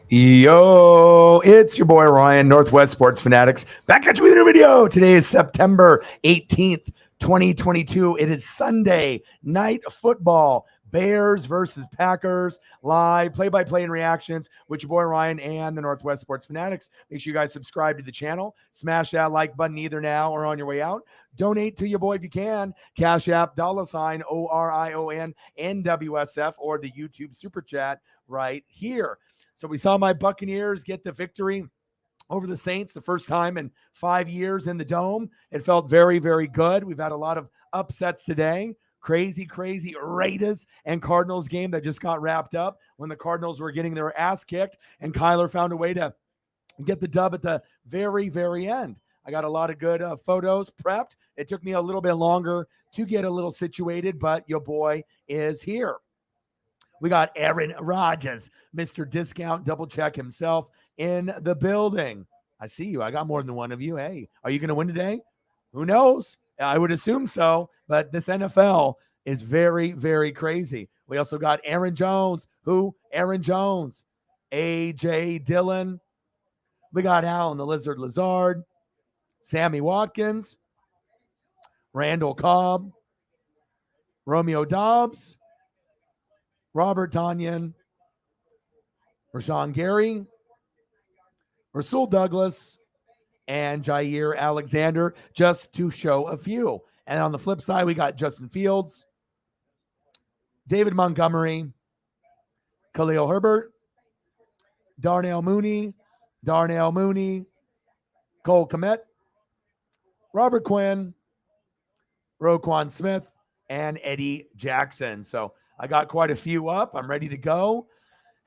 Yo, it's your boy Ryan, Northwest Sports Fanatics, back at you with a new video. Today is September 18th, 2022. It is Sunday night football. Bears versus Packers, live play-by-play and reactions with your boy Ryan and the Northwest Sports Fanatics. Make sure you guys subscribe to the channel. Smash that like button either now or on your way out. Donate to your boy if you can. Cash App, $ ORION NWSF, or the YouTube Super Chat right here. So we saw my Buccaneers get the victory over the Saints the first time in 5 years in the Dome. It felt very, very good. We've had a lot of upsets today. Crazy Raiders and Cardinals game that just got wrapped up when the Cardinals were getting their ass kicked, and Kyler found a way to get the dub at the very, very end. I got a lot of good photos prepped. It took me a little bit longer to get a little situated, but your boy is here. We got Aaron Rodgers, Mr. Discount Double Check himself, in the building. I see you. I got more than one of you. Hey, are you going to win today? Who knows? I would assume so, but this NFL is very, very crazy. We also got Aaron Jones. Who? Aaron Jones. A.J. Dillon. We got Alan the Lizard Lazard. Sammy Watkins. Randall Cobb. Romeo Dobbs. Robert Tonyan, Rashawn Gary, Rasul Douglas, and Jair Alexander, just to show a few. And on the flip side, we got Justin Fields, David Montgomery, Khalil Herbert, Darnell Mooney, Cole Kmet, Robert Quinn, Roquan Smith, and Eddie Jackson. So I got quite a few up. I'm ready to go.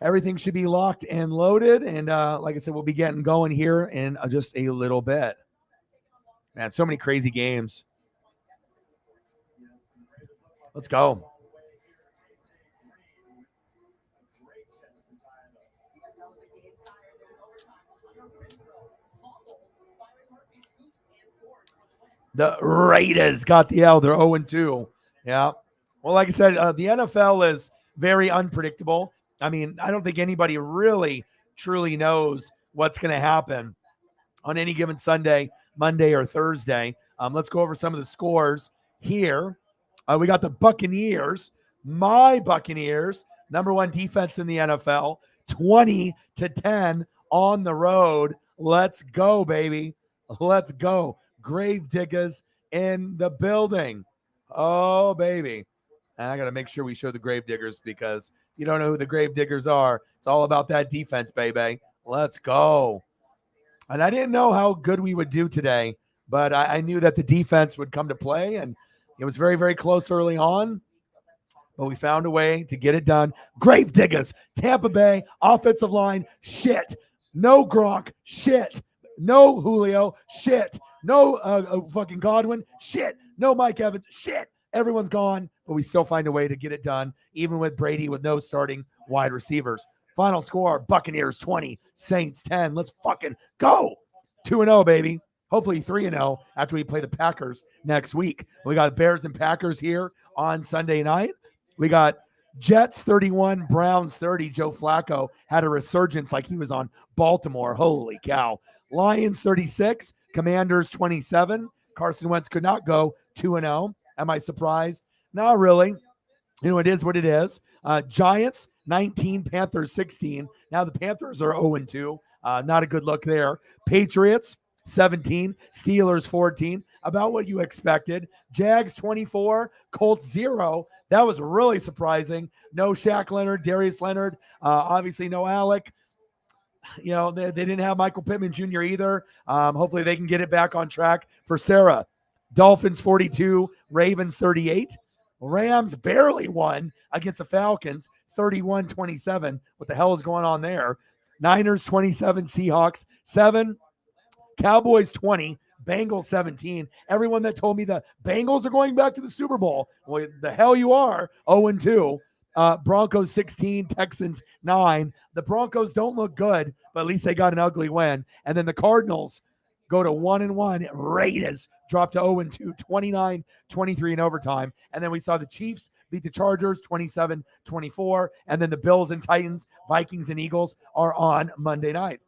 Everything should be locked and loaded. And like I said, we'll be getting going here in just a little bit. Man, so many crazy games. Let's go. The Raiders got the L. They're 0-2. Yeah. Well, like I said, the NFL is very unpredictable. I mean, I don't think anybody really, truly knows what's going to happen on any given Sunday, Monday, or Thursday. Let's go over some of the scores here. We got the Buccaneers, my Buccaneers, number one defense in the NFL, 20-10 on the road. Let's go, baby. Let's go. Gravediggers in the building. Oh, baby. And I got to make sure we show the Gravediggers, because you don't know who the Gravediggers are. It's all about that defense, baby. Let's go. And I didn't know how good we would do today, but I knew that the defense would come to play, and it was very, very close early on, but we found a way to get it done. Gravediggers, Tampa Bay, offensive line, shit. No Gronk, shit. No Julio, shit. No fucking Godwin, shit. No Mike Evans, shit. Everyone's gone, but we still find a way to get it done, even with Brady with no starting wide receivers. Final score, Buccaneers 20, Saints 10. Let's fucking go. 2-0, baby. Hopefully 3-0 after we play the Packers next week. We got Bears and Packers here on Sunday night. We got Jets 31, Browns 30. Joe Flacco had a resurgence like he was on Baltimore. Holy cow. Lions 36, Commanders 27. Carson Wentz could not go 2-0. Am I surprised? Not really. You know, it is what it is. Giants 19, Panthers 16. Now the Panthers are 0-2. Not a good look there. Patriots 17, Steelers 14. About what you expected. Jags 24, Colts 0. That was really surprising. No Shaq Leonard, Darius Leonard. Obviously no Alec. You know, they didn't have Michael Pittman Jr. either. Hopefully they can get it back on track for Sarah. Dolphins 42, Ravens 38. Rams barely won against the Falcons, 31-27. What the hell is going on there? Niners 27, Seahawks 7. Cowboys 20, Bengals 17. Everyone that told me the Bengals are going back to the Super Bowl, well, the hell you are, 0-2. Broncos 16, Texans 9. The Broncos don't look good, but at least they got an ugly win. And then the Cardinals go to 1-1. Raiders dropped to 0-2, 29-23 in overtime. And then we saw the Chiefs beat the Chargers 27-24. And then the Bills and Titans, Vikings and Eagles are on Monday night.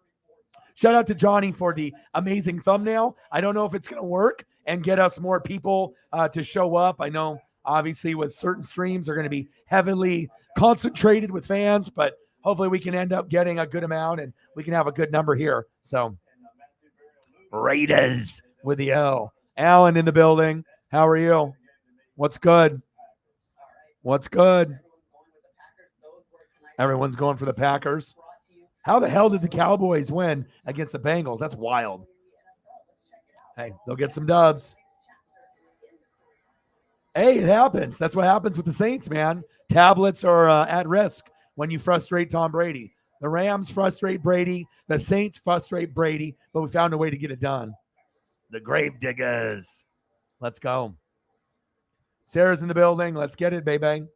Shout out to Johnny for the amazing thumbnail. I don't know if it's going to work and get us more people to show up. I know, obviously, with certain streams are going to be heavily concentrated with fans, but hopefully we can end up getting a good amount and we can have a good number here. So, Raiders with the L. Alan in the building. How are you? What's good? What's good? Everyone's going for the Packers. How the hell did the Cowboys win against the Bengals? That's wild. Hey, they'll get some dubs. Hey, it happens. That's what happens with the Saints, man. Tablets are at risk when you frustrate Tom Brady. The Rams frustrate Brady. The Saints frustrate Brady, but we found a way to get it done. The Gravediggers. Let's go. Sarah's in the building. Let's get it, baby.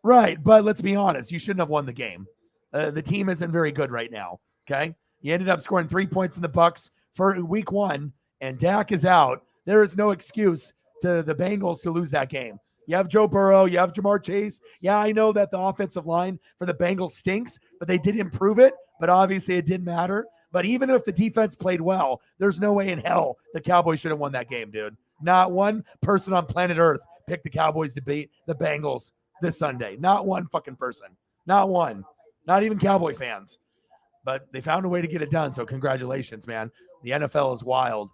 Right, but let's be honest. You shouldn't have won the game. The team isn't very good right now, okay? You ended up scoring 3 points in the Bucks for week 1, and Dak is out. There is no excuse to the Bengals to lose that game. You have Joe Burrow. You have Jamar Chase. Yeah, I know that the offensive line for the Bengals stinks, but they did improve it, but obviously it didn't matter. But even if the defense played well, there's no way in hell the Cowboys should have won that game, dude. Not one person on planet Earth picked the Cowboys to beat the Bengals this Sunday. Not one fucking person. Not one. Not even Cowboy fans. But they found a way to get it done, so congratulations, man. The NFL is wild.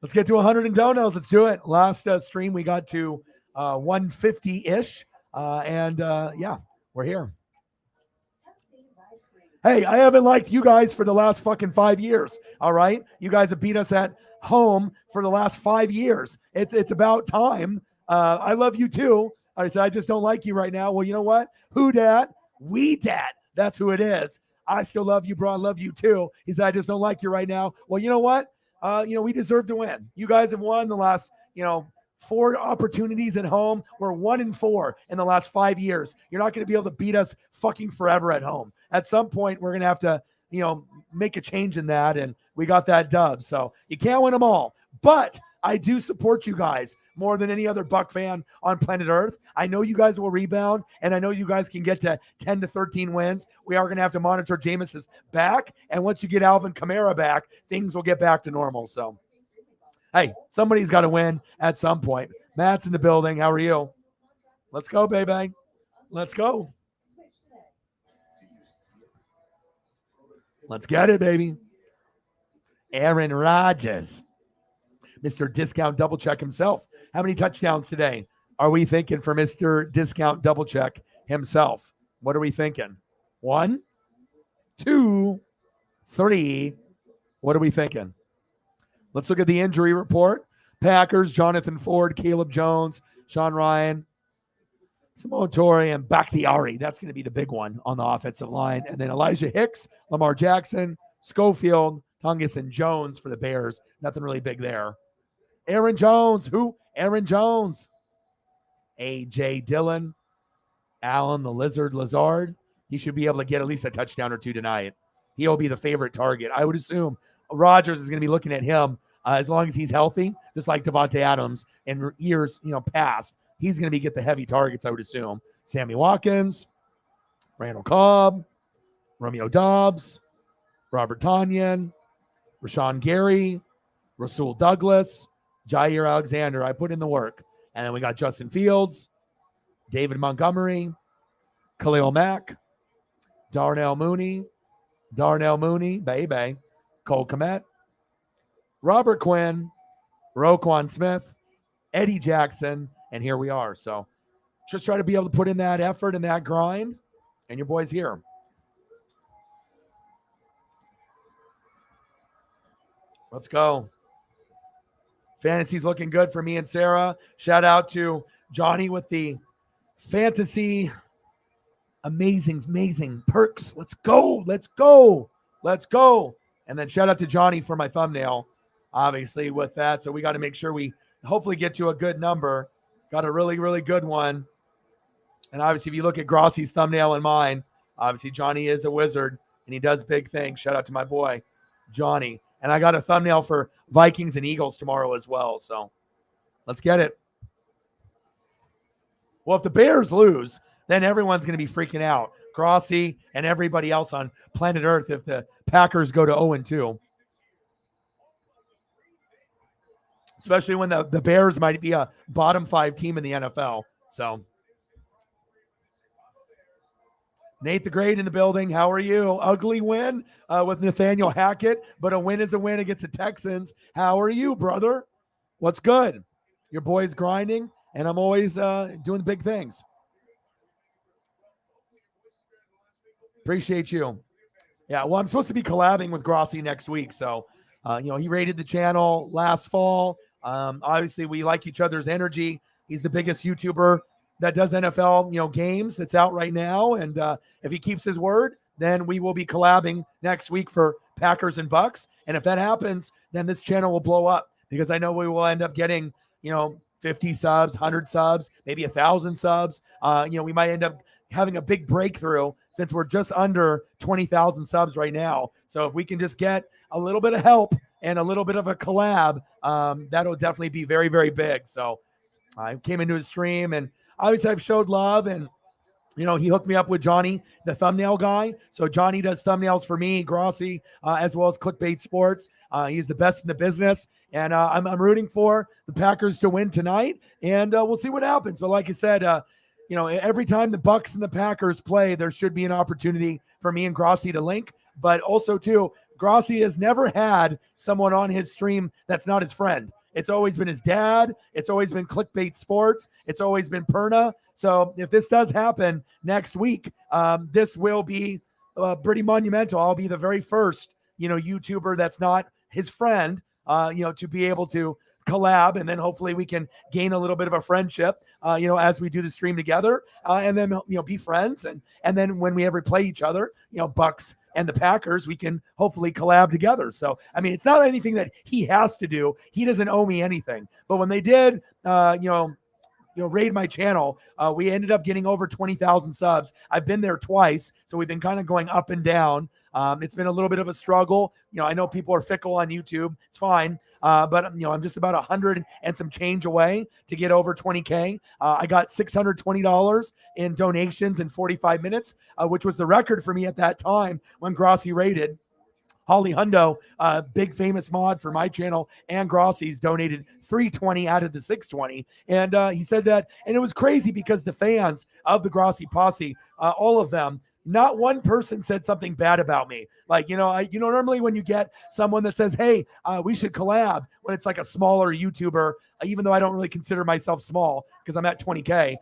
Let's get to 100 in donos. Let's do it. Last stream, we got to 150-ish. Yeah, we're here. Hey, I haven't liked you guys for the last fucking 5 years, all right? You guys have beat us at home for the last 5 years. It's about time. I love you too. I said, I just don't like you right now. Well, you know what? Who dat? We dat. That's who it is. I still love you, bro. I love you too. He said, I just don't like you right now. Well, you know what? We deserve to win. You guys have won the last, 4 opportunities at home. We're 1-4 in the last 5 years. You're not going to be able to beat us fucking forever at home. At some point, we're going to have to, make a change in that. And we got that dub. So you can't win them all. But I do support you guys more than any other Buck fan on planet Earth. I know you guys will rebound, and I know you guys can get to 10 to 13 wins. We are going to have to monitor Jameis's back, and once you get Alvin Kamara back, things will get back to normal. So, hey, somebody's got to win at some point. Matt's in the building. How are you? Let's go, baby. Let's go. Let's get it, baby. Aaron Rodgers. Mr. Discount Double Check himself. How many touchdowns today are we thinking for Mr. Discount Double Check himself? What are we thinking? 1, 2, 3. What are we thinking? Let's look at the injury report. Packers, Jonathan Ford, Caleb Jones, Sean Ryan, Simone Torre, and Bakhtiari. That's going to be the big one on the offensive line. And then Elijah Hicks, Lamar Jackson, Schofield, Tungus, and Jones for the Bears. Nothing really big there. Aaron Jones. Who? Aaron Jones. A.J. Dillon. Allen the Lizard Lazard. He should be able to get at least a touchdown or 2 tonight. He'll be the favorite target. I would assume Rodgers is going to be looking at him as long as he's healthy, just like Devontae Adams in years past. He's going to get the heavy targets, I would assume. Sammy Watkins, Randall Cobb, Romeo Doubs, Robert Tonyan, Rashawn Gary, Rasul Douglas, Jair Alexander. I put in the work. And then we got Justin Fields, David Montgomery, Khalil Mack, Darnell Mooney, baby, Cole Kmet, Robert Quinn, Roquan Smith, Eddie Jackson, and here we are. So just try to be able to put in that effort and that grind, and your boy's here. Let's go. Fantasy's looking good for me and Sarah. Shout out to Johnny with the fantasy. Amazing perks. Let's go. And then shout out to Johnny for my thumbnail, obviously, with that. So we got to make sure we hopefully get to a good number. Got a really, really good one. And obviously, if you look at Grossi's thumbnail and mine, obviously Johnny is a wizard and he does big things. Shout out to my boy, Johnny. And I got a thumbnail for Vikings and Eagles tomorrow as well. So let's get it. Well, if the Bears lose, then everyone's going to be freaking out. Grossi and everybody else on planet Earth if the Packers go to 0-2. Especially when the Bears might be a bottom 5 team in the NFL. So, Nate the Great in the building. How are you? Ugly win with Nathaniel Hackett, but a win is a win against the Texans. How are you, brother? What's good? Your boy's grinding, and I'm always doing the big things. Appreciate you. Yeah, well, I'm supposed to be collabing with Grossi next week. So, he raided the channel last fall. Obviously, we like each other's energy. He's the biggest YouTuber that does NFL, games. It's out right now. And if he keeps his word, then we will be collabing next week for Packers and Bucks. And if that happens, then this channel will blow up because I know we will end up getting, 50 subs, 100 subs, maybe 1,000 subs. We might end up having a big breakthrough since we're just under 20,000 subs right now. So if we can just get a little bit of help and a little bit of a collab, that'll definitely be very, very big. So I came into his stream and obviously I've showed love and, he hooked me up with Johnny, the thumbnail guy. So Johnny does thumbnails for me, Grossi, as well as Clickbait Sports. He's the best in the business. And I'm rooting for the Packers to win tonight. And we'll see what happens. But like I said, every time the Bucks and the Packers play, there should be an opportunity for me and Grossi to link. But also, too, Grossi has never had someone on his stream that's not his friend. It's always been his dad. It's always been Clickbait Sports. It's always been Perna. So if this does happen next week, this will be pretty monumental. I'll be the very first, YouTuber that's not his friend, to be able to collab. And then hopefully we can gain a little bit of a friendship, as we do the stream together, and then, be friends. And then when we ever play each other, Bucks and the Packers, we can hopefully collab together. So, it's not anything that he has to do. He doesn't owe me anything. But when they did, raid my channel, we ended up getting over 20,000 subs. I've been there twice. So we've been kind of going up and down. It's been a little bit of a struggle. I know people are fickle on YouTube. It's fine. But I'm just about 100 and some change away to get over 20K. I got $620 in donations in 45 minutes, which was the record for me at that time when Grossi raided. Holly Hundo, big famous mod for my channel, and Grossi's donated $320 out of the $620. And he said that, and it was crazy because the fans of the Grossi posse, all of them, not one person said something bad about me. Like, normally when you get someone that says, hey, we should collab, when it's like a smaller YouTuber, even though I don't really consider myself small because I'm at 20K,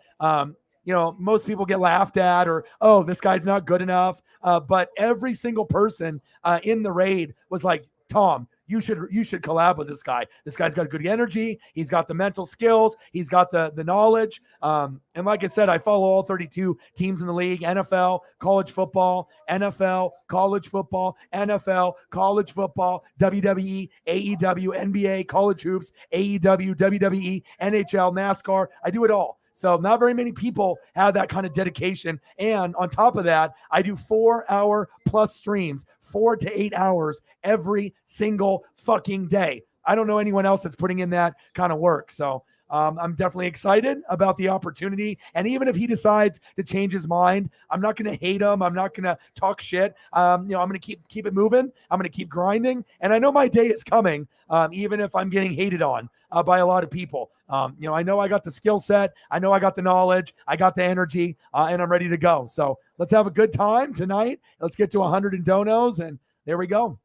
most people get laughed at or, oh, this guy's not good enough. But every single person in the raid was like, Tom, you should collab with this guy. This guy's got good energy. He's got the mental skills. He's got the knowledge. And like I said, I follow all 32 teams in the league: NFL, college football, NFL, college football, NFL, college football, WWE, AEW, NBA, college hoops, AEW, WWE, NHL, NASCAR. I do it all. So not very many people have that kind of dedication. And on top of that, I do 4-hour plus streams, 4 to 8 hours every single fucking day. I don't know anyone else that's putting in that kind of work. So I'm definitely excited about the opportunity. And even if he decides to change his mind, I'm not going to hate him. I'm not going to talk shit. I'm going to keep it moving. I'm going to keep grinding. And I know my day is coming, even if I'm getting hated on by a lot of people. I know I got the skill set. I know I got the knowledge. I got the energy, and I'm ready to go. So let's have a good time tonight. Let's get to 100 in donos, and there we go.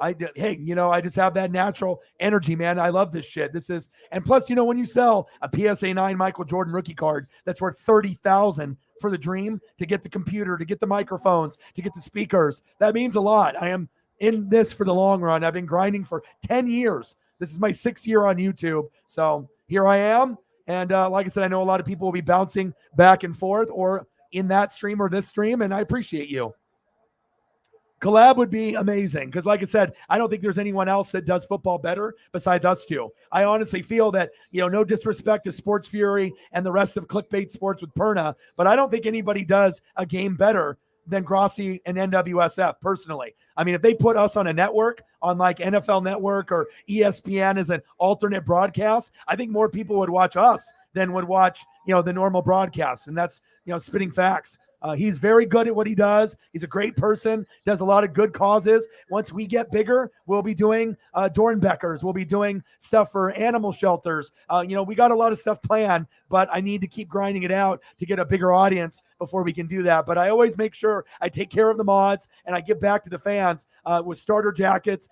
I just have that natural energy, man. I love this shit. And plus, when you sell a PSA 9 Michael Jordan rookie card that's worth $30,000 for the dream, to get the computer, to get the microphones, to get the speakers, that means a lot. I am in this for the long run. I've been grinding for 10 years. This is my 6th year on YouTube. So here I am. And like I said, I know a lot of people will be bouncing back and forth or in that stream or this stream, and I appreciate you. Collab would be amazing because, like I said, I don't think there's anyone else that does football better besides us two. I honestly feel that, no disrespect to Sports Fury and the rest of Clickbait Sports with Perna, but I don't think anybody does a game better than Grossi and NWSF personally. I mean, if they put us on a network, on like NFL Network or ESPN as an alternate broadcast, I think more people would watch us than would watch, the normal broadcast. And that's, spitting facts. He's very good at what he does. He's a great person, does a lot of good causes. Once we get bigger, we'll be doing Dornbeckers. We'll be doing stuff for animal shelters. We got a lot of stuff planned, but I need to keep grinding it out to get a bigger audience before we can do that. But I always make sure I take care of the mods and I give back to the fans with starter jackets,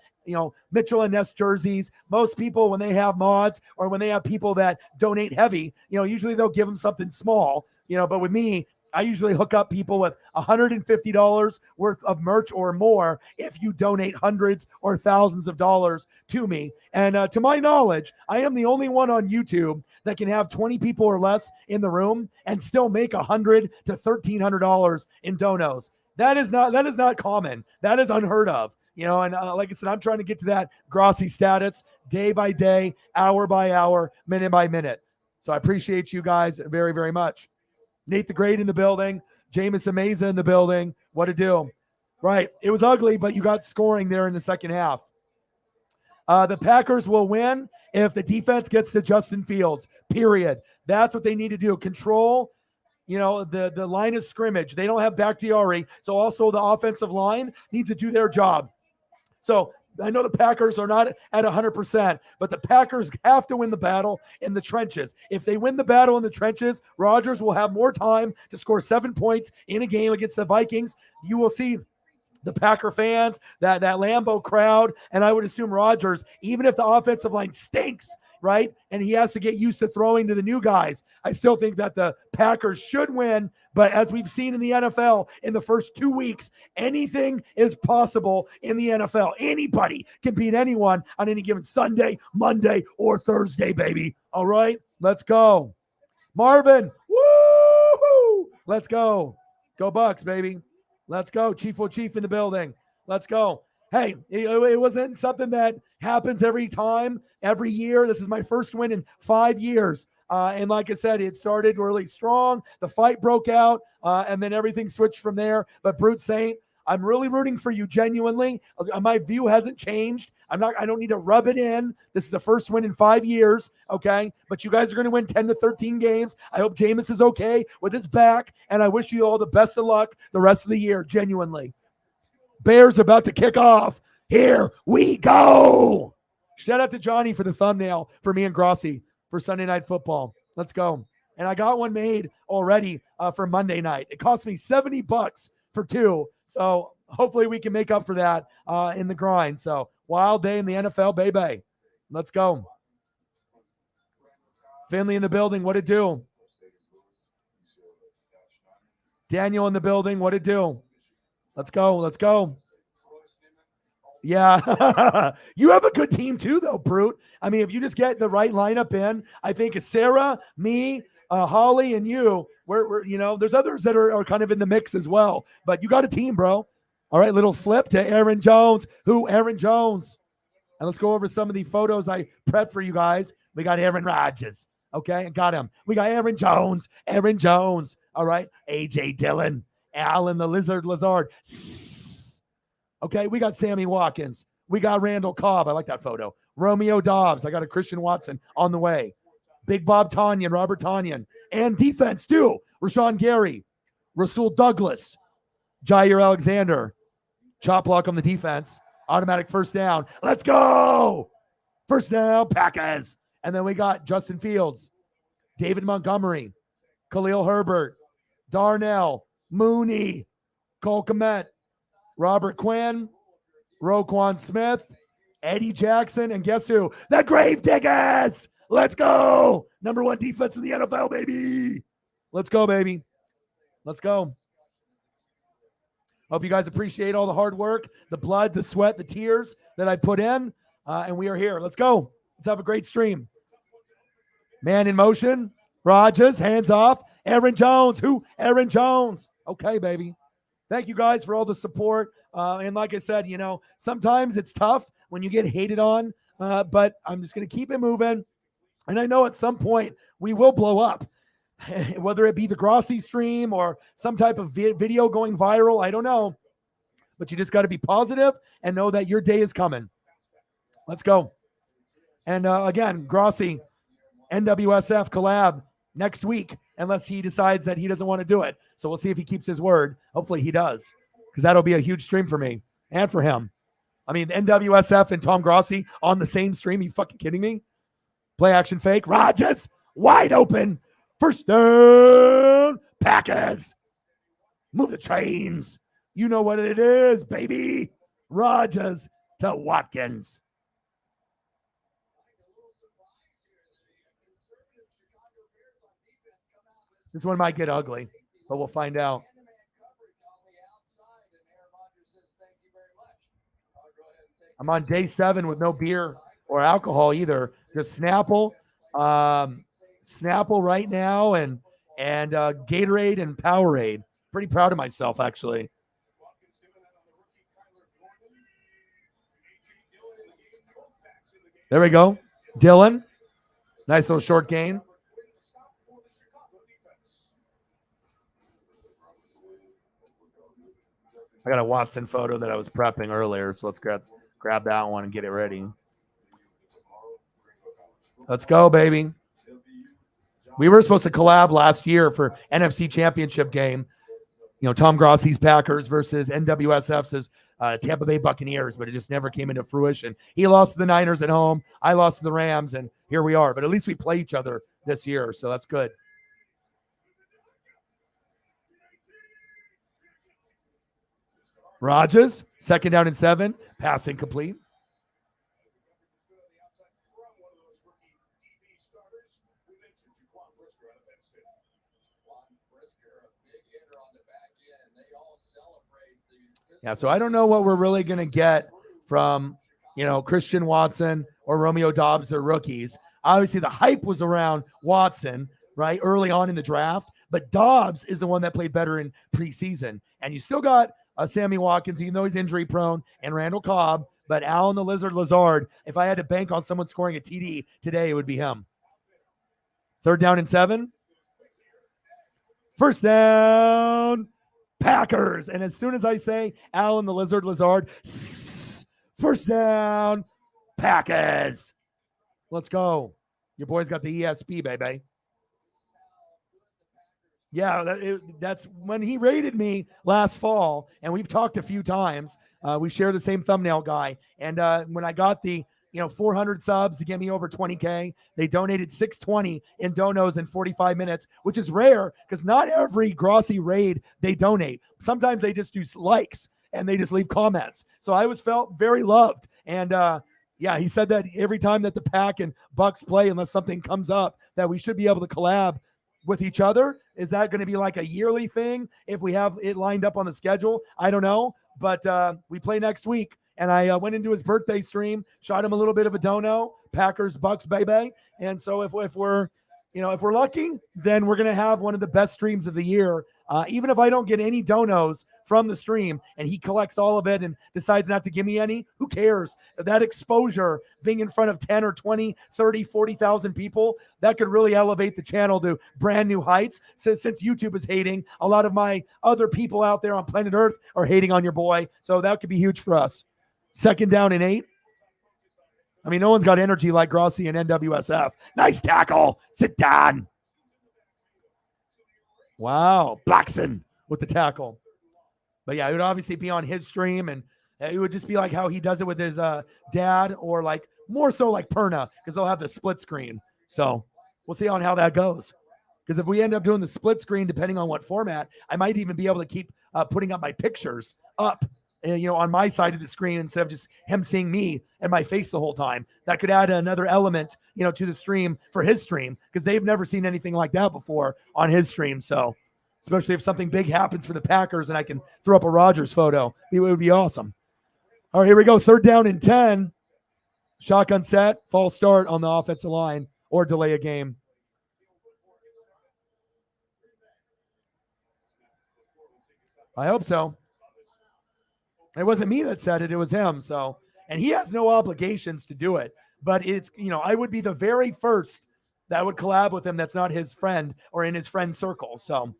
Mitchell and Ness jerseys. Most people, when they have mods or when they have people that donate heavy, usually they'll give them something small, but with me, I usually hook up people with $150 worth of merch or more if you donate hundreds or thousands of dollars to me. And to my knowledge, I am the only one on YouTube that can have 20 people or less in the room and still make $100 to $1,300 in donos. That is not common. That is unheard of. And like I said, I'm trying to get to that Grossi status day by day, hour by hour, minute by minute. So I appreciate you guys very, very much. Nate the Great in the building. Jameis Meza in the building. What a do. Right. It was ugly, but you got scoring there in the second half. The Packers will win if the defense gets to Justin Fields, period. That's what they need to do. Control, the line of scrimmage. They don't have Bakhtiari, so also the offensive line needs to do their job. So I know the Packers are not at 100%, but the Packers have to win the battle in the trenches. If they win the battle in the trenches, Rodgers will have more time to score 7 points in a game against the Vikings. You will see the Packer fans, that Lambeau crowd, and I would assume Rodgers, even if the offensive line stinks, right, and he has to get used to throwing to the new guys, I still think that the Packers should win. But as we've seen in the NFL in the first 2 weeks, anything is possible in the NFL. Anybody can beat anyone on any given Sunday, Monday, or Thursday, baby. All right, let's go. Marvin, woo! Let's go. Go Bucks, baby. Let's go. Chief in the building. Let's go. Hey, it wasn't something that happens every time, every year. This is my first win in 5 years. And like I said, it started really strong. The fight broke out, and then everything switched from there. But Brute Saint, I'm really rooting for you genuinely. My view hasn't changed. I don't need to rub it in. This is the first win in 5 years, okay? But you guys are going to win 10 to 13 games. I hope Jameis is okay with his back, and I wish you all the best of luck the rest of the year, genuinely. Bears about to kick off. Here we go. Shout out to Johnny for the thumbnail for me and Grossi for Sunday Night Football. Let's go. And I got one made already for Monday night. It cost me $70 for 2. So hopefully we can make up for that in the grind. So wild day in the NFL, baby. Let's go. Finley in the building. What it do? Daniel in the building. What it do? Let's go. Let's go. Yeah. You have a good team too, though, Brute. I mean, if you just get the right lineup in, I think it's Sarah, me, Holly, and you. We're there's others that are kind of in the mix as well. But you got a team, bro. All right, little flip to Aaron Jones. Aaron Jones. And let's go over some of the photos I prepped for you guys. We got Aaron Rodgers. Okay, got him. We got Aaron Jones. All right, A.J. Dillon. Allen the Lazard. Okay, we got Sammy Watkins. We got Randall Cobb. I like that photo. Romeo Dobbs. I got a Christian Watson on the way. Big Bob Tonyan, Robert Tonyan. And defense, too. Rashawn Gary. Rasul Douglas. Jair Alexander. Chop block on the defense. Automatic first down. Let's go. First down, Packers. And then we got Justin Fields. David Montgomery. Khalil Herbert. Darnell. Mooney. Cole Kmet. Robert Quinn. Roquan Smith. Eddie Jackson. And guess who? The Gravediggers. Let's go. Number 1 defense in the NFL, baby. Let's go, baby. Let's go. Hope you guys appreciate all the hard work, the blood, the sweat, the tears that I put in. And we are here. Let's go. Let's have a great stream. Man in motion. Rodgers, hands off. Aaron Jones. Who? Aaron Jones. Okay, baby. Thank you guys for all the support. And like I said, sometimes it's tough when you get hated on, but I'm just going to keep it moving. And I know at some point we will blow up. whether it be the Grossi stream or some type of video going viral. I don't know. But you just got to be positive and know that your day is coming. Let's go. And again, Grossi, NWSF collab next week, unless he decides that he doesn't want to do it. So we'll see if he keeps his word. Hopefully he does, because that'll be a huge stream for me and for him. I mean, NWSF and Tom Grossi on the same stream. Are you fucking kidding me? Play action fake. Rogers wide open. First down. Packers. Move the chains. You know what it is, baby. Rogers to Watkins. This one might get ugly, but we'll find out. I'm on day 7 with no beer or alcohol either. Just Snapple, Snapple right now, and Gatorade and Powerade. Pretty proud of myself, actually. There we go. Dylan. Nice little short gain. I got a Watson photo that I was prepping earlier, so let's grab that one and get it ready. Let's go, baby. We were supposed to collab last year for NFC Championship game. You know, Tom Grossi's Packers versus NWSF's Tampa Bay Buccaneers, but it just never came into fruition. He lost to the Niners at home. I lost to the Rams, and here we are. But at least we play each other this year, so that's good. Rogers, 2nd down and 7, pass incomplete. Yeah, so I don't know what we're really going to get from, Christian Watson or Romeo Doubs, their rookies. Obviously, the hype was around Watson, right, early on in the draft, but Doubs is the one that played better in preseason. And you still got Sammy Watkins, even though he's injury prone, and Randall Cobb, but Allen the Lizard Lazard, if I had to bank on someone scoring a TD today, it would be him. 3rd down and 7. First down, Packers. And as soon as I say Allen the Lizard Lazard, first down, Packers. Let's go. Your boy's got the ESP, baby. Yeah, that's when he rated me last fall, and we've talked a few times. We share the same thumbnail guy, and when I got the 400 subs to get me over 20K, they donated $620 in donos in 45 minutes, which is rare because not every Grossi raid they donate. Sometimes they just do likes and they just leave comments. So I felt very loved, and yeah, he said that every time that the Pack and Bucks play, unless something comes up, that we should be able to collab with each other. Is that going to be like a yearly thing if we have it lined up on the schedule? I don't know, but we play next week, and I went into his birthday stream, shot him a little bit of a dono, Packers Bucks baby, and so if we're lucky, then we're going to have one of the best streams of the year. Even if I don't get any donos from the stream and he collects all of it and decides not to give me any, who cares? That exposure, being in front of 10 or 20, 30, 40,000 people, that could really elevate the channel to brand new heights. So since YouTube is hating, a lot of my other people out there on planet Earth are hating on your boy. So that could be huge for us. 2nd down and 8. I mean, no one's got energy like Grossi and NWSF. Nice tackle. Sit down. Wow. Blackson with the tackle. But yeah, it would obviously be on his stream, and it would just be like how he does it with his dad, or like more so like Perna, because they'll have the split screen. So we'll see on how that goes. Because if we end up doing the split screen, depending on what format, I might even be able to keep putting up my pictures up, on my side of the screen instead of just him seeing me and my face the whole time. That could add another element, to the stream for his stream, because they've never seen anything like that before on his stream. So especially if something big happens for the Packers and I can throw up a Rodgers photo, it would be awesome. All right, here we go. 3rd down and 10. Shotgun set, false start on the offensive line, or delay a game. I hope so. It wasn't me that said it. It was him. So, and he has no obligations to do it, but it's, I would be the very first that would collab with him that's not his friend or in his friend circle. So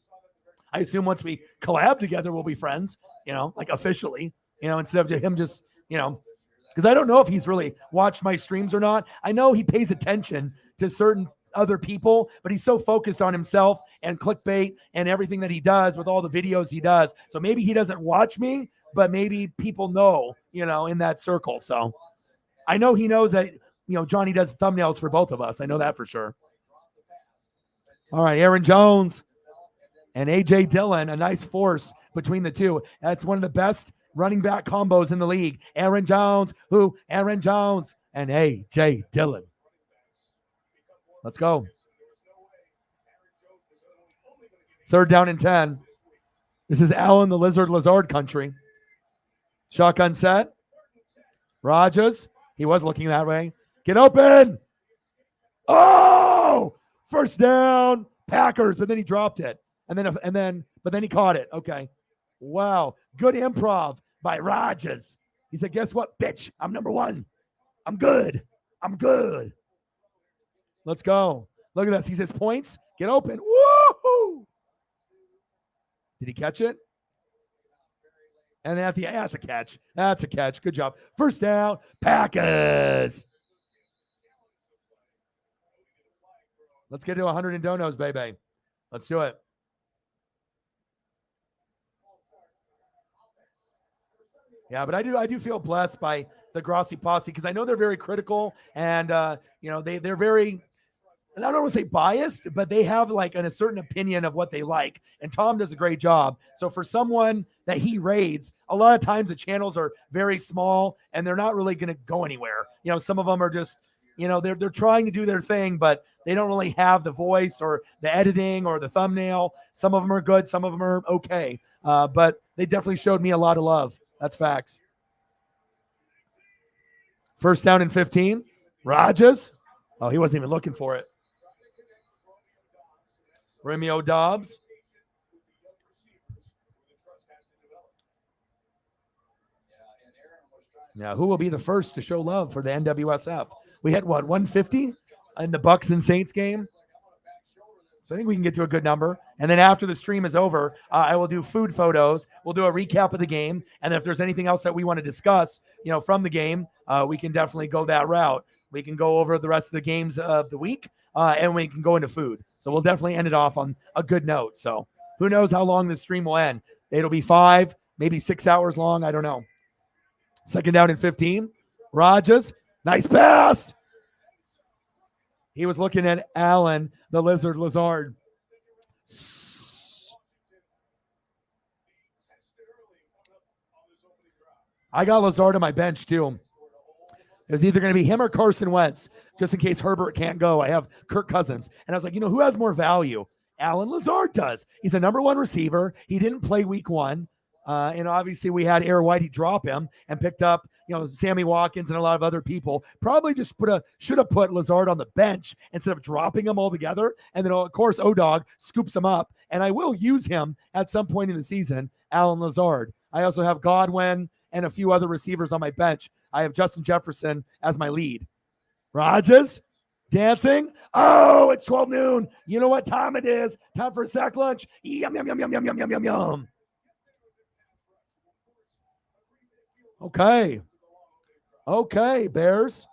I assume once we collab together, we'll be friends, like officially, instead of him just, because I don't know if he's really watched my streams or not. I know he pays attention to certain other people, but he's so focused on himself and clickbait and everything that he does with all the videos he does. So maybe he doesn't watch me, but maybe people know, in that circle. So I know he knows that, Johnny does thumbnails for both of us. I know that for sure. All right, Aaron Jones and A.J. Dillon, a nice force between the two. That's one of the best running back combos in the league. Aaron Jones and A.J. Dillon. Let's go. 3rd down and 10. This is Allen the Lizard Lazard country. Shotgun set. Rodgers. He was looking that way. Get open. Oh! First down. Packers, but then he dropped it. But then he caught it. Okay. Wow. Good improv by Rodgers. He said, guess what, bitch? I'm number 1. I'm good. Let's go. Look at this. He says points. Get open. Woohoo! Did he catch it? And that's a catch. That's a catch. Good job. First down. Packers. Let's get to 100 and donos, baby. Let's do it. Yeah, but I do feel blessed by the Grossi posse because I know they're very critical and they're very, and I don't want to say biased, but they have like a certain opinion of what they like. And Tom does a great job. So for someone that he raids, a lot of times the channels are very small and they're not really going to go anywhere. Some of them are just, they're trying to do their thing, but they don't really have the voice or the editing or the thumbnail. Some of them are good. Some of them are okay. But they definitely showed me a lot of love. That's facts. 1st down and 15. Rodgers. Oh, he wasn't even looking for it. Romeo Dobbs. Now, who will be the first to show love for the NWSF? We had 150 in the Bucks and Saints game. So I think we can get to a good number. And then after the stream is over, I will do food photos. We'll do a recap of the game. And if there's anything else that we want to discuss, from the game, we can definitely go that route. We can go over the rest of the games of the week, and we can go into food. So we'll definitely end it off on a good note. So who knows how long this stream will end? It'll be 5, maybe 6 hours long. I don't know. 2nd down and 15. Rodgers. Nice pass. He was looking at Allen, the Lizard Lazard. I got Lazard on my bench, too. It was either going to be him or Carson Wentz, just in case Herbert can't go. I have Kirk Cousins. And I was like, who has more value? Allen Lazard does. He's a number 1 receiver. He didn't play week 1. And obviously we had Air Whitey drop him and picked up, Sammy Watkins and a lot of other people. Probably just should have put Lazard on the bench instead of dropping him altogether. And then, of course, O-Dog scoops him up. And I will use him at some point in the season, Allen Lazard. I also have Godwin and a few other receivers on my bench. I have Justin Jefferson as my lead. Rodgers dancing. Oh, it's 12 noon. You know what time it is? Time for a sack lunch. Yum, yum, yum, yum, yum, yum, yum, yum, yum. Okay, Bears.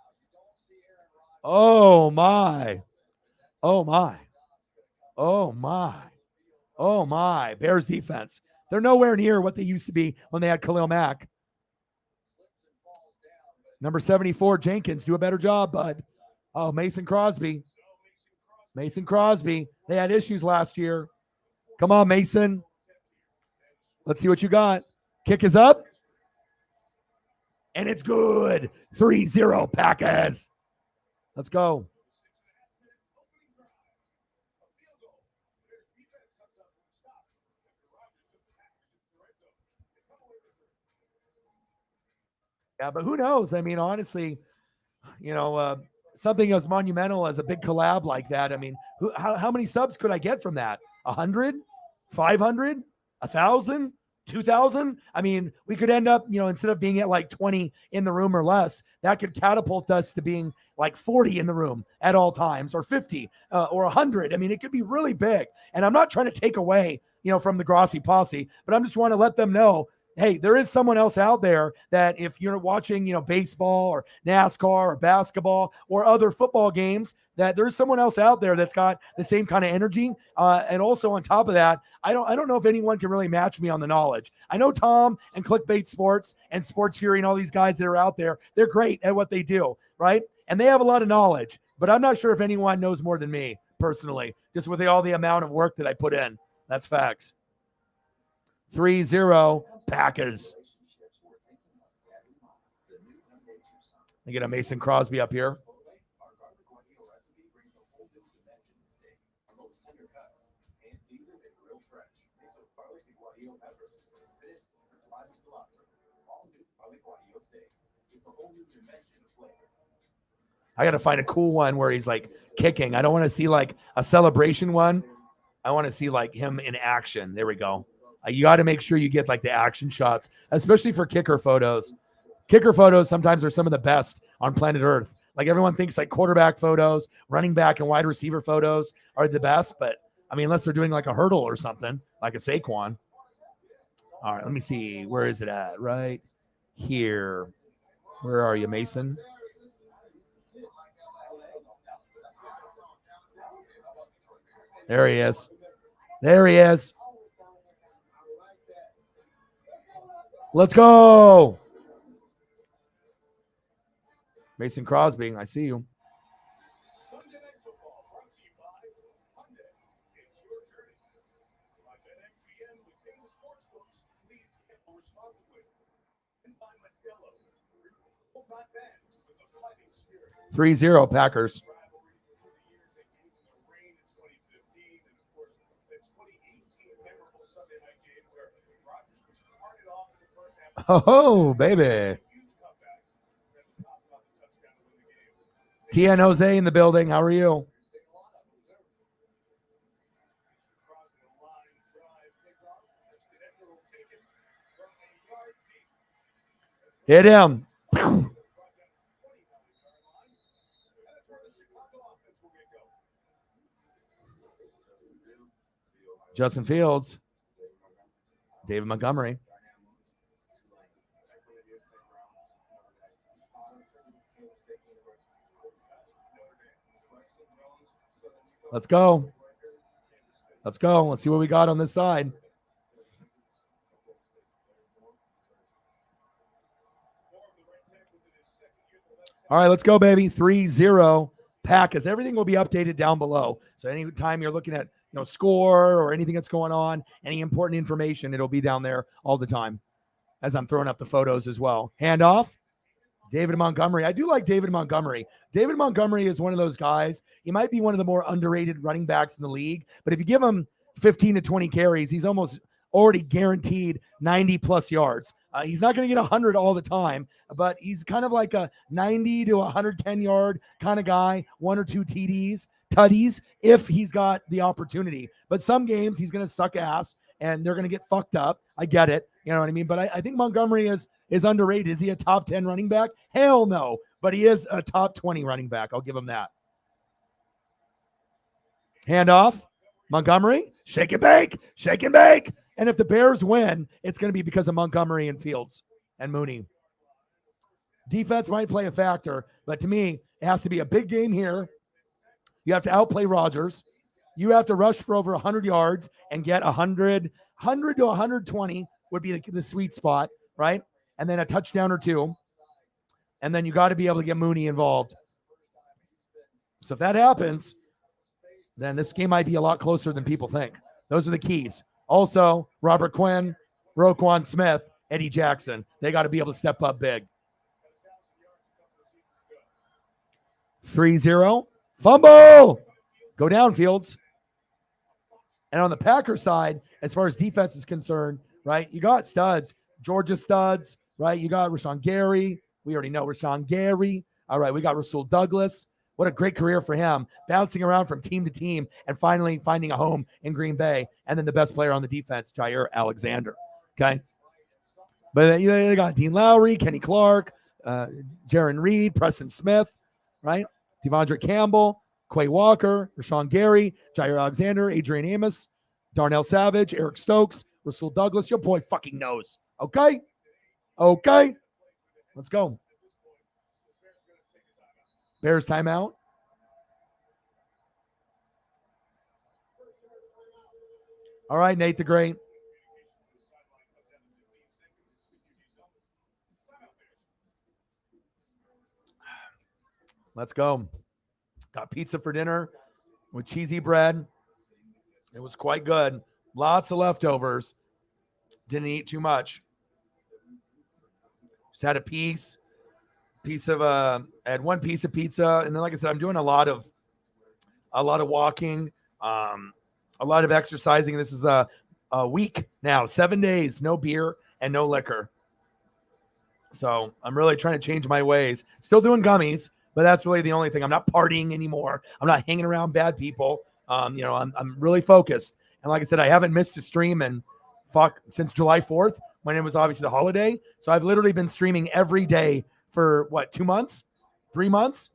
Oh, my. Bears defense. They're nowhere near what they used to be when they had Khalil Mack. Number 74, Jenkins. Do a better job, bud. Oh, Mason Crosby. They had issues last year. Come on, Mason. Let's see what you got. Kick is up. And it's good. 3-0 Packers. Let's go. Yeah, but who knows? I mean, honestly, something as monumental as a big collab like that. I mean, how many subs could I get from that? 100? 500? 1,000? 2,000? I mean, we could end up, instead of being at like 20 in the room or less, that could catapult us to being like 40 in the room at all times, or 50 or 100. I mean, it could be really big. And I'm not trying to take away, from the Grossi posse, but I'm just want to let them know, hey, there is someone else out there that if you're watching, baseball or NASCAR or basketball or other football games, that there's someone else out there that's got the same kind of energy. And also on top of that, I don't know if anyone can really match me on the knowledge. I know Tom and Clickbait Sports and Sports Fury and all these guys that are out there, they're great at what they do, right? And they have a lot of knowledge, but I'm not sure if anyone knows more than me personally, just with all the amount of work that I put in. That's facts. 3-0 Packers. I get a Mason Crosby up here. I got to find a cool one where he's like kicking. I don't want to see like a celebration one. I want to see like him in action. There we go. You got to make sure you get like the action shots, especially for kicker photos. Kicker photos sometimes are some of the best on planet Earth. Like everyone thinks like quarterback photos, running back and wide receiver photos are the best. But I mean, unless they're doing like a hurdle or something, like a Saquon. All right, let me see. Where is it at? Right here. Where are you, Mason? There he is. There he is. Let's go. Mason Crosby, I see you. Three 0 Packers. Oh, baby. TN Jose in the building. How are you? Hit him. Justin Fields. David Montgomery. Let's go. Let's go. Let's see what we got on this side. All right, let's go, baby. 3-0 Packers. Everything will be updated down below. So anytime you're looking at score or anything that's going on, any important information, it'll be down there all the time as I'm throwing up the photos as well. Handoff. David Montgomery. I do like David Montgomery. David Montgomery is one of those guys. He might be one of the more underrated running backs in the league, but if you give him 15 to 20 carries, he's almost already guaranteed 90 plus yards. He's not going to get 100 all the time, but he's kind of like a 90 to 110 yard kind of guy, 1 or 2 tutties, if he's got the opportunity. But some games he's going to suck ass and they're going to get fucked up. I get it. You know what I mean? But I think Montgomery is underrated. Is he a top 10 running back? Hell no. But he is a top 20 running back. I'll give him that. Handoff. Montgomery. Shake and bake. Shake and bake. And if the Bears win, it's going to be because of Montgomery and Fields and Mooney. Defense might play a factor, but to me, it has to be a big game here. You have to outplay Rodgers. You have to rush for over 100 yards and get 100 to 120 would be the sweet spot, right? And then a touchdown or two. And then you got to be able to get Mooney involved. So if that happens, then this game might be a lot closer than people think. Those are the keys. Also, Robert Quinn, Roquan Smith, Eddie Jackson. They got to be able to step up big. 3-0. Fumble. Go down, Fields. And on the Packers side, as far as defense is concerned, right, you got studs. Georgia studs, right? You got Rashawn Gary. We already know Rashawn Gary. All right, we got Rasul Douglas. What a great career for him, bouncing around from team to team and finally finding a home in Green Bay. And then the best player on the defense, Jair Alexander. Okay. But they got Dean Lowry, Kenny Clark, Jaron Reed, Preston Smith, right? Devondre Campbell, Quay Walker, Rashawn Gary, Jair Alexander, Adrian Amos, Darnell Savage, Eric Stokes, Rasul Douglas. Your boy fucking knows. Okay? Okay. Let's go. Bears timeout. All right, Nate the Great. Let's go. Got pizza for dinner with cheesy bread. It was quite good. Lots of leftovers. Didn't eat too much. Just had a piece of I had one piece of pizza, and then like I said, I'm doing a lot of walking, a lot of exercising. This is a week now, 7 days, no beer and no liquor. So I'm really trying to change my ways. Still doing gummies, but that's really the only thing. I'm not partying anymore. I'm not hanging around bad people. I'm really focused. And like I said, I haven't missed a stream since July 4th, when it was obviously the holiday. So I've literally been streaming every day for 2 months, 3 months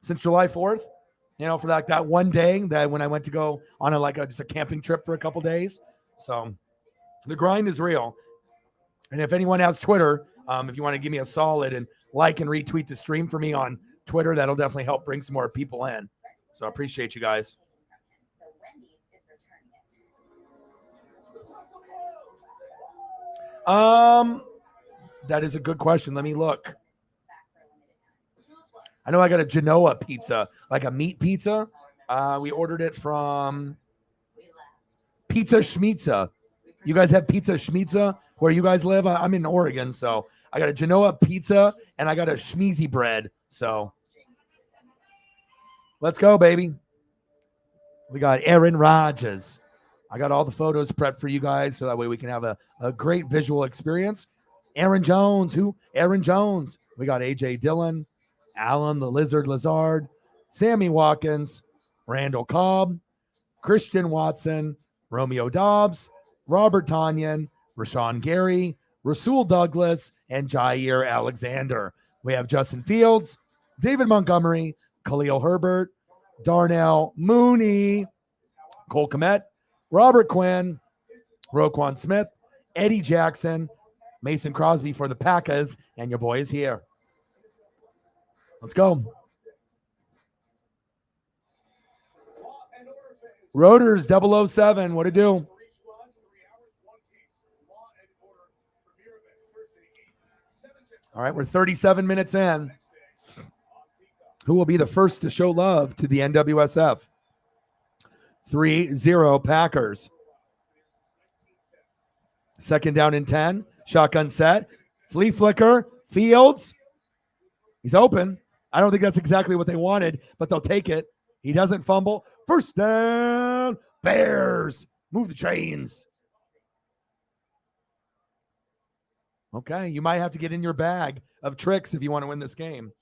since July 4th, for that one day that when I went to go on just a camping trip for a couple days. So the grind is real. And if anyone has Twitter, if you want to give me a solid and like and retweet the stream for me on Twitter, that'll definitely help bring some more people in. So I appreciate you guys. That is a good question. Let me look. I know I got a Genoa pizza, like a meat pizza. We ordered it from Pizza Schmitza. You guys have Pizza Schmitza where you guys live? I'm in Oregon, so I got a Genoa pizza and I got a schmeezy bread. So let's go, baby. We got Aaron Rodgers. I got all the photos prepped for you guys so that way we can have a great visual experience. Aaron Jones. Who? Aaron Jones. We got A.J. Dillon, Alan the Lizard Lazard, Sammy Watkins, Randall Cobb, Christian Watson, Romeo Dobbs, Robert Tonyan, Rashawn Gary, Rasul Douglas, and Jair Alexander. We have Justin Fields, David Montgomery, Khalil Herbert, Darnell Mooney, Cole Kmet, Robert Quinn, Roquan Smith, Eddie Jackson, Mason Crosby for the Packers, and your boy is here. Let's go. Rotors 007, what to do? All right, we're 37 minutes in. Who will be the first to show love to the NWSF? 3-0 Packers. Second down and 10. Shotgun set. Flea flicker. Fields. He's open. I don't think that's exactly what they wanted, but they'll take it. He doesn't fumble. First down. Bears. Move the chains. Okay, you might have to get in your bag of tricks if you want to win this game.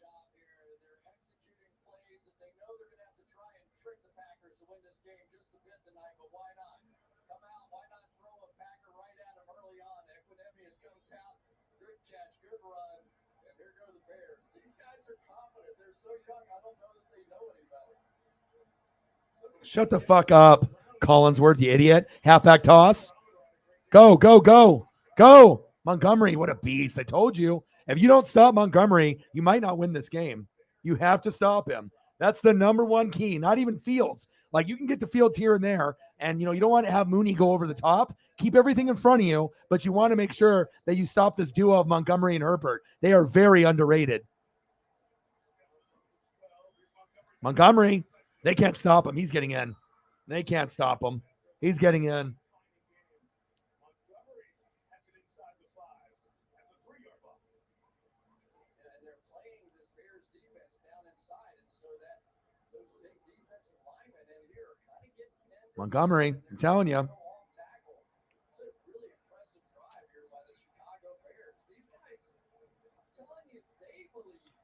Shut the fuck up, Collinsworth, you idiot. Halfback toss. Go, go, go. Go. Montgomery, what a beast. I told you. If you don't stop Montgomery, you might not win this game. You have to stop him. That's the number one key. Not even Fields. Like, you can get the Fields here and there, and, you don't want to have Mooney go over the top. Keep everything in front of you, but you want to make sure that you stop this duo of Montgomery and Herbert. They are very underrated. Montgomery, they can't stop him. He's getting in. They can't stop him. He's getting in. Montgomery, I'm telling you.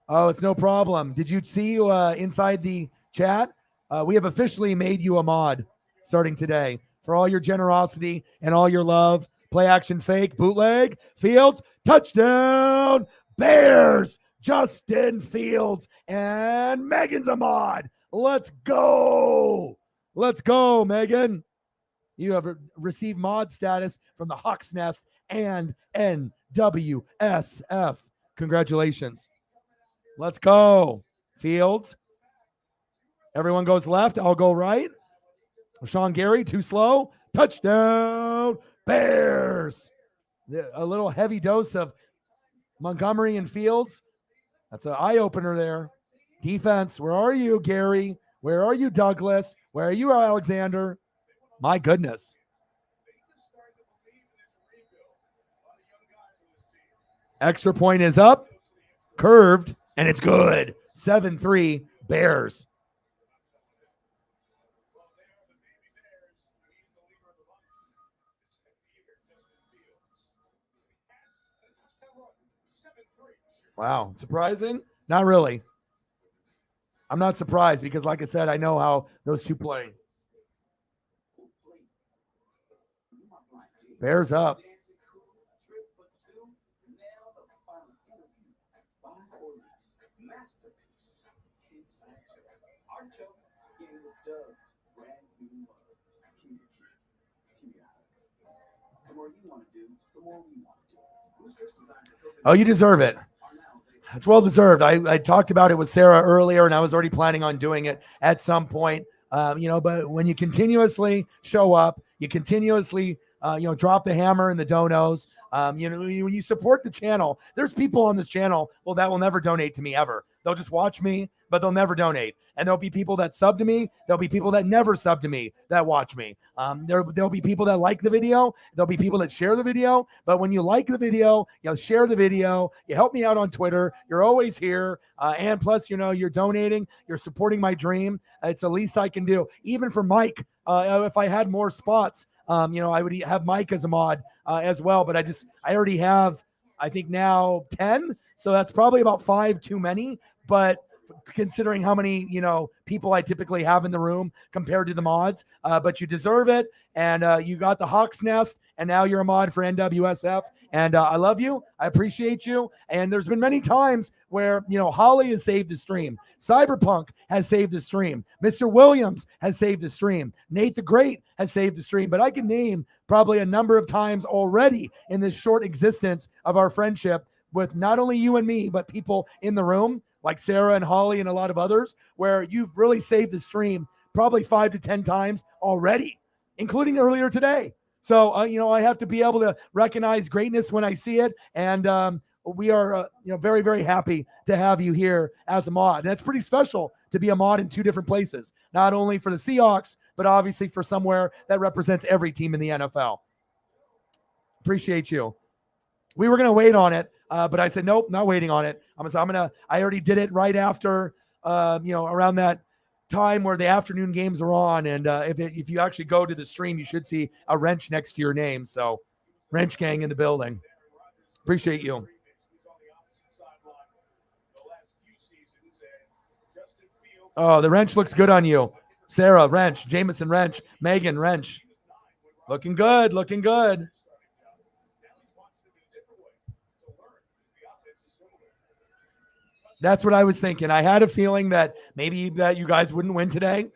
Oh, it's no problem. Did you see inside the chat? We have officially made you a mod starting today for all your generosity and all your love. Play action fake, bootleg, Fields, touchdown, Bears, Justin Fields, and Megan's a mod. Let's go. Let's go, Megan. You have received mod status from the Hawks Nest and NWSF. Congratulations. Let's go. Fields. Everyone goes left. I'll go right. Sean Gary, too slow. Touchdown, Bears. A little heavy dose of Montgomery and Fields. That's an eye-opener there. Defense, where are you, Gary? Where are you, Douglas? Where are you, Alexander? My goodness. Extra point is up, curved, and it's good. 7-3, Bears. Wow, surprising? Not really. I'm not surprised because, like I said, I know how those two play. Bears up. Oh, you deserve it. It's well deserved. I talked about it with Sarah earlier, and I was already planning on doing it at some point. But when you continuously show up, you continuously drop the hammer and the donos. When you support the channel, there's people on this channel, that will never donate to me ever. They'll just watch me, but they'll never donate. And there'll be people that sub to me. There'll be people that never sub to me that watch me. There'll be people that like the video. There'll be people that share the video. But when you like the video, share the video. You help me out on Twitter. You're always here. And plus, you're donating. You're supporting my dream. It's the least I can do. Even for Mike, if I had more spots, I would have Mike as a mod as well. But I already have, I think now 10. So that's probably about 5 too many. But considering how many, people I typically have in the room compared to the mods, but you deserve it. And you got the Hawks Nest, and now you're a mod for NWSF. And I love you. I appreciate you. And there's been many times where, Holly has saved the stream. Cyberpunk has saved the stream. Mr. Williams has saved the stream. Nate the Great has saved the stream. But I can name probably a number of times already in this short existence of our friendship with not only you and me, but people in the room like Sarah and Holly and a lot of others, where you've really saved the stream probably 5 to 10 times already, including earlier today. So, I have to be able to recognize greatness when I see it. And we are, very, very happy to have you here as a mod. And it's pretty special to be a mod in 2 different places, not only for the Seahawks, but obviously for somewhere that represents every team in the NFL. Appreciate you. We were going to wait on it. But I said, nope, not waiting on it. I already did it right after, around that time where the afternoon games are on. And if you actually go to the stream, you should see a wrench next to your name. So Wrench Gang in the building. Appreciate you. Oh, the wrench looks good on you. Sarah, wrench. Jameson, wrench. Megan, wrench. Looking good, looking good. That's what I was thinking. I had a feeling that maybe that you guys wouldn't win today.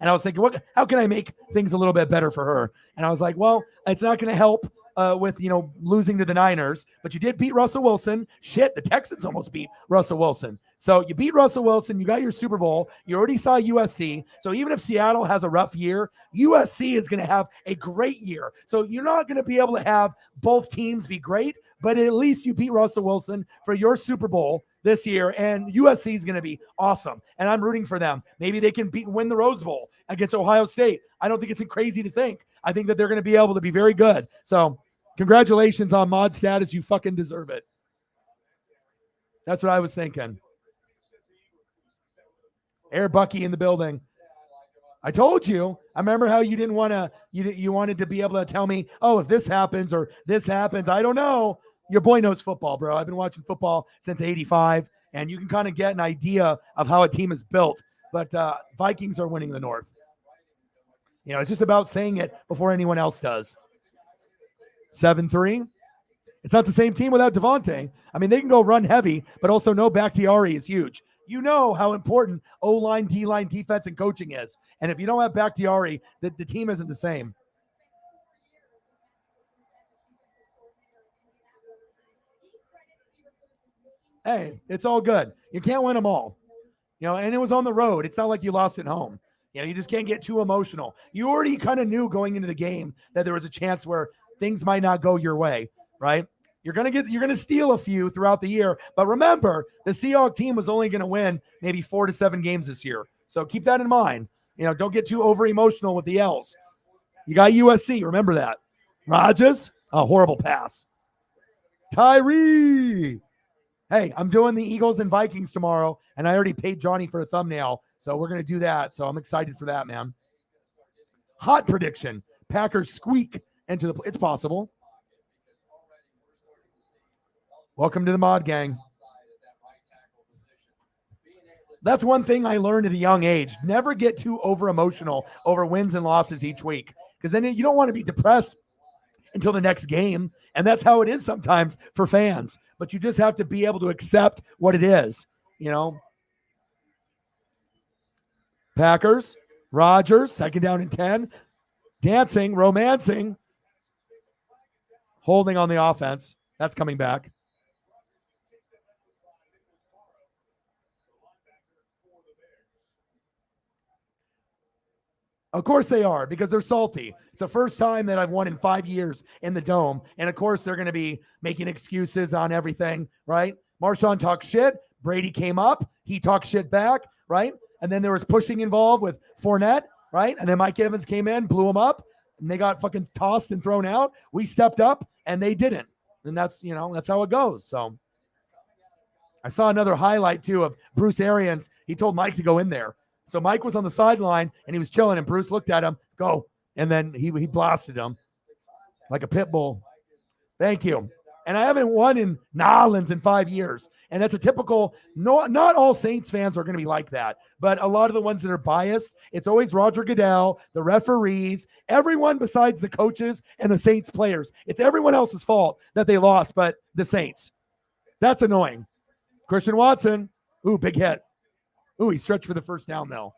And I was thinking, how can I make things a little bit better for her? And I was like, well, it's not going to help with, losing to the Niners, but you did beat Russell Wilson. Shit, the Texans almost beat Russell Wilson. So you beat Russell Wilson. You got your Super Bowl. You already saw USC. So even if Seattle has a rough year, USC is going to have a great year. So you're not going to be able to have both teams be great, but at least you beat Russell Wilson for your Super Bowl this year, and USC is going to be awesome, and I'm rooting for them. Maybe they can win the Rose Bowl against Ohio State. I don't think it's crazy to think. I think that they're going to be able to be very good. So congratulations on mod status. You fucking deserve it. That's what I was thinking. Air Bucky in the building. I told you. I remember how you didn't want to, you wanted to be able to tell me, oh, if this happens or this happens, I don't know. Your boy knows football, bro. I've been watching football since '85, and you can kind of get an idea of how a team is built. But Vikings are winning the North. It's just about saying it before anyone else does. 7-3. It's not the same team without Devontae. I mean, they can go run heavy, but also no Bakhtiari is huge. You know how important O-line, D-line, defense, and coaching is. And if you don't have Bakhtiari, the team isn't the same. Hey, it's all good. You can't win them all. And it was on the road. It's not like you lost at home. You just can't get too emotional. You already kind of knew going into the game that there was a chance where things might not go your way, right? You're gonna steal a few throughout the year, but remember, the Seahawks team was only gonna win maybe 4 to 7 games this year. So keep that in mind. Don't get too over emotional with the L's. You got USC, remember that. Rodgers, a horrible pass. Tyree. Hey, I'm doing the Eagles and Vikings tomorrow, and I already paid Johnny for a thumbnail, so we're gonna do that. So I'm excited for that, man. Hot prediction: Packers squeak into the. It's possible. Welcome to the mod gang. That's one thing I learned at a young age. Never get too over emotional over wins and losses each week, because then you don't want to be depressed until the next game. And that's how it is sometimes for fans. But you just have to be able to accept what it is. Packers, Rodgers, 2nd down and 10. Dancing, romancing. Holding on the offense. That's coming back. Of course they are, because they're salty. It's the first time that I've won in 5 years in the Dome. And of course they're going to be making excuses on everything, right? Marshawn talked shit. Brady came up. He talked shit back, right? And then there was pushing involved with Fournette, right? And then Mike Evans came in, blew him up, and they got fucking tossed and thrown out. We stepped up and they didn't. And that's how it goes. So I saw another highlight too of Bruce Arians. He told Mike to go in there. So Mike was on the sideline and he was chilling, and Bruce looked at him, go. And then he blasted him like a pit bull. Thank you. And I haven't won in Nolans in 5 years. And that's a typical, not all Saints fans are going to be like that, but a lot of the ones that are biased, it's always Roger Goodell, the referees, everyone besides the coaches and the Saints players. It's everyone else's fault that they lost, but the Saints. That's annoying. Christian Watson, ooh, big hit. Ooh, he stretched for the first down, though.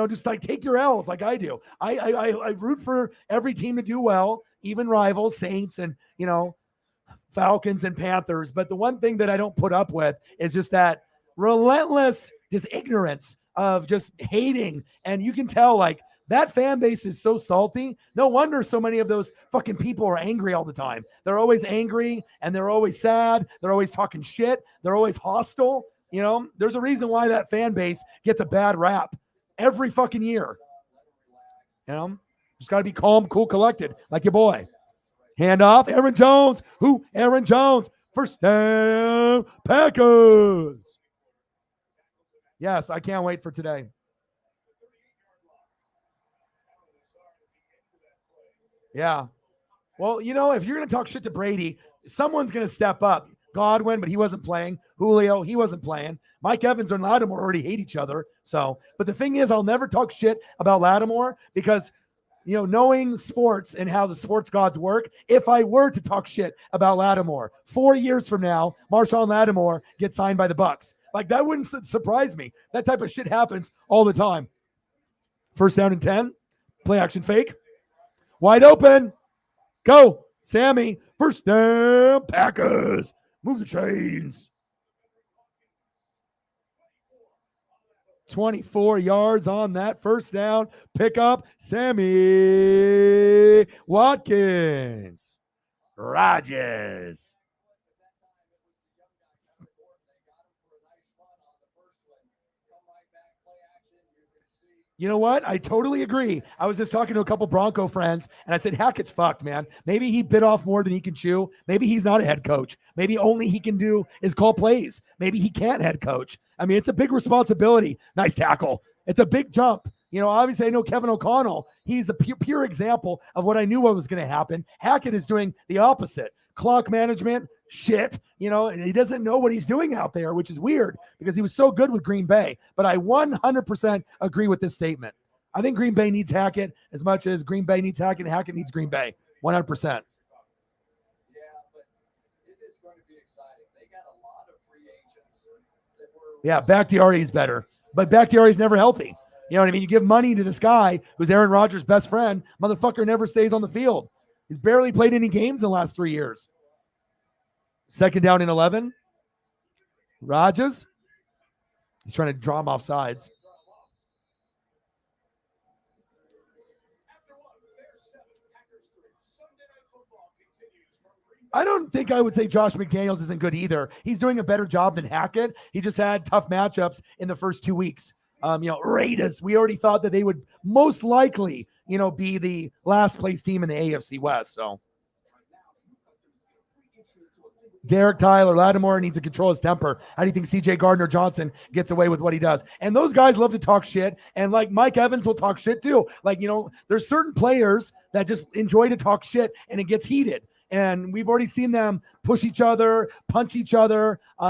Just like take your L's like I do. I root for every team to do well, even rivals, Saints and, Falcons and Panthers. But the one thing that I don't put up with is just that relentless just ignorance of just hating. And you can tell, like, that fan base is so salty. No wonder so many of those fucking people are angry all the time. They're always angry and they're always sad. They're always talking shit. They're always hostile. There's a reason why that fan base gets a bad rap every fucking year. Just got to be calm, cool, collected, like your boy. Hand off, Aaron Jones. Who? Aaron Jones. First down, Packers. Yes, I can't wait for today. Yeah. Well, if you're going to talk shit to Brady, someone's going to step up. Godwin, but he wasn't playing. Julio, he wasn't playing. Mike Evans and Lattimore already hate each other. So, but the thing is, I'll never talk shit about Lattimore because, knowing sports and how the sports gods work, if I were to talk shit about Lattimore, 4 years from now, Marshawn Lattimore gets signed by the Bucs. Like, that wouldn't surprise me. That type of shit happens all the time. First down and 10. Play action fake. Wide open. Go. Sammy. First down. Packers. Move the chains. 24 yards on that first down. Pick up Sammy Watkins. Rodgers. You know what? I totally agree. I was just talking to a couple Bronco friends, and I said, Hackett's fucked, man. Maybe he bit off more than he can chew. Maybe he's not a head coach. Maybe only he can do is call plays. Maybe he can't head coach. I mean, it's a big responsibility. Nice tackle. It's a big jump. Obviously I know Kevin O'Connell. He's the pure example of what I knew what was going to happen. Hackett is doing the opposite. Clock management, shit. He doesn't know what he's doing out there, which is weird because he was so good with Green Bay. But I 100% agree with this statement. I think Green Bay needs Hackett as much as Green Bay needs Hackett and Hackett needs Green Bay. 100%. Yeah, Bakhtiari is better, but Bakhtiari is never healthy. You know what I mean? You give money to this guy who's Aaron Rodgers' best friend, motherfucker never stays on the field. He's barely played any games in the last 3 years. Second down and 11. Rodgers. He's trying to draw him off sides. I don't think I would say Josh McDaniels isn't good either. He's doing a better job than Hackett. He just had tough matchups in the first 2 weeks. Raiders, we already thought that they would most likely, be the last place team in the AFC West. So Derek Tyler, Lattimore needs to control his temper. How do you think CJ Gardner-Johnson gets away with what he does? And those guys love to talk shit. And like Mike Evans will talk shit too. There's certain players that just enjoy to talk shit and it gets heated. And we've already seen them push each other, punch each other. You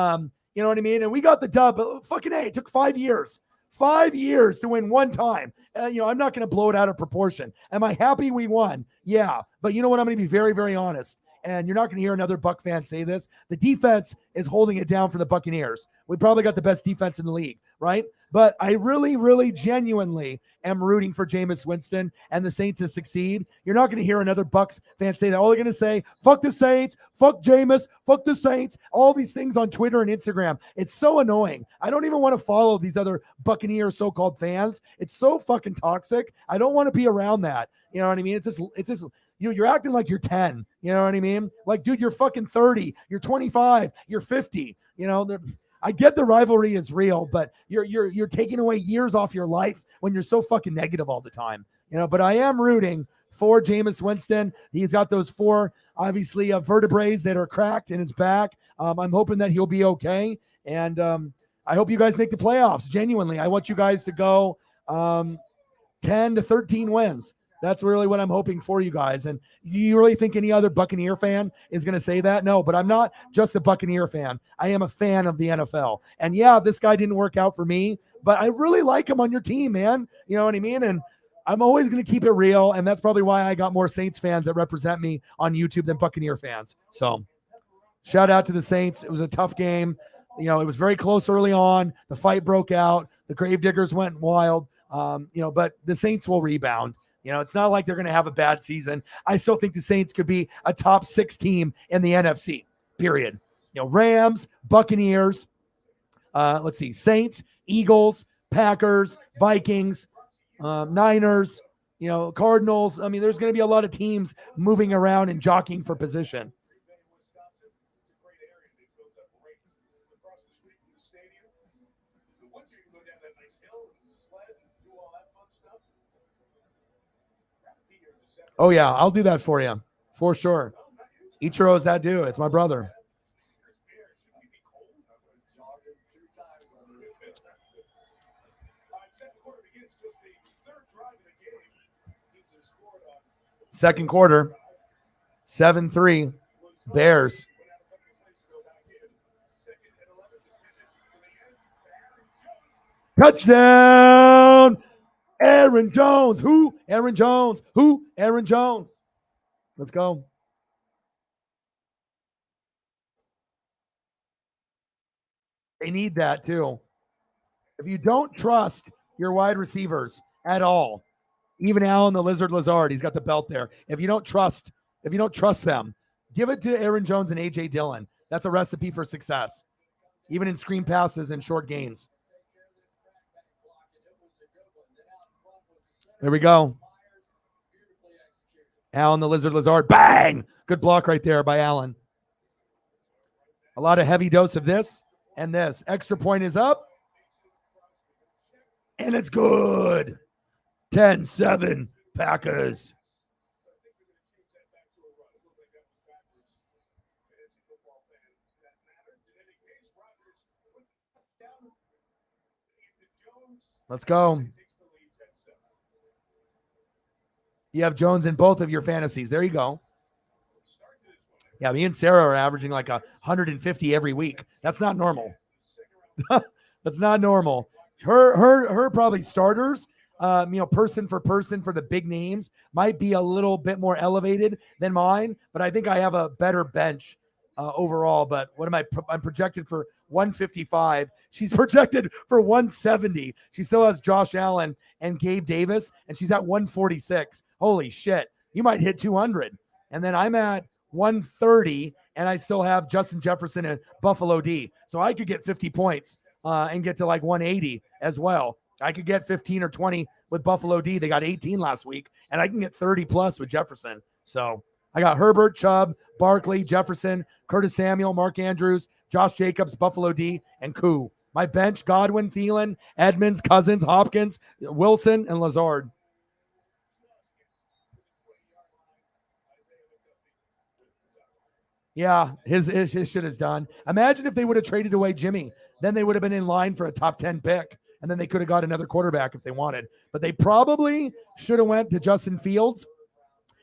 know what I mean? And we got the dub, but fucking A, it took 5 years. 5 years to win one time. I'm not going to blow it out of proportion. Am I happy we won? Yeah. But you know what? I'm going to be very, very honest. And you're not going to hear another Buck fan say this. The defense is holding it down for the Buccaneers. We probably got the best defense in the league, right? But I really, really genuinely am rooting for Jameis Winston and the Saints to succeed. You're not going to hear another Bucs fan say that. All they're going to say, fuck the Saints, fuck Jameis, fuck the Saints, all these things on Twitter and Instagram. It's so annoying. I don't even want to follow these other Buccaneer so-called fans. It's so fucking toxic. I don't want to be around that. You know what I mean? It's just you're acting like you're 10. You know what I mean? Like, dude, you're fucking 30. You're 25. You're 50. I get the rivalry is real, but you're taking away years off your life when you're so fucking negative all the time. But I am rooting for Jameis Winston. He's got those 4, obviously, vertebrae that are cracked in his back. I'm hoping that he'll be okay. And I hope you guys make the playoffs. Genuinely, I want you guys to go 10 to 13 wins. That's really what I'm hoping for you guys. And you really think any other Buccaneer fan is going to say that? No, but I'm not just a Buccaneer fan. I am a fan of the NFL. And yeah, this guy didn't work out for me, but I really like him on your team, man. You know what I mean? And I'm always going to keep it real. And that's probably why I got more Saints fans that represent me on YouTube than Buccaneer fans. So shout out to the Saints. It was a tough game. It was very close early on. The fight broke out. The Gravediggers went wild. But the Saints will rebound. It's not like they're going to have a bad season. I still think the Saints could be a top 6 team in the NFC, period. Rams, Buccaneers, Saints, Eagles, Packers, Vikings, Niners, Cardinals. I mean, there's going to be a lot of teams moving around and jockeying for position. Oh, yeah, I'll do that for you, for sure. Ichiro's that dude. It's my brother. Second quarter, 7-3, Bears. Touchdown! Aaron Jones. Who? Aaron Jones. Who? Aaron Jones. Let's go. They need that too. If you don't trust your wide receivers at all, even Allen the Lizard Lazard, he's got the belt there. If you don't trust them, give it to Aaron Jones and A.J. Dillon. That's a recipe for success, even in screen passes and short gains. There we go. Allen the Lizard Lazard. Bang! Good block right there by Allen. A lot of heavy dose of this and this. Extra point is up. And it's good. 10-7 Packers. Let's go. You have Jones in both of your fantasies. There you go. Yeah, me and Sarah are averaging like 150 every week. That's not normal. That's not normal. Her probably starters, person for person for the big names might be a little bit more elevated than mine, but I think I have a better bench overall. But what am I? I'm projected for 155. She's projected for 170. She still has Josh Allen and Gabe Davis, and she's at 146. Holy shit. You might hit 200. And then I'm at 130, and I still have Justin Jefferson and Buffalo D. So I could get 50 points and get to like 180 as well. I could get 15 or 20 with Buffalo D. They got 18 last week, and I can get 30 plus with Jefferson. So I got Herbert, Chubb, Barkley, Jefferson, Curtis Samuel, Mark Andrews, Josh Jacobs, Buffalo D, and Koo. My bench, Godwin, Thielen, Edmonds, Cousins, Hopkins, Wilson, and Lazard. Yeah, his shit is done. Imagine if they would have traded away Jimmy. Then they would have been in line for a top 10 pick. And then they could have got another quarterback if they wanted. But they probably should have went to Justin Fields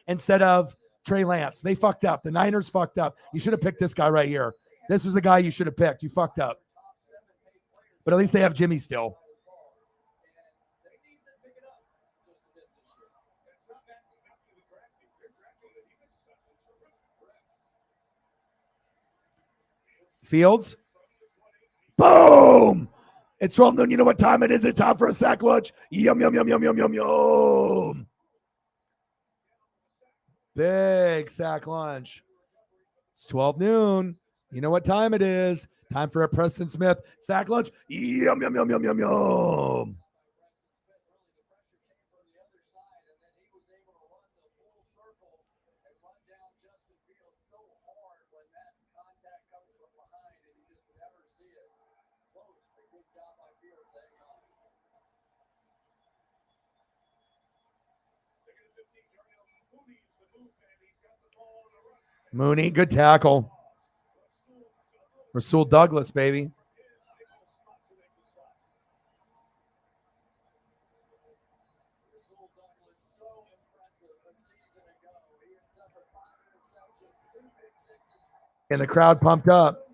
instead of Trey Lance. They fucked up. The Niners fucked up. You should have picked this guy right here. This was the guy you should have picked. You fucked up. But at least they have Jimmy still. Fields. Boom! It's 12 noon. You know what time it is? It's time for a sack lunch. Yum, yum, yum, yum, yum, yum, yum. Big sack lunch. It's 12 noon. You know what time it is? Time for a Preston Smith sack lunch. Yum, yum, yum, yum, yum, yum. Mooney, good tackle. Rasul Douglas, baby. And the crowd pumped up.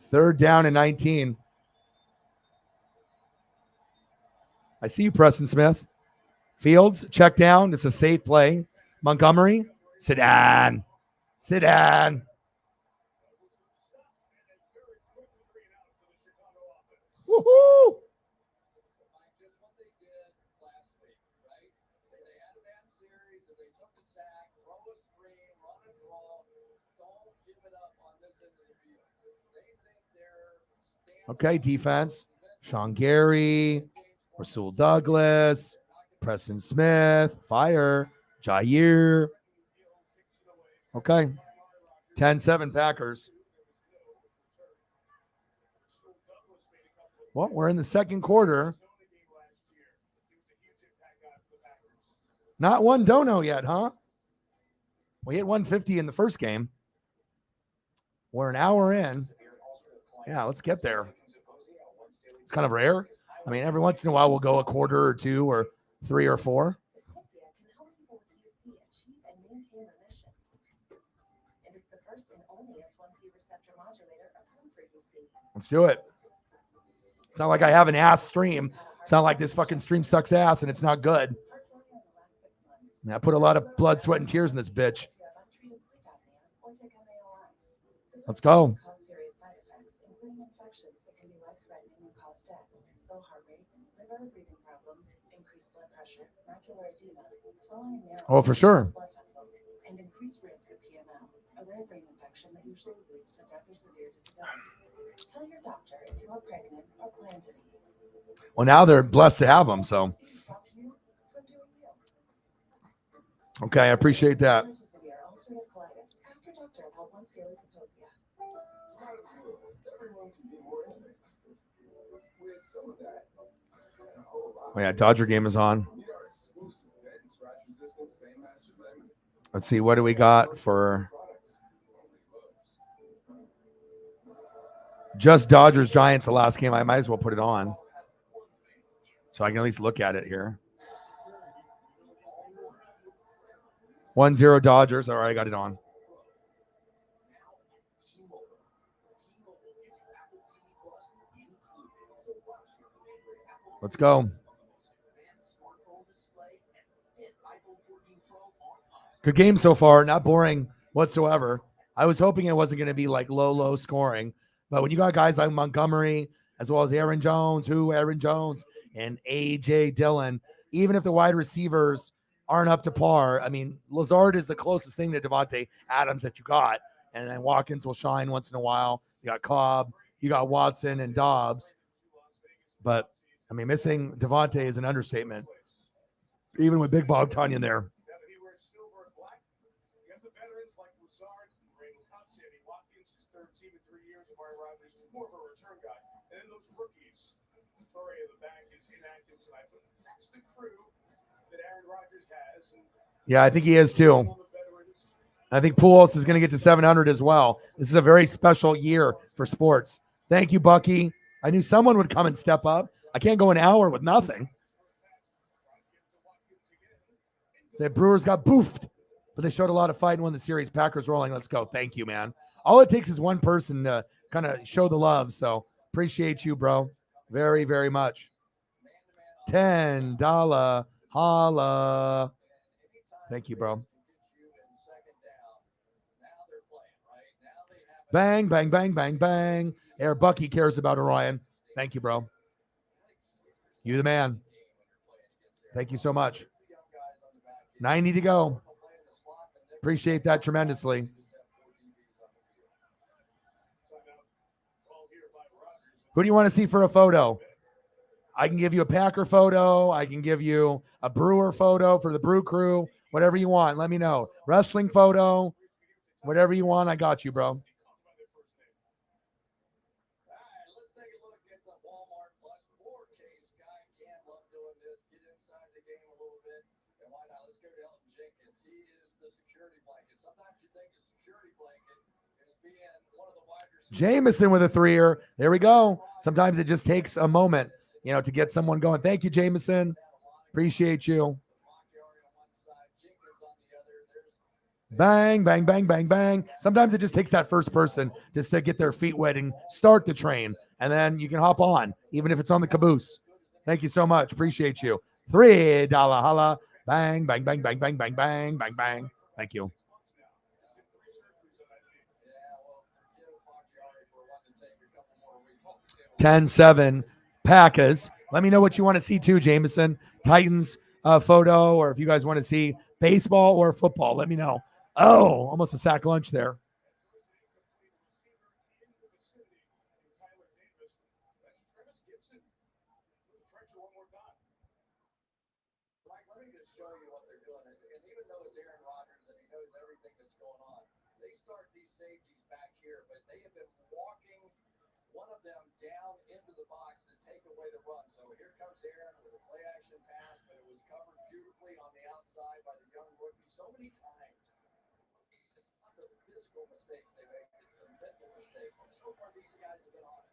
Third down and 19. I see you, Preston Smith. Fields, check down. It's a safe play. Montgomery, sit down. Sit down. Woohoo! Okay, defense. Sean Gary, Rasul Douglas, Preston Smith, fire, Jair. Okay. 10-7 Packers. Well, we're in the second quarter. Not one dono yet, huh? We hit 150 in the first game. We're an hour in. Yeah, let's get there. It's kind of rare. I mean, every once in a while we'll go a quarter or two or three or four. Let's do it. It's not like I have an ass stream. It's not like this fucking stream sucks ass and it's not good. I put a lot of blood, sweat, and tears in this bitch. Let's go. Oh, for sure. Well, now they're blessed to have them, so. Okay, I appreciate that. Oh, yeah, Dodger game is on. Let's see, what do we got for just Dodgers Giants the last game? I might as well put it on so I can at least look at it here. 1-0 Dodgers. All right, I got it on. Let's go. Good game so far. Not boring whatsoever. I was hoping it wasn't going to be like low scoring. But when you got guys like Montgomery, as well as Aaron Jones, and A.J. Dillon, even if the wide receivers aren't up to par, I mean, Lazard is the closest thing to Devontae Adams that you got. And then Watkins will shine once in a while. You got Cobb, you got Watson and Dobbs. But, I mean, missing Devontae is an understatement, even with Big Bob Tunyon there. Yeah, I think he is too. I think Pujols is going to get to 700 as well. This is a very special year for sports. Thank you, Bucky. I knew someone would come and step up. I can't go an hour with nothing. Say Brewers got boofed, but they showed a lot of fight and won the series. Packers rolling. Let's go. Thank you, man. All it takes is one person to kind of show the love. So appreciate you, bro. Very, very much. $10 holla. Thank you, bro. Bang, bang, bang, bang, bang. Air Bucky cares about Orion. Thank you, bro. You the man. Thank you so much. 90 to go. Appreciate that tremendously. Who do you want to see for a photo? I can give you a Packer photo. I can give you a Brewer photo for the Brew Crew. Whatever you want, let me know. Wrestling photo, whatever you want, I got you, bro. Jameson with a 3-er. There we go. Sometimes it just takes a moment, to get someone going. Thank you, Jameson. Appreciate you. Bang, bang, bang, bang, bang. Sometimes it just takes that first person just to get their feet wet and start the train. And then you can hop on, even if it's on the caboose. Thank you so much. Appreciate you. $3 holla. Bang, bang, bang, bang, bang, bang, bang, bang, bang. Thank you. 10-7 Packers. Let me know what you want to see too, Jameson. Titans photo, or if you guys want to see baseball or football, let me know. Oh, almost a sack lunch there.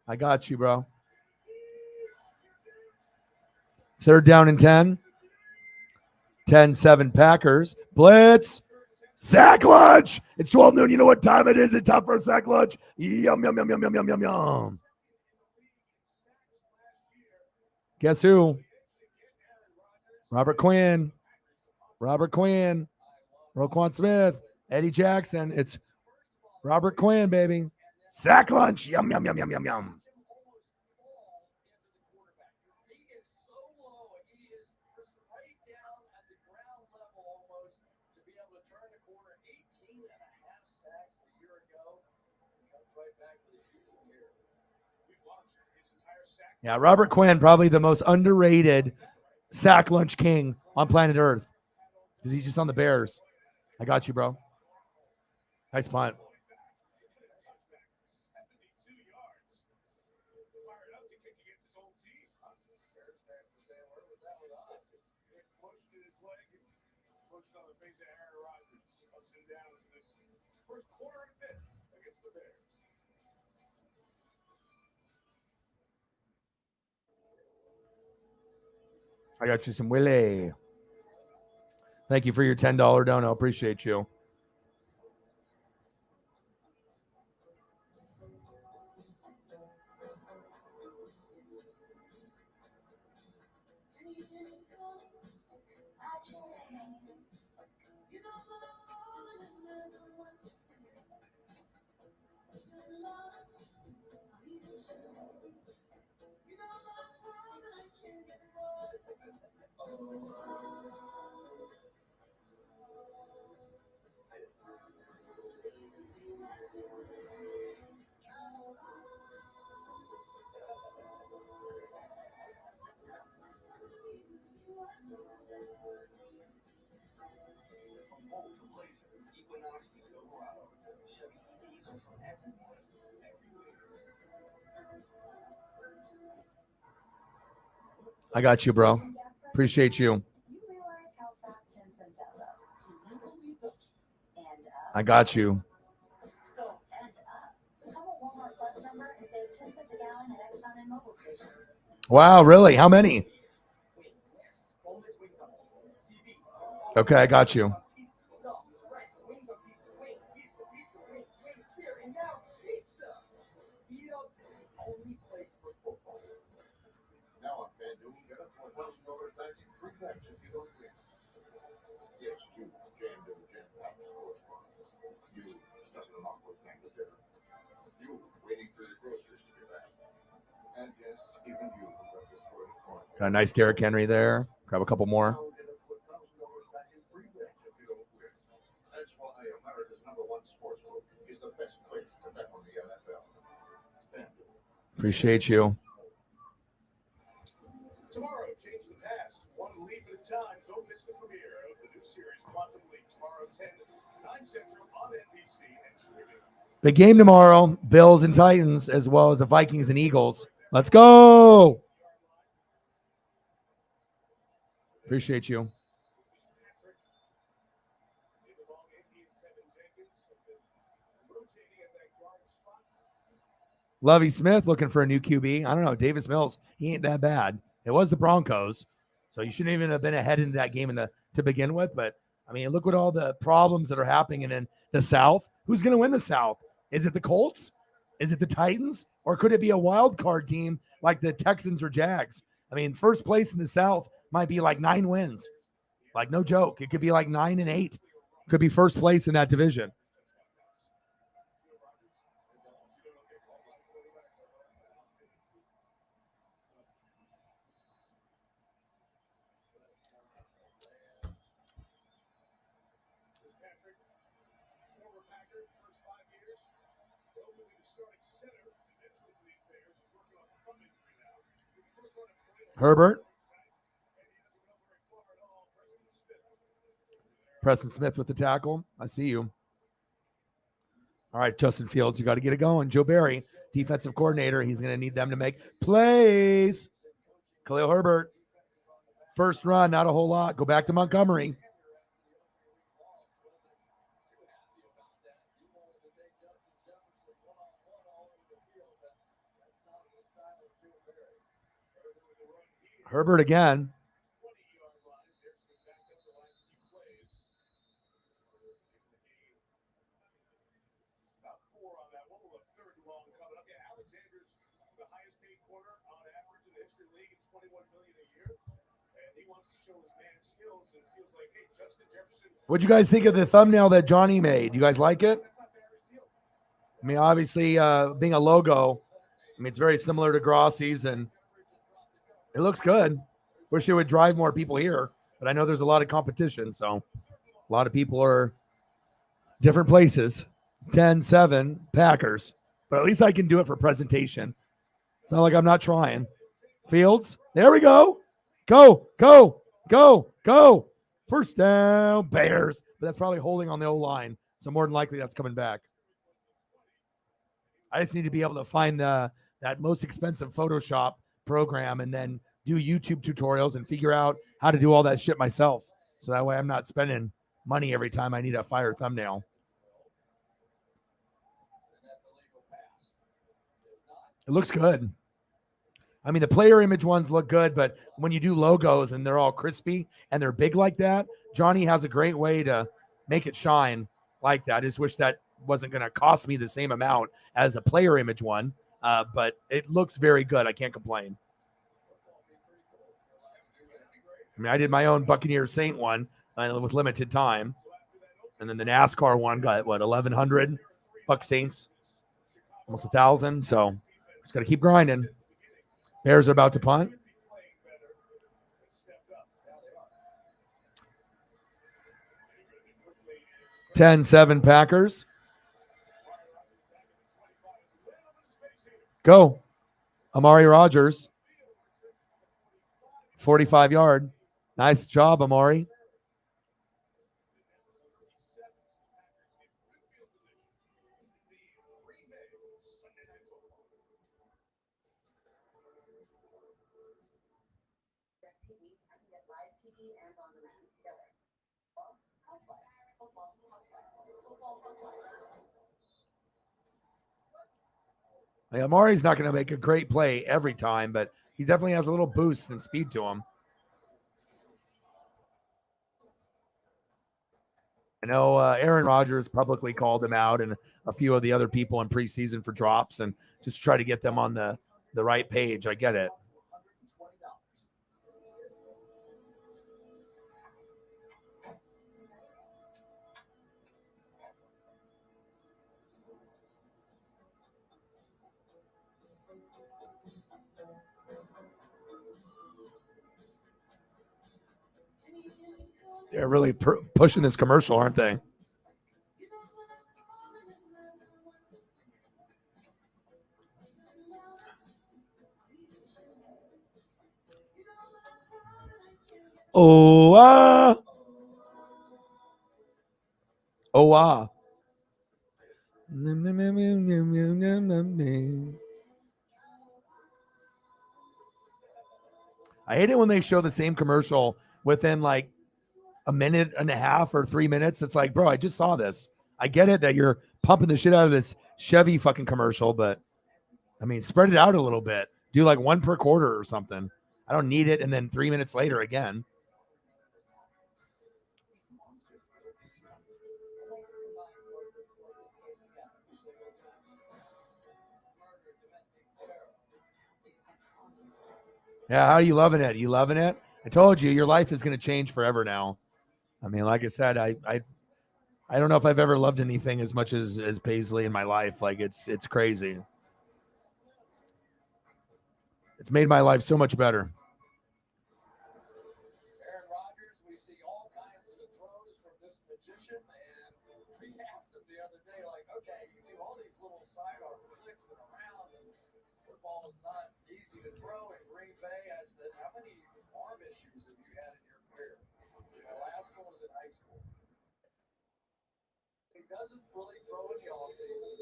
I got you, bro. 3rd down and 10. 10-7 Packers. Blitz. Sack lunch. It's 12 noon. You know what time it is? It's time for a sack lunch. Yum, yum, yum, yum, yum, yum, yum, yum. Guess who? Robert Quinn. Roquan Smith. Eddie Jackson. It's Robert Quinn, baby. Sack lunch. Yum, yum, yum, yum, yum, yum. Yeah, Robert Quinn, probably the most underrated sack lunch king on planet Earth, because he's just on the Bears. I got you, bro. Nice punt. I got you some Willie. Thank you for your $10 dono. Appreciate you. I got you, bro. Appreciate you. I got you. Wow, really? How many? Okay, I got you. Got a nice Derrick Henry there. Grab a couple more. Appreciate you. Tomorrow, change the past, one leap at a time. Don't miss the premiere of the new series Quantum Leap tomorrow 9 Central on NBC and streaming. The game tomorrow, Bills and Titans, as well as the Vikings and Eagles. Let's go. Appreciate you. Lovie Smith looking for a new QB. I don't know. Davis Mills, he ain't that bad. It was the Broncos, so you shouldn't even have been ahead into that game to begin with. But, I mean, look at all the problems that are happening in the South. Who's going to win the South? Is it the Colts? Is it the Titans? Or could it be a wild card team like the Texans or Jags? I mean, first place in the South might be like 9 wins. Like, no joke. It could be like 9-8. Could be first place in that division. Herbert. Preston Smith with the tackle. I see you. All right, Justin Fields, you got to get it going. Joe Barry, defensive coordinator. He's going to need them to make plays. Khalil Herbert, first run, not a whole lot. Go back to Montgomery. Herbert again. What'd you guys think of the thumbnail that Johnny made? You guys like it? I mean, obviously, being a logo, I mean, it's very similar to Grossi's, and it looks good. Wish it would drive more people here, but I know there's a lot of competition, so a lot of people are different places. 10-7 Packers, but at least I can do it for presentation. It's not like I'm not trying. Fields, there we go. Go, go, go, go. First down, Bears. But that's probably holding on the O-line, so more than likely that's coming back. I just need to be able to find that most expensive Photoshop program and then do YouTube tutorials and figure out how to do all that shit myself. So that way I'm not spending money every time I need a fire thumbnail. It looks good. I mean, the player image ones look good, but when you do logos and they're all crispy and they're big like that, Johnny has a great way to make it shine like that. I just wish that wasn't going to cost me the same amount as a player image one, but it looks very good. I can't complain. I mean, I did my own Buccaneer Saint one with limited time. And then the NASCAR one got, 1,100 Buck Saints, almost 1,000. So just got to keep grinding. Bears are about to punt. (10-7) Packers. Go. Amari Rogers. 45-yard. Nice job, Amari. Amari's not going to make a great play every time, but he definitely has a little boost and speed to him. I know Aaron Rodgers publicly called him out and a few of the other people in preseason for drops and just try to get them on the right page. I get it. They're really pushing this commercial, aren't they? Oh, oh, I hate it when they show the same commercial within like a minute and a half or 3 minutes. It's like, bro, I just saw this. I get it that you're pumping the shit out of this Chevy fucking commercial, but I mean, spread it out a little bit. Do like one per quarter or something. I don't need it. And then 3 minutes later again. Yeah, how are you loving it? You loving it? I told you, your life is going to change forever now. I mean, like I said, I don't know if I've ever loved anything as much as Paisley in my life. Like it's crazy. It's made my life so much better. Aaron Rodgers, we see all kinds of throws from this magician, and we asked him the other day, like, okay, you do all these little sidearm flicks and around, and football is not easy to throw in Green Bay. I said, how many arm issues have you had in your career? The last one was in high school. He doesn't really throw in the offseason.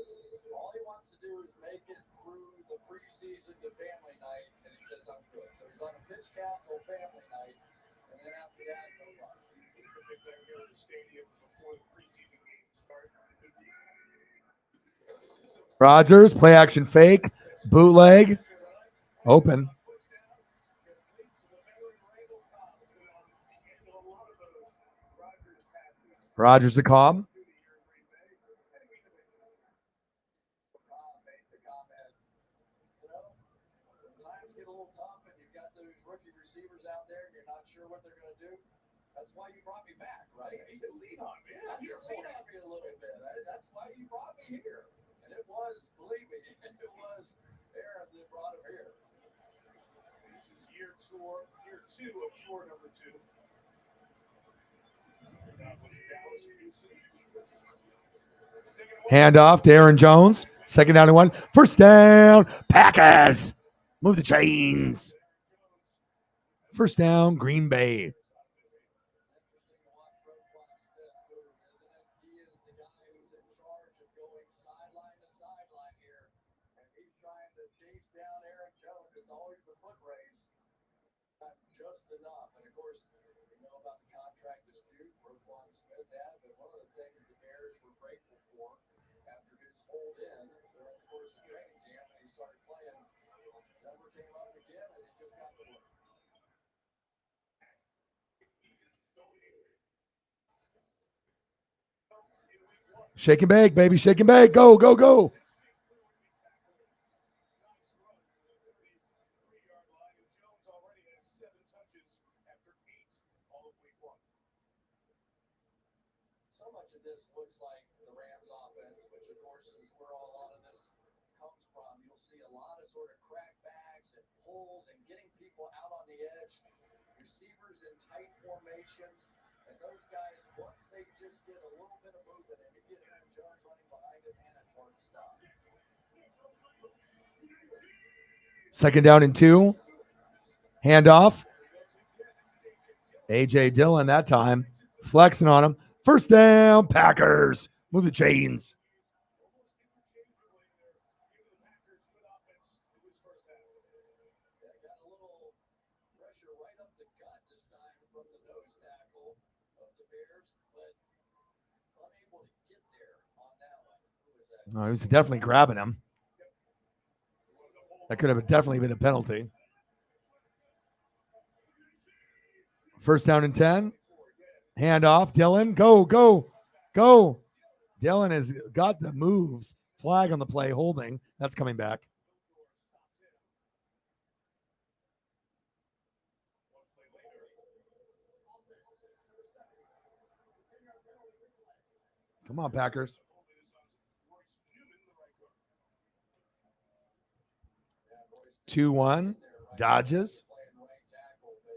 All he wants to do is make it through the preseason to family night, and he says, I'm good. So he's on a pitch count till family night, and then after that, no run. It's the big thing here at the stadium before the preseason game starts. Rodgers, play action fake, bootleg, open. Rodgers to Cobb. Rookie receivers out there, and you're not sure what they're going to do. That's why you brought me back, right? He said, lean on me. Yeah, you lean on me a little bit. That's why you brought me here. And it was, believe me, it was Aaron that brought him here. This is year two of tour number 2. Handoff to Aaron Jones. Second down and 1. First down. Packers. Move the chains. First down, Green Bay. Just enough. And of course, you know about the contract dispute Roquan Smith had, but one of the things the Bears were grateful for after his hold in during the course of training camp, and he started playing, never came up again, and he just got the work. Shake and bake, baby. Shake and bake. Go, go, go. So much of this looks like the Rams offense, which of course is where a lot of this comes from. You'll see a lot of sort of crackbacks and pulls and getting people out on the edge, receivers in tight formations, and those guys, once they just get a little bit of movement and you get Aaron Jones running behind it, man, it's hard to stop. Second down and 2. Handoff. A.J. Dillon that time. Flexing on him. First down, Packers. Move the chains. Yeah, got a little pressure right up the gut this time from the nose tackle of the Bears, but unable to get there on that one. Who was that? Oh, he was definitely grabbing him. That could have definitely been a penalty. First down and 10. Handoff. Dillon. Go, go, go. Dillon has got the moves. Flag on the play. Holding. That's coming back. Come on, Packers. 2-1. Dodges. Playing right tackle, but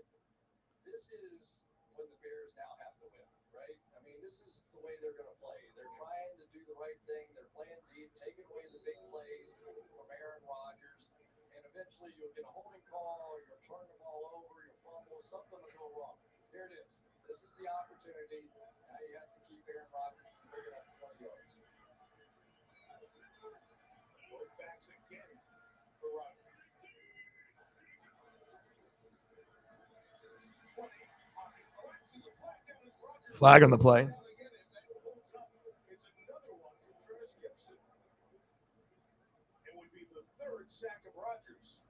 this is when the Bears now have to win, right? I mean, this is the way they're going to play. They're trying to do the right thing. They're playing deep, taking away the big plays from Aaron Rodgers, and eventually you'll get a holding call, you'll turn the ball over, you'll fumble, something will go wrong. Here it is. This is the opportunity. Now you have to keep Aaron Rodgers from picking up 20 yards. Both backs again for Rodgers. Flag on the play. It's another one for Travis Gibson. It would be the third sack of Rodgers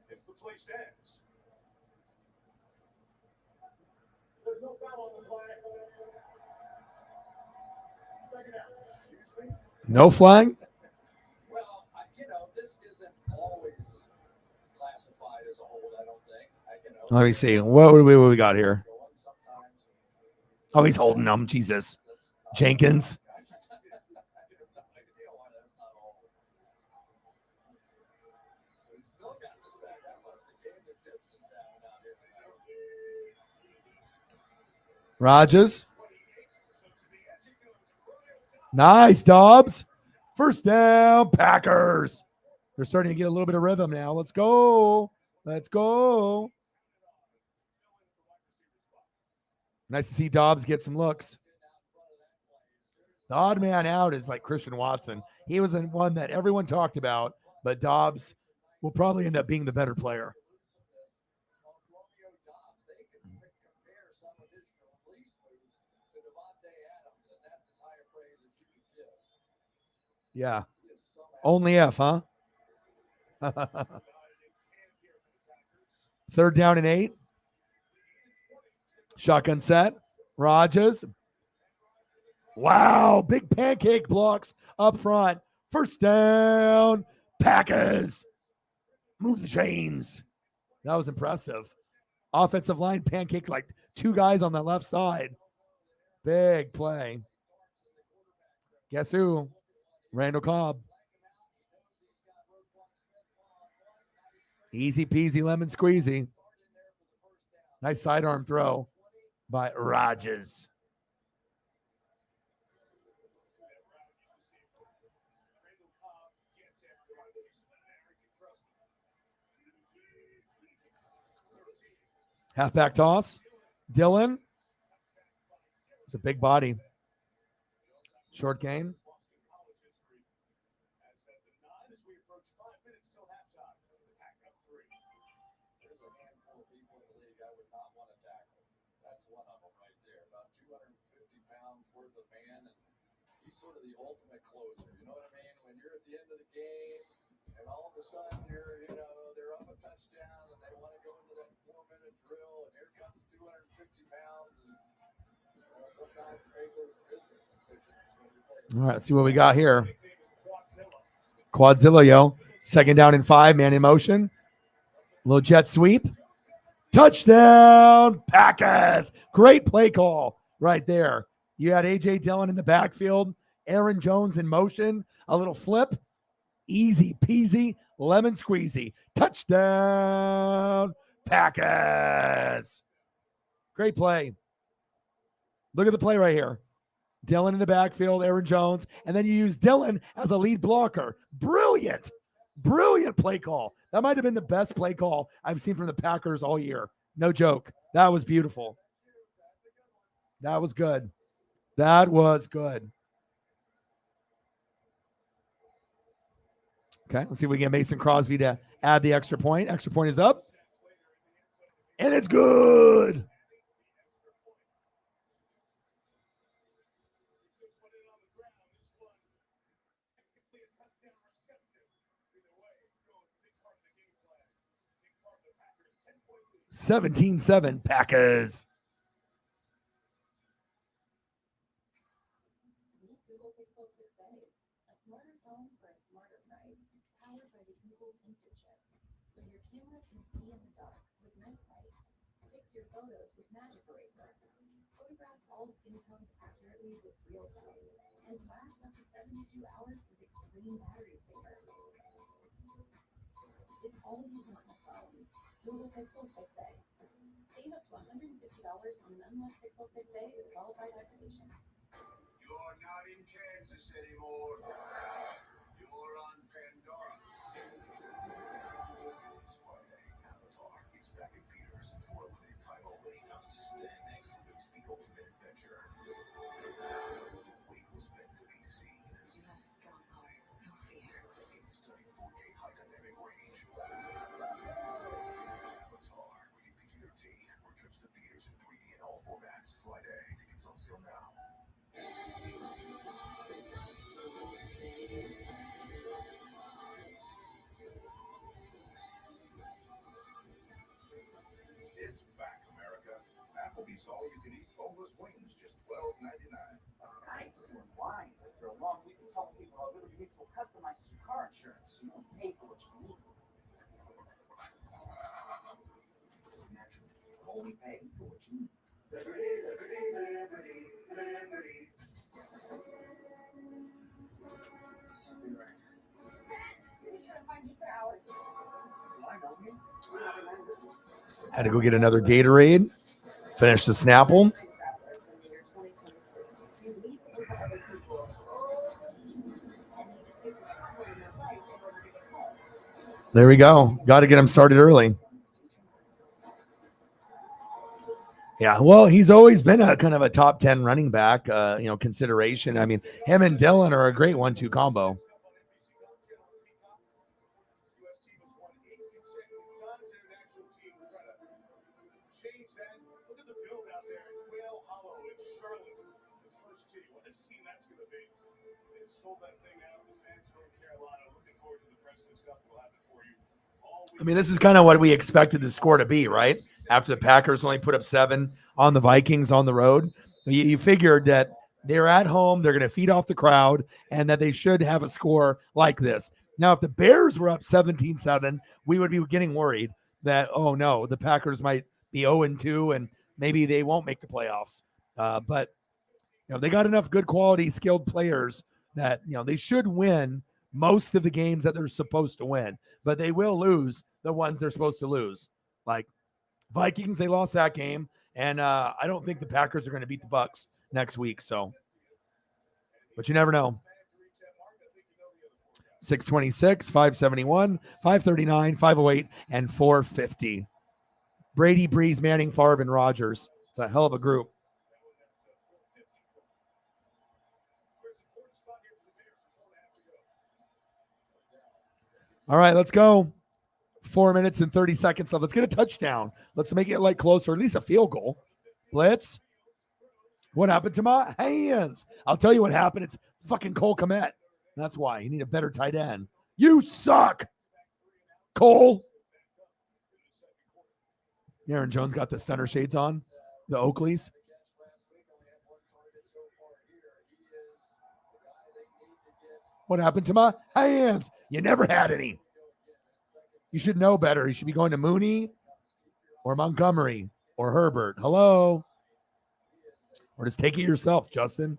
if the play stands. There's no foul on the play. Second down. Excuse me. No flag? Well, this isn't always classified as a hold, I don't think. Let me see. What do we got here? Going sometimes. Oh, he's holding them. Jesus. Jenkins. I have no idea why that's not all. We still got the sack. How about the game that Gibson's having out here tonight? Rodgers. Nice, Dobbs. First down, Packers. They're starting to get a little bit of rhythm now. Let's go. Let's go. Nice to see Dobbs get some looks. The odd man out is like Christian Watson. He was the one that everyone talked about, but Dobbs will probably end up being the better player. Yeah. Only F, huh? Third down and 8. Shotgun set. Rodgers. Wow. Big pancake blocks up front. First down. Packers. Move the chains. That was impressive. Offensive line pancake like 2 guys on the left side. Big play. Guess who? Randall Cobb. Easy peasy lemon squeezy. Nice sidearm throw by Rodgers. Halfback toss. Dillon. It's a big body. Short gain. Sort of the ultimate closer, you know what I mean? When you're at the end of the game and all of a sudden they're up a touchdown and they want to go into that 4-minute drill and here comes 250 pounds and sometimes make those business decisions. All right, let's see what we got here. Quadzilla, yo. Second down and 5, man in motion. Little jet sweep. Touchdown, Packers. Great play call right there. You had A.J. Dillon in the backfield, Aaron Jones in motion, a little flip. Easy peasy, lemon squeezy. Touchdown, Packers. Great play. Look at the play right here. Dillon in the backfield, Aaron Jones, and then you use Dillon as a lead blocker. Brilliant play call. That might have been the best play call I've seen from the Packers all year. No joke. That was beautiful. That was good. That was good. Okay, let's see if we can get Mason Crosby to add the extra point. Extra point is up. And it's good. $17-7 Packers. Google Pixel 6a, a smarter phone for a smarter price, powered by the Google Tensor chip, so your camera can see in the dark with night sight, fix your photos with Magic Eraser, photograph all skin tones accurately with Real Tone, and last up to 72 hours with Extreme Battery Saver. It's all you want in a phone. Google Pixel 6a. Save up to $150 on an unlocked Pixel 6a with qualified activation. You're not in Kansas anymore. You're on Pandora. It's Friday. Avatar is back in Peters for a limited time only. Outstanding. It's the ultimate adventure. The wait was meant to be seen. You have a strong heart, no fear. In stunning 4K high dynamic range. Avatar, rated PG-13. Returns to theaters in 3D in all formats. Friday. Tickets on sale now. It's back, America. Applebee's all-you-can-eat boneless wings, just $12.99. That's nice to unwind. After a long week of telling people how Liberty Mutual customizes your car insurance, you don't pay for what you need. It's natural. You only pay for what you need. Liberty, liberty, liberty, liberty. Something right. We've been trying to find you for hours. Do I know you? Had to go get another Gatorade. Finish the Snapple. There we go. Got to get him started early. Yeah, well, he's always been a kind of a top 10 running back, consideration. I mean, him and Dillon are a great 1-2 combo. I mean, this is kind of what we expected the score to be, right? After the Packers only put up 7 on the Vikings on the road. You figured that they're at home, they're going to feed off the crowd, and that they should have a score like this. Now, if the Bears were up 17-7, we would be getting worried that, oh, no, the Packers might be 0-2, and maybe they won't make the playoffs. But they got enough good quality, skilled players that, they should win most of the games that they're supposed to win. But they will lose the ones they're supposed to lose. Like Vikings, they lost that game. And I don't think the Packers are going to beat the Bucs next week. So, but you never know. 626, 571, 539, 508, and 450. Brady, Breeze, Manning, Favre, and Rodgers. It's a hell of a group. All right, let's go. 4 minutes and 30 seconds left. Let's get a touchdown. Let's make it like closer, at least a field goal. Blitz. What happened to my hands? I'll tell you what happened. It's fucking Cole Kmet. That's why you need a better tight end. You suck, Cole. Aaron Jones got the stunner shades on, the Oakleys. What happened to my hands? You never had any. You should know better. You should be going to Mooney, or Montgomery or Herbert. Hello. Or just take it yourself, Justin.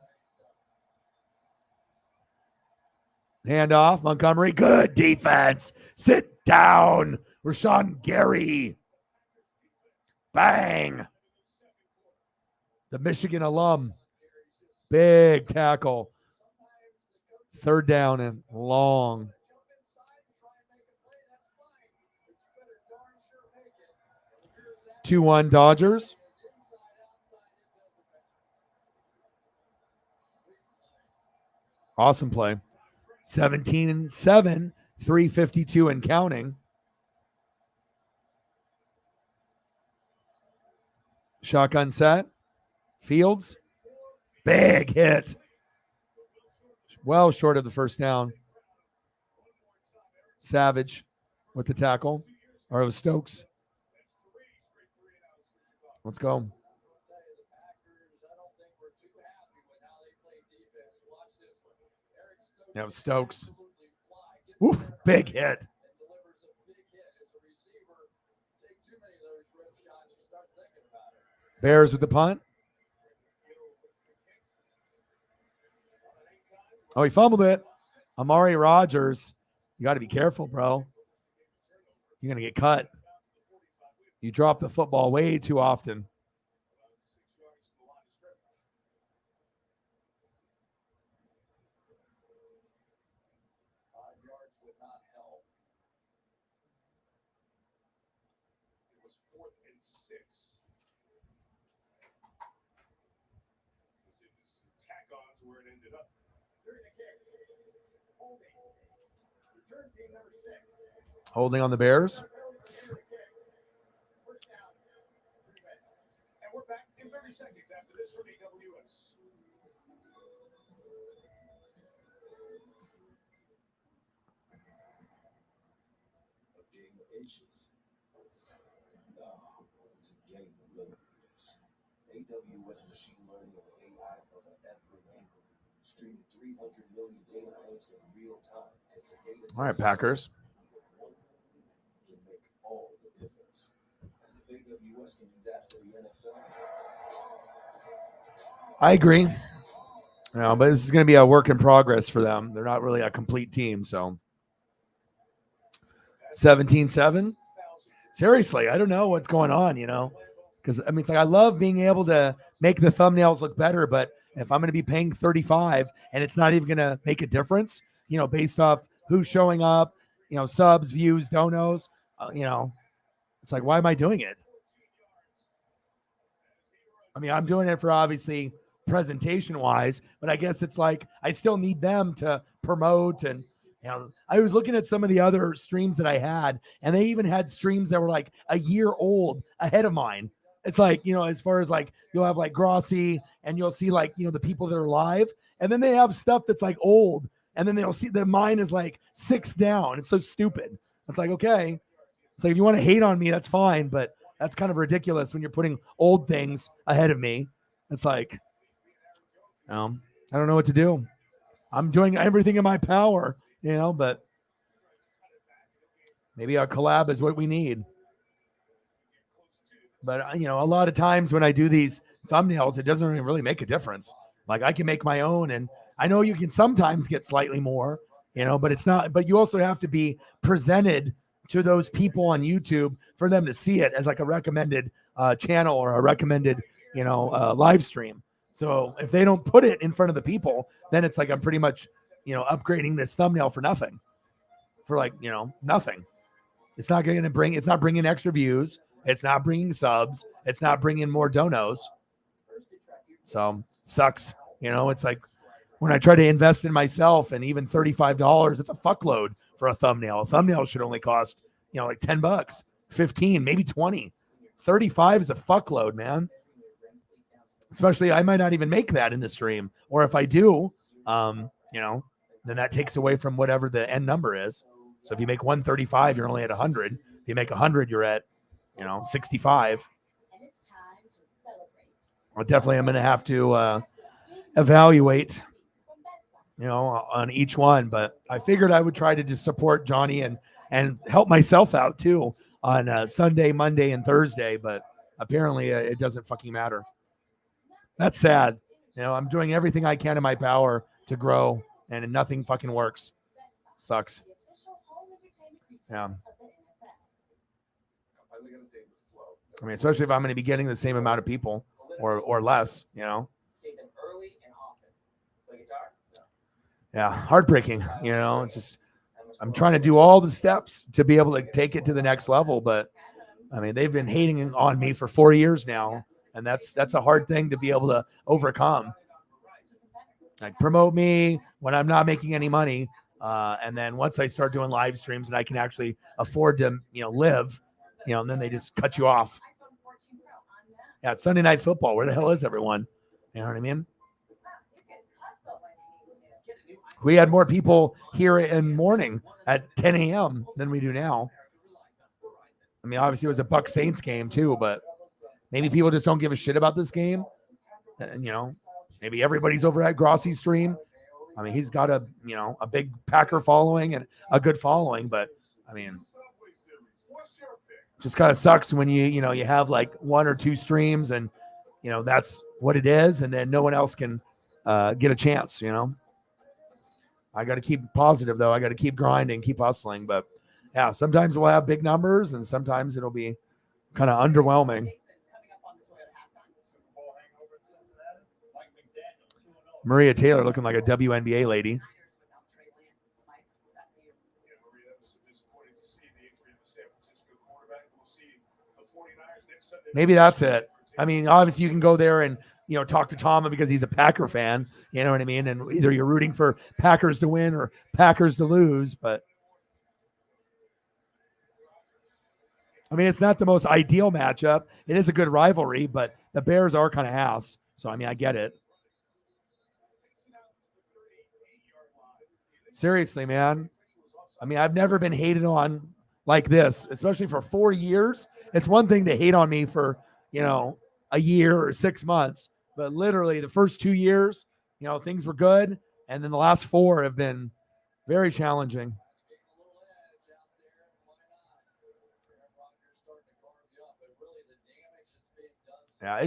Hand off. Montgomery. Good defense. Sit down. Rashawn Gary. Bang. The Michigan alum. Big tackle. Third down and long. 2-1 Dodgers. Awesome play. 17-7, 3:52 and counting. Shotgun set. Fields. Big hit. Well short of the first down. Savage with the tackle. Or it was Stokes. Let's go. Yeah, it was Stokes. Ooh, big hit. Bears with the punt. Oh, he fumbled it. Amari Rogers. You got to be careful, bro. You're going to get cut. You drop the football way too often. Holding on the Bears. And we're back in 30 seconds after this from AWS. A game of inches. No, it's a game of millimeters. AWS machine learning and AI cover every angle, streaming 300 million data points in real time. All right, Packers. Can make all the difference. And if AWS can do that for the NFL. I agree. But this is going to be a work in progress for them. They're not really a complete team. So 17-7. Seriously, I don't know what's going on, because I mean, it's like I love being able to make the thumbnails look better, but if I'm going to be paying $35 and it's not even going to make a difference, based off who's showing up, subs, views, donos, it's like, why am I doing it? I mean, I'm doing it for obviously presentation wise, but I guess it's like I still need them to promote. And I was looking at some of the other streams that I had, and they even had streams that were like a year old ahead of mine. It's like, as far as like you'll have like Grossi, and you'll see like the people that are live, and then they have stuff that's like old, and then they'll see that mine is like 6 down. It's so stupid. It's like, okay, it's like if you want to hate on me, that's fine, but that's kind of ridiculous when you're putting old things ahead of me. It's like, I don't know what to do. I'm doing everything in my power, but maybe a collab is what we need. But, a lot of times when I do these thumbnails, it doesn't really make a difference. Like I can make my own, and I know you can sometimes get slightly more, but it's not, but you also have to be presented to those people on YouTube for them to see it as like a recommended channel or a recommended, live stream. So if they don't put it in front of the people, then it's like I'm pretty much, upgrading this thumbnail for nothing, for like, nothing. It's not bringing extra views. It's not bringing subs. It's not bringing more donos. So sucks. It's like when I try to invest in myself, and even $35, it's a fuckload for a thumbnail. A thumbnail should only cost, like $10, 15, maybe 20. 35 is a fuckload, man. Especially I might not even make that in the stream. Or if I do, then that takes away from whatever the end number is. So if you make 135, you're only at 100. If you make 100, you're at 65. And it's time to celebrate. Well, definitely I'm going to have to evaluate, From Best Buy. on each one. But I figured I would try to just support Johnny and help myself out too. on Sunday, Monday, and Thursday, but apparently it doesn't fucking matter. That's sad. I'm doing everything I can in my power to grow, and nothing fucking works. Sucks. Yeah. I mean, especially if I'm going to be getting the same amount of people or less, Yeah, heartbreaking. It's just I'm trying to do all the steps to be able to take it to the next level, but I mean, they've been hating on me for 4 years now, and that's a hard thing to be able to overcome. Like, promote me when I'm not making any money, and then once I start doing live streams and I can actually afford to, live, and then they just cut you off. Yeah, it's Sunday Night Football. Where the hell is everyone? You know what I mean? We had more people here in morning at 10 a.m. than we do now. I mean, obviously it was a Bucs Saints game too, but maybe people just don't give a shit about this game. And, maybe everybody's over at Grossi's stream. I mean, he's got a big Packer following and a good following, but I mean, just kind of sucks when you have like 1 or 2 streams and, that's what it is. And then no one else can get a chance, I got to keep positive though. I got to keep grinding, keep hustling. But yeah, sometimes we'll have big numbers and sometimes it'll be kind of underwhelming. Maria Taylor looking like a WNBA lady. Maybe that's it. I mean, obviously you can go there and, talk to Tama because he's a Packer fan. You know what I mean? And either you're rooting for Packers to win or Packers to lose. But, I mean, it's not the most ideal matchup. It is a good rivalry, but the Bears are kind of ass. So, I mean, I get it. Seriously, man. I mean, I've never been hated on like this, especially for 4 years. It's one thing to hate on me for, a year or 6 months. But literally the first 2 years, things were good. And then the last 4 have been very challenging. Yeah,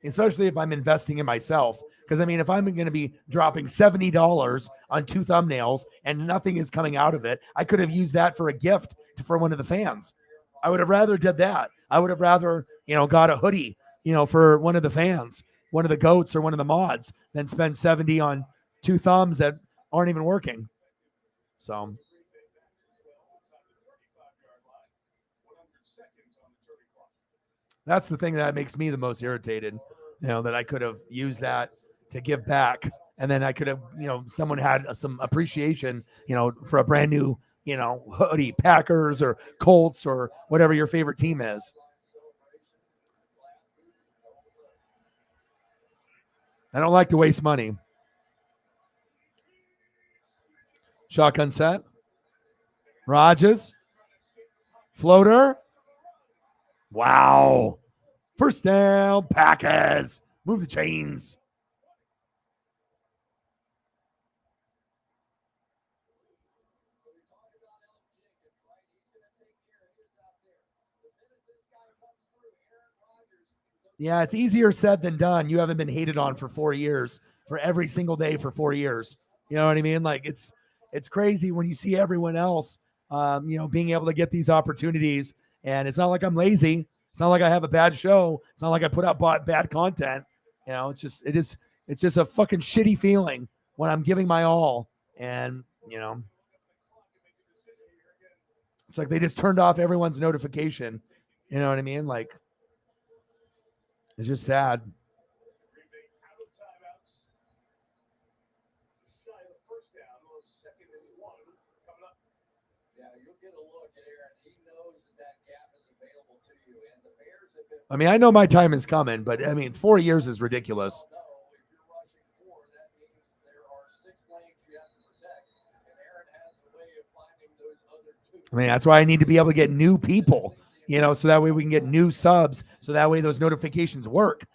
especially if I'm investing in myself. Because, I mean, if I'm going to be dropping $70 on 2 thumbnails and nothing is coming out of it, I could have used that for a gift for one of the fans. I would have rather did that. I would have rather, got a hoodie, for one of the fans, one of the goats or one of the mods, than spend 70 on 2 thumbs that aren't even working. So that's the thing that makes me the most irritated, that I could have used that to give back. And then I could have, someone had some appreciation, for a brand new, hoodie, Packers or Colts or whatever your favorite team is. I don't like to waste money. Shotgun set. Rodgers. Floater. Wow. First down, Packers. Move the chains. Yeah, it's easier said than done. You haven't been hated on for 4 years, for every single day for 4 years. You know what I mean? Like, it's crazy when you see everyone else, being able to get these opportunities. And it's not like I'm lazy. It's not like I have a bad show. It's not like I put out bad content. It's just a fucking shitty feeling when I'm giving my all. And, it's like they just turned off everyone's notification. You know what I mean? Like, it's just sad. I mean, I know my time is coming, but I mean, 4 years is ridiculous. I mean, that's why I need to be able to get new people, so that way we can get new subs. So that way those notifications work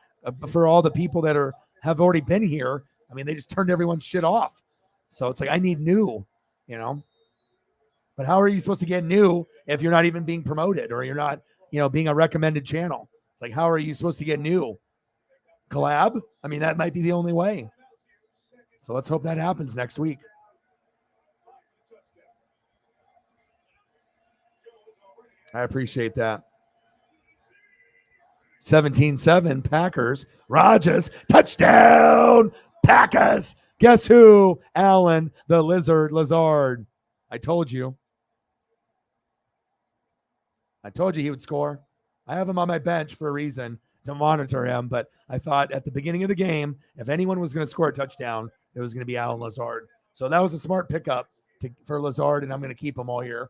for all the people that have already been here. I mean, they just turned everyone's shit off. So it's like, I need new, But how are you supposed to get new if you're not even being promoted or you're not, being a recommended channel. It's like, how are you supposed to get new? Collab? I mean, that might be the only way. So let's hope that happens next week. I appreciate that. 17-7 Packers. Rodgers, touchdown, Packers. Guess who? Allen, the Lazard. I told you. I told you he would score. I have him on my bench for a reason, to monitor him, but I thought at the beginning of the game, if anyone was going to score a touchdown, it was going to be Allen Lazard. So that was a smart pickup for Lazard, and I'm going to keep him all year.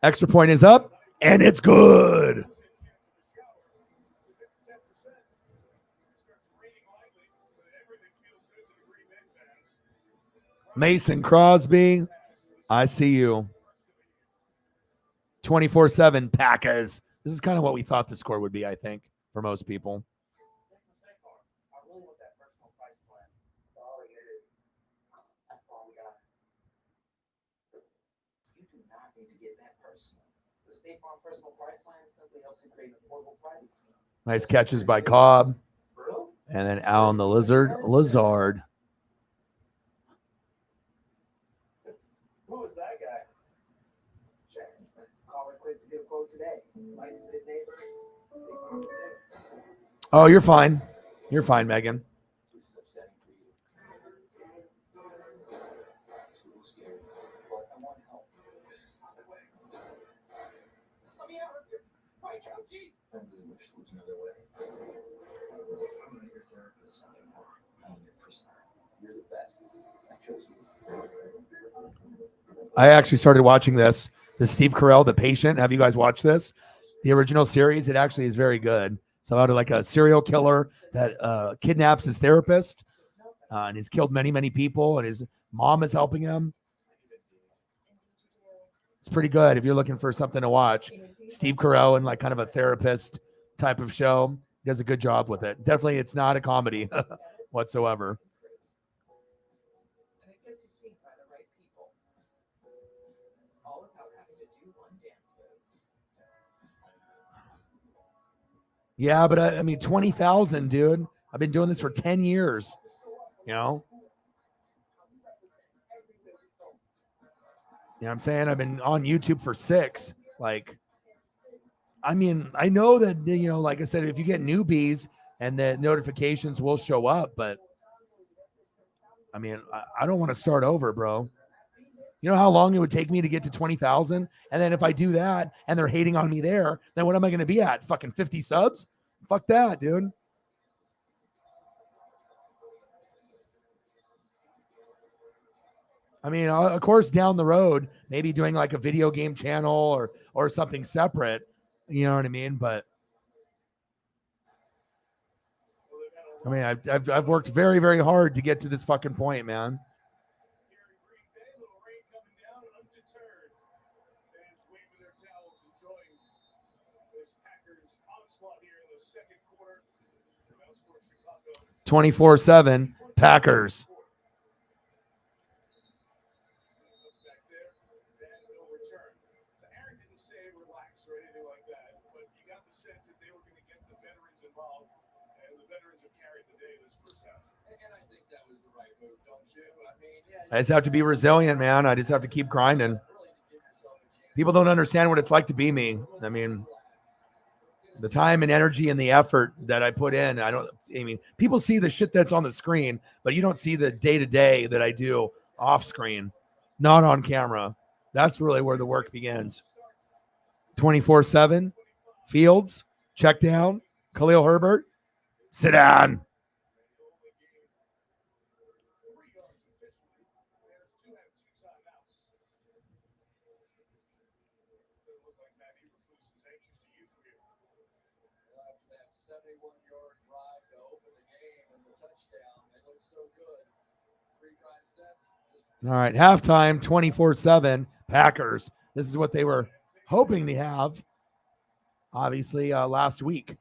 Extra point is up, and it's good. Mason Crosby, I see you. 24-7 Packers. This is kind of what we thought the score would be, I think, for most people. State Farm personal price plan simply helps you create an affordable price. Nice catches by Cobb. And then Allen the Lazard. Who was that guy? Call it quick to get a quote today. Like a good neighbor. State Farm is there. Oh, you're fine. You're fine, Megan. I really wish there was another way. I'm not your therapist anymore. I'm your prisoner. You're the best. I chose you. I actually started watching this. The Steve Carell, The Patient. Have you guys watched this? The original series. It actually is very good. It's about like a serial killer that kidnaps his therapist, and he's killed many, many people, and his mom is helping him. It's pretty good if you're looking for something to watch. Steve Carell in like kind of a therapist type of show. He does a good job with it. Definitely, it's not a comedy whatsoever. And it gets you seen by the right people. All without having to do one dance move. Yeah, but I mean, 20,000, dude. I've been doing this for 10 years. You know? You know what I'm saying? I've been on YouTube for 6. Like, I mean, I know that, like I said, if you get newbies and the notifications will show up, but I mean, I don't want to start over, bro. You know how long it would take me to get to 20,000? And then if I do that and they're hating on me there, then what am I going to be at? Fucking 50 subs? Fuck that, dude. I mean, of course, down the road, maybe doing like a video game channel or something separate. You know what I mean? But I mean, I've worked very, very hard to get to this fucking point, man. (24/7) Packers. I just have to be resilient, man. I just have to keep grinding. People don't understand what it's like to be me. I mean, the time and energy and the effort that I put in, I mean, people see the shit that's on the screen, but you don't see the day-to-day that I do off screen, not on camera. That's really where the work begins. 24/7, Fields, check down, Khalil Herbert, sit down. All right, halftime, 24-7, Packers. This is what they were hoping to have, obviously, last week.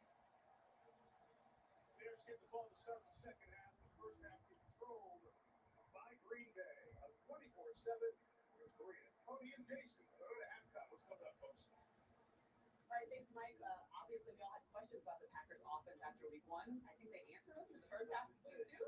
I think, Mike, obviously we all had questions about the Packers offense after week 1. I think they answered them in the first half of week 2.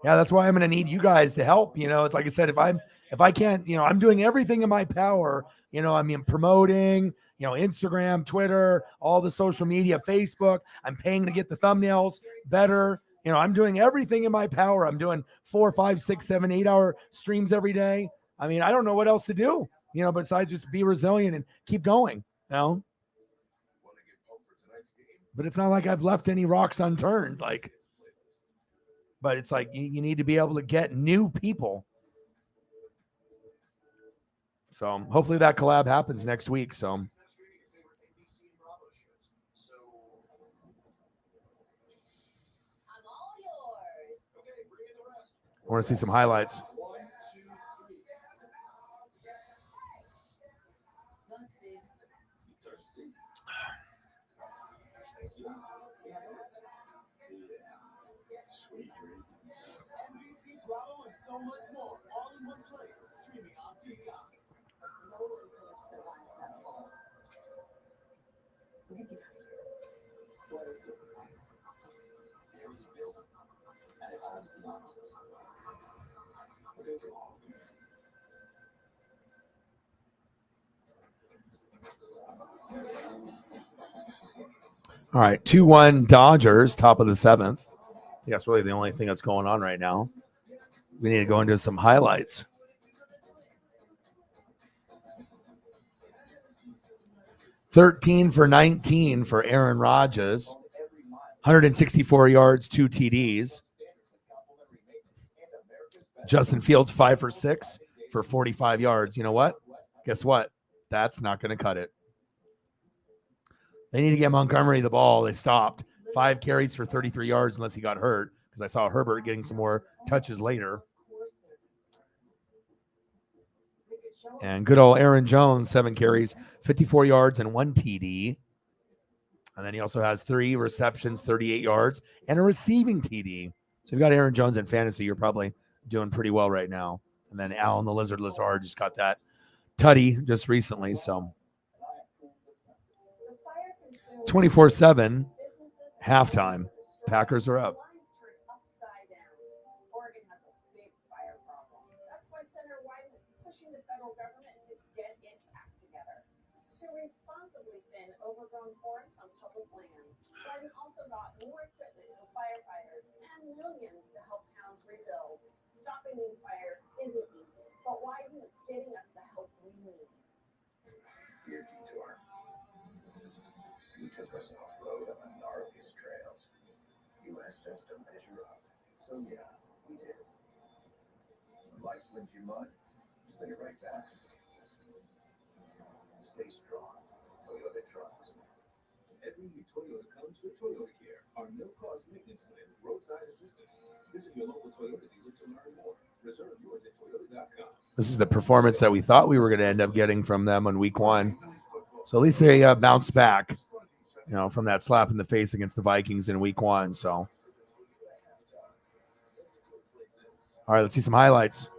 Yeah, that's why I'm going to need you guys to help. It's like I said, if I can't, I'm doing everything in my power. I mean, promoting, Instagram, Twitter, all the social media, Facebook. I'm paying to get the thumbnails better. I'm doing everything in my power. I'm doing 4, 5, 6, 7, 8 hour streams every day. I mean, I don't know what else to do, besides just be resilient and keep going. But it's not like I've left any rocks unturned. But it's like you need to be able to get new people. So hopefully that collab happens next week. So I'm all yours. I want to see some highlights. NBC, Bravo, and so much more, all in one place, streaming on Peacock. No one could have survived that fall. We're gonna get out of here. What is this place? There is a building, and it holds the answers. We're gonna go all in. All right, 2-1 Dodgers, top of the 7th. I think that's really the only thing that's going on right now. We need to go into some highlights. 13 for 19 for Aaron Rodgers, 164 yards, 2 TDs. Justin Fields 5 for 6 for 45 yards. You know what? Guess what? That's not going to cut it. They need to get Montgomery the ball. They stopped. 5 carries for 33 yards unless he got hurt, because I saw Herbert getting some more touches later. And good old Aaron Jones, 7 carries, 54 yards, and 1 TD. And then he also has 3 receptions, 38 yards, and a receiving TD. So if you've got Aaron Jones in fantasy, you're probably doing pretty well right now. And then Allen the Lizard Lazard just got that tutty just recently. So 24-7, halftime. Packers are up. Oregon has a big fire problem. That's why Senator Wyden is pushing the federal government to get its act together to responsibly thin overgrown forests on public lands. Wyden also got more equipment for firefighters and millions to help towns rebuild. Stopping these fires isn't easy, but Wyden is getting us the help we need. Dear Detour, you took us off-road on the gnarliest trails. You asked us to measure up. So yeah, we did. When life slings you mud, sling it right back. Stay strong. Toyota trucks. Every new Toyota comes with Toyota Care, our no-cost maintenance plan with roadside assistance. Visit your local Toyota dealer to learn more. Reserve yours at Toyota.com. This is the performance that we thought we were going to end up getting from them on week 1. So at least they bounced back, from that slap in the face against the Vikings in week 1. So, all right, let's see some highlights.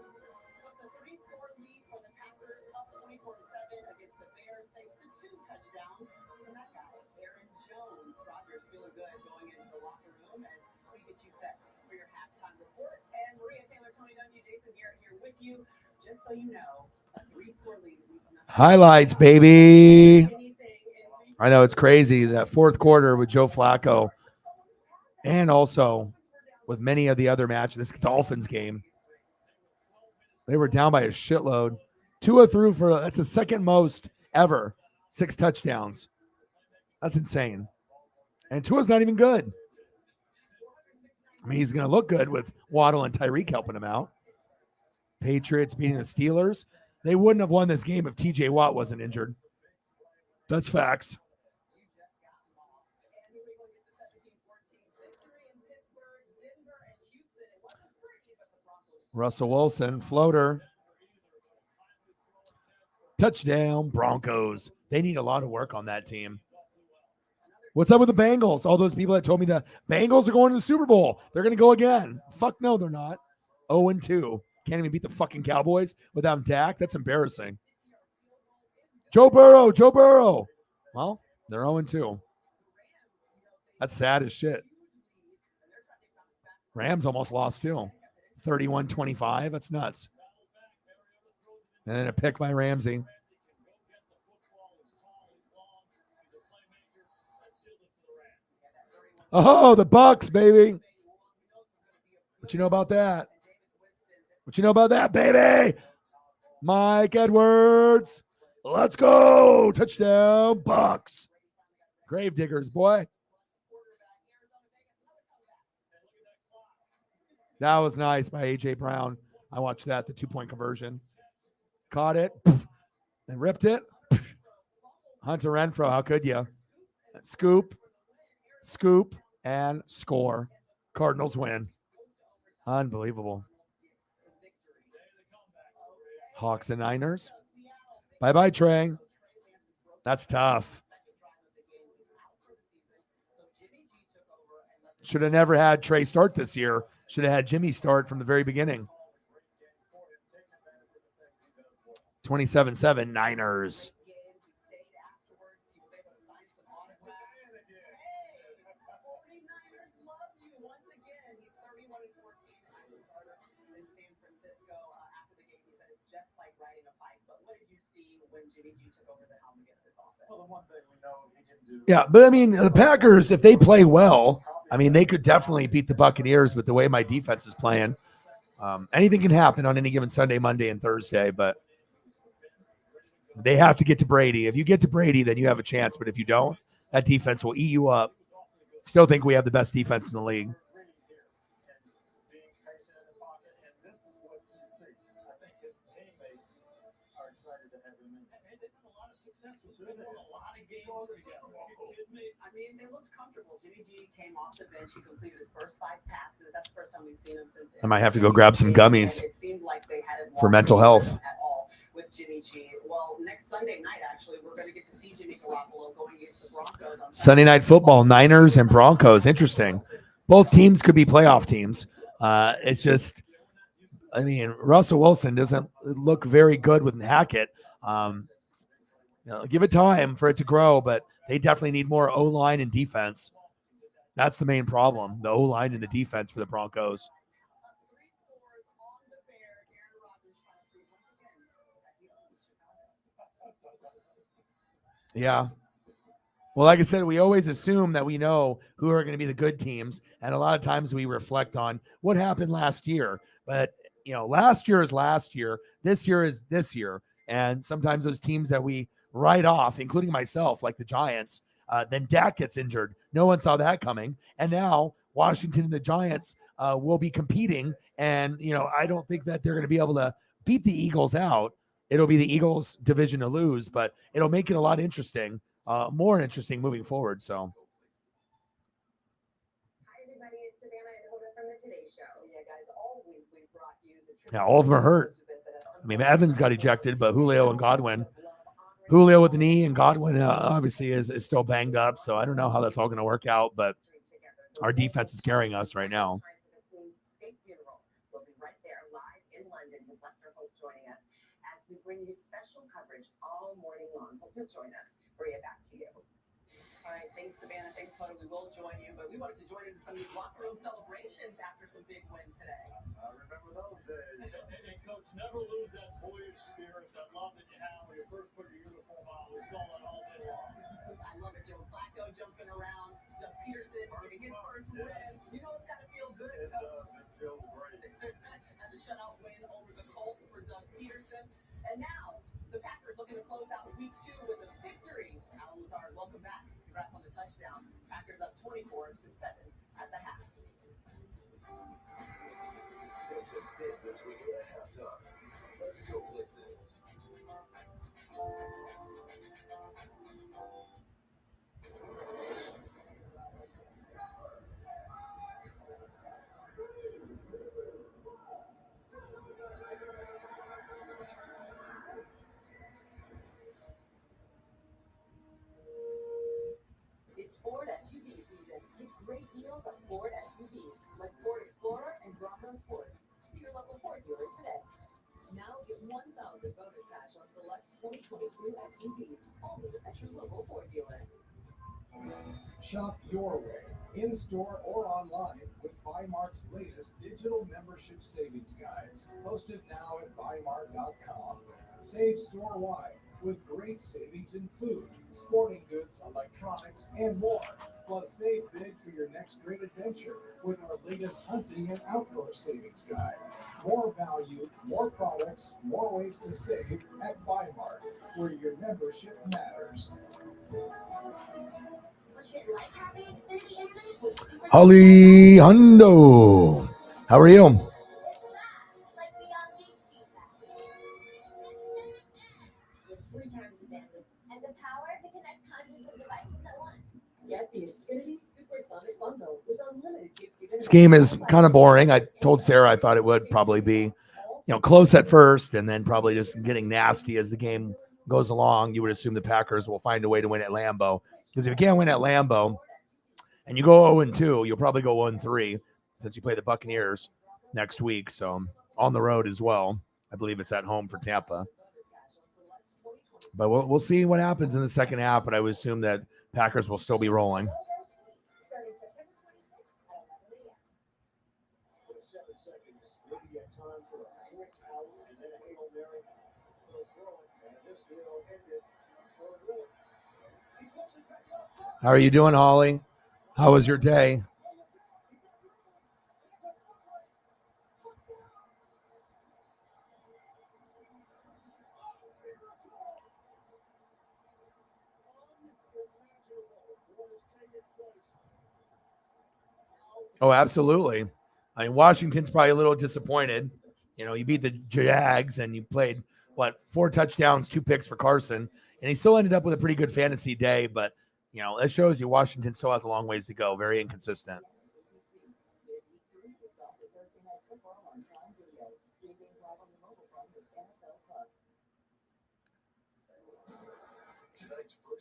Just so you know, a 3-score lead. Highlights, baby. I know it's crazy. That fourth quarter with Joe Flacco, and also with many of the other matches, this Dolphins game, they were down by a shitload. Tua threw for, that's the second most ever, 6 touchdowns. That's insane. And Tua's not even good. I mean, he's going to look good with Waddle and Tyreek helping him out. Patriots beating the Steelers. They wouldn't have won this game if TJ Watt wasn't injured. That's facts. Russell Wilson, floater. Touchdown, Broncos. They need a lot of work on that team. What's up with the Bengals? All those people that told me the Bengals are going to the Super Bowl. They're going to go again. Fuck no, they're not. 0-2. Can't even beat the fucking Cowboys without Dak. That's embarrassing. Joe Burrow. Well, they're 0-2. That's sad as shit. Rams almost lost too. 31-25. That's nuts. And then a pick by Ramsey. Oh, the Bucks, baby. What you know about that? What you know about that, baby? Mike Edwards. Let's go. Touchdown, Bucks. Gravediggers, boy. That was nice by A.J. Brown. I watched that, the 2-point conversion. Caught it and ripped it. Hunter Renfrow, how could you? Scoop, and score. Cardinals win. Unbelievable. Hawks and Niners. Bye-bye, Trey. That's tough. Should have never had Trey start this year. Should have had Jimmy start from the very beginning. 27-7 Niners. Yeah, but I mean, the Packers, if they play well, I mean, they could definitely beat the Buccaneers with the way my defense is playing. Anything can happen on any given Sunday, Monday, and Thursday, but they have to get to Brady. If you get to Brady, then you have a chance. But if you don't, that defense will eat you up. Still think we have the best defense in the league. I mean, they looked comfortable. Jimmy G came off the bench. He completed his first 5 passes. That's the first time we've seen him since. I might have to go grab some gummies It seemed like they hadn't for mental health. at all with Jimmy G. Well, next Sunday night, actually, we're going to get to see Jimmy Garoppolo going against the Broncos on Sunday Night Football, Niners and Broncos. Interesting. Both teams could be playoff teams. It's just, I mean, Russell Wilson doesn't look very good with Hackett. Give it time for it to grow, but they definitely need more O-line and defense. That's the main problem, the O-line and the defense for the Broncos. Yeah. Well, like I said, we always assume that we know who are going to be the good teams, and a lot of times we reflect on what happened last year. But, last year is last year. This year is this year. And sometimes those teams that we write off, including myself, like the Giants, then Dak gets injured. No one saw that coming. And now Washington and the Giants will be competing. And, I don't think that they're going to be able to beat the Eagles out. It'll be the Eagles' division to lose, but it'll make it a lot interesting, more interesting moving forward. So. Hi, everybody. It's Savannah and Hoda from the Today Show. Yeah, guys, all week we brought you the. Yeah, all of them are hurt. I mean, Evans got ejected, but Julio and Godwin. Julio with the knee, and Godwin obviously is still banged up. So I don't know how that's all going to work out, but our defense is carrying us right now. We'll be right there live in London with Lester Hope joining us as we bring you special coverage all morning long. Hope you'll join us. Bring it back to you. All right, thanks, Savannah. Thanks, Hoda. We will join you, but we wanted to join into some of these locker room celebrations after some big wins today. I remember those days. And Coach, never lose that boyish spirit, that love that you have when you first put your uniform on. We saw that all day long. I love it, Joe Flacco jumping around, Doug Peterson getting his first win. You know it's got to feel good. It does. It feels great. As a shutout win over the Colts for Doug Peterson. And now the Packers looking to close out week 2 with a victory. Alan Lazard, welcome back. Congrats on the touchdown. Packers up 24-7 at the half. That's just big between you at halftime. Let's go places. It's Ford SUV season. Get great deals on Ford SUVs like Ford Explorer and Bronco Sport. See your local Ford dealer today. Now get 1,000 bonus cash on select 2022 SUVs only at your local Ford dealer. Shop your way, in-store or online, with Buymark's latest digital membership savings guides. Posted now at buymark.com. Save store-wide with great savings in food, sporting goods, electronics, and more. Plus, save big for your next great adventure with our latest hunting and outdoor savings guide. More value, more products, more ways to save at Buymark, where your membership matters. What's it like having Xfinity Internet with Super Alejandro, how are you? It's fast, like Beyond Geek Speed Fast. With 3 times the bandwidth and the power to connect hundreds of devices at once. Get the Xfinity Supersonic Bundle with unlimited gig speed. This game is kind of boring. I told Sarah I thought it would probably be, close at first and then probably just getting nasty as the game goes along. You would assume the Packers will find a way to win at Lambeau. Because if you can't win at Lambeau and you go 0-2, you'll probably go 1-3 since you play the Buccaneers next week. So on the road as well. I believe it's at home for Tampa. But we'll see what happens in the second half. But I would assume that Packers will still be rolling. Starting September 26th at 11 a.m. With 7 seconds, maybe a time for a quick out and then a Hail Mary. He'll throw it, and this will end it. Or will it? He flips it back outside. How are you doing, Holly? How was your day? Oh, absolutely. I mean, Washington's probably a little disappointed. You beat the Jags and you played, 4 touchdowns, 2 picks for Carson. And he still ended up with a pretty good fantasy day. But, that shows you Washington still has a long ways to go. Very inconsistent.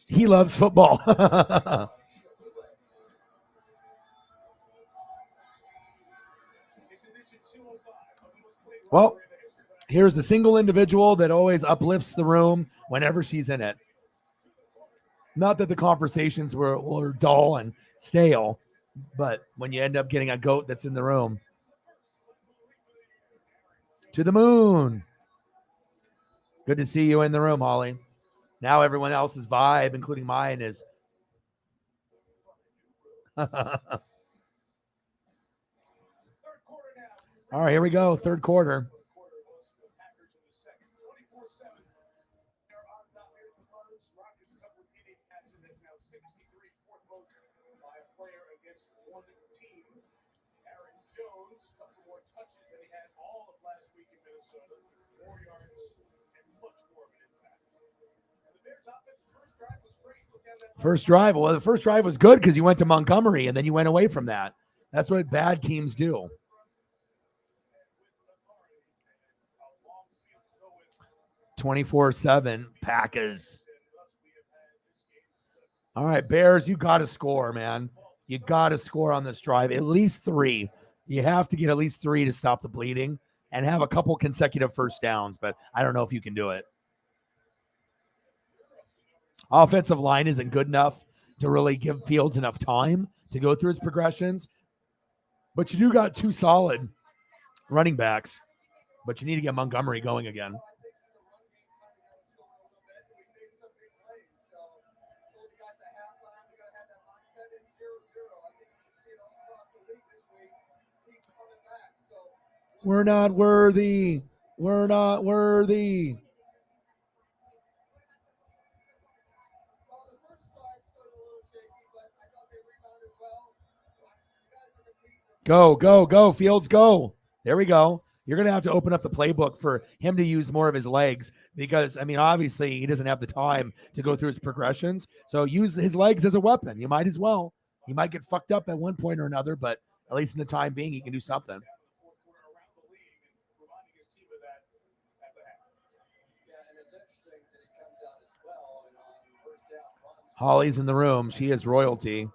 He loves football. Well, here's the single individual that always uplifts the room whenever she's in it. Not that the conversations were dull and stale, but when you end up getting a goat that's in the room. To the moon. Good to see you in the room, Holly. Now everyone else's vibe, including mine, is... All right, here we go. Third quarter. First drive. Well, the first drive was good because you went to Montgomery and then you went away from that. That's what bad teams do. 24-7 Packers. All right, Bears, you got to score, man. You got to score on this drive. At least 3. You have to get at least 3 to stop the bleeding and have a couple consecutive first downs, but I don't know if you can do it. Offensive line isn't good enough to really give Fields enough time to go through his progressions, but you do got 2 solid running backs, but you need to get Montgomery going again. We're not worthy. We're not worthy. Go, go, go, Fields, go. There we go. You're going to have to open up the playbook for him to use more of his legs because, obviously he doesn't have the time to go through his progressions. So use his legs as a weapon. You might as well. He might get fucked up at one point or another, but at least in the time being, he can do something. Holly's in the room. She is royalty.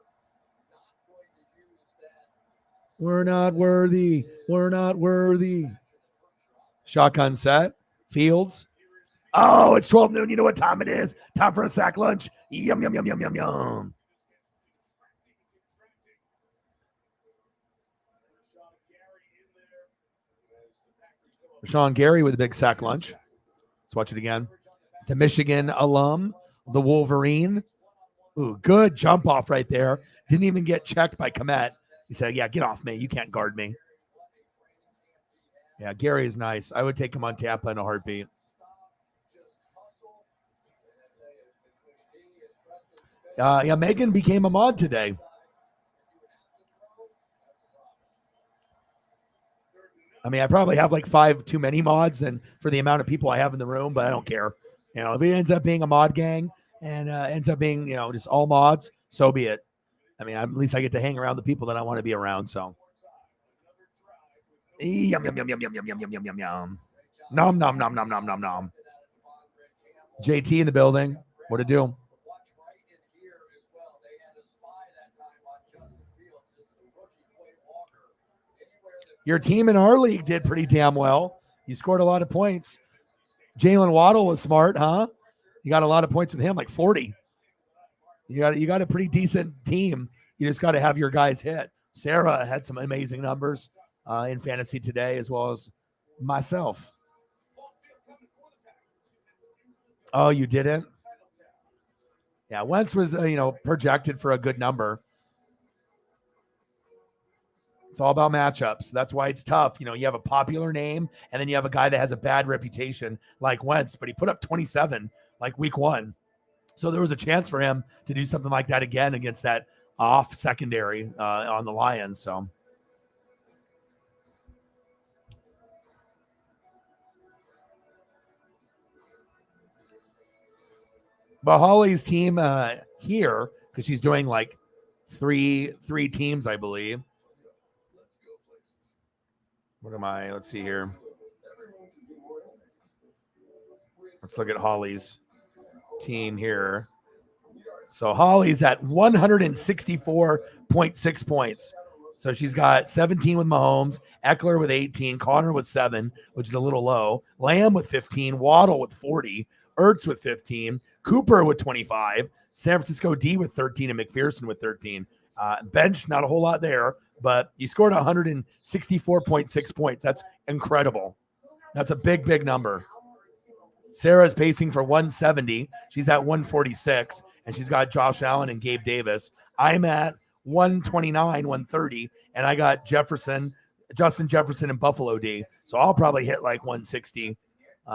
We're not worthy. We're not worthy. Shotgun set. Fields. Oh, it's 12 noon. You know what time it is. Time for a sack lunch. Yum, yum, yum, yum, yum, yum. Rashawn Gary with a big sack lunch. Let's watch it again. The Michigan alum, the Wolverine. Ooh, good jump off right there. Didn't even get checked by Komet. He said, yeah, get off me. You can't guard me. Yeah, Gary is nice. I would take him on Tampa in a heartbeat. Yeah, Megan became a mod today. I mean, I probably have like 5 too many mods and for the amount of people I have in the room, but I don't care. You know, if it ends up being a mod gang and ends up being, you know, just all mods, so be it. I mean, at least I get to hang around the people that I want to be around. So, yum, yum, yum, yum, yum, yum, yum, yum, yum, yum, yum. Nom, nom, nom, nom, nom, nom, nom. JT in the building. What to do? Your team in our league did pretty damn well. You scored a lot of points. Jalen Waddle was smart, huh? You got a lot of points with him, like 40. You got a pretty decent team. You just got to have your guys hit. Sarah had some amazing numbers in fantasy today, as well as myself. Oh, you didn't? Yeah, Wentz was projected for a good number. It's all about matchups. That's why it's tough. You know, you have a popular name, and then you have a guy that has a bad reputation like Wentz, but he put up 27 like week 1. So there was a chance for him to do something like that again against that off secondary on the Lions. So but Holly's team here, because she's doing like three teams, I believe. What am I? Let's see here. Let's look at Holly's team here. So Holly's at 164.6 points. So she's got 17 with Mahomes, Eckler with 18, Connor with 7, which is a little low, Lamb with 15, Waddle with 40, Ertz with 15, Cooper with 25, San Francisco D with 13, and McPherson with 13. Bench, not a whole lot there, but you scored 164.6 points. That's incredible. That's a big, big number. Sarah's pacing for 170. She's at 146, and she's got Josh Allen and Gabe Davis. I'm at 129, 130, and I got Justin Jefferson, and Buffalo D. So I'll probably hit like 160,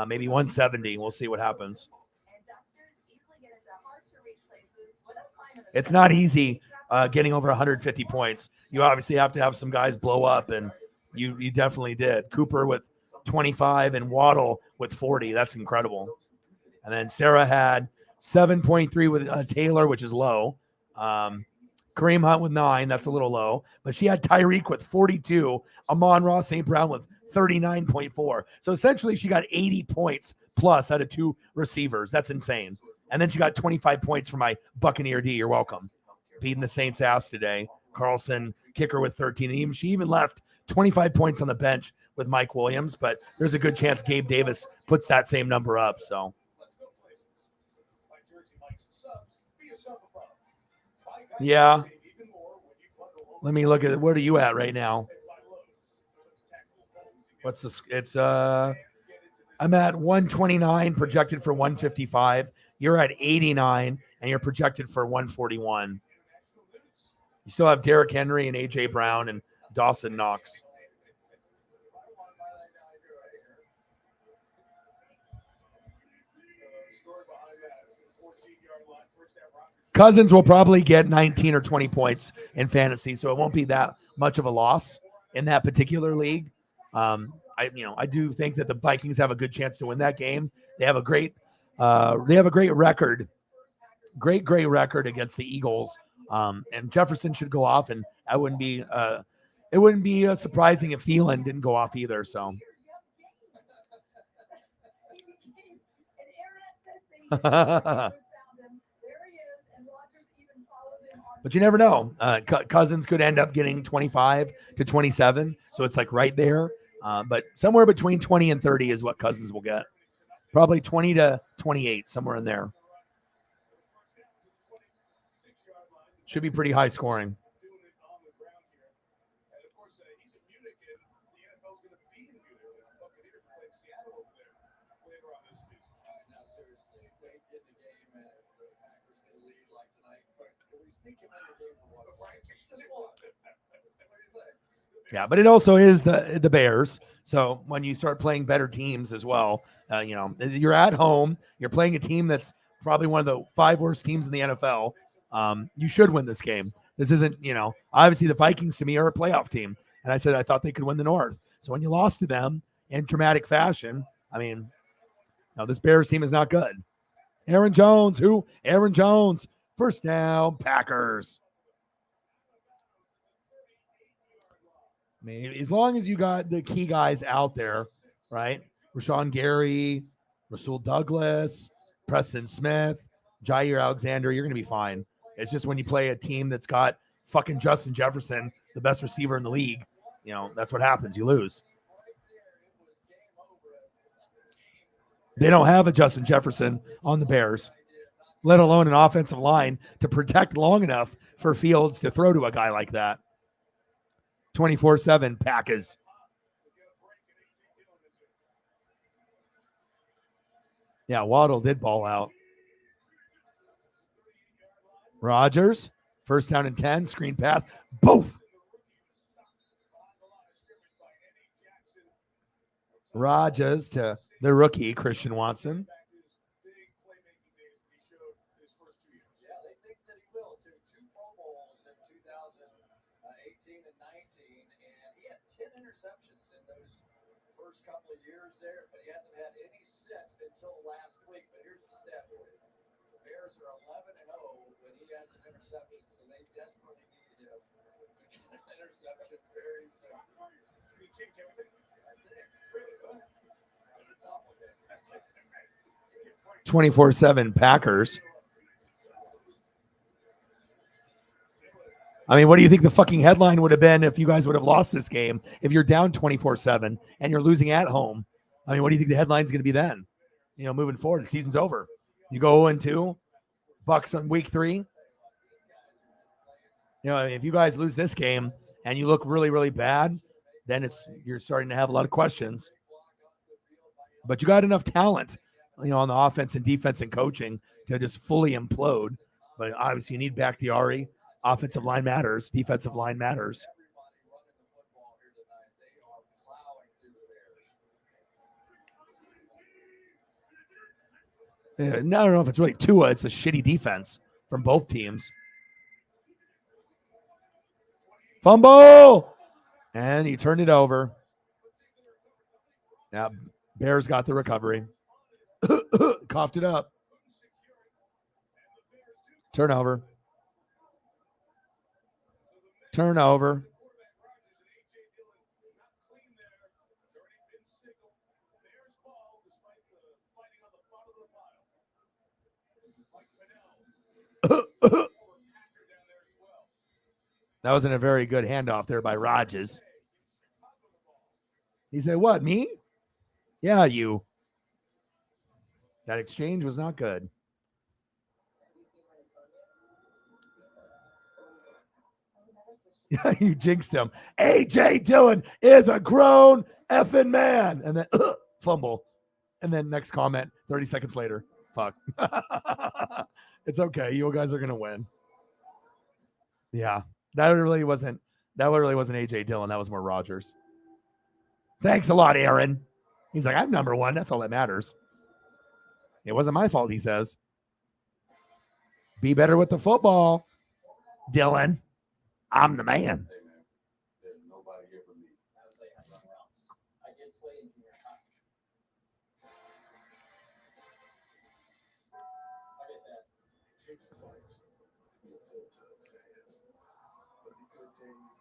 maybe 170. We'll see what happens. It's not easy getting over 150 points. You obviously have to have some guys blow up, and you definitely did. Cooper with 25 and Waddle with 40. That's incredible. And then Sarah had 7.3 with Taylor, which is low. Kareem Hunt with 9. That's a little low. But she had Tyreek with 42. Amon-Ra St. Brown with 39.4. So essentially she got 80 points plus out of 2 receivers. That's insane. And then she got 25 points for my Buccaneer D. You're welcome. Beating the Saints' ass today. Carlson, kicker with 13. And she even left 25 points on the bench with Mike Williams, but there's a good chance Gabe Davis puts that same number up. So yeah. Let me look at it. Where are you at right now? What's this? It's I'm at 129, projected for 155. You're at 89, and you're projected for 141. You still have Derrick Henry and AJ Brown and Dawson Knox. Cousins will probably get 19 or 20 points in fantasy, so it won't be that much of a loss in that particular league. I do think that the Vikings have a good chance to win that game. They have a great record, great record against the Eagles. And Jefferson should go off, and it wouldn't be surprising if Thielen didn't go off either. So. But you never know. Cousins could end up getting 25 to 27. So it's like right there. But somewhere between 20 and 30 is what Cousins will get. Probably 20 to 28, somewhere in there. Should be pretty high scoring. Yeah, but it also is the Bears. So when you start playing better teams as well, you're at home. You're playing a team that's probably one of the 5 worst teams in the NFL. You should win this game. This isn't, obviously the Vikings to me are a playoff team. And I said I thought they could win the North. So when you lost to them in dramatic fashion, this Bears team is not good. Aaron Jones, Aaron Jones, first down, Packers. As long as you got the key guys out there, right? Rashawn Gary, Rasul Douglas, Preston Smith, Jair Alexander, you're going to be fine. It's just when you play a team that's got fucking Justin Jefferson, the best receiver in the league, that's what happens. You lose. They don't have a Justin Jefferson on the Bears, let alone an offensive line to protect long enough for Fields to throw to a guy like that. 24/7 Packers. Yeah, Waddle did ball out. Rodgers, first down and 10, screen pass, both. Rodgers to the rookie, Christian Watson. Couple of years there, but he hasn't had any since until last week. But here's the stat for you. The Bears are 11-0 when he has an interception, so they desperately need him to get an interception very soon. He kicked everything. I think. 24/7 Packers. What do you think the fucking headline would have been if you guys would have lost this game? If you're down 24/7 and you're losing at home, what do you think the headline's going to be then? Moving forward, the season's over. You go 0-2, Bucks on week 3. If you guys lose this game and you look really, really bad, then you're starting to have a lot of questions. But you got enough talent, on the offense and defense and coaching to just fully implode. But obviously you need Bakhtiari. Offensive line matters. Defensive line matters. I don't know if it's really Tua. It's a shitty defense from both teams. Fumble! And he turned it over. Now, Bears got the recovery. Coughed it up. Turnover. That wasn't a very good handoff there by Rodgers. He said, what, me? Yeah, you. That exchange was not good. Yeah, you jinxed him. A.J. Dillon is a grown effing man. And then fumble. And then next comment, 30 seconds later. Fuck. It's okay. You guys are going to win. Yeah. That really wasn't A.J. Dillon. That was more Rodgers. Thanks a lot, Aaron. He's like, I'm number one. That's all that matters. It wasn't my fault, he says. Be better with the football, Dylan. I'm the man. Hey, man. There's nobody here but me. I would say I have somewhere else. I did play in junior high. I get that. It takes a fight to be a full-time fan. But the good days,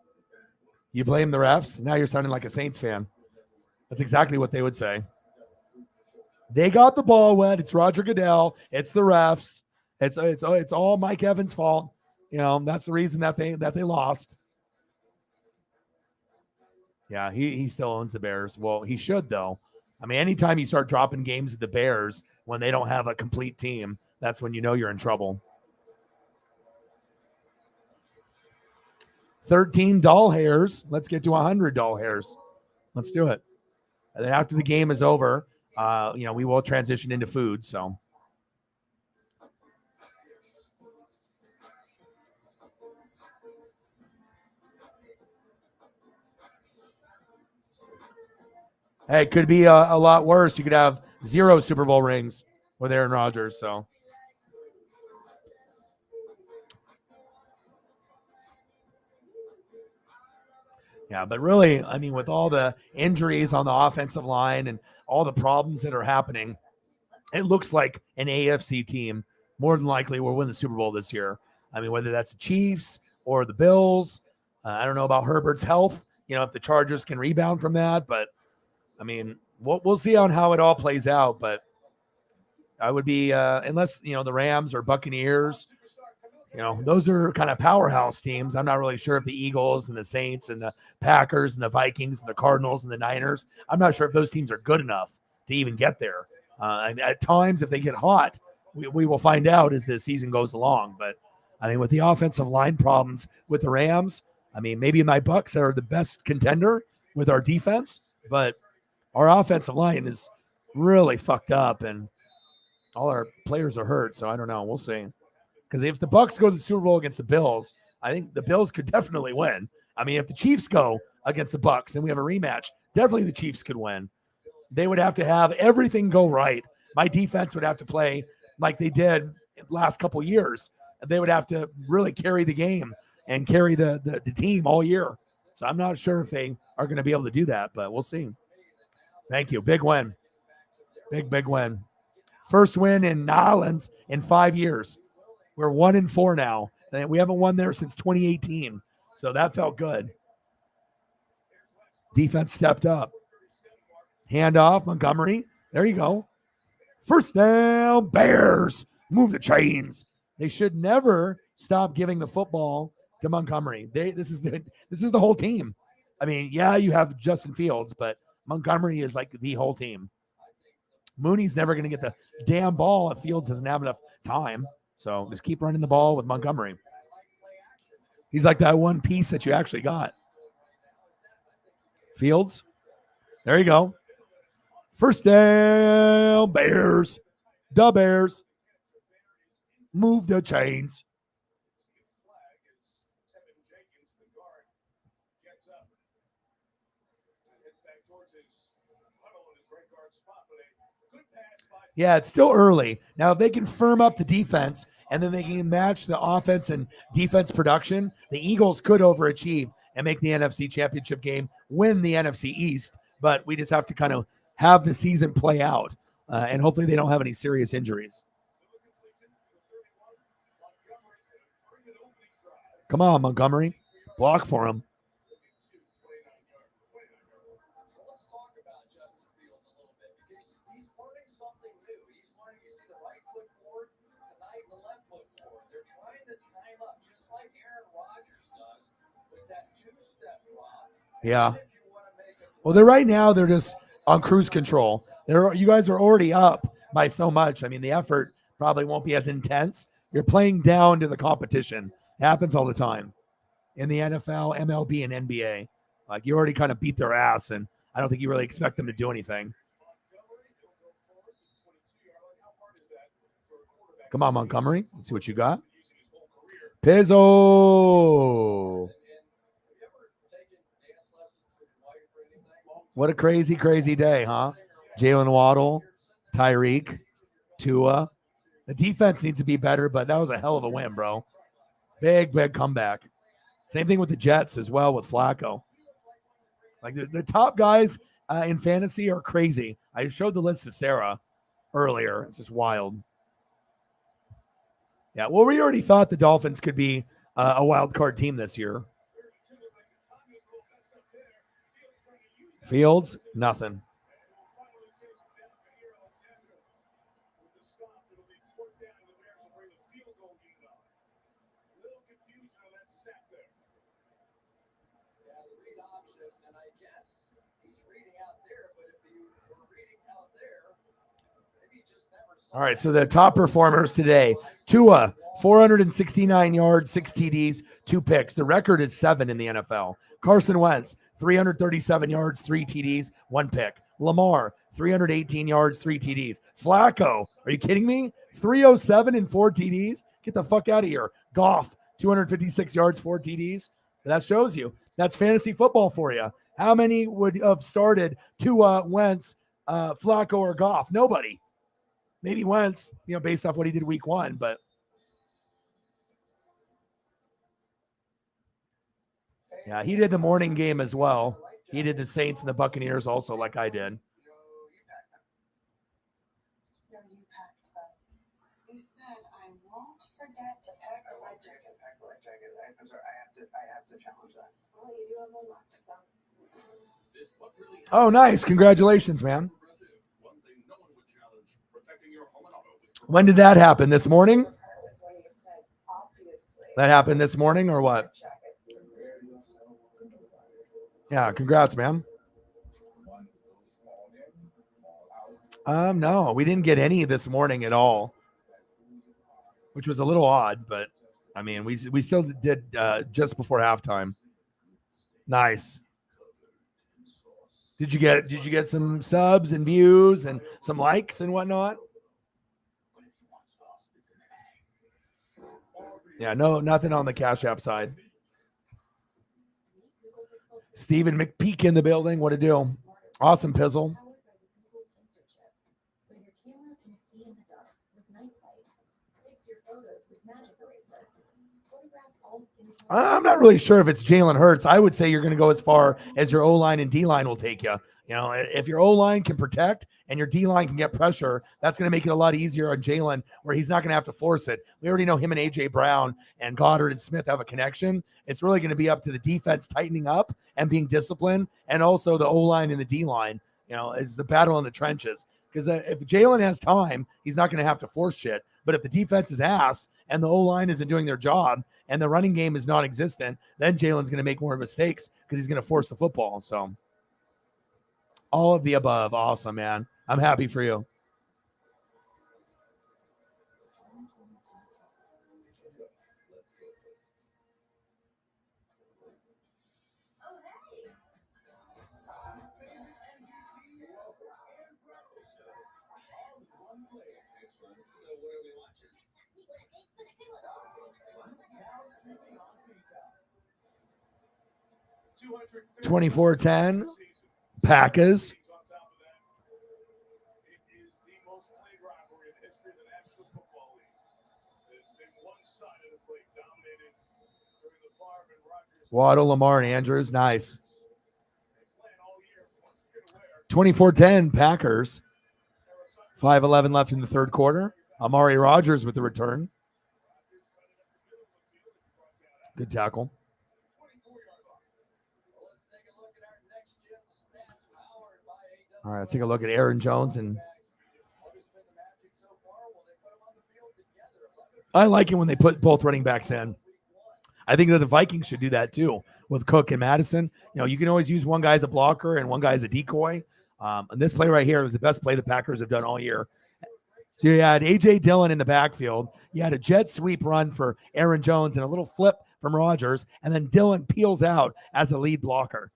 the bad ones. You blame the refs? Now you're sounding like a Saints fan. That's exactly what they would say. They got the ball wet. It's Roger Goodell. It's the refs. It's all Mike Evans' fault. That's the reason that they lost. Yeah, he still owns the Bears. Well, he should though. I mean, anytime you start dropping games at the Bears when they don't have a complete team, that's when you know you're in trouble. 13 doll hairs. Let's get to 100 doll hairs. Let's do it. And then after the game is over, we will transition into food. So. Hey, it could be a lot worse. You could have 0 Super Bowl rings with Aaron Rodgers. So. Yeah, but really, I mean, with all the injuries on the offensive line and all the problems that are happening, it looks like an AFC team more than likely will win the Super Bowl this year. I mean, whether that's the Chiefs or the Bills, I don't know about Herbert's health, if the Chargers can rebound from that. But, I mean, we'll see on how it all plays out. But I would be, unless, the Rams or Buccaneers, those are kind of powerhouse teams. I'm not really sure if the Eagles and the Saints and the Packers and the Vikings and the Cardinals and the Niners, I'm not sure if those teams are good enough to even get there. And at times, if they get hot, we will find out as the season goes along. But I mean, with the offensive line problems with the Rams, I mean, maybe my Bucks are the best contender with our defense, but our offensive line is really fucked up and all our players are hurt. So I don't know. We'll see. Because if the Bucks go to the Super Bowl against the Bills, I think the Bills could definitely win. I mean, if the Chiefs go against the Bucks and we have a rematch, definitely the Chiefs could win. They would have to have everything go right. My defense would have to play like they did last couple years. They would have to really carry the game and carry the team all year. So I'm not sure if they are going to be able to do that, but we'll see. Thank you. Big win. Big win. First win in Nolans in 5 years. We're 1-4 now. And we haven't won there since 2018. So that felt good. Defense stepped up. Hand off, Montgomery. There you go. First down, Bears. Move the chains. They should never stop giving the football to Montgomery. This is the whole team. I mean, yeah, you have Justin Fields, but Montgomery is like the whole team. Mooney's never going to get the damn ball if Fields doesn't have enough time. So just keep running the ball with Montgomery. He's like that one piece that you actually got. Fields. There you go. First down, Bears. The Bears. Move the chains. Yeah, it's still early. Now, if they can firm up the defense and then they can match the offense and defense production, the Eagles could overachieve and make the NFC Championship game, win the NFC East. But we just have to kind of have the season play out. And hopefully they don't have any serious injuries. Come on, Montgomery. Block for him. Yeah. Well, they're just on cruise control. You guys are already up by so much. I mean, the effort probably won't be as intense. You're playing down to the competition. It happens all the time in the NFL, MLB, and NBA. Like, you already kind of beat their ass, and I don't think you really expect them to do anything. Come on, Montgomery. Let's see what you got. Pizzo. What a crazy, crazy day, huh? Jalen Waddle, Tyreek, Tua. The defense needs to be better, but that was a hell of a win, bro. Big comeback. Same thing with the Jets as well with Flacco. Like the top guys in fantasy are crazy. I showed the list to Sarah earlier. It's just wild. Yeah, well, we already thought the Dolphins could be a wild card team this year. Fields, nothing. Yeah, the read option, and I guess he's reading out there, but if you were reading out there, maybe you just never saw All right, so the top performers today: Tua, 469 yards, 6 TDs, 2 picks. The record is 7 in the NFL. Carson Wentz, 337 yards, 3 TDs, 1 pick. Lamar, 318 yards, 3 TDs. Flacco, are you kidding me? 307 and 4 TDs? Get the fuck out of here. Goff, 256 yards, 4 TDs. That shows you. That's fantasy football for you. How many would have started Tua, Wentz, Flacco, or Goff? Nobody. Maybe Wentz, based off what he did week 1, but yeah, he did the morning game as well. He did the Saints and the Buccaneers also, like I did. No, you packed them. You said I won't forget to pack the life jackets. I'm sorry, I have to challenge that. Well, you do have one left, so. Oh, nice. Congratulations, man. When did that happen? This morning? That happened this morning or what? Yeah, congrats, man. No, we didn't get any this morning at all, which was a little odd, but I mean, we still did just before halftime. Nice. Did you get some subs and views and some likes and whatnot? Yeah, no, nothing on the Cash App side. Stephen McPeak in the building. What a deal. Awesome, Pizzle. So your camera can see in the dark with night sight. Fix your photos with Magic Eraser. Photograph all skin tone. I'm not really sure if it's Jalen Hurts. I would say you're going to go as far as your O-line and D-line will take you. If your O-line can protect and your D-line can get pressure, that's going to make it a lot easier on Jalen, where he's not going to have to force it. We already know him and A.J. Brown and Goddard and Smith have a connection. It's really going to be up to the defense tightening up and being disciplined, and also the O-line and the D-line, is the battle in the trenches. Because if Jalen has time, he's not going to have to force shit. But if the defense is ass and the O-line isn't doing their job and the running game is non-existent, then Jalen's going to make more mistakes because he's going to force the football. So all of the above. Awesome, man. I'm happy for you. $250 24-10, Packers. on top of that. It is the most played rivalry in the history of the National Football League. There's been one side of the play dominated during the Favre and Rodgers. Waddle, Lamar, and Andrews. Nice. They plan all year. What's going to wear? 24-10, Packers. 5:11 left in the third quarter. Amari Rodgers with the return. Good tackle. Let's take a look at our next gen stats powered by AW. All right, let's take a look at Aaron Jones. And What has been the magic so far? Well, they put them on the field together. 11 I like it when they put both running backs in. I think that the Vikings should do that too with Cook and Madison. You can always use one guy as a blocker and one guy as a decoy. And this play right here was the best play the Packers have done all year. So you had A.J. Dillon in the backfield. You had a jet sweep run for Aaron Jones and a little flip from Rodgers. And then Dillon peels out as a lead blocker.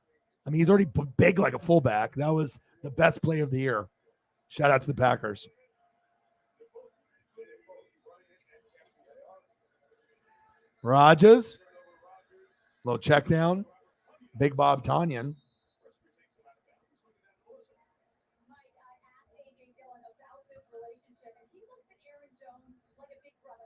I mean, he's already big like a fullback. That was the best play of the year. Shout out to the Packers. Rodgers. Little check down. Big Bob Tonyan. Mike, I asked A.J. Dillon about this relationship, and he looks at Aaron Jones like a big brother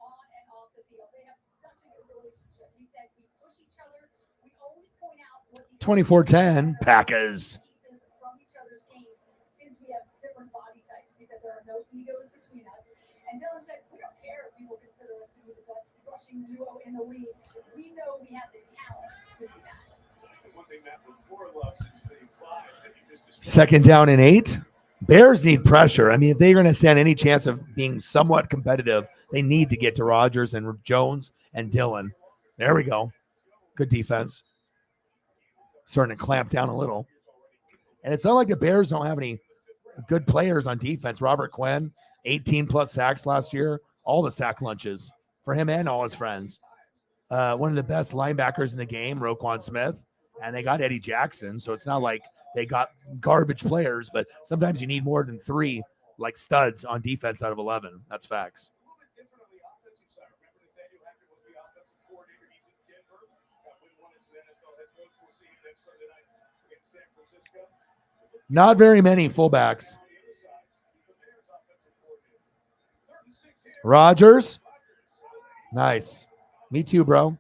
on and off the field. They have such a good relationship. He said, we push each other. We always point out what the 24-10, Packers. pieces from each other's game since we have different body types. He said there are no egos between us. And Dillon said, we don't care if people consider us to be the best rushing duo in the league. We know we have the talent to be that. One thing Matt LaFleur loves is the vibe that you just described. Second down and 8. Bears need pressure. I mean, if they're going to stand any chance of being somewhat competitive, they need to get to Rodgers and Jones and Dillon. There we go. Good defense. Starting to clamp down a little. And it's not like the Bears don't have any good players on defense. Robert Quinn, 18 plus sacks last year. All the sack lunches for him and all his friends. One of the best linebackers in the game, Roquan Smith. And they got Eddie Jackson. So it's not like they got garbage players, but sometimes you need more than 3 like studs on defense out of 11. That's facts. Not very many fullbacks. Rodgers. Nice. Me too, bro.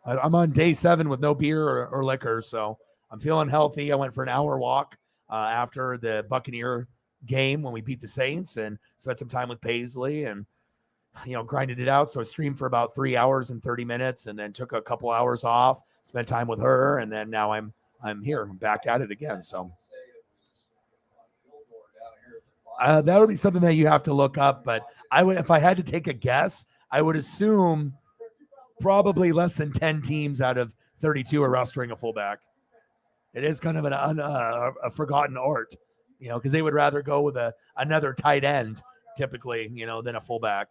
I'm on day 7 with no beer or liquor, so I'm feeling healthy. I went for an hour walk after the Buccaneer game when we beat the Saints and spent some time with Paisley and, grinded it out. So I streamed for about 3 hours and 30 minutes and then took a couple hours off, spent time with her, and then now I'm here. I'm back at it again. So that would be something that you have to look up. But if I had to take a guess, I would assume probably less than 10 teams out of 32 are rostering a fullback. It is kind of a forgotten art, because they would rather go with another tight end typically, than a fullback.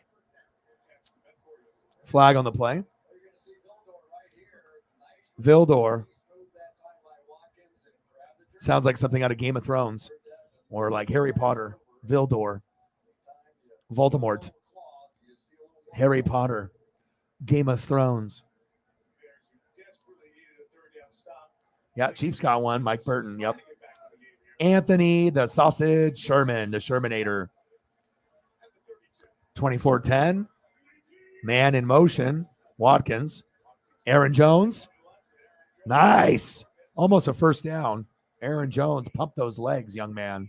Flag on the play. Vildor. Sounds like something out of Game of Thrones or like Harry Potter. Vildor. Voldemort. Harry Potter. Game of Thrones. Yeah, Chiefs got one. Mike Burton. Yep. Anthony, the Sausage Sherman, the Shermanator. 24-10. Man in motion. Watkins. Aaron Jones. Nice. Almost a first down. Aaron Jones, pump those legs, young man.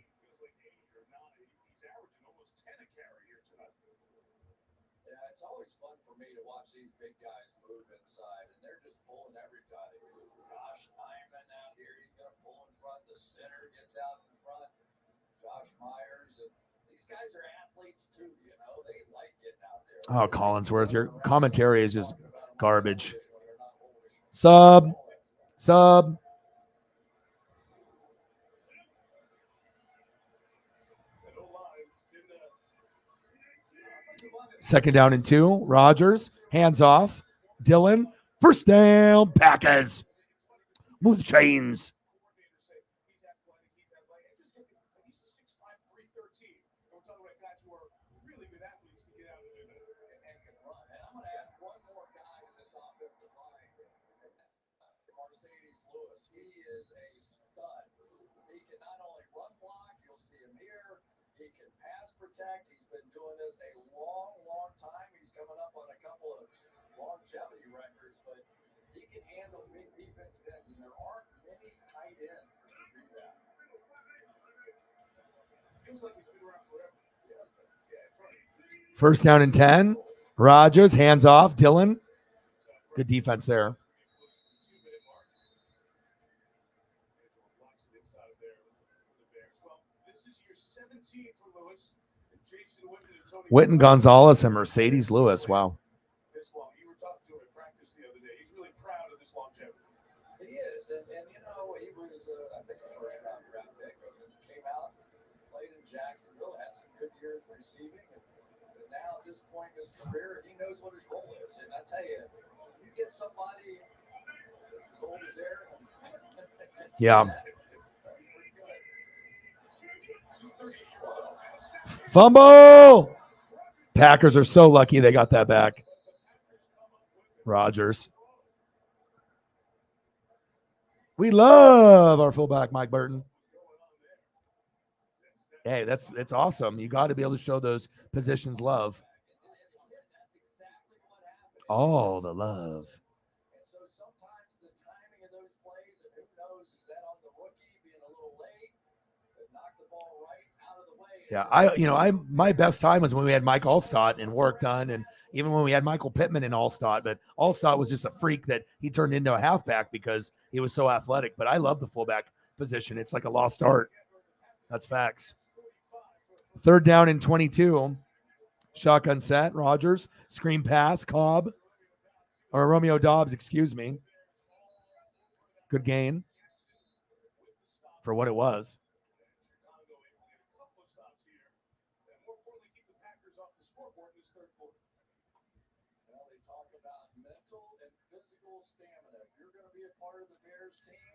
It's always fun for me to watch these big guys move inside, and they're just pulling everybody. Josh Hyman out here, he's going to pull in front. The center gets out in front. Josh Myers, and these guys are athletes too, They like getting out there. Oh, Collinsworth, your commentary is just garbage. Sub. Second down and 2. Rodgers, hands off. Dillon, first down, Packers. Move the chains. Mercedes Lewis, he is a stud. He can not only run block, you'll see him here. He can pass protect. He's been doing this a long time. He's coming up on a couple of longevity records, but he can handle big defense ends, and there aren't many tight ends who can do that. Feels like he's been around forever. First down and 10. Rodgers, hands off. Dillon. Good defense there. Witten Gonzalez and Mercedes Lewis. Wow. You were talking to him at practice the other day. He's really proud of this longevity. He is, and he was, I think, the first round draft pick. Came out, played in Jacksonville, had some good years receiving, and now at this point in his career, he knows what his role is. And I tell you, you get somebody that's as old as Aaron. Yeah. Fumble. Packers are so lucky they got that back. Rodgers. We love our fullback, Mike Burton. Hey, that's awesome. You got to be able to show those positions love. All the love. And so sometimes the timing of those plays, and who knows, is that on the rookie being a little late, but knock the ball right out of the way. Yeah, my best time was when we had Mike Allstott and work done, and even when we had Michael Pittman in Allstott. But Allstott was just a freak that he turned into a halfback because he was so athletic. But I love the fullback position. It's like a lost art. That's facts. Third down and 22. Shotgun set. Rodgers. Screen pass. Cobb. or Romeo Dobbs, excuse me. Good gain for what it was. Well, they talk about mental and physical stamina. If you're going to be a part of the Bears team,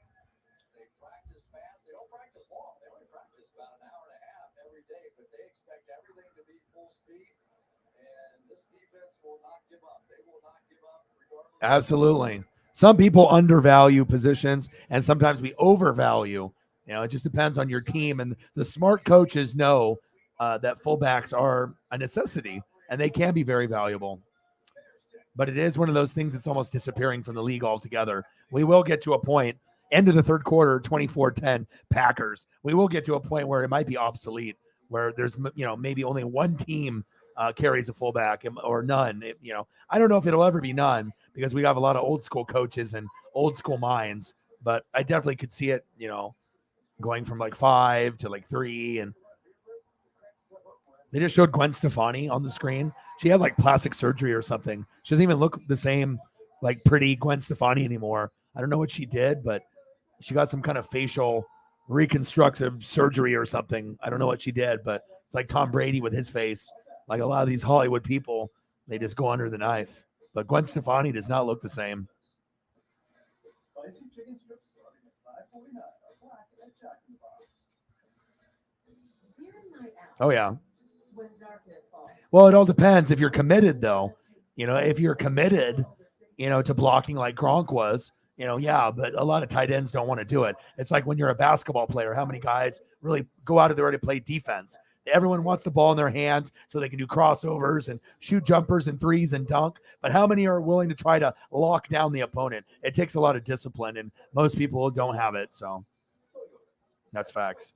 they practice fast. They don't practice long. They only practice about an hour and a half every day, but they expect everything to be full speed. And this defense will not give up. They will not give up regardless. Absolutely. Some people undervalue positions, and sometimes we overvalue. You know, it just depends on your team. And the smart coaches know that fullbacks are a necessity, and they can be very valuable. But it is one of those things that's almost disappearing from the league altogether. We will get to a point, end of the third quarter, 24-10 Packers. We will get to a point where it might be obsolete, where there's, maybe only one team carries a fullback or none. I don't know if it'll ever be none because we have a lot of old school coaches and old school minds, but I definitely could see it, going from like 5 to like 3. And they just showed Gwen Stefani on the screen. She had like plastic surgery or something. She doesn't even look the same, like pretty Gwen Stefani anymore. I don't know what she did, but she got some kind of facial reconstructive surgery or something. I don't know what she did, but it's like Tom Brady with his face. Like a lot of these Hollywood people, they just go under the knife. But Gwen Stefani does not look the same. Spicy chicken strips starting at $5.49. Black at Jack in the Box. Oh, yeah. When darkness falls. Well, it all depends. If you're committed, though, if you're committed, to blocking like Gronk was, yeah, but a lot of tight ends don't want to do it. It's like when you're a basketball player, how many guys really go out of their way to play defense? Everyone wants the ball in their hands so they can do crossovers and shoot jumpers and threes and dunk. But how many are willing to try to lock down the opponent? It takes a lot of discipline, and most people don't have it. So that's facts.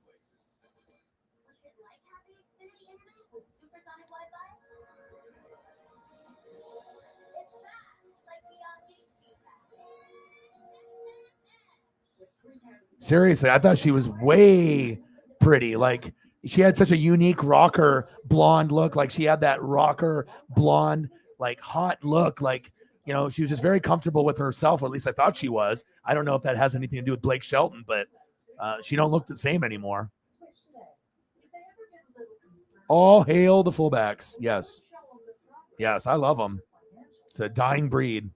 What's it like having Xfinity internet with supersonic Wi-Fi? It's fast, like beyond speed fast. Seriously, I thought she was way pretty. Like, she had such a unique rocker blonde look. Like, she had that rocker blonde, like, hot look. Like, she was just very comfortable with herself, or at least I thought she was. I don't know if that has anything to do with Blake Shelton, but she don't look the same anymore. All hail the fullbacks. Yes. Yes, I love them. It's a dying breed.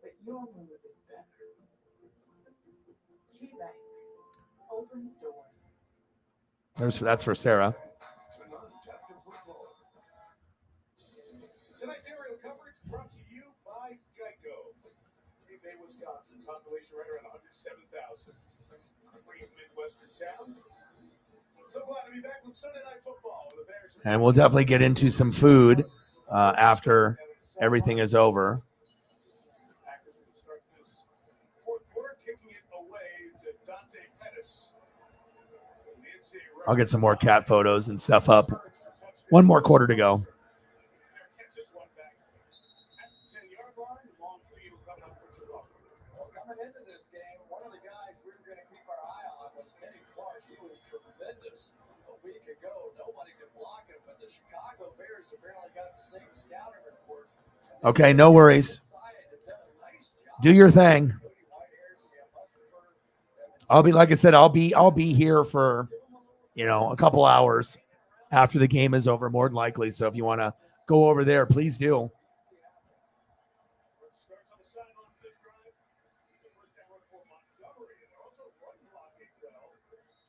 But your move is better. KeyBank opens doors. That's for Sarah. Tonight's aerial coverage brought to you by Geico. Green Bay, Wisconsin. Population right around 107,000. Great Midwestern town. So glad to be back with Sunday Night Football. The Bears. And we'll definitely get into some food after everything is over. Fourth quarter, kicking it away to Dante Pettis. I'll get some more cat photos and stuff up. One more quarter to go. Well, coming into this game, one of the guys we were going to keep our eye on was Kenny Clark. He was tremendous a week ago. Nobody could block him, but the Chicago Bears apparently got the same scouting report. Okay, no worries. Do your thing. I'll be, like I said, I'll be here for, a couple hours after the game is over, more than likely. So if you want to go over there, please do.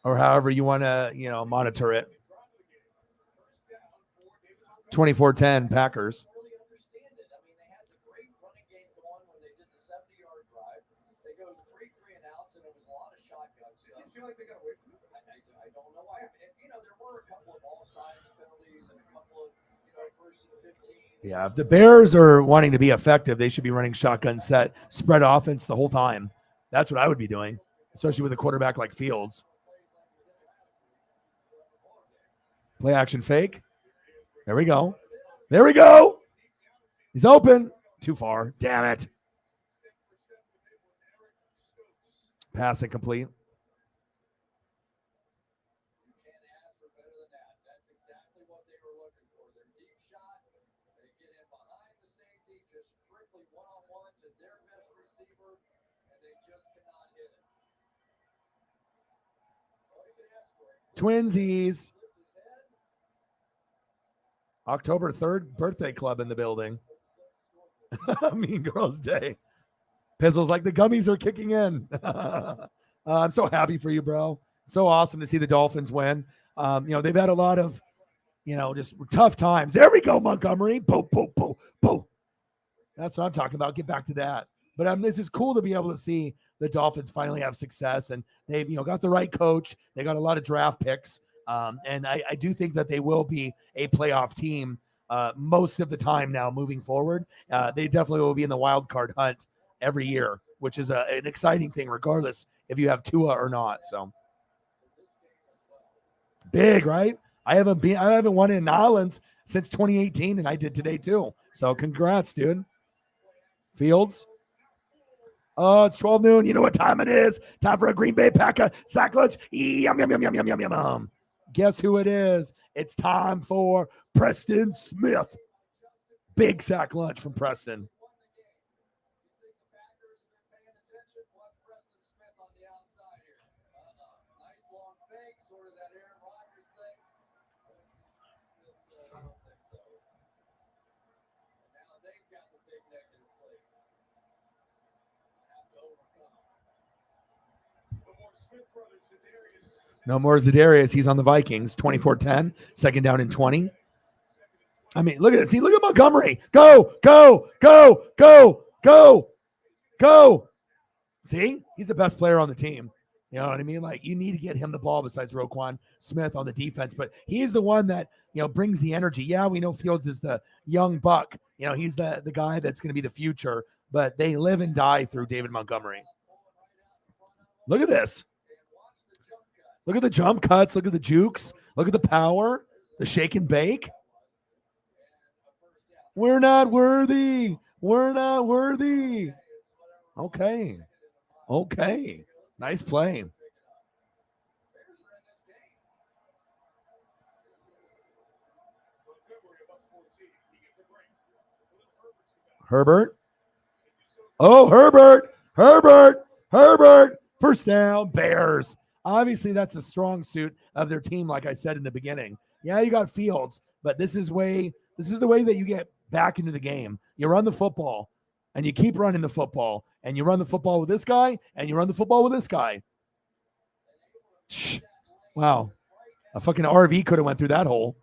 Or however you want to, monitor it. 24-10 Packers. Really understand it. I mean, they had the great running game going when they did the 70-yard drive. They go 3 and outs, and it was a lot of shotgun stuff. You feel like they got away from it? I don't know why. There were a couple of offsides penalties and a couple of, first and 15. Yeah, if the Bears are wanting to be effective, they should be running shotgun set, spread offense the whole time. That's what I would be doing, especially with a quarterback like Fields. Play action fake. There we go. There we go. He's open. Too far. Damn it. Pass incomplete. You can't ask for better than that. That's exactly what they were looking for. Their deep shot. They get in behind the safety, just strictly one-on-one receiver, and they just cannot hit it. All you can ask for. Twinsies. Flipped his head. October 3rd, birthday club in the building. Mean Girls Day. Pizzle's like, the gummies are kicking in. I'm so happy for you, bro. So awesome to see the Dolphins win. They've had a lot of, just tough times. There we go, Montgomery. Boo, boo, boo, boo. That's what I'm talking about. Get back to that. But this is cool to be able to see the Dolphins finally have success, and they've got the right coach. They got a lot of draft picks, and I do think that they will be a playoff team most of the time now moving forward. They definitely will be in the wild card hunt every year, which is an exciting thing, regardless if you have Tua or not. So big, right? I haven't won in Nolans since 2018, and I did today too. So congrats, dude. Fields. Oh, it's 12 noon. You know what time it is? Time for a Green Bay Packer sack lunch. Yum, yum, yum, yum, yum, yum, yum, yum. Guess who it is? It's time for Preston Smith. Big sack lunch from Preston. No more Za'Darius. He's on the Vikings. 24-10. Second down and 20. I mean, look at this. See, look at Montgomery. Go, go, go, go, go, go. See, he's the best player on the team. You know what I mean? Like, you need to get him the ball besides Roquan Smith on the defense, but he's the one that, brings the energy. Yeah, we know Fields is the young buck. He's the guy that's going to be the future, but they live and die through David Montgomery. Look at this. Look at the jump cuts. Look at the jukes. Look at the power, the shake and bake. We're not worthy. We're not worthy. Okay. Okay. Nice play. Herbert. Oh, Herbert. Herbert. Herbert. First down, Bears. Obviously, that's a strong suit of their team, like I said in the beginning. Yeah, you got Fields, but this is the way that you get back into the game. You run the football, and you keep running the football, and you run the football with this guy, and you run the football with this guy. Wow. A fucking RV could have went through that hole.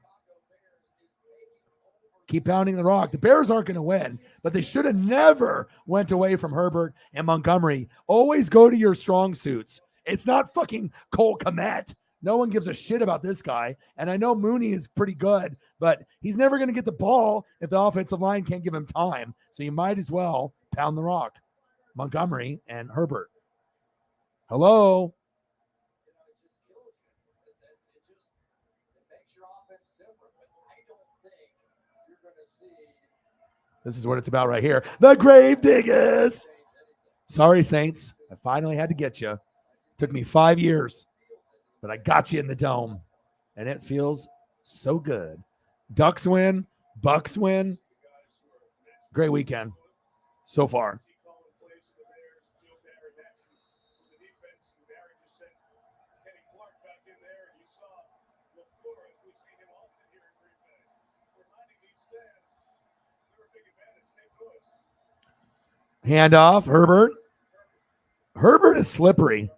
Keep pounding the rock. The Bears aren't going to win, but they should have never went away from Herbert and Montgomery. Always go to your strong suits. It's not fucking Cole Kmet. No one gives a shit about this guy. And I know Mooney is pretty good, but he's never going to get the ball if the offensive line can't give him time. So you might as well pound the rock. Montgomery and Herbert. Hello? This is what it's about right here. The Grave Diggers. Sorry, Saints. I finally had to get you. Took me 5 years, but I got you in the dome, and it feels so good. Ducks win, Bucks win. Great weekend so far. Handoff, Herbert. Herbert is slippery.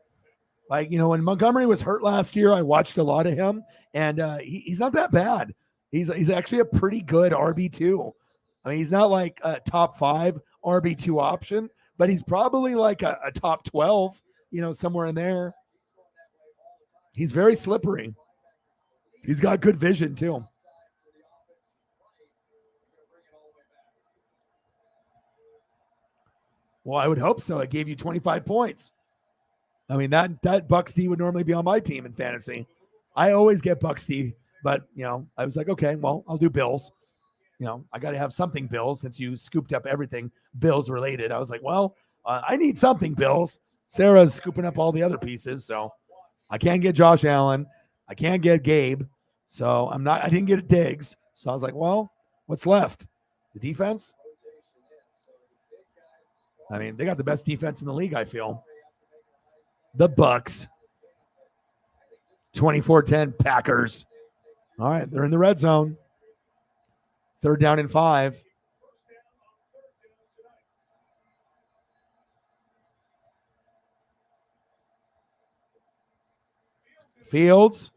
Like, when Montgomery was hurt last year, I watched a lot of him, and he's not that bad. He's actually a pretty good RB2. I mean, he's not like a top 5 RB2 option, but he's probably like a top 12, somewhere in there. He's very slippery. He's got good vision, too. Well, I would hope so. It gave you 25 points. I mean, that Bucks D would normally be on my team in fantasy. I always get Bucks D, but, I was like, okay, well, I'll do Bills. I got to have something Bills since you scooped up everything Bills related. I was like, well, I need something Bills. Sarah's scooping up all the other pieces, so I can't get Josh Allen. I can't get Gabe, so I didn't get Diggs. So I was like, well, what's left? The defense? I mean, they got the best defense in the league, I feel. The Bucks. 24-10 Packers. All right, they're in the red zone. 3rd down and 5. Fields.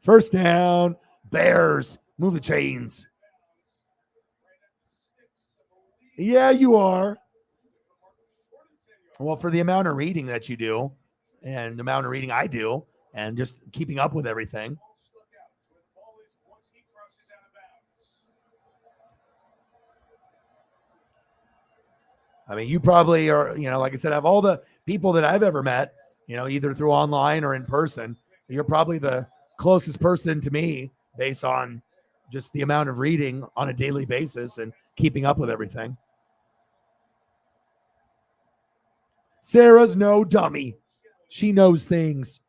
1st down. Bears. Move the chains. Yeah, you are. Well, for the amount of reading that you do and the amount of reading I do and just keeping up with everything. I mean, you probably are, like I said, of all the people that I've ever met, either through online or in person, you're probably the closest person to me based on just the amount of reading on a daily basis and keeping up with everything. Sarah's no dummy. She knows things.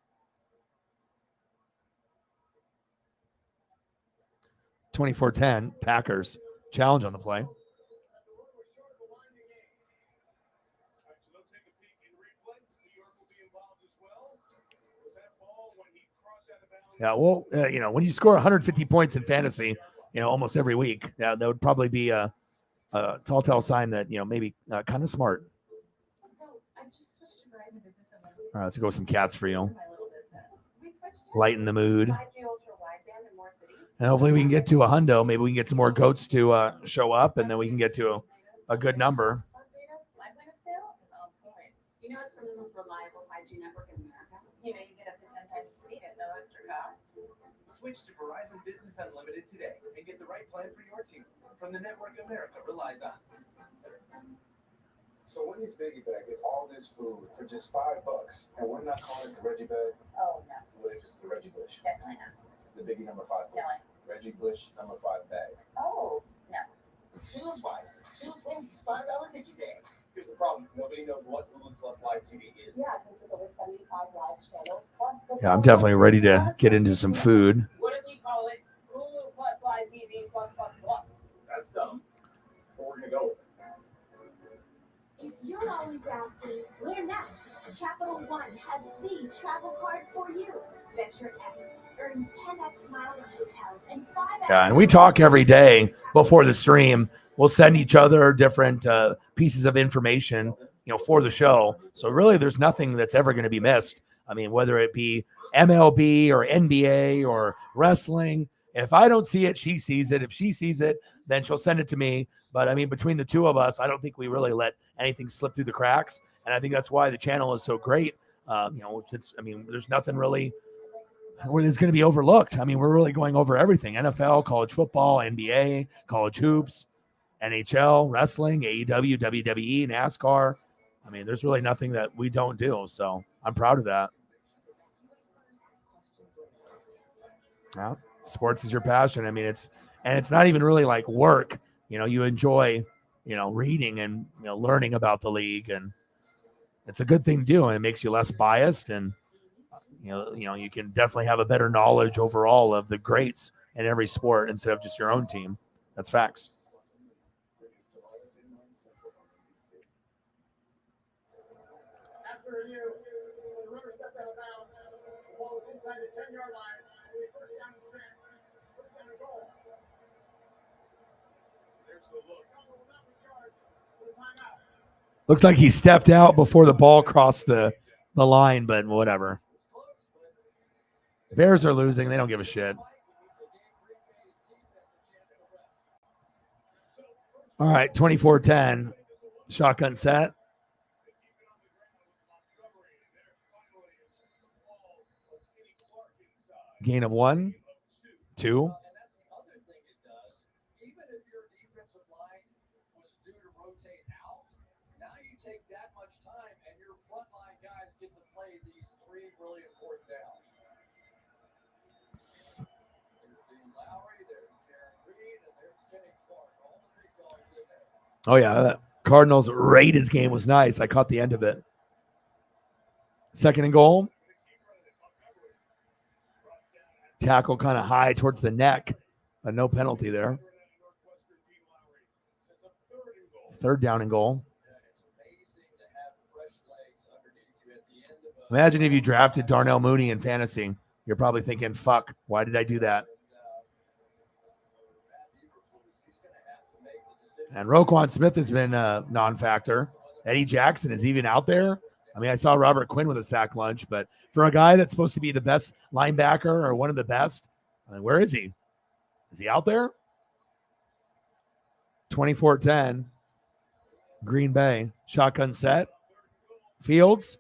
(24-10) Packers. Challenge on the play. Yeah, well, when you score 150 points in fantasy, almost every week, that would probably be a telltale sign that, maybe kind of smart. I just switched to Verizon Business Unlimited. All right, let's go with some cats for you. Lighten the mood. And hopefully we can get to a hundo. Maybe we can get some more goats to show up, and then we can get to a good number. You know it's from the most reliable 5G network in America. You get up to 10 times speed at no extra cost. Switch to Verizon Business Unlimited today and get the right plan for your team from the network America relies on. So Wendy's Biggie Bag is all this food for just $5, and we're not calling it the Reggie Bag? Oh, no. What if it's the Reggie Bush? Definitely not. The Biggie number 5 Bush? No. Reggie Bush number 5 bag. Oh, no. Choose wisely. Choose Wendy's $5 Biggie Bag. Here's the problem. Nobody knows what Hulu Plus Live TV is. Yeah, it comes with over 75 live channels, plus Yeah, I'm definitely ready to get into some food. What did we call it? Hulu Plus Live TV Plus Plus Plus. That's dumb. But we're going to go with it. If you're always asking, where next? Capital One has the travel card for you. Venture X. Earn 10x miles at hotels and 5x. Yeah, and we talk every day before the stream. We'll send each other different pieces of information, for the show. So really, there's nothing that's ever going to be missed. I mean, whether it be MLB or NBA or wrestling, if I don't see it, she sees it. If she sees it, then she'll send it to me. But I mean, between the two of us, I don't think we really let anything slip through the cracks. And I think that's why the channel is so great. There's nothing really where it's going to be overlooked. I mean, we're really going over everything: NFL, college football, NBA, college hoops, NHL, wrestling, AEW, WWE, NASCAR. I mean, there's really nothing that we don't do. So I'm proud of that. Yeah, sports is your passion. I mean, it's not even really like work. You enjoy, reading and, learning about the league, and it's a good thing to do. And it makes you less biased, and, you can definitely have a better knowledge overall of the greats in every sport instead of just your own team. That's facts. After review, the runner stepped out of bounds. The ball was inside the 10-yard line. First down and 10. First down and goal. There's the look. Will not be charged for the timeout. Looks like he stepped out before the ball crossed the line, but whatever. Bears are losing. They don't give a shit. All right, 24-10. Shotgun set. Gain of 1, 2. Take that much time, and your frontline guys get to play these 3 really important downs. There's Dean Lowry, there's Jaron Reed, and there's Kenny Clark. All the big dogs in there. Oh, yeah. That Cardinals Raiders game was nice. I caught the end of it. 2nd and goal. Tackle kind of high towards the neck, but no penalty there. 3rd down and goal. Imagine if you drafted Darnell Mooney in fantasy. You're probably thinking, fuck, why did I do that? And Roquan Smith has been a non-factor. Eddie Jackson is even out there. I mean, I saw Robert Quinn with a sack lunch, but for a guy that's supposed to be the best linebacker or one of the best, I mean, where is he? Is he out there? 24-10. Green Bay. Shotgun set. Fields.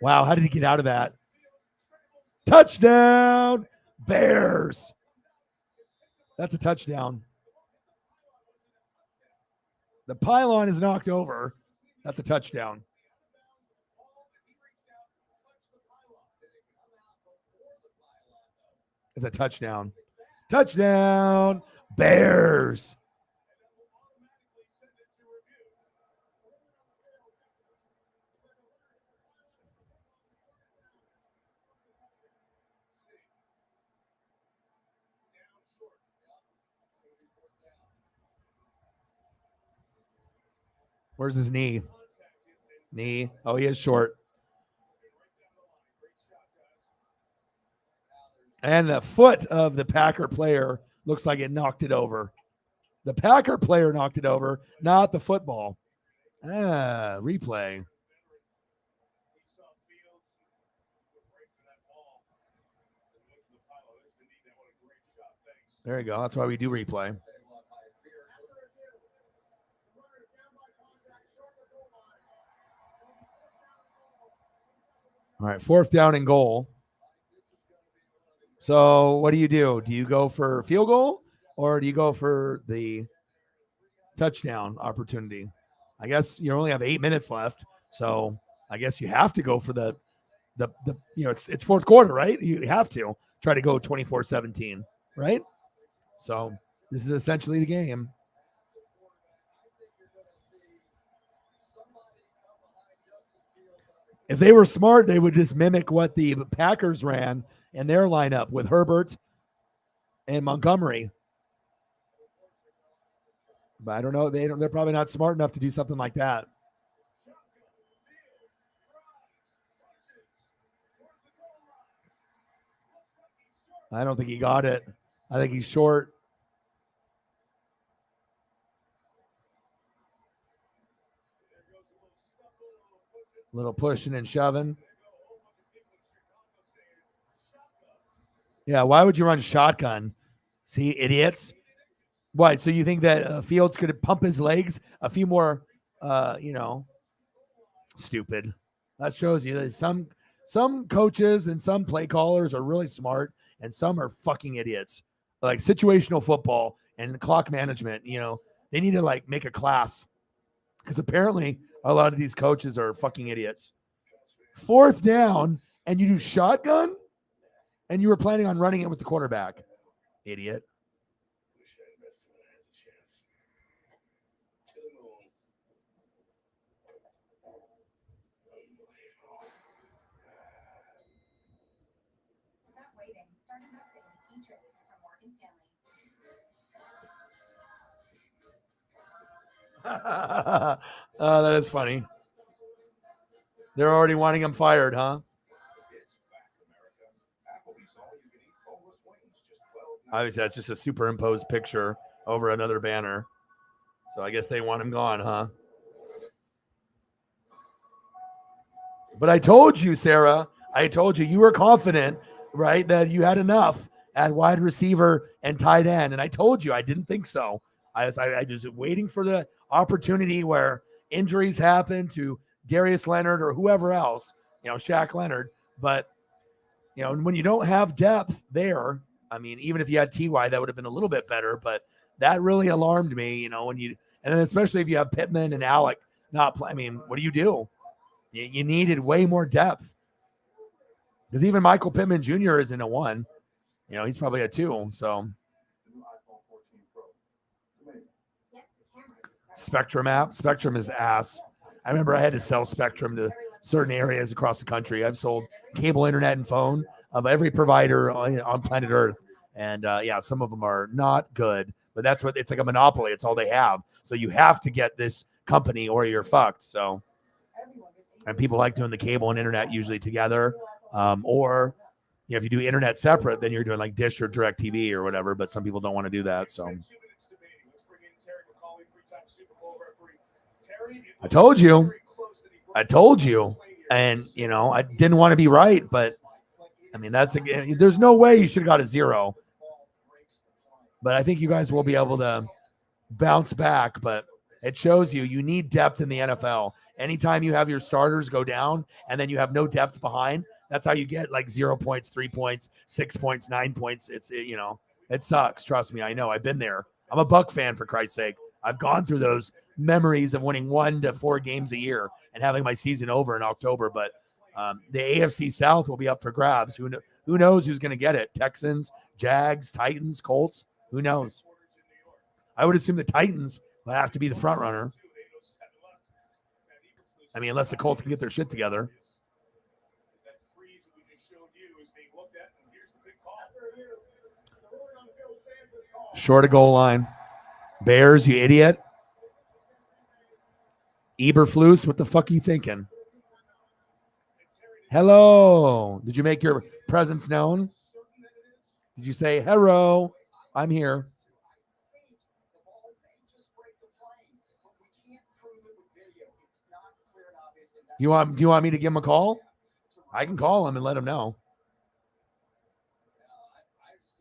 Wow, how did he get out of that? Touchdown, Bears. That's a touchdown. The pylon is knocked over. That's a touchdown. It's a touchdown. Touchdown, Bears. Where's his knee? Knee. Oh, he is short. And the foot of the Packer player looks like it knocked it over. The Packer player knocked it over, not the football. Replay. There you go. That's why we do replay. All right, 4th down and goal. So what do? Do you go for field goal or do you go for the touchdown opportunity? I guess you only have 8 minutes left, so I guess you have to go for the it's fourth quarter, right? You have to try to go 24-17, right? So this is essentially the game. If they were smart, they would just mimic what the Packers ran in their lineup with Herbert and Montgomery. But I don't know. They're probably not smart enough to do something like that. I don't think he got it. I think he's short. Little pushing and shoving. Yeah, why would you run shotgun? See, idiots. What? So you think that Fields could pump his legs a few more, stupid. That shows you that some coaches and some play callers are really smart and some are fucking idiots. Like situational football and clock management, they need to make a class because apparently a lot of these coaches are fucking idiots. 4th down and you do shotgun and you were planning on running it with the quarterback. Idiot. Stop waiting. Start investing in E-Trade from Morgan Stanley. That is funny. They're already wanting him fired, huh? Obviously, that's just a superimposed picture over another banner. So I guess they want him gone, huh? But I told you, Sarah, you were confident, right, that you had enough at wide receiver and tight end. And I told you I didn't think so. I was just waiting for the opportunity where injuries happen to Darius Leonard or whoever else, Shaq Leonard. But, when you don't have depth there, I mean, even if you had T.Y., that would have been a little bit better. But that really alarmed me, and then especially if you have Pittman and Alec not play. I mean, what do? You needed way more depth. Because even Michael Pittman Jr. isn't a 1. He's probably a 2. So Spectrum app. Spectrum is ass. I remember I had to sell Spectrum to certain areas across the country. I've sold cable internet and phone of every provider on planet Earth. And some of them are not good, but that's what it's like a monopoly. It's all they have. So you have to get this company or you're fucked. So And people like doing the cable and internet usually together. Or if you do internet separate, then you're doing like Dish or DirecTV or whatever. But some people don't want to do that. So I told you. And, I didn't want to be right. But, I mean, there's no way you should have got a 0. But I think you guys will be able to bounce back. But it shows you need depth in the NFL. Anytime you have your starters go down and then you have no depth behind, that's how you get like 0 points, 3 points, 6 points, 9 points. It sucks. Trust me. I know. I've been there. I'm a Buck fan, for Christ's sake. I've gone through those memories of winning 1 to 4 games a year and having my season over in October. But the AFC South will be up for grabs. Who knows who's going to get it? Texans, Jags, Titans, Colts. Who knows? I would assume the Titans will have to be the front runner. I mean, unless the Colts can get their shit together. Short of goal line. Bears, you idiot. Eberflus, what the fuck are you thinking? Hello. Did you make your presence known? Did you say, hello, I'm here? Do you want me to give him a call? I can call him and let him know.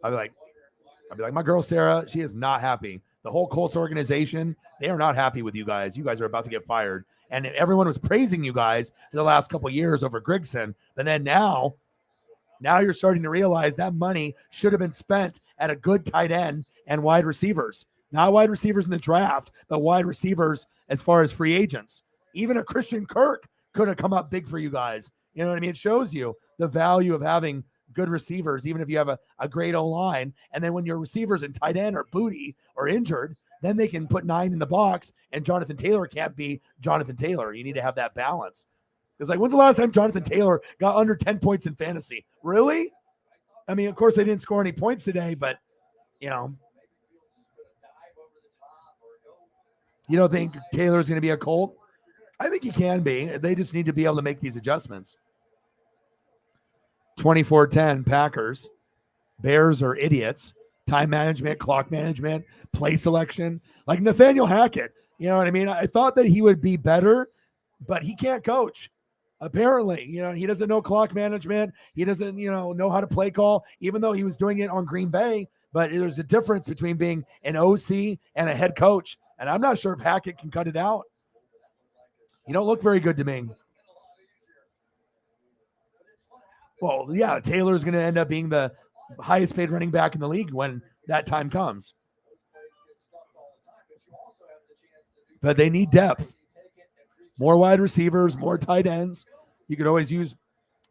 I'll be like, my girl Sarah, she is not happy. The whole Colts organization, they are not happy with you guys. You guys are about to get fired. And everyone was praising you guys for the last couple of years over Grigson. But then now you're starting to realize that money should have been spent at a good tight end and wide receivers. Not wide receivers in the draft, but wide receivers as far as free agents. Even a Christian Kirk could have come up big for you guys. You know what I mean? It shows you the value of having good receivers, even if you have a great O-line. And then when your receivers and tight end are booty or injured, then they can put 9 in the box, and Jonathan Taylor can't be Jonathan Taylor. You need to have that balance. It's like, when's the last time Jonathan Taylor got under 10 points in fantasy? Really? I mean, of course, they didn't score any points today, but, you don't think Taylor's going to be a Colt? I think he can be. They just need to be able to make these adjustments. 24-10 Packers. Bears are idiots. Time management, clock management, play selection. Like Nathaniel Hackett. You know what I mean? I thought that he would be better, but he can't coach. Apparently, he doesn't know clock management. He doesn't, know how to play call, even though he was doing it on Green Bay. But there's a difference between being an OC and a head coach. And I'm not sure if Hackett can cut it out. You don't look very good to me. Well, yeah, Taylor's going to end up being the highest paid running back in the league when that time comes. But they need depth. More wide receivers, more tight ends. You could always use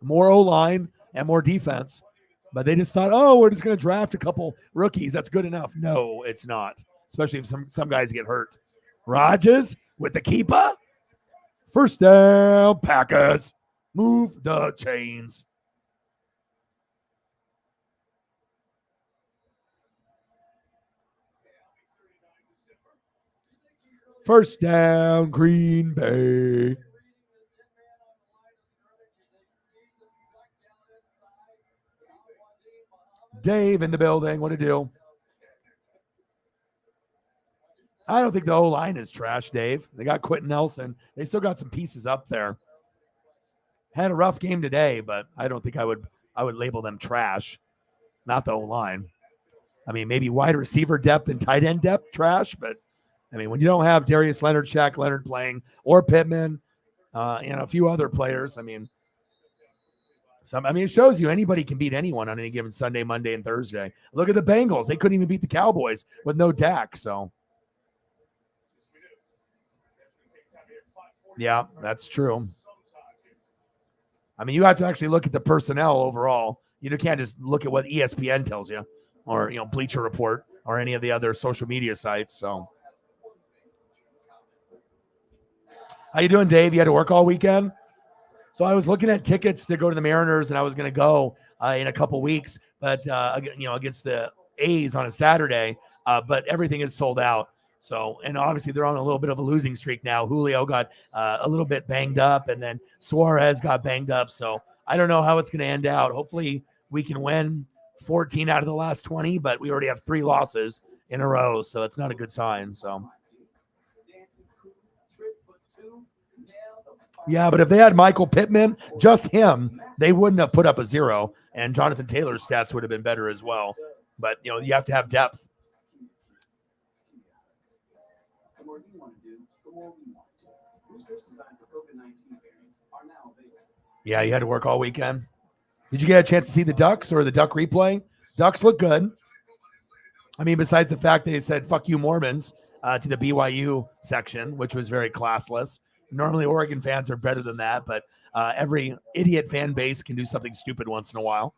more O-line and more defense. But they just thought, we're just going to draft a couple rookies. That's good enough. No, it's not. Especially if some guys get hurt. Rodgers with the keeper. First down, Packers. Move the chains. First down, Green Bay. Dave in the building. What to do? I don't think the O-line is trash, Dave. They got Quentin Nelson. They still got some pieces up there. Had a rough game today, but I don't think I would label them trash. Not the O-line. I mean, maybe wide receiver depth and tight end depth trash, but I mean, when you don't have Darius Leonard, Shaq Leonard playing, or Pittman, and a few other players, I mean, it shows you anybody can beat anyone on any given Sunday, Monday, and Thursday. Look at the Bengals. They couldn't even beat the Cowboys with no Dak, so. Yeah, that's true. I mean, you have to actually look at the personnel overall. You can't just look at what ESPN tells you or, Bleacher Report or any of the other social media sites, so. How you doing, Dave? You had to work all weekend? So I was looking at tickets to go to the Mariners, and I was going to go in a couple weeks, but against the A's on a Saturday, but everything is sold out. So, and obviously they're on a little bit of a losing streak now. Julio got a little bit banged up, and then Suarez got banged up. So I don't know how it's going to end out. Hopefully we can win 14 out of the last 20, but we already have 3 losses in a row. So that's not a good sign. So, yeah, but if they had Michael Pittman, just him, they wouldn't have put up a 0, and Jonathan Taylor's stats would have been better as well. But, you know, you have to have depth. The more you want to do, the more we want to do. Boosters designed for COVID-19 variants are now available. Yeah, you had to work all weekend. Did you get a chance to see the Ducks or the Duck replay? Ducks look good. I mean, besides the fact they said, fuck you Mormons, to the BYU section, which was very classless. Normally, Oregon fans are better than that, but every idiot fan base can do something stupid once in a while.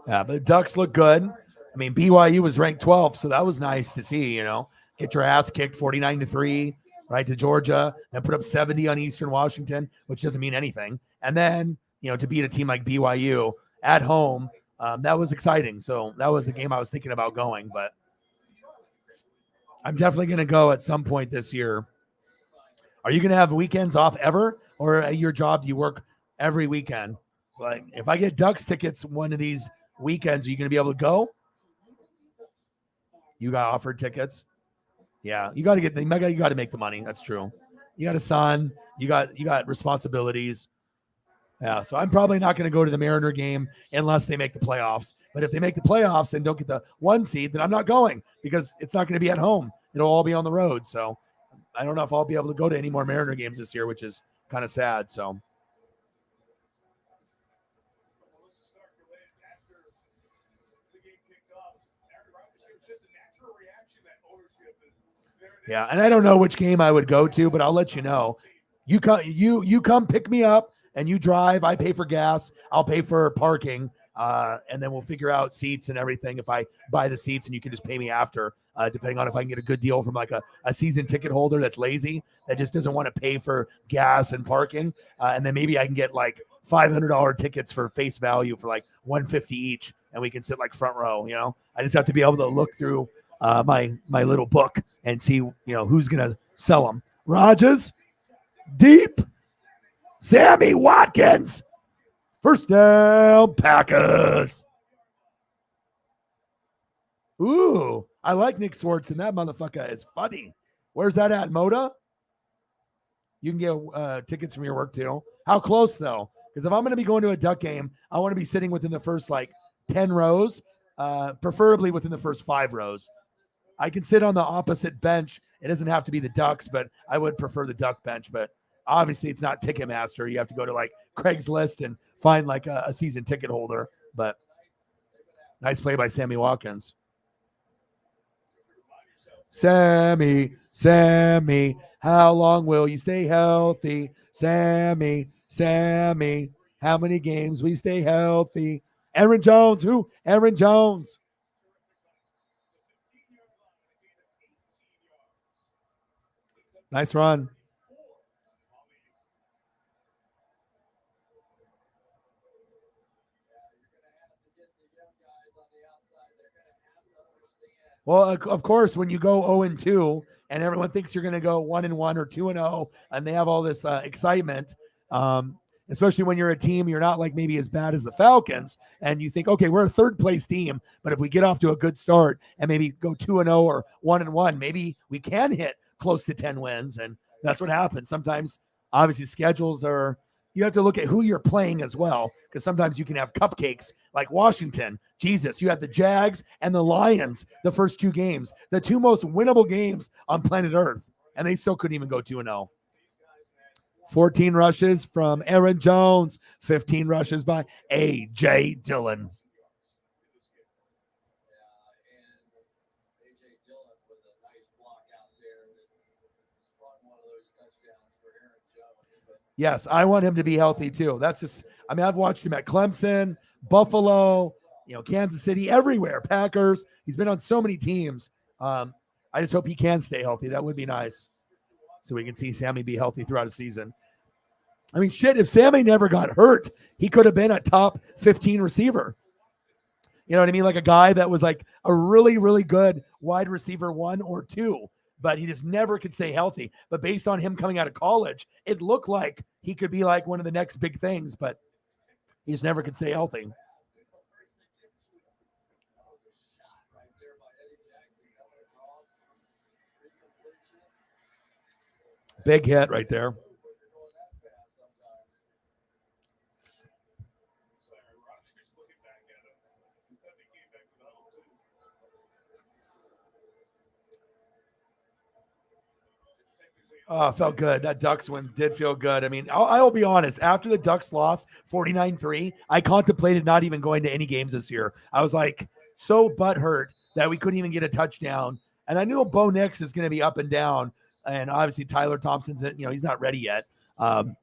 Yeah, but the Ducks look good. I mean, BYU was ranked 12th, so that was nice to see, you know. Get your ass kicked 49-3, right, to Georgia, then put up 70 on Eastern Washington, which doesn't mean anything. And then, you know, to beat a team like BYU at home, that was exciting. So that was the game I was thinking about going, but I'm definitely going to go at some point this year. Are you going to have weekends off ever, or at your job do you work every weekend? Like, if I get Ducks tickets one of these weekends, are you going to be able to go? You got offered tickets? Yeah, you got to make the money. That's true. You got a son. You got responsibilities. Yeah, so I'm probably not going to go to the Mariner game unless they make the playoffs. But if they make the playoffs and don't get the 1 seed, then I'm not going because it's not going to be at home. It'll all be on the road. So I don't know if I'll be able to go to any more Mariner games this year, which is kind of sad. So. Yeah, and I don't know which game I would go to, but I'll let you know. You come pick me up and you drive. I pay for gas. I'll pay for parking, and then we'll figure out seats and everything. If I buy the seats, and you can just pay me after, depending on if I can get a good deal from like a season ticket holder that's lazy, that just doesn't want to pay for gas and parking, and then maybe I can get like $500 tickets for face value for like $150 each, and we can sit like front row. You know, I just have to be able to look through my little book and see, you know, who's gonna sell them. Rogers, deep, Sammy Watkins, first down, Packers. Ooh, I like Nick Swartzen. That motherfucker is funny. Where's that at, Moda? You can get tickets from your work too. How close though? Because if I'm going to be going to a Duck game, I want to be sitting within the first like 10 rows, preferably within the first 5 rows. I can sit on the opposite bench. It doesn't have to be the Ducks, but I would prefer the Duck bench. But obviously, it's not Ticketmaster. You have to go to like Craigslist and find like a season ticket holder. But nice play by Sammy Watkins. Sammy, how long will you stay healthy? Sammy, how many games we stay healthy? Aaron Jones, who? Aaron Jones. Nice run. Well, of course, when you go 0-2 and everyone thinks you're going to go 1-1 or 2-0, and they have all this excitement, especially when you're a team, you're not like maybe as bad as the Falcons, and you think, okay, we're a third place team, but if we get off to a good start and maybe go 2-0 or 1-1, maybe we can hit close to 10 wins. And that's what happens. Sometimes, obviously, schedules are, you have to look at who you're playing as well, because sometimes you can have cupcakes like Washington. Jesus, you had the Jags and the Lions the first 2 games, the 2 most winnable games on planet Earth, and they still couldn't even go 2-0. 14 rushes from Aaron Jones, 15 rushes by A.J. Dillon. Yes, I want him to be healthy too. That's just, I mean, I've watched him at Clemson, Buffalo, you know, Kansas City, everywhere, Packers. He's been on so many teams. I just hope he can stay healthy. That would be nice. So we can see Sammy be healthy throughout a season. I mean, shit, if Sammy never got hurt, he could have been a top 15 receiver. You know what I mean? Like a guy that was like a really, really good wide receiver 1 or 2, but he just never could stay healthy. But based on him coming out of college, it looked like he could be like one of the next big things, but he just never could stay healthy. Big hit right there. Oh, felt good. That Ducks win did feel good. I mean, I'll be honest. After the Ducks lost 49-3, I contemplated not even going to any games this year. I was like so butthurt that we couldn't even get a touchdown. And I knew Bo Nix is going to be up and down. And obviously Tyler Thompson's, he's not ready yet. But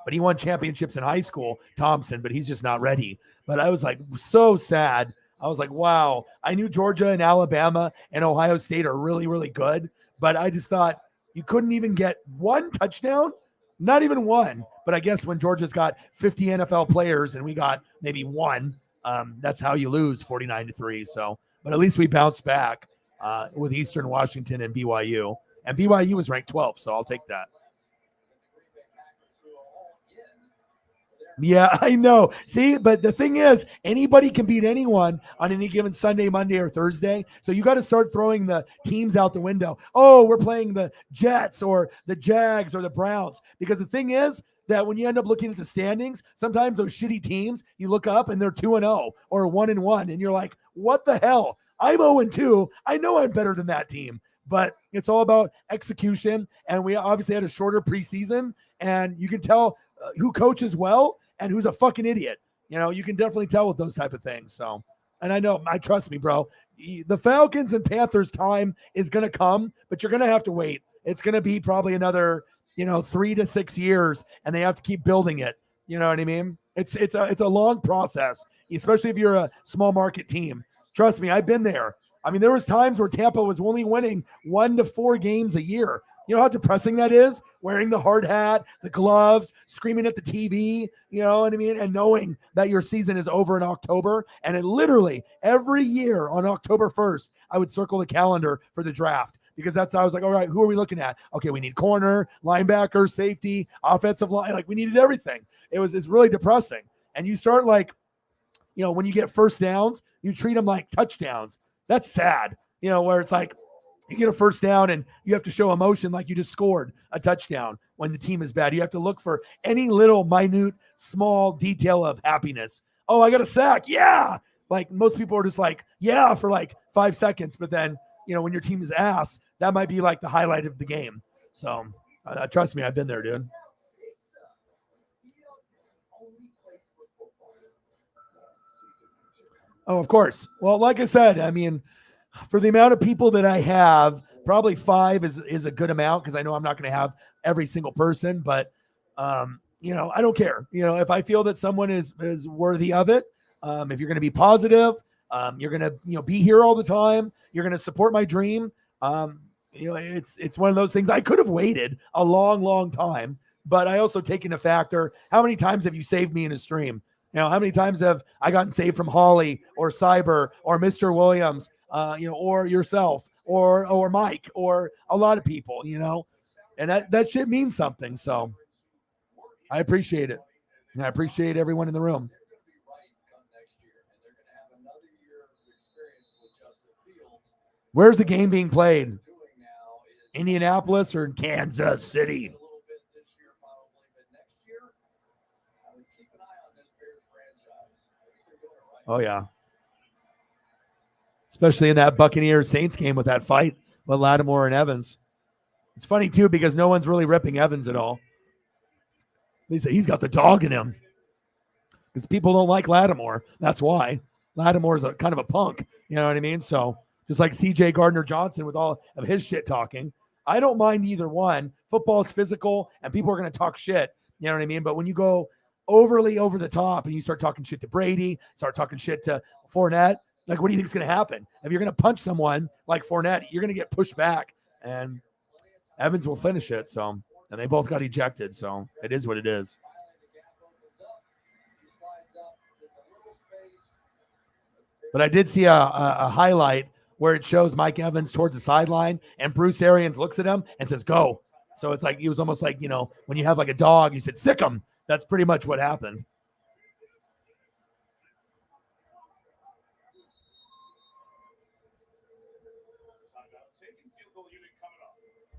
he won championships in high school, Thompson, but he's just not ready. But I was like so sad. I was like, wow. I knew Georgia and Alabama and Ohio State are really, really good. But I just thought, you couldn't even get one touchdown, not even one. But I guess when Georgia's got 50 NFL players and we got maybe one, that's how you lose 49-3. So, but at least we bounced back with Eastern Washington and BYU. And BYU was ranked 12th, so I'll take that. Yeah, I know. See, but the thing is, anybody can beat anyone on any given Sunday, Monday, or Thursday. So you got to start throwing the teams out the window. Oh, we're playing the Jets or the Jags or the Browns. Because the thing is that when you end up looking at the standings, sometimes those shitty teams, you look up and they're 2-0 or 1-1. And you're like, what the hell? I'm 0-2. I know I'm better than that team. But it's all about execution. And we obviously had a shorter preseason. And you can tell who coaches well and who's a fucking idiot. You can definitely tell with those type of things. So, and I trust me, bro. The Falcons and Panthers time is going to come, but you're going to have to wait. It's going to be probably another, 3 to 6 years, and they have to keep building it. You know what I mean? It's a long process, especially if you're a small market team. Trust me, I've been there. I mean, there was times where Tampa was only winning 1 to 4 games a year. You know how depressing that is? Wearing the hard hat, the gloves, screaming at the TV, you know what I mean? And knowing that your season is over in October. And it literally every year on October 1st, I would circle the calendar for the draft because that's how I was like, all right, who are we looking at? Okay, we need corner, linebacker, safety, offensive line. Like we needed everything. It's really depressing. And you start like, when you get first downs, you treat them like touchdowns. That's sad, where it's like, you get a first down and you have to show emotion like you just scored a touchdown when the team is bad. You have to look for any little minute, small detail of happiness. Oh, I got a sack. Yeah. Like most people are just like, yeah, for like 5 seconds. But then, when your team is ass, that might be like the highlight of the game. So trust me, I've been there, dude. Oh, of course. Well, like I said, I mean, for the amount of people that I have, probably 5 is a good amount because I know I'm not going to have every single person, but I don't care. If I feel that someone is worthy of it, if you're going to be positive, you're going to be here all the time, you're going to support my dream. It's one of those things. I could have waited a long, long time, but I also take into factor how many times have you saved me in a stream? How many times have I gotten saved from Holly or Cyber or Mr. Williams? Or yourself, or Mike, or a lot of people, and that shit means something. So I appreciate it. And I appreciate everyone in the room. Where's the game being played? Indianapolis or Kansas City? Oh, yeah. Especially in that Buccaneers Saints game with that fight with Lattimore and Evans. It's funny, too, because no one's really ripping Evans at all. They say he's got the dog in him. Because people don't like Lattimore. That's why. Lattimore is a kind of a punk. You know what I mean? So just like C.J. Gardner-Johnson with all of his shit talking. I don't mind either one. Football is physical, and people are going to talk shit. You know what I mean? But when you go overly over the top and you start talking shit to Brady, start talking shit to Fournette, like, what do you think is going to happen? If you're going to punch someone like Fournette, you're going to get pushed back, and Evans will finish it. So, and they both got ejected. So it is what it is. But I did see a highlight where it shows Mike Evans towards the sideline, and Bruce Arians looks at him and says, "Go." So it's like he was almost like, when you have like a dog, you said, "Sick him." That's pretty much what happened.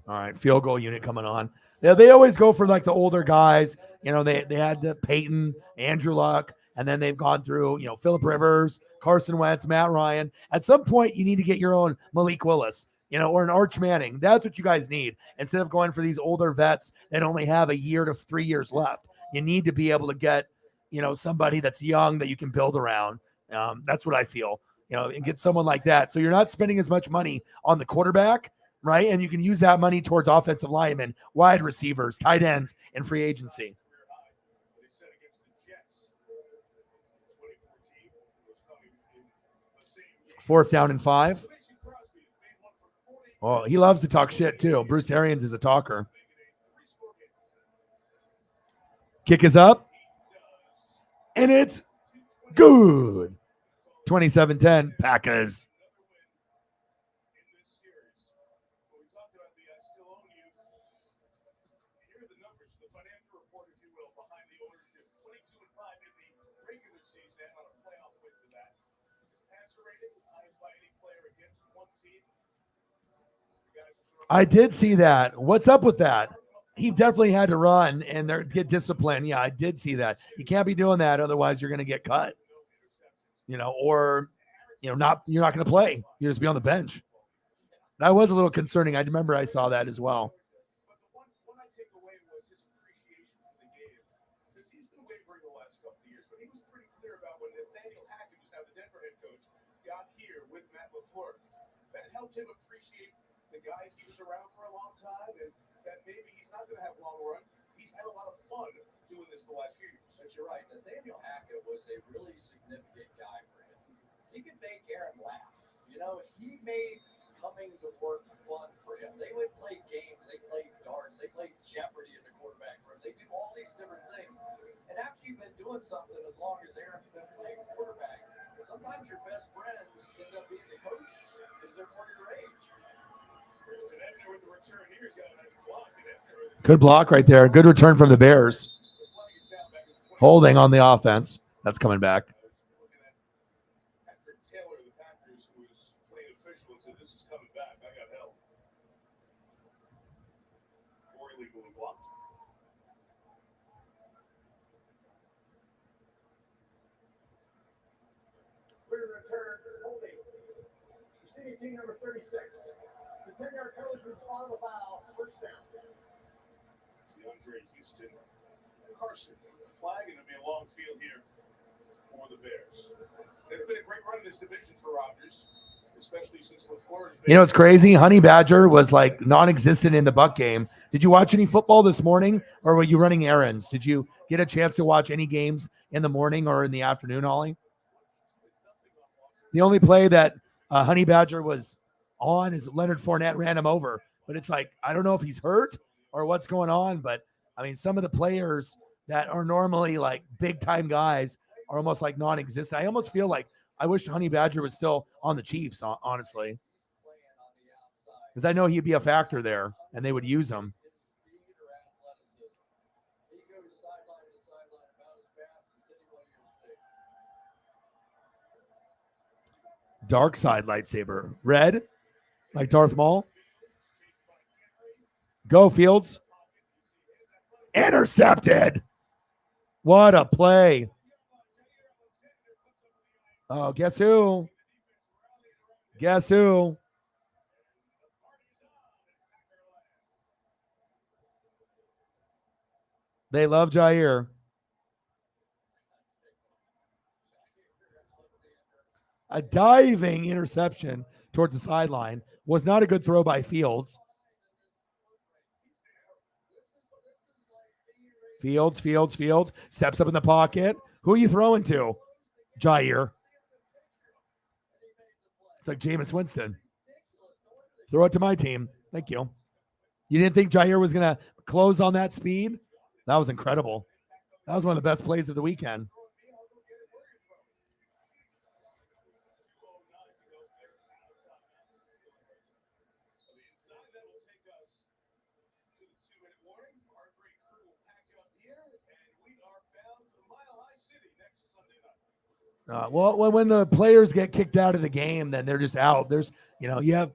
All right, field goal unit coming on. Yeah, they always go for like the older guys. They had Peyton, Andrew Luck, and then they've gone through, Phillip Rivers, Carson Wentz, Matt Ryan. At some point, you need to get your own Malik Willis, or an Arch Manning. That's what you guys need. Instead of going for these older vets that only have a year to 3 years left, you need to be able to get, somebody that's young that you can build around. That's what I feel, and get someone like that. So you're not spending as much money on the quarterback, right? And you can use that money towards offensive linemen, wide receivers, tight ends, and free agency. Fourth down and 5. Oh, he loves to talk shit too. Bruce Arians is a talker. Kick is up. And it's good. 27-10, Packers. I did see that. What's up with that? He definitely had to run and get disciplined. Yeah, I did see that. You can't be doing that, otherwise you're going to get cut. Or you're not going to play. You just be on the bench. That was a little concerning. I remember I saw that as well. What I take away was his appreciation for the game, because he's been wavering the last couple of years, but he was pretty clear about when Nathaniel Hackett, who's now the Denver head coach, got here with Matt LaFleur. That helped him appreciate the guys he was around for a long time, and that maybe he's not going to have long run. He's had a lot of fun doing this the last few years. But you're right. Nathaniel Hackett was a really significant guy for him. He could make Aaron laugh. He made coming to work fun for him. They would play games. They played darts. They played Jeopardy in the quarterback room. They do all these different things. And after you've been doing something as long as Aaron's been playing quarterback, sometimes your best friends end up being the coaches because they're more your age. Good block right there. Good return from the Bears. Holding on the offense. That's coming back. Patrick Taylor, the Packers, who was playing official, and said, "This is coming back. I got help." Or illegally blocked. Clear return, holding. Receiving team number 36. It's a 10-yard penalty to respond to the foul. First down. DeAndre Houston, Carson, flag, and it'll be a long field here for the Bears. There's been a great run in this division for Rodgers, especially since LaFleur's been. It's crazy. Honey Badger was like non-existent in the Buck game. Did you watch any football this morning, or were you running errands? Did you get a chance to watch any games in the morning or in the afternoon, Ollie? The only play that Honey Badger was on is Leonard Fournette ran him over. But it's like, I don't know if he's hurt or what's going on. But, I mean, some of the players that are normally like big-time guys are almost like non-existent. I almost feel like I wish Honey Badger was still on the Chiefs, honestly. Because I know he'd be a factor there, and they would use him. Dark side lightsaber. Red, like Darth Maul. Go, Fields. Intercepted. What a play. Oh, guess who? Guess who? They love Jair. A diving interception towards the sideline. Was not a good throw by Fields. Fields. Steps up in the pocket. Who are you throwing to? Jair. It's like Jameis Winston. Throw it to my team. Thank you. You didn't think Jair was going to close on that speed? That was incredible. That was one of the best plays of the weekend. outside. That will take us to the 2-minute warning. Our great crew will pack up here, and we are bound for Mile High City next Sunday night. Well, when the players get kicked out of the game, then they're just out. There's, you have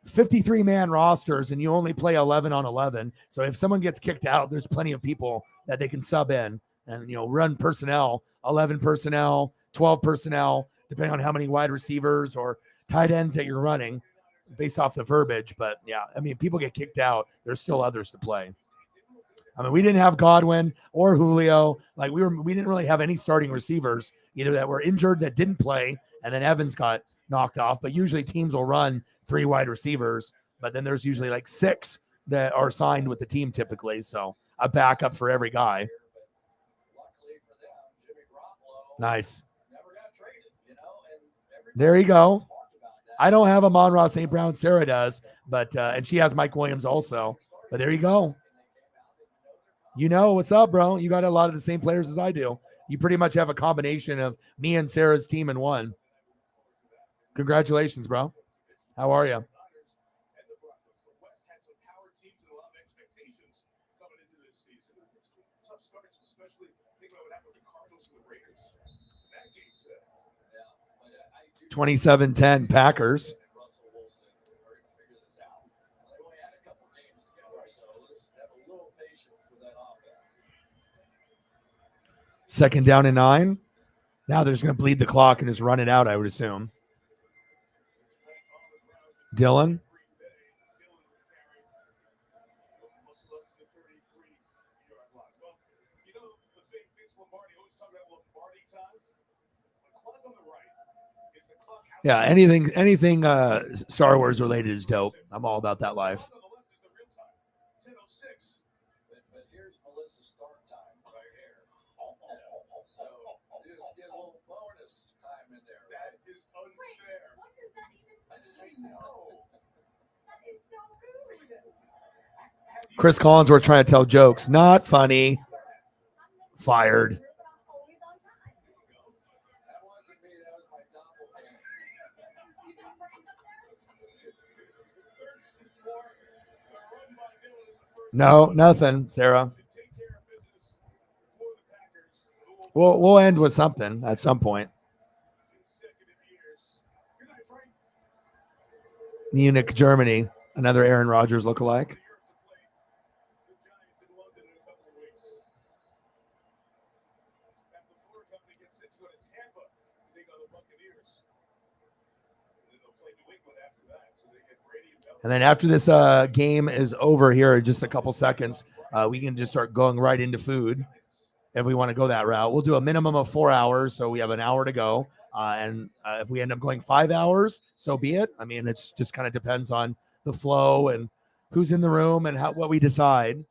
53-man rosters and you only play 11 on 11. So if someone gets kicked out, there's plenty of people that they can sub in and, run personnel, 11 personnel, 12 personnel, depending on how many wide receivers or tight ends that you're running based off the verbiage. But yeah, I mean, people get kicked out. There's still others to play. I mean, we didn't have Godwin or Julio. Like we didn't really have any starting receivers either that were injured that didn't play. And then Evans got knocked off, but usually teams will run 3 wide receivers, but then there's usually like 6 that are signed with the team typically. So a backup for every guy. Nice. There you go. I don't have Amon-Ra St. Brown. Sarah does, but and she has Mike Williams also. But there you go. What's up, bro? You got a lot of the same players as I do. You pretty much have a combination of me and Sarah's team in one. Congratulations, bro. How are you? Yeah. 27-10 Packers. Second down and 9. Now they're just going to bleed the clock and just run it out, I would assume. Dylan. Yeah, anything Star Wars related is dope. I'm all about that life. But here's Melissa's start time right here. So you just get a little bonus time in there. That is unfair. What does that even mean? I know. That is so rude. Chris Collinsworth trying to tell jokes. Not funny. Fired. No, nothing, Sarah. We'll end with something at some point. Munich, Germany, another Aaron Rodgers lookalike. And then after this game is over here, in just a couple seconds, we can just start going right into food if we want to go that route. We'll do a minimum of 4 hours, so we have an hour to go. And if we end up going 5 hours, so be it. I mean, it's just kind of depends on the flow and who's in the room and what we decide.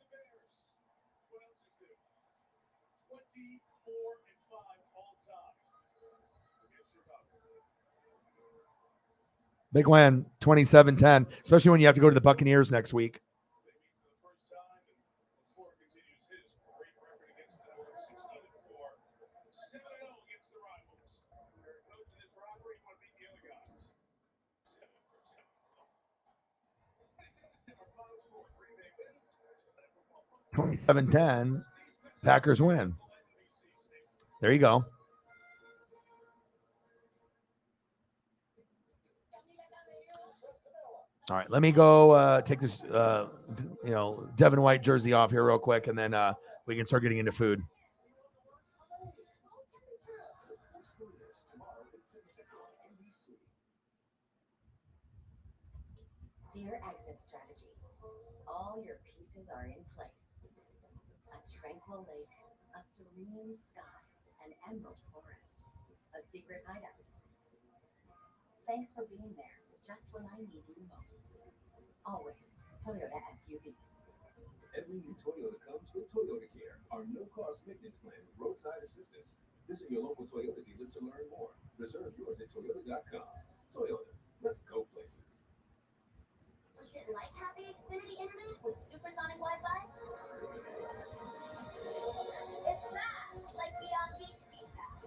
Big win, 27-10, especially when you have to go to the Buccaneers next week. $27-10, Packers win. There you go. All right, let me go take this, Devin White jersey off here real quick, and then we can start getting into food. Dear exit strategy, all your pieces are in place. A tranquil lake, a serene sky, an emerald forest, a secret hideout. Thanks for being there, just when I need you most. Always Toyota SUVs. Every new Toyota comes with Toyota Care, our no-cost maintenance plan with roadside assistance. Visit your local Toyota dealer to learn more. Reserve yours at Toyota.com. Toyota, let's go places. What's it like having Xfinity Internet with supersonic Wi-Fi? It's fast, like beyond Geek Speed Pass.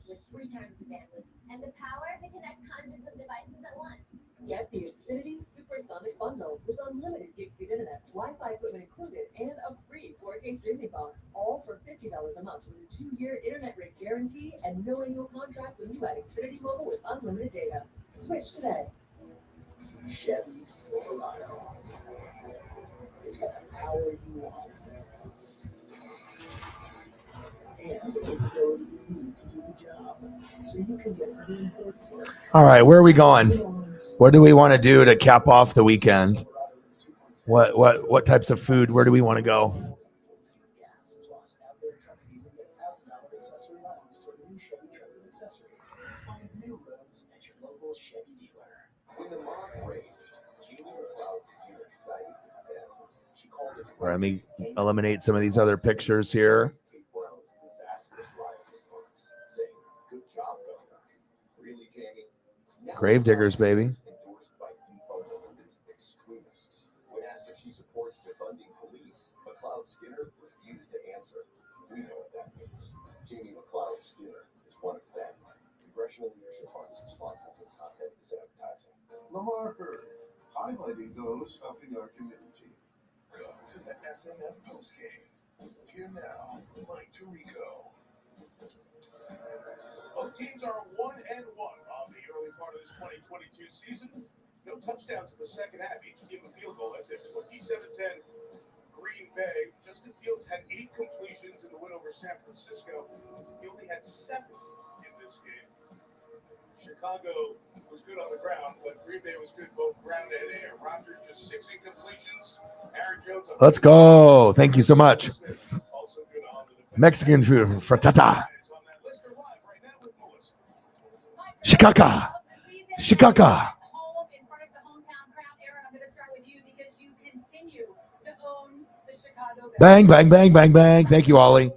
With 3 times the bandwidth. And the power to connect hundreds of devices at once. Get the Xfinity Supersonic Bundle with unlimited gig speed internet, Wi-Fi equipment included, and a free 4K streaming box, all for $50 a month with a 2-year internet rate guarantee and no annual contract when you add Xfinity Mobile with unlimited data. Switch today. Chevy Silverado. It's got the power you want and the capability you need to do the job, so you can get to the important work. All right, where are we going? What do we want to do to cap off the weekend? What types of food? Where do we want to go? Find new roads at your local Chevy dealer. When the mob raged, Jamie McLeod steered excited and she called it. Let me eliminate some of these other pictures here. Kate Brown's disastrous riot response, saying, "Good job, Governor." Really, Jamie? Now Gravediggers, baby. Endorsed by defund-the-police extremists. When asked if she supports defunding police, McLeod Skinner refused to answer. We know what that means. Jamie McLeod Skinner is one of them. Congressional Leadership Fund is responsible for the content of this advertising. Lamar Hurd, highlighting those helping our community. Come to the SNF postgame. Here now, Mike Tirico. Both teams are 1-1 on the early part of this 2022 season. No touchdowns in the second half. Each team a field goal. That's it. 27-10 Green Bay. Justin Fields had 8 completions in the win over San Francisco. He only had 7 in this game. Chicago was good on the ground, but Green Bay was good both ground and air. Rodgers just 6 incompletions. Aaron Jones. Let's go. Thank you so much. Also good on the defense. Mexican food, frittata. Chicaca. Chicaca. Home in front of the hometown crowd. Aaron, I'm going to start with you because you continue to own the Chicago Bears. Bang, bang, bang, bang, bang. Thank you, Ollie.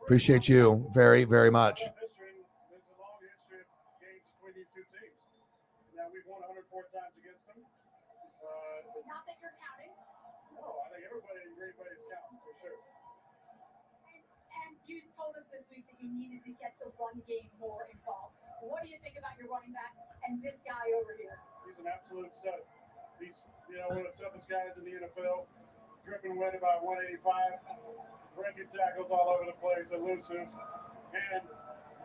Appreciate you very, very much. History, there's a long history of games between these two teams. Now we've won 104 times against them. Not that you're counting. No, I think everybody in Green Bay is counting for sure. And you told us this week that you needed to get the run game more involved. What do you think about your running backs and this guy over here? He's an absolute stud. He's, one of the toughest guys in the NFL. Dripping wet about 185. Breaking tackles all over the place, elusive. And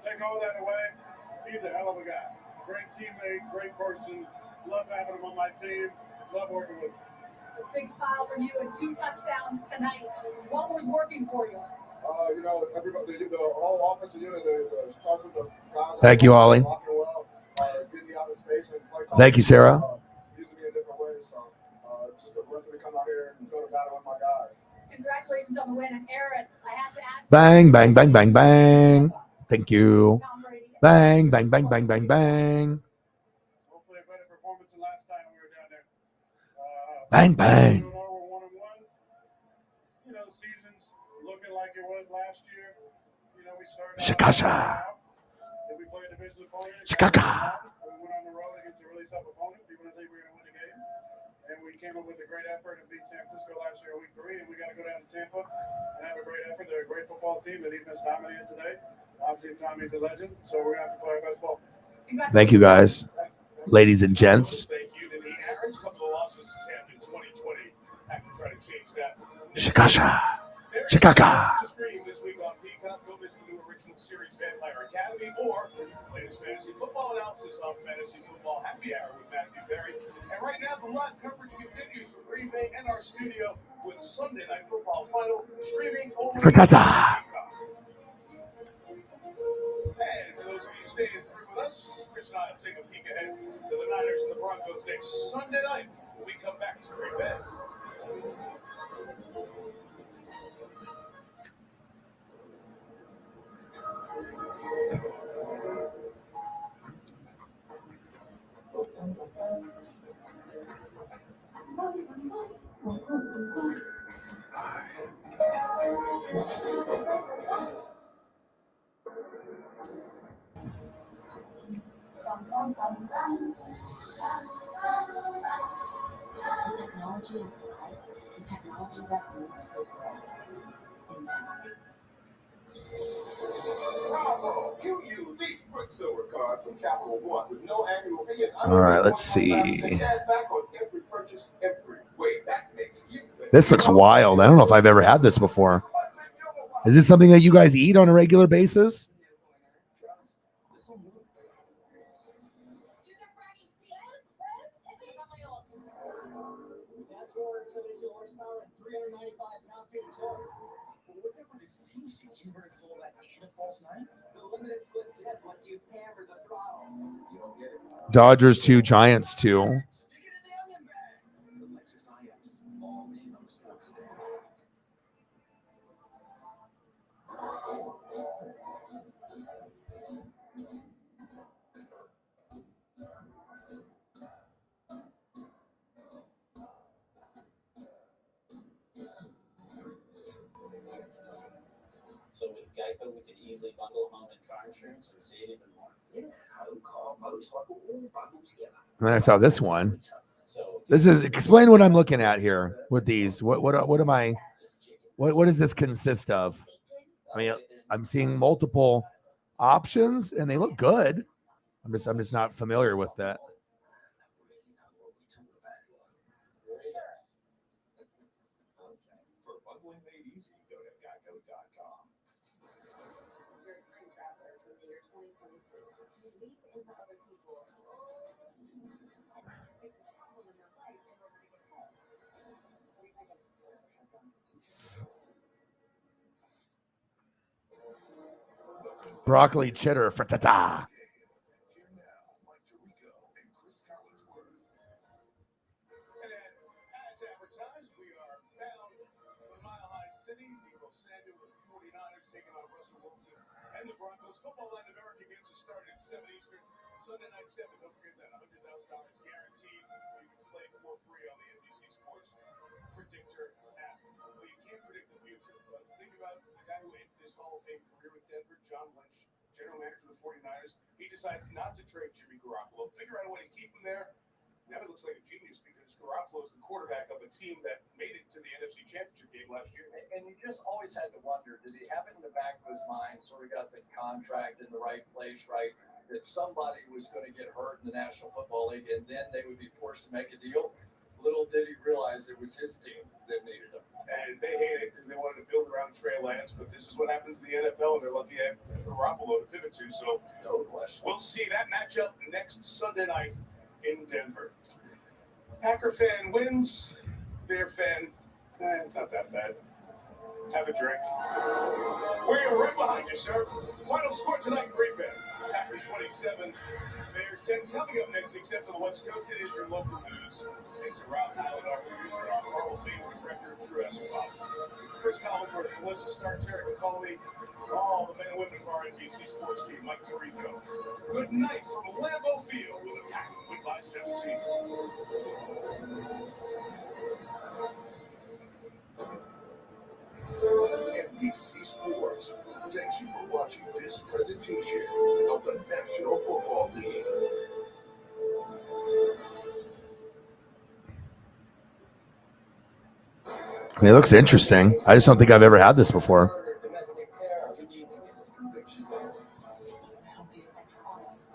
take all that away, he's a hell of a guy. Great teammate, great person. Love having him on my team. Love working with him. A big smile from you and 2 touchdowns tonight. What was working for you? Everybody, the whole offensive unit starts with the guys. Thank you, Ollie. Getting me out of space and play. Thank you, Sarah. Using me in different ways. So just a blessing to come out here and go to battle with my guys. Congratulations on the win. And Aaron, I have to ask you. Bang, bang, bang, bang, bang. Thank you. Bang, bang, bang, bang, bang, bang. Hopefully a better performance than last time we were down there. Bang, bang. We're 1-1. The season's looking like it was last year. We started Shikasha. we played a division opponent. Shikaka. We went on the road against a really tough opponent. People didn't think we were going to win the game. And we came up with a great effort and beat San Francisco last year in week 3. And we got to go down to Tampa and have a great effort. They're a great football team. The defense dominated today. Obviously, Tommy's a legend. So we're going to have to play our best ball. Thank you, guys. Ladies and gents. Thank you. The Aaron's couple of losses to Tampa in 2020. Have to try to change that. Shikasha. Shikaka. This week on Peacock, go miss the new original series Vampire Academy or latest fantasy football analysis on Fantasy Football Happy Hour with Matthew Berry. And right now, the live coverage continues for Green Bay and our studio with Sunday Night Football Final streaming over Frittata. And for those of you staying through with us, Chris and I will take a peek ahead to the Niners and the Broncos next Sunday night when we come back to Green Bay. The technology inside, the technology that moves the world. Intel. Bravo! You use the Quicksilver card from Capital One with no annual fee and All right, let's see. cash back on every purchase every way. That makes you. This looks wild. I don't know if I've ever had this before. Is this something that you guys eat on a regular basis? That's 472 horsepower and 395 pound-feet of torque. What's up with this team sheet? Inverted fullback and a false nine? The limited split test lets you hammer the throttle. You don't get it. Dodgers 2, Giants 2. Stick it in the onion bag. The Lexus IX. All in on the sports today. So with Geico, we can easily bundle home and car insurance and save even more. Yeah, home, car, motorcycle, all bundled together. And I saw this one. This is explain what I'm looking at here with these. What am I? What does this consist of? I mean, I'm seeing multiple options and they look good. I'm just not familiar with that. For bundling made easy, go to geico.com. You're a time traveler from the year 2022. You leap into other people and fix a problem in their life in order to get home. Broccoli cheddar frittata. Here now, Mike Tirico and Chris Collinsworth. And then, as advertised, we are bound for Mile High City. Debo Samuel with the 49ers taking on Russell Wilson and the Broncos. Football Latin America gets us started at 7 Eastern. Sunday night 7. Don't forget that $100,000 guaranteed. You can play for free on the NBC Sports Predictor app. Well, you can't predict the future, but think about the guy who ended his Hall of Fame career with Denver, John Lynch, general manager of the 49ers. He decides not to trade Jimmy Garoppolo. Figure out a way to keep him there. Now he looks like a genius because Garoppolo is the quarterback of a team that made it to the NFC Championship game last year. And you just always had to wonder, did he have it in the back of his mind, sort of got the contract in the right place, right, that somebody was going to get hurt in the National Football League and then they would be forced to make a deal? Little did he realize it was his team that needed him. And they hate it because they wanted to build around Trey Lance, but this is what happens in the NFL, and they're lucky to have Garoppolo to pivot to. So no question. We'll see that matchup next Sunday night in Denver. Packer fan wins. Bear fan, it's not that bad. Have a drink. We are right behind you, sir. Final score tonight, Great Bet. Packers 27, Bears 10. Coming up next, except for the West Coast, it is your local news. Thanks to Rob Howland, our producer, our Hall of Fame director, Drew Escobar. Chris Collinsworth, Melissa Starks, Eric McCauley, all the men and women of our NBC Sports team, Mike Tirico. Good night from Lambeau Field with a Pack win by 17. NBC Sports thanks you for watching this presentation of the National Football League. I mean, it looks interesting. I just don't think I've ever had this before. Domestic terror. You need to get his conviction. Help you, I promise.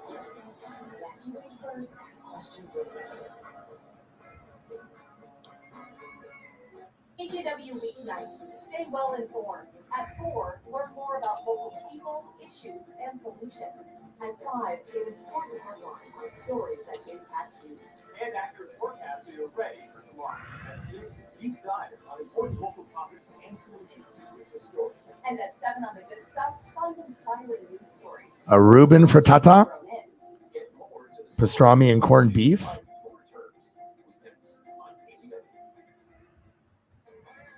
Evacuate first, ask questions later. AJW weeknights. Stay well informed. At 4, learn more about local people, issues, and solutions. At 5, get important headlines on stories that impact you. And accurate forecasts so you're ready for tomorrow. At 6, deep dive on important local topics and solutions with the story. And at 7 on the good stuff, find inspiring news stories. A Reuben frittata, pastrami and corned beef.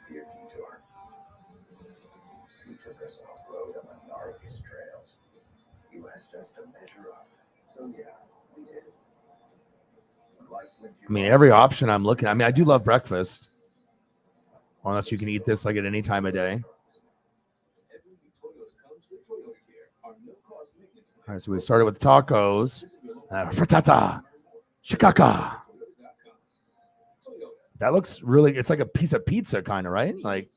Dear Detour, you took us off-road on the gnarliest trails. You asked us to measure up, so yeah, we did. When life flips you I mean, every option I'm looking. I mean, I do love breakfast. Unless you can eat this like at any time of day. All right, so we started with tacos, frittata, shikaka. That looks really, it's like a piece of pizza kind of, right? Like,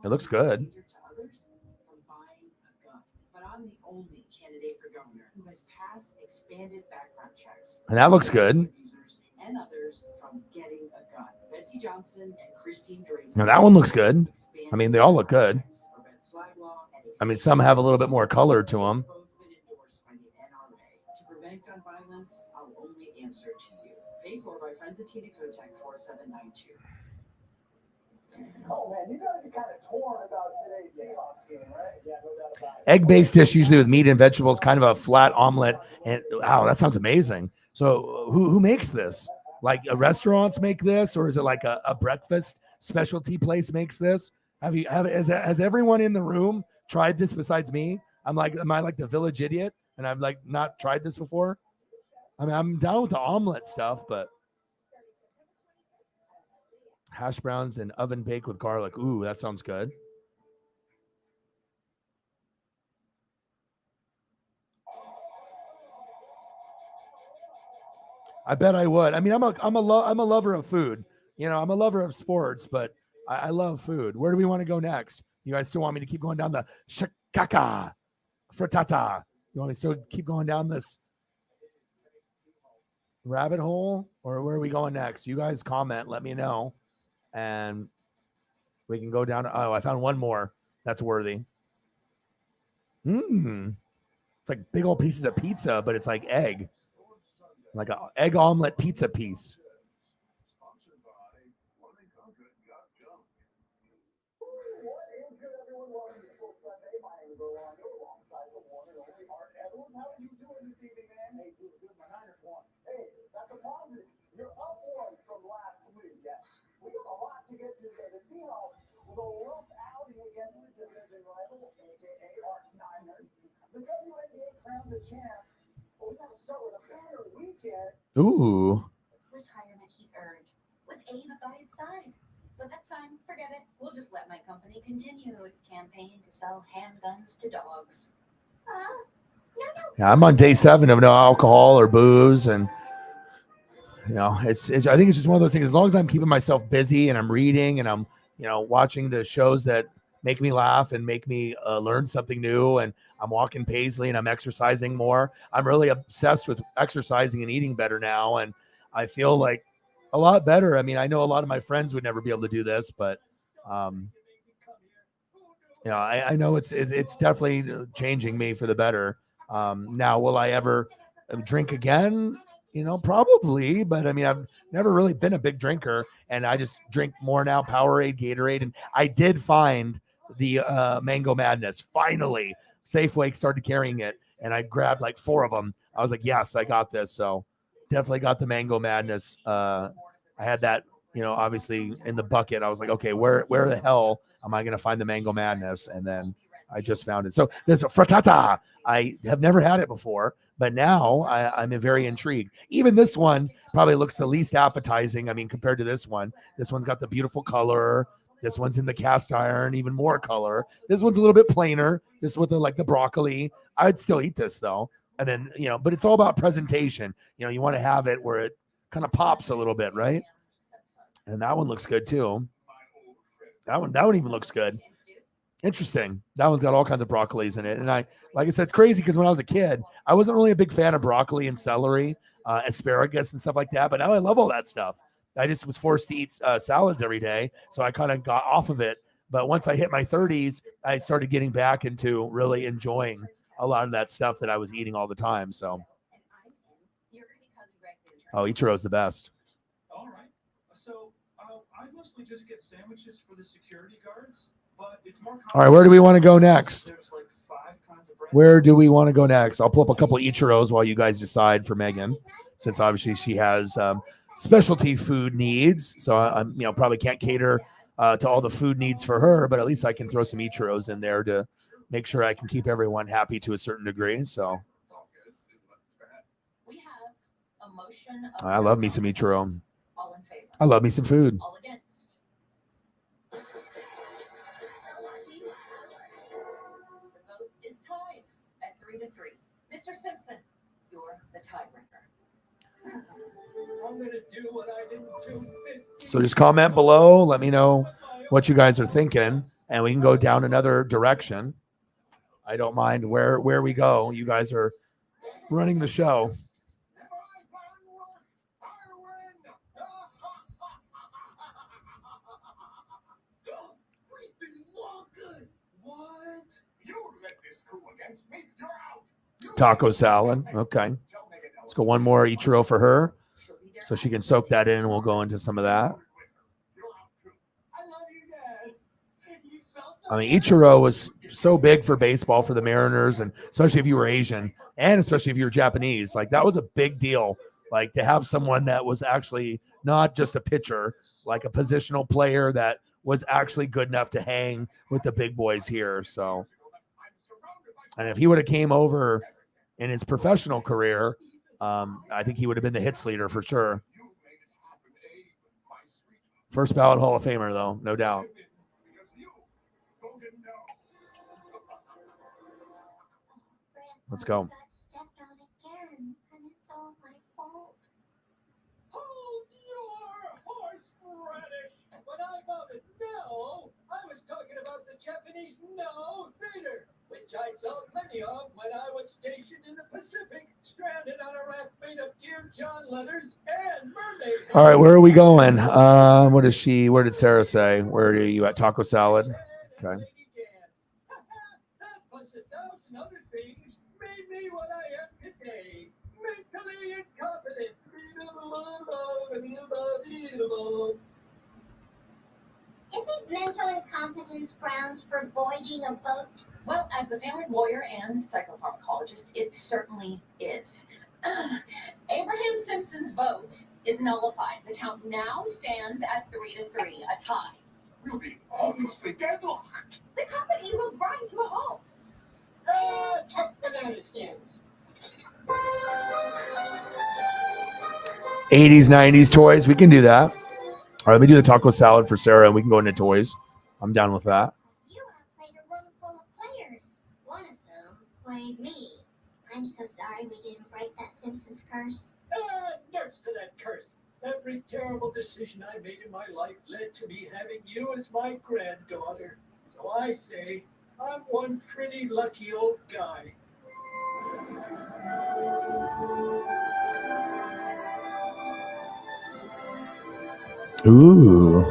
it looks good. But I'm the only candidate for governor who has passed expanded background checks. And that looks good. And others from getting a gun. Betsy Johnson and Christine Drazan. Now that one looks good. I mean, they all look good. I mean, some have a little bit more color to them. Both been endorsed by the NRA. To prevent gun violence, I'll only answer to you. Paid for by Friends of Tina Kotek 4792. Oh man, you gotta be kind of torn about today's Seahawks game, right? Yeah, no doubt about it. Egg-based dish, usually with meat and vegetables, kind of a flat omelet. And wow, that sounds amazing. So who makes this? Like restaurants make this, or is it like a breakfast specialty place makes this? Has everyone in the room tried this besides me? Am I like the village idiot and I've like not tried this before? I mean, I'm down with the omelet stuff, but hash browns and oven baked with garlic. Ooh, that sounds good. I bet I would. I mean, I'm a lover of food. You know, I'm a lover of sports, but I love food. Where do we want to go next? You guys still want me to keep going down the shakaka frittata? You want me to still keep going down this rabbit hole, or where are we going next? You guys comment, let me know, and we can go down. Oh, I found one more that's worthy. It's like big old pieces of pizza, but it's like egg. Like an egg omelet pizza piece. How are you doing this evening, man? Hey, doing good. My Niners won. Hey, that's a positive. You're up one from last week. Yes. We got a lot to get to today. The Seahawks with a rough outing against the division rival, aka Arts Niners. The WNBA crowned the champ. But we got to start with a banner weekend. Ooh. Retirement he's earned with Ava by his side. But that's fine. Forget it. We'll just let my company continue its campaign to sell handguns to dogs. Yeah, I'm on day 7 of no alcohol or booze, and you know, it's I think it's just one of those things. As long as I'm keeping myself busy and I'm reading and I'm, you know, watching the shows that make me laugh and make me learn something new, and I'm walking Paisley and I'm exercising more. I'm really obsessed with exercising and eating better now, and I feel like a lot better. I mean, I know a lot of my friends would never be able to do this, but you know, I know it's definitely changing me for the better. Now, will I ever drink again? You know, probably, but I mean, I've never really been a big drinker, and I just drink more now. Powerade, Gatorade, and I did find the Mango Madness. Finally, Safeway started carrying it, and I grabbed like 4 of them. I was like, yes, I got this. So definitely got the Mango Madness. I had that, you know, obviously in the bucket. I was like, okay, where the hell am I going to find the Mango Madness? And then I just found it. So there's a frittata. I have never had it before, but now I'm very intrigued. Even this one probably looks the least appetizing. I mean, compared to this one's got the beautiful color. This one's in the cast iron, even more color. This one's a little bit plainer. This is with the broccoli. I'd still eat this though. And then, you know, but it's all about presentation. You know, you want to have it where it kind of pops a little bit, right? And that one looks good too. That one even looks good. Interesting. That one's got all kinds of broccolis in it. And like I said, it's crazy because when I was a kid, I wasn't really a big fan of broccoli and celery, asparagus and stuff like that. But now I love all that stuff. I just was forced to eat salads every day. So I kind of got off of it. But once I hit my 30s, I started getting back into really enjoying a lot of that stuff that I was eating all the time. So, oh, Ichiro's the best. All right. So I mostly just get sandwiches for the security guards. All right, where do we want to go next? Where do we want to go next? I'll pull up a couple of Ichiros while you guys decide for Megan, since obviously she has specialty food needs. So I'm, you know, probably can't cater to all the food needs for her, but at least I can throw some Ichiros in there to make sure I can keep everyone happy to a certain degree. So We have a motion of I love me some Ichiro. all in favor. I love me some food. All against. The vote is tied at 3-3. Mr. Simpson, you're the tiebreaker. I'm gonna do what I didn't do 50. So just comment below. Let me know what you guys are thinking, and we can go down another direction. I don't mind where we go. You guys are running the show. Taco salad. Okay. Let's go one more Ichiro for her so she can soak that in, and we'll go into some of that. I mean, Ichiro was so big for baseball for the Mariners, and especially if you were Asian, and especially if you were Japanese. Like, that was a big deal. Like, to have someone that was actually not just a pitcher, like a positional player that was actually good enough to hang with the big boys here. So, and if he would have came over in his professional career, I think he would have been the hits leader for sure. First ballot Hall of Famer, though, no doubt. Let's go. Hold your horseradish. When I voted no, I was talking about the Japanese no theater, which I saw plenty of when I was stationed in the Pacific, stranded on a raft made of Dear John letters and mermaid. All right, where are we going? What is she? Where did Sarah say? Where are you at? Taco salad. Okay. That plus 1,000 other things made me what I am today. Mentally incompetent. Isn't mental incompetence grounds for voiding a vote? Well, as the family lawyer and psychopharmacologist, it certainly is. Abraham Simpson's vote is nullified. The count now stands at 3-3, a tie. We'll be obviously deadlocked. The company will grind to a halt. Tough banana skins. 80s, 90s toys. We can do that. All right, let me do the taco salad for Sarah, and we can go into toys. I'm down with that. You played a room full of players. One of whom played me. I'm so sorry we didn't break that Simpsons curse. Nerds to that curse. Every terrible decision I made in my life led to me having you as my granddaughter. So I say, I'm one pretty lucky old guy. Ooh.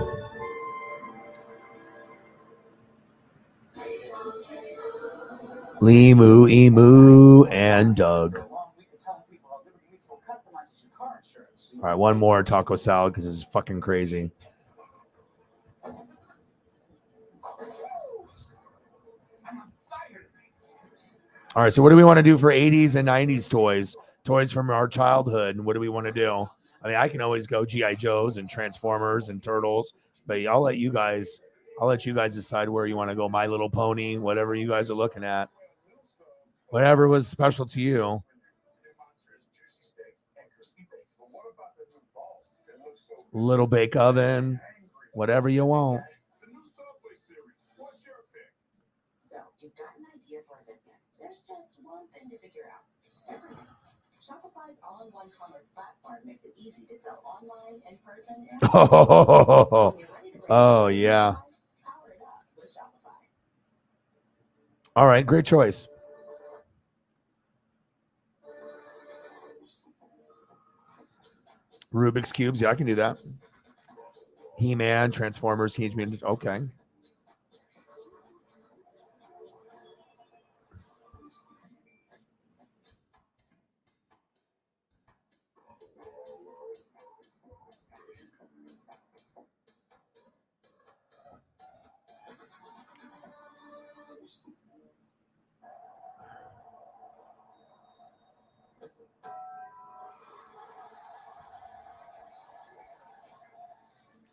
Limu, Emu, and Doug. All right, one more taco salad because it's fucking crazy. All right, so what do we want to do for 80s and 90s toys? Toys from our childhood, and what do we want to do? I mean, I can always go G.I. Joes and Transformers and Turtles, but I'll let you guys decide where you want to go. My Little Pony, whatever you guys are looking at. Whatever was special to you. Little Bake Oven, whatever you want. So, you've got an idea for a business. There's just one thing to figure out. Everything. Shopify's all-in-one commerce platform makes it easy to sell online, in person, and Oh, yeah. power it up with Shopify. All right, great choice. Rubik's Cubes. Yeah, I can do that. He-Man, Transformers, Teenage Mutant. Okay.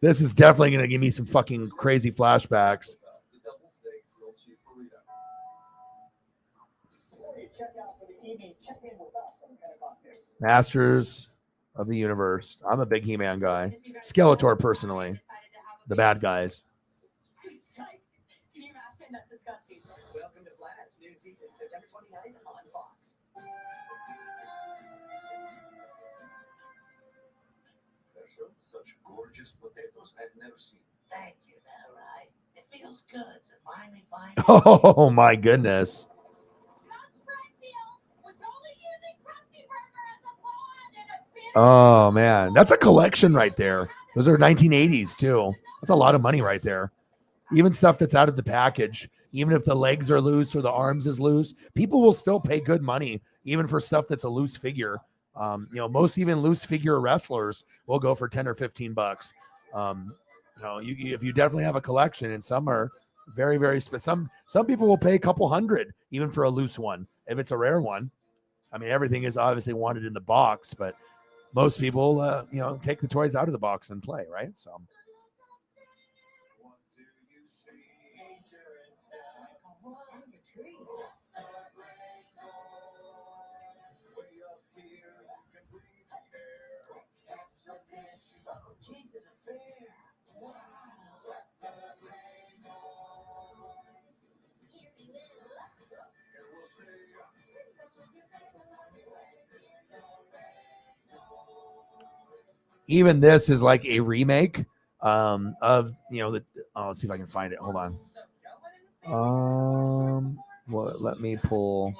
This is definitely going to give me some fucking crazy flashbacks. Masters of the Universe. I'm a big He-Man guy. Skeletor, personally. The bad guys. Can you imagine? That's disgusting. Welcome to Flash, new season, September 29th on Fox. Such gorgeous potatoes I've never seen. Thank you, all right. It feels good to finally find Oh, my goodness. Oh man, that's a collection right there. Those are 1980s too. That's a lot of money right there. Even stuff that's out of the package, even if the legs are loose or the arms is loose, people will still pay good money, even for stuff that's a loose figure. Most even loose figure wrestlers will go for 10 or 15 bucks. If you definitely have a collection, and some are very, very some people will pay a couple hundred even for a loose one if it's a rare one. I mean, everything is obviously wanted in the box, but most people, take the toys out of the box and play, right? So. Even this is like a remake of let's see if I can find it. Hold on. Well, let me pull.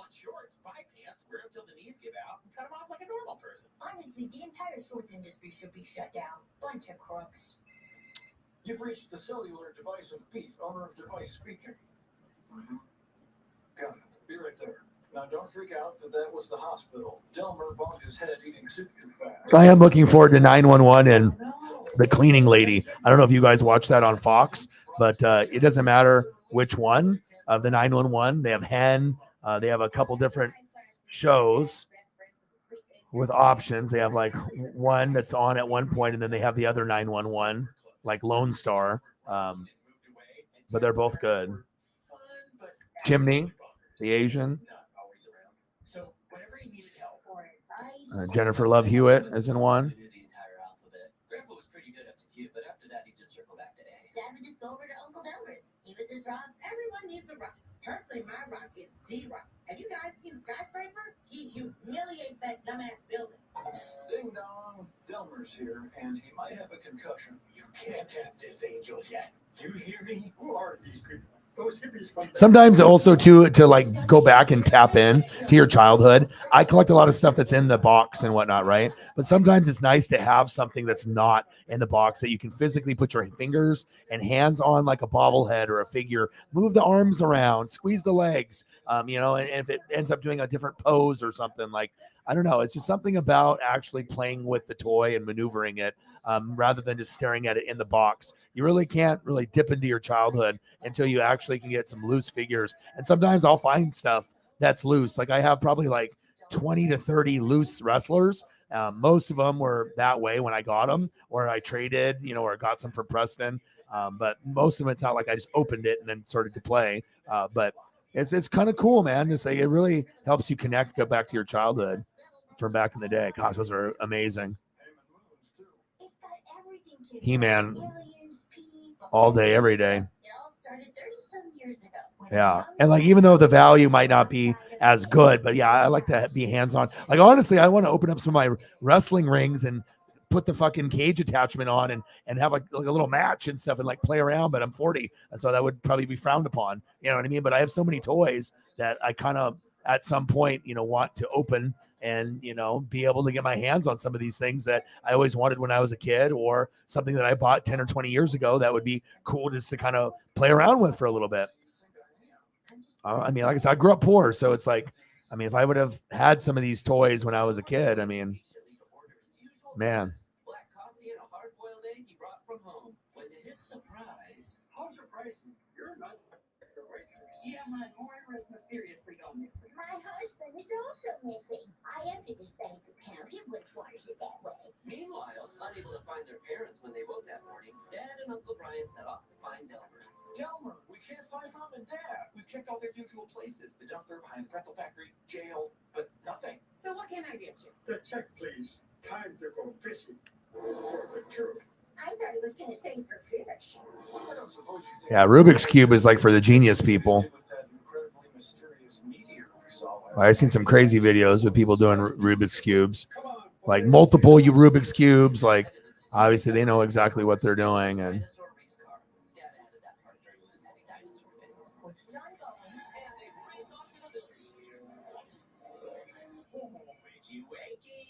Honestly, the entire shorts industry should be shut down. Bunch of crooks. You've reached the cellular device of Beef, owner of device speaking. Got it. Be right there. Now, don't freak out that was the hospital. Delmer bumped his head eating soup too fast. I am looking forward to 911 and the cleaning lady. I don't know if you guys watch that on Fox, but it doesn't matter which one of the 911. They have Hen. They have a couple different shows with options. They have like one that's on at one point, and then they have the other 911, like Lone Star. But they're both good. Chimney, the Asian. Jennifer Love Hewitt is in one. Grandpa was pretty good up to Q, but after that, he just circled back to A. Dad would just go over to Uncle Delmer's. He was his rock. Everyone needs a rock. Personally, my rock is the rock. Have you guys seen the skyscraper? He humiliates that dumbass building. Ding dong, Delmer's here, and he might have a concussion. You can't have this angel yet. You hear me? Who are these people? Those hippies from Sometimes also to like go back and tap in to your childhood. I collect a lot of stuff that's in the box and whatnot, right? But sometimes it's nice to have something that's not in the box that you can physically put your fingers and hands on, like a bobblehead or a figure, move the arms around, squeeze the legs, and if it ends up doing a different pose or something, like, I don't know, it's just something about actually playing with the toy and maneuvering it. Rather than just staring at it in the box. You really can't really dip into your childhood until you actually can get some loose figures. And sometimes I'll find stuff that's loose. Like I have probably like 20 to 30 loose wrestlers. Most of them were that way when I got them, or I traded, or got some from Preston. But most of them, it's not like I just opened it and then started to play. But it's kind of cool, man. Just like it really helps you connect, go back to your childhood from back in the day. Gosh, those are amazing. He-Man all day, every day. Yeah. And like, even though the value might not be as good, but yeah, I like to be hands-on. Like, honestly, I want to open up some of my wrestling rings and put the fucking cage attachment on and have like a little match and stuff and like play around, but I'm 40. So that would probably be frowned upon. You know what I mean? But I have so many toys that I kind of at some point, want to open and, be able to get my hands on some of these things that I always wanted when I was a kid, or something that I bought 10 or 20 years ago that would be cool just to kind of play around with for a little bit. I mean, like I said, I grew up poor. So it's like, I mean, if I would have had some of these toys when I was a kid, I mean, man. How surprising. You're not Yeah, hon, Mortimer is mysteriously gone. My husband is also missing. I emptied his bank account. He would have wanted it that way. Meanwhile, unable to find their parents when they woke that morning, Dad and Uncle Brian set off to find Delmer. Delmer, we can't find Mom and Dad. We've checked all their usual places, the dumpster behind the pretzel factory, jail, but nothing. So what can I get you? the check, please. Time to go fishing. For the truth. I thought he was going to say for fish. I don't suppose you think Yeah, Rubik's Cube is like for the genius people. with that incredibly mysterious meteor we saw last I've seen some crazy videos with people doing Rubik's Cubes, like multiple Rubik's Cubes. Like, obviously they know exactly what they're doing. And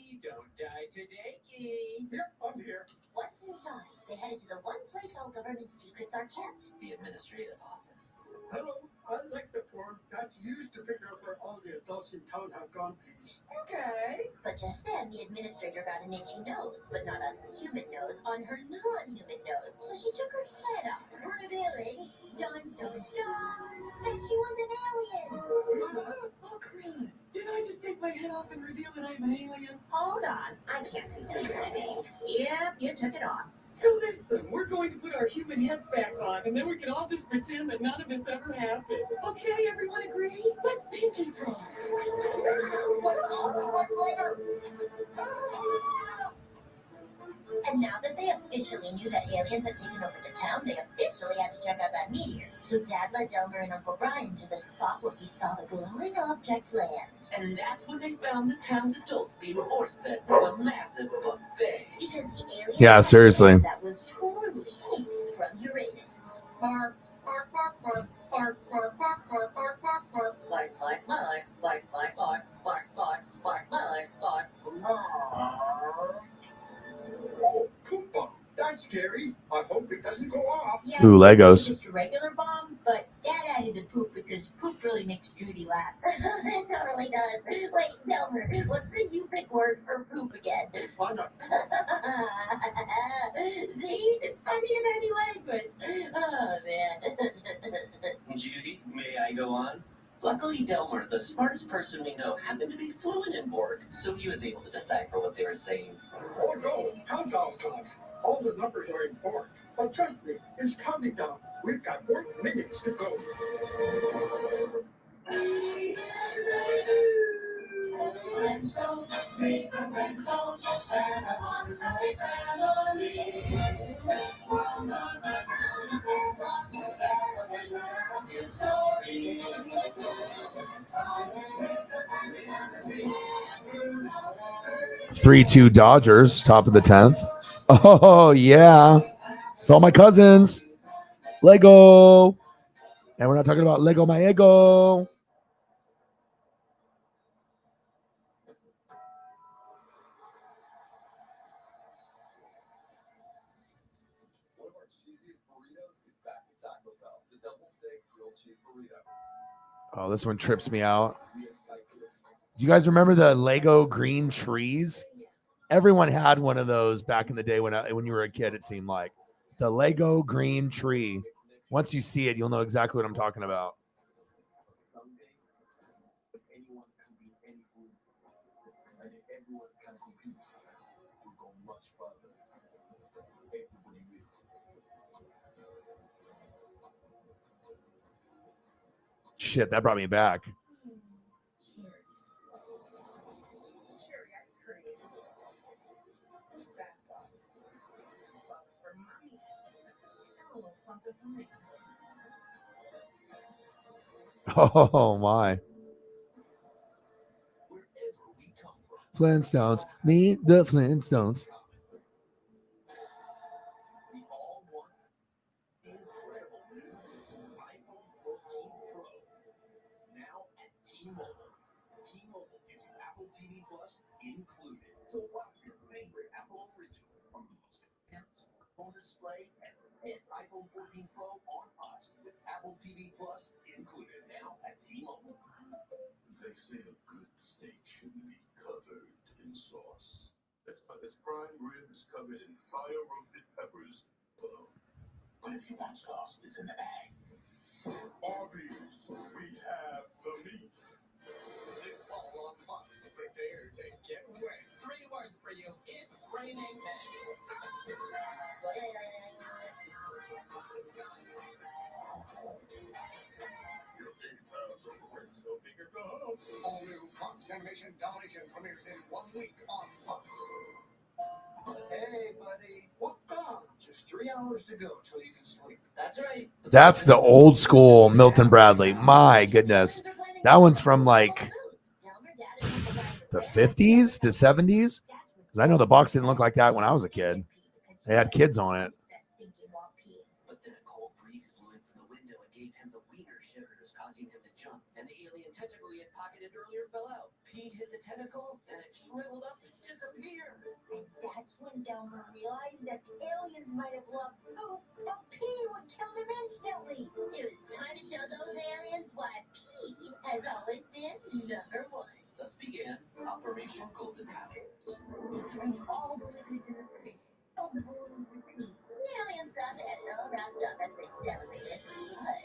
Key, don't die today, Key. Yep, I'm here. Once inside, they headed to the one place all government secrets are kept. The administrative office. Hello, I'd like the form that's used to figure out where all the adults in town have gone, please. Okay. But just then, the administrator got an itchy nose, but not a human nose, on her non-human nose. So she took her head off, revealing, dun dun dun, that she was an alien. Oh, crap. Did I just take my head off and reveal that I'm an alien? Hold on, I can't see through this thing. Yep, you took it off. So listen, we're going to put our human heads back on, and then we can all just pretend that none of this ever happened. Okay, everyone agree? Let's pinky promise. And now that they officially knew that aliens had taken over the town, they officially had to check out that meteor. So Dad led Delmer and Uncle Brian to the spot where he saw the glowing object land. And that's when they found the town's adults being force-fed from a massive buffet. Because the alien Yeah, seriously. that was truly haze from Uranus. Bark, bark, bark, bark, bark, bark, bark, bark, bark, bark, bark. Bark, bark, bark, bark, bark, bark, bark, bark, bark, bark, bark. Oh, poop bomb. That's scary. I hope it doesn't go off. Yeah, Ooh, Legos. Just a regular bomb, but Dad added the poop because poop really makes Judy laugh. It totally does. Wait, Delmer, what's the you pick word for poop again? Why not? See, it's funny in any language. Oh, man. Judy, may I go on? Luckily, Delmer, the smartest person we know, happened to be fluent in Borg, so he was able to decipher what they were saying. Oh no, countdown's time. All the numbers are important. But trust me, it's counting down. We've got 4 minutes to go. Three, 2 Dodgers, top of the 10th. Oh, yeah. It's all my cousins. Lego. And we're not talking about Lego my ego. One of our cheesiest burritos is back at Taco Bell. The double steak grilled cheese burrito. Oh, this one trips me out. Do you guys remember the Lego green trees? Everyone had one of those back in the day when you were a kid, it seemed like. The Lego green tree. Once you see it, you'll know exactly what I'm talking about. Someday, anyone can beat any food. And if everyone can compete, we'll go much further. Everybody will. Shit, that brought me back. Cherry ice cream. Bath bombs. Bugs for mommy. And a little something for me. Oh, my. Flintstones. Meet the Flintstones. We all want incredible new iPhone 14 Pro. Now at T-Mobile. T-Mobile gives you Apple TV Plus included. So watch your favorite Apple originals from the most intense phone display ever. And iPhone 14 Pro on us with Apple TV Plus included. Now at T-Mobile. They say a good steak shouldn't be covered in sauce. That's why this prime rib is covered in fire-roasted peppers alone. But if you want sauce, it's in the bag. Arby's, we have the meat. This fall on Fox, prepare to get wet. 3 words for you. It's raining men. Your 80 pounds overweight, so bigger go. All new Fox Animation Domination premieres in 1 week on Fox. Hey, buddy. What the? Just 3 hours to go till you can sleep. That's right. That's the old school Milton Bradley. My goodness. That one's from like the 50s to 70s. Because I know the box didn't look like that when I was a kid. They had kids on it. But then a cold breeze blew in from the window and gave him the wiener shivers, causing him to jump. And the alien tentacle he had pocketed earlier fell out. Pete hit the tentacle tentacle, and it shriveled up and disappeared. And that's when Delmer realized that the aliens might have loved poop, but pee would kill them instantly. It was time to show those aliens why pee has always been number one. Thus began Operation Golden Paddle. Drink all the pee. The aliens thought they had it all wrapped up as they celebrated.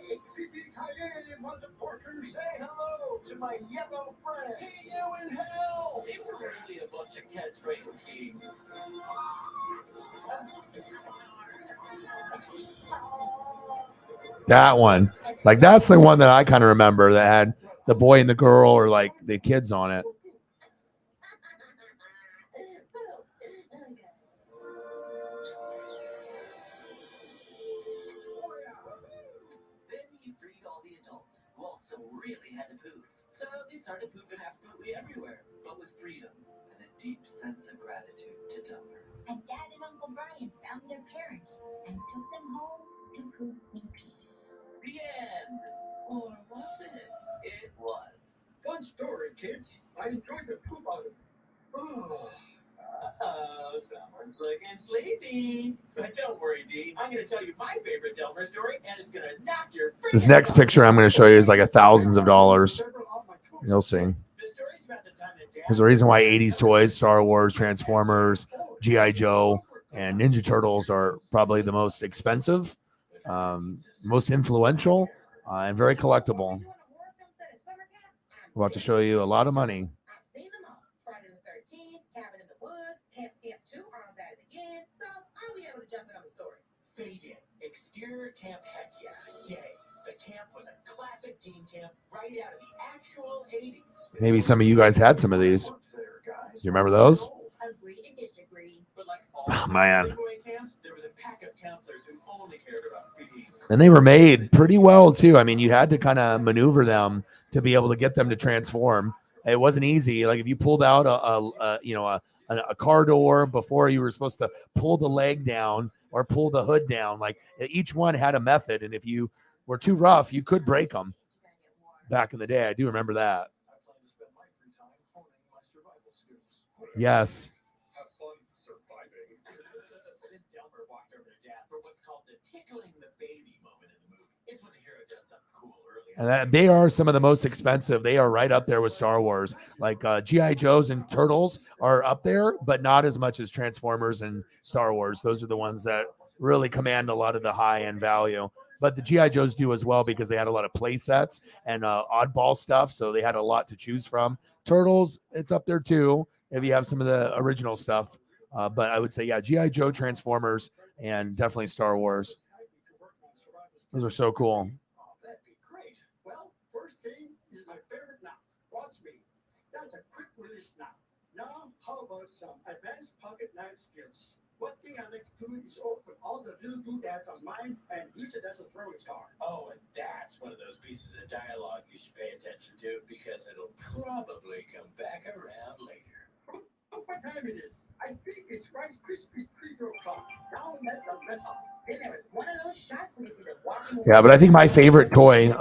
Yippee-ki-yay, mother porkers! Say hello to my yellow friend. See you in hell! They were really a bunch of catchphrase kings. That one. Like, that's the one that I kind of remember that had the boy and the girl or like the kids on it. Then he freed all the adults, who all still really had to poop. So they started pooping absolutely everywhere, but with freedom and a deep sense of gratitude to Delmer. And Dad and Uncle Brian found their parents and took them home to poop in peace. The end! Or was it? It was. Fun story, kids. I enjoyed the poop out of it. Oh. Oh, someone's looking sleepy. But don't worry, Dee. I'm going to tell you my favorite Delmer story, and it's going to knock your This next picture I'm going to show you is like thousands of dollars. You'll see. There's a reason why 80s toys, Star Wars, Transformers, G.I. Joe, and Ninja Turtles are probably the most expensive, most influential, and very collectible. I'm about to show you a lot of money. I've seen them all. Friday the 13th, Cabin in the Woods, Camp Scamp 2, Arnold's at it again. So I'll be able to jump in on the story. Fade in. Exterior camp, heck yeah. Day. The camp was a classic teen camp right out of the actual 80s. Maybe some of you guys had some of these. You remember those? Agree to disagree. But like all Oh, man. sleepaway camps, there was a pack of counselors who only cared about feeding. And they were made pretty well too. I mean, you had to kind of maneuver them to be able to get them to transform. It wasn't easy. Like if you pulled out a car door before you were supposed to pull the leg down or pull the hood down, like each one had a method. And if you were too rough, you could break them. Back in the day, I do remember that. I plan to spend my free time honing my survival skills. Yes. Have fun surviving. Then Delmer walked over to Dad for what's called the tickling the baby moment in the movie. It's when the hero does something cool early. And they are some of the most expensive. They are right up there with Star Wars. Like G.I. Joes and Turtles are up there, but not as much as Transformers and Star Wars. Those are the ones that really command a lot of the high-end value. But the G.I. Joes do as well because they had a lot of play sets and oddball stuff, so they had a lot to choose from. Turtles, it's up there too if you have some of the original stuff. But I would say, yeah, G.I. Joe, Transformers, and definitely Star Wars. Those are so cool. Oh, that'd be great. Well, first thing is my favorite now. Watch me. That's a quick release now. Now, how about some advanced pocket knife skills? One thing I like to do is open all the little doodads on mine and use it as a throwing star. Oh, and that's one of those pieces of dialogue you should pay attention to because it'll probably come back around later. Look what time it is. I think it's Rice Krispie treat o'clock. Down at the mess hall. Then there was one of those shots where you see them walking Yeah, but I think my favorite toy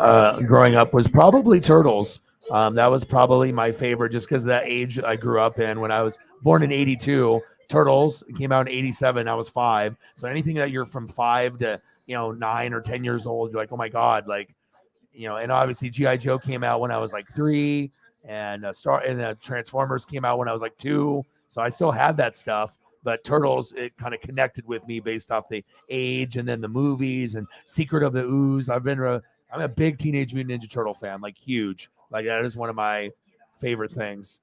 growing up was probably Turtles. That was probably my favorite just because of that age I grew up in. When I was born in 82, Turtles came out in 87. I was 5. So anything that you're from 5 to 9 or 10 years old, you're like, oh my God, like, and obviously G.I. Joe came out when I was like 3, and Transformers came out when I was like 2. So I still had that stuff. But Turtles, it kind of connected with me based off the age and then the movies and Secret of the Ooze. I'm a big Teenage Mutant Ninja Turtle fan, like huge. Like that is one of my favorite things.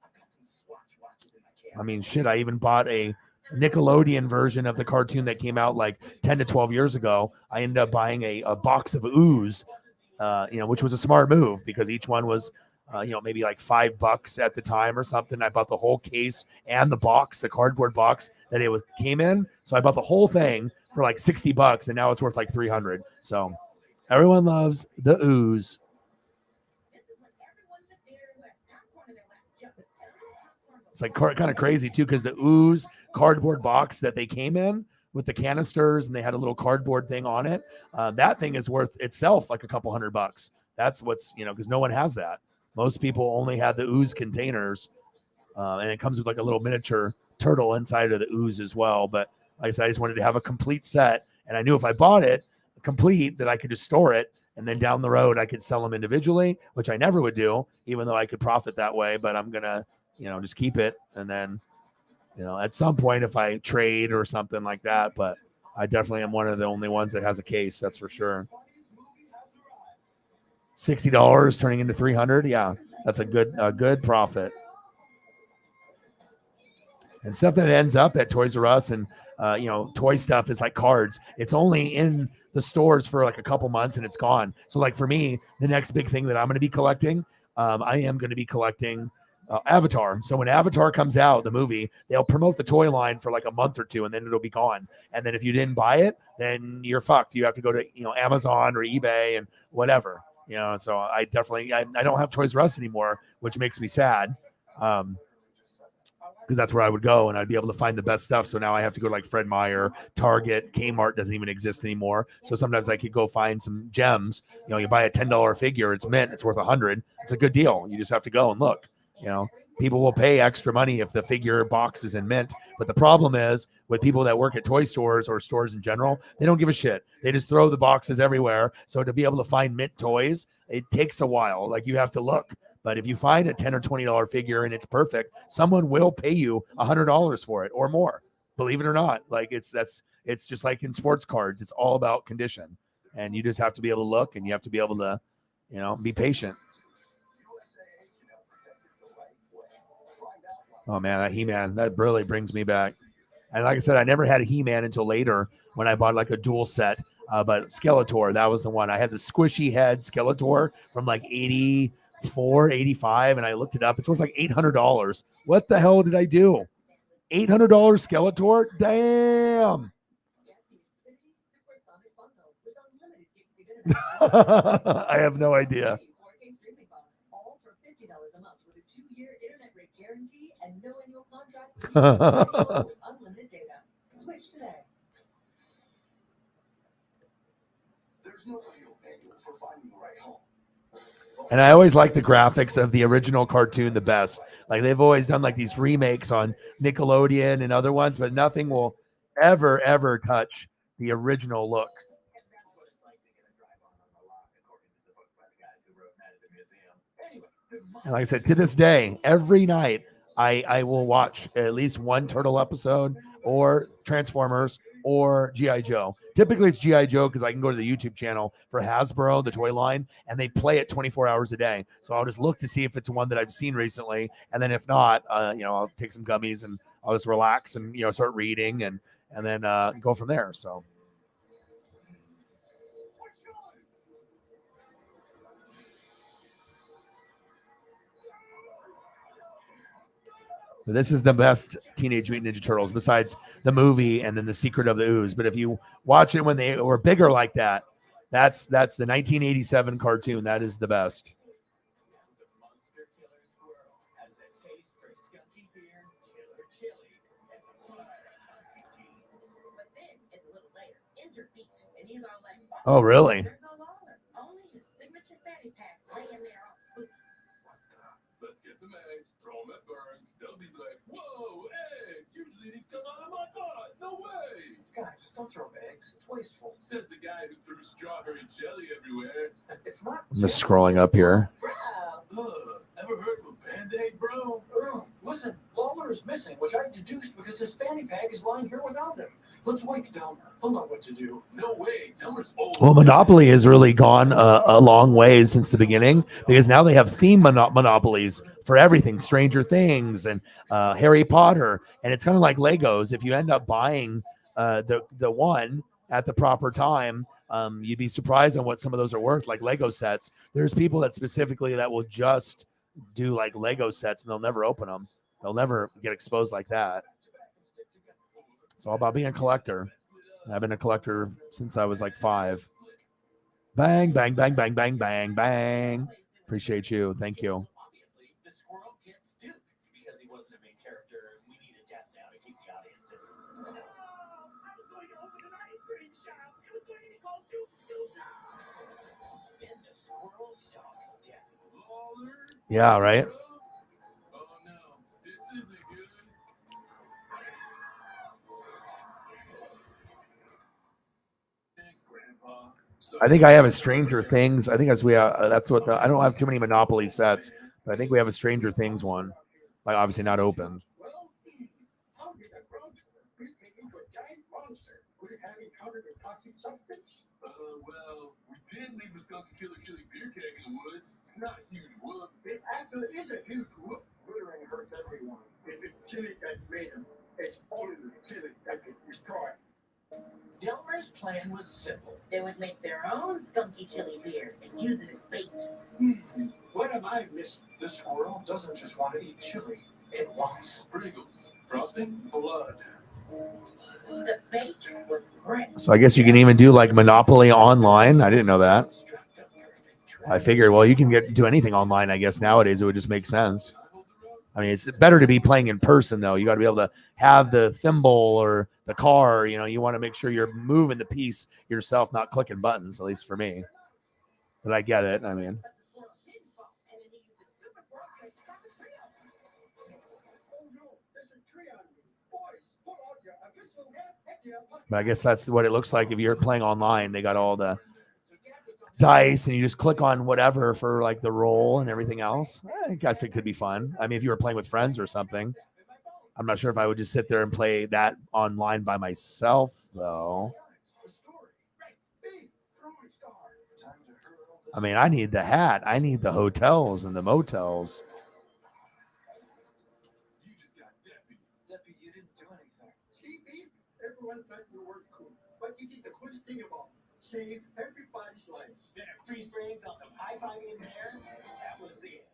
I mean, shit, I even bought a Nickelodeon version of the cartoon that came out like 10 to 12 years ago. I ended up buying a box of Ooze, which was a smart move because each one was, maybe like $5 at the time or something. I bought the whole case and the box, the cardboard box that it came in. So I bought the whole thing for like $60, and now it's worth like $300. So everyone loves the Ooze. It's like kind of crazy too, because the Ooze cardboard box that they came in with the canisters and they had a little cardboard thing on it. That thing is worth itself like a couple $100. That's what's, because no one has that. Most people only had the Ooze containers. And it comes with like a little miniature turtle inside of the ooze as well. But like I said, I just wanted to have a complete set, and I knew if I bought it complete that I could just store it, and then down the road I could sell them individually, which I never would do, even though I could profit that way. But I'm gonna, just keep it, and then, at some point if I trade or something like that. But I definitely am one of the only ones that has a case, that's for sure. $60 turning into $300, yeah, that's a good profit. And stuff that ends up at Toys R Us and toy stuff is like cards. It's only in the stores for like a couple months and it's gone. So like for me, the next big thing that I'm going to be collecting, I am going to be collecting Avatar. So when Avatar comes out, the movie, they'll promote the toy line for like a month or two, and then it'll be gone. And then if you didn't buy it, then you're fucked. You have to go to Amazon or eBay and whatever. So I definitely I don't have Toys R Us anymore, which makes me sad. Because that's where I would go and I'd be able to find the best stuff. So now I have to go to like Fred Meyer, Target, Kmart doesn't even exist anymore. So sometimes I could go find some gems. You buy a $10 figure, it's mint, it's worth $100. It's a good deal. You just have to go and look. People will pay extra money if the figure box is in mint. But the problem is with people that work at toy stores or stores in general, they don't give a shit. They just throw the boxes everywhere. So to be able to find mint toys, it takes a while. Like you have to look. But if you find a $10 or $20 figure and it's perfect, someone will pay you $100 for it or more. Believe it or not. Like it's just like in sports cards. It's all about condition, and you just have to be able to look, and you have to be able to, be patient. Oh man, that He-Man, that really brings me back. And like I said, I never had a He-Man until later when I bought like a dual set. But Skeletor, that was the one. I had the squishy head Skeletor from like 84, 85, and I looked it up. It's worth like $800. What the hell did I do? $800 Skeletor? Damn. I have no idea. Unlimited data. Switch today. There's no field manual for finding the right home. And I always like the graphics of the original cartoon the best. Like they've always done like these remakes on Nickelodeon and other ones, but nothing will ever touch the original look. And like I said, to this day, every night I will watch at least one Turtle episode or Transformers or G.I. Joe. Typically it's G.I. Joe because I can go to the YouTube channel for Hasbro, the toy line, and they play it 24 hours a day. So I'll just look to see if it's one that I've seen recently. And then if not, I'll take some gummies and I'll just relax and, start reading and then go from there. So. But this is the best Teenage Mutant Ninja Turtles besides the movie and then The Secret of the Ooze. But if you watch it when they were bigger like that, that's the 1987 cartoon. That is the best. Oh, really? Let's get some eggs, throw them at Burns. They'll be like, whoa, eggs! Usually these come out of my pot. No way! Guys, don't throw eggs. It's wasteful. Says the guy who threw strawberry jelly everywhere. It's not. I'm just scrolling up here. Ever heard of a Band-Aid, bro? Listen, Lawler is missing, which I've deduced because his fanny pack is lying here without him. Let's wake Delmer. He'll know what to do. No way. Delmer's old. Well, Monopoly has really gone a long way since the beginning because now they have theme monopolies for everything, Stranger Things and Harry Potter. And it's kind of like Legos. If you end up buying the one at the proper time, you'd be surprised on what some of those are worth, like Lego sets. There's people that specifically that will just do like Lego sets and they'll never open them. They'll never get exposed like that. It's all about being a collector. I've been a collector since I was like 5. Bang, bang, bang, bang, bang, bang, bang. Appreciate you. Thank you. The squirrel gets duped because he wasn't a main character. We needed death now to keep the audience in. I was going to open an ice cream shop. It was going to be called Duke Scooter. Then the squirrel stalks death. Yeah, right. Oh no, this I think I have a Stranger Things. I think that's what I don't have too many Monopoly sets, but I think we have a Stranger Things one. Like obviously not open. How did a ground turtle make into a giant monster? Could it have encountered a toxic substance? Well, we did leave a skunky killer chili beer keg in the woods. It's not a huge whoop. It actually is a huge whoop. Littering hurts everyone. If it's chili that made him, it's only the chili that can destroy. Delmer's plan was simple. They would make their own skunky chili beer and use it as bait. What am I missing? This squirrel doesn't just want to eat chili. It wants Sprinkles. Frosting? blood. The bait was ready. So I guess you can even do like Monopoly online. I didn't know that. I figured, well, you can do anything online. I guess nowadays it would just make sense. I mean, it's better to be playing in person though. You got to be able to have the thimble or the car. You know, you want to make sure you're moving the piece yourself, not clicking buttons. At least for me. But I get it. I mean. But I guess that's what it looks like if you're playing online. They got all the dice and you just click on whatever for like the roll and everything else. I guess it could be fun. I mean, if you were playing with friends or something, I'm not sure if I would just sit there and play that online by myself though. I mean, I need the hat. I need the hotels and the motels. Deppy, you didn't do anything. See, Beef? Everyone thought you were cool. But you did the coolest thing of all. Saved everybody's life. Then a freeze frame felt them high-fiving in the air. That was the end.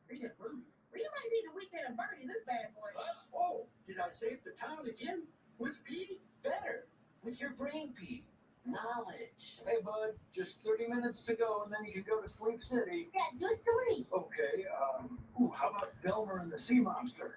Rita Ruby. We might need a weekend of Bernie, this bad boy. Oh, did I save the town again? With P? Better. With your brain, Pete. Knowledge. Hey, bud, just 30 minutes to go, and then you can go to Sleep City. Yeah, do a story. Okay, how about Delmer and the Sea Monster?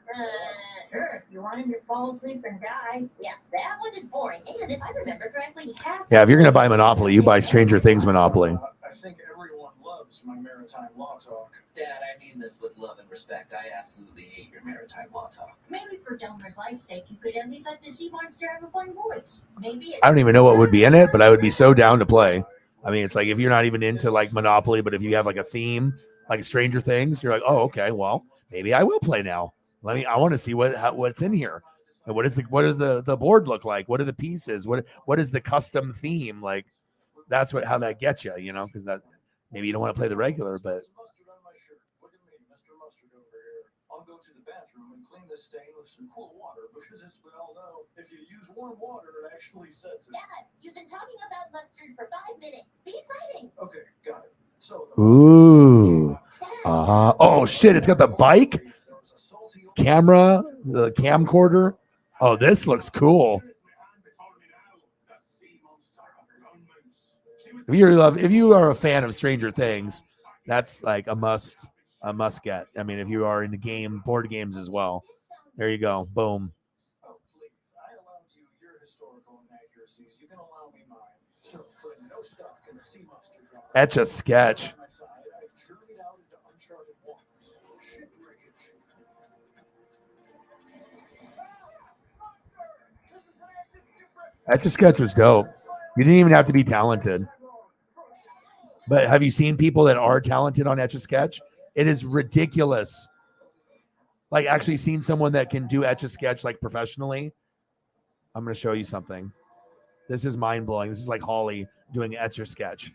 Sure, if you want him to fall asleep and die. Yeah, that one is boring. And if I remember correctly, half. Yeah, if you're gonna buy Monopoly, you buy Stranger Things Monopoly. I think everyone loves my maritime law talk. Dad, I mean this with love and respect. I absolutely hate your maritime law talk. Maybe for Delmer's life's sake, you could at least let the sea monster have a fun voice. Maybe. I don't even know what would be in it, but I would be so down to play. I mean, it's like if you're not even into like Monopoly, but if you have like a theme, like Stranger Things, you're like, oh, okay, well, maybe I will play now. I want to see what's in here. And what does the board look like? What are the pieces? What is the custom theme? Like that's how that gets you, you know, because that maybe you don't want to play the regular, but I'll go to the bathroom and clean this stain with some cool water because as we all know, if you use warm water, it actually sets it. Dad, you've been talking about mustard for 5 minutes. Be exciting. Okay, got it. So ooh. Oh shit, it's got the bike camera, the camcorder. Oh, this looks cool. If you are a fan of Stranger Things, that's like a must get. I mean, if you are into board games as well, there you go. Boom. Oh, please. I allowed you your historical inaccuracies. You can allow me mine. So, putting no stock in the sea monster drama. Etch a sketch. I journeyed out into uncharted waters. Shipwreckage. Etch a sketch was dope. You didn't even have to be talented. But have you seen people that are talented on Etch a Sketch? It is ridiculous. Like actually seen someone that can do Etch a Sketch like professionally. I'm going to show you something. This is mind blowing. This is like Holly doing Etch a Sketch.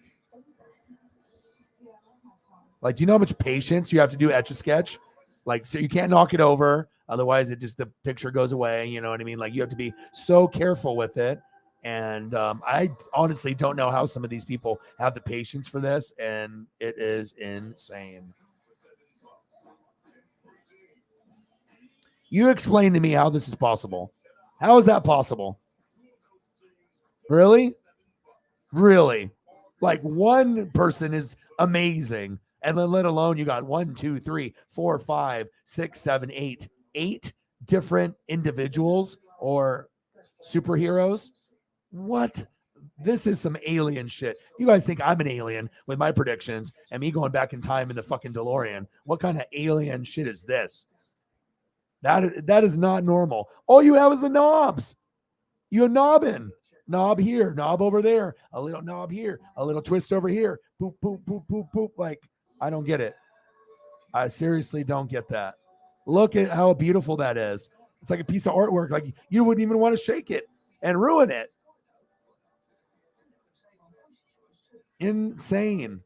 Like, do you know how much patience you have to do Etch a Sketch? Like, so you can't knock it over. Otherwise, the picture goes away. You know what I mean? Like, you have to be so careful with it. And I honestly don't know how some of these people have the patience for this. And it is insane. You explain to me how this is possible. How is that possible? Really? Really? Like one person is amazing. And then let alone you got 1, 2, 3, 4, 5, 6, 7, 8. 8 different individuals or superheroes. What? This is some alien shit. You guys think I'm an alien with my predictions and me going back in time in the fucking DeLorean. What kind of alien shit is this? That is not normal. All you have is the knobs. You're knobbing. knob here, knob over there, a little knob here, a little twist over here, boop, boop, boop, boop, boop. Like, I don't get it. I seriously don't get that. Look at how beautiful that is. It's like a piece of artwork. Like, you wouldn't even want to shake it and ruin it. Insane.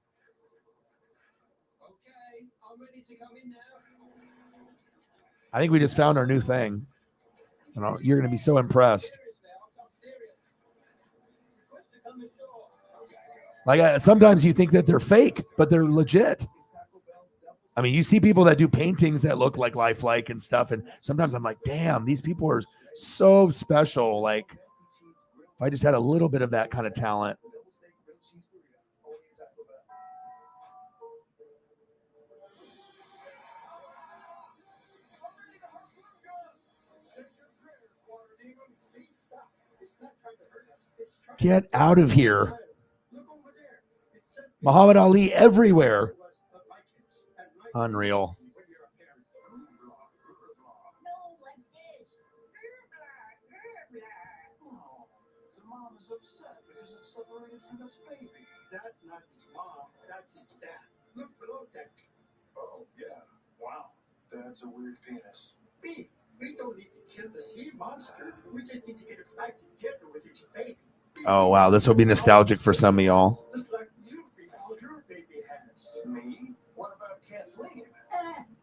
Okay, I'm ready to come in now. I think we just found our new thing. You're going to be so impressed. Like, sometimes you think that they're fake, but they're legit. I mean, you see people that do paintings that look like lifelike and stuff, and sometimes I'm like, damn, these people are so special. Like, if I just had a little bit of that kind of talent. Get out of here. Muhammad Ali everywhere. Unreal. The mom is upset because it's separated from its baby. That's not its mom, that's its dad. Look below deck. Oh, yeah. Wow. That's a weird penis. Beef, we don't need to kill the sea monster. We just need to get it back together with its baby. Oh, wow. This will be nostalgic for some of y'all. Just like you, all your baby has. Me? What about Kathleen?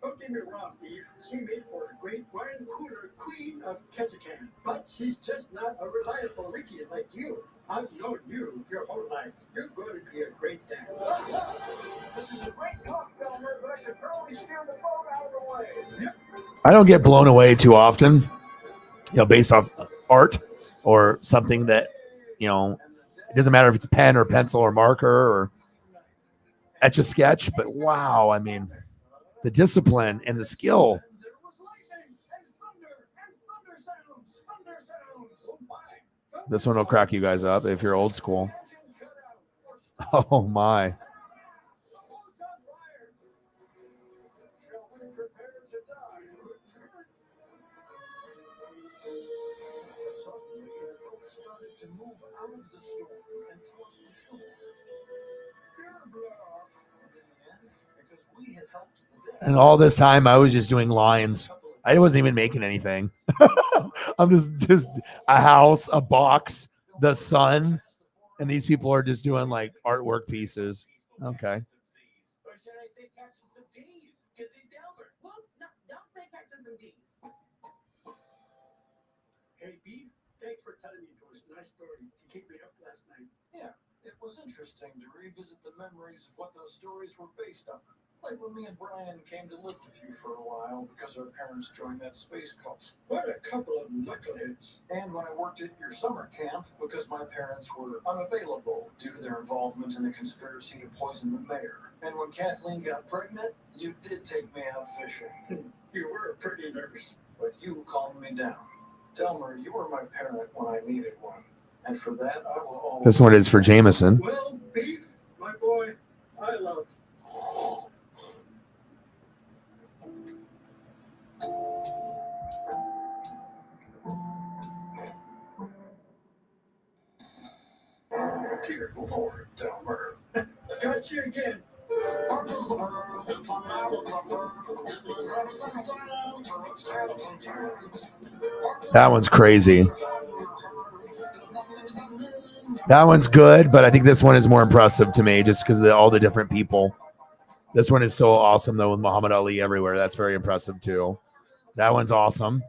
Don't get me wrong, Beef. She made for a great wine cooler queen of Ketchikan. But she's just not a reliable Ricky like you. I've known you your whole life. You're going to be a great dad. This is a great talk, Belmer, but I should probably steer the boat out of the way. Yep. I don't get blown away too often, based off art or something that, it doesn't matter if it's a pen or pencil or marker or Etch-a-Sketch, but wow, I mean, the discipline and the skill. This one will crack you guys up if you're old school. Oh my. And all this time I was just doing lines. I wasn't even making anything. I'm just a house, a box, the sun, and these people are just doing like artwork pieces. Okay. Or should I say catching some D's? Because he's Delbert. Well, no, don't say catching some D's. Hey, Beef, thanks for telling me those nice stories to keep me up last night. Yeah, it was interesting to revisit the memories of what those stories were based on. Like when me and Brian came to live with you for a while because our parents joined that space cult. What a couple of knuckleheads. And when I worked at your summer camp because my parents were unavailable due to their involvement in a conspiracy to poison the mayor. And when Kathleen got pregnant, you did take me out fishing. You were pretty nervous. But you calmed me down. Delmer, you were my parent when I needed one. And for that, I will always... This one is for Jameson. Well, Beef, my boy, I love. Dear Lord, Delmer. Got you again. That one's crazy. That one's good, but I think this one is more impressive to me just because of all the different people. This one is so awesome, though, with Muhammad Ali everywhere. That's very impressive, too. That one's awesome.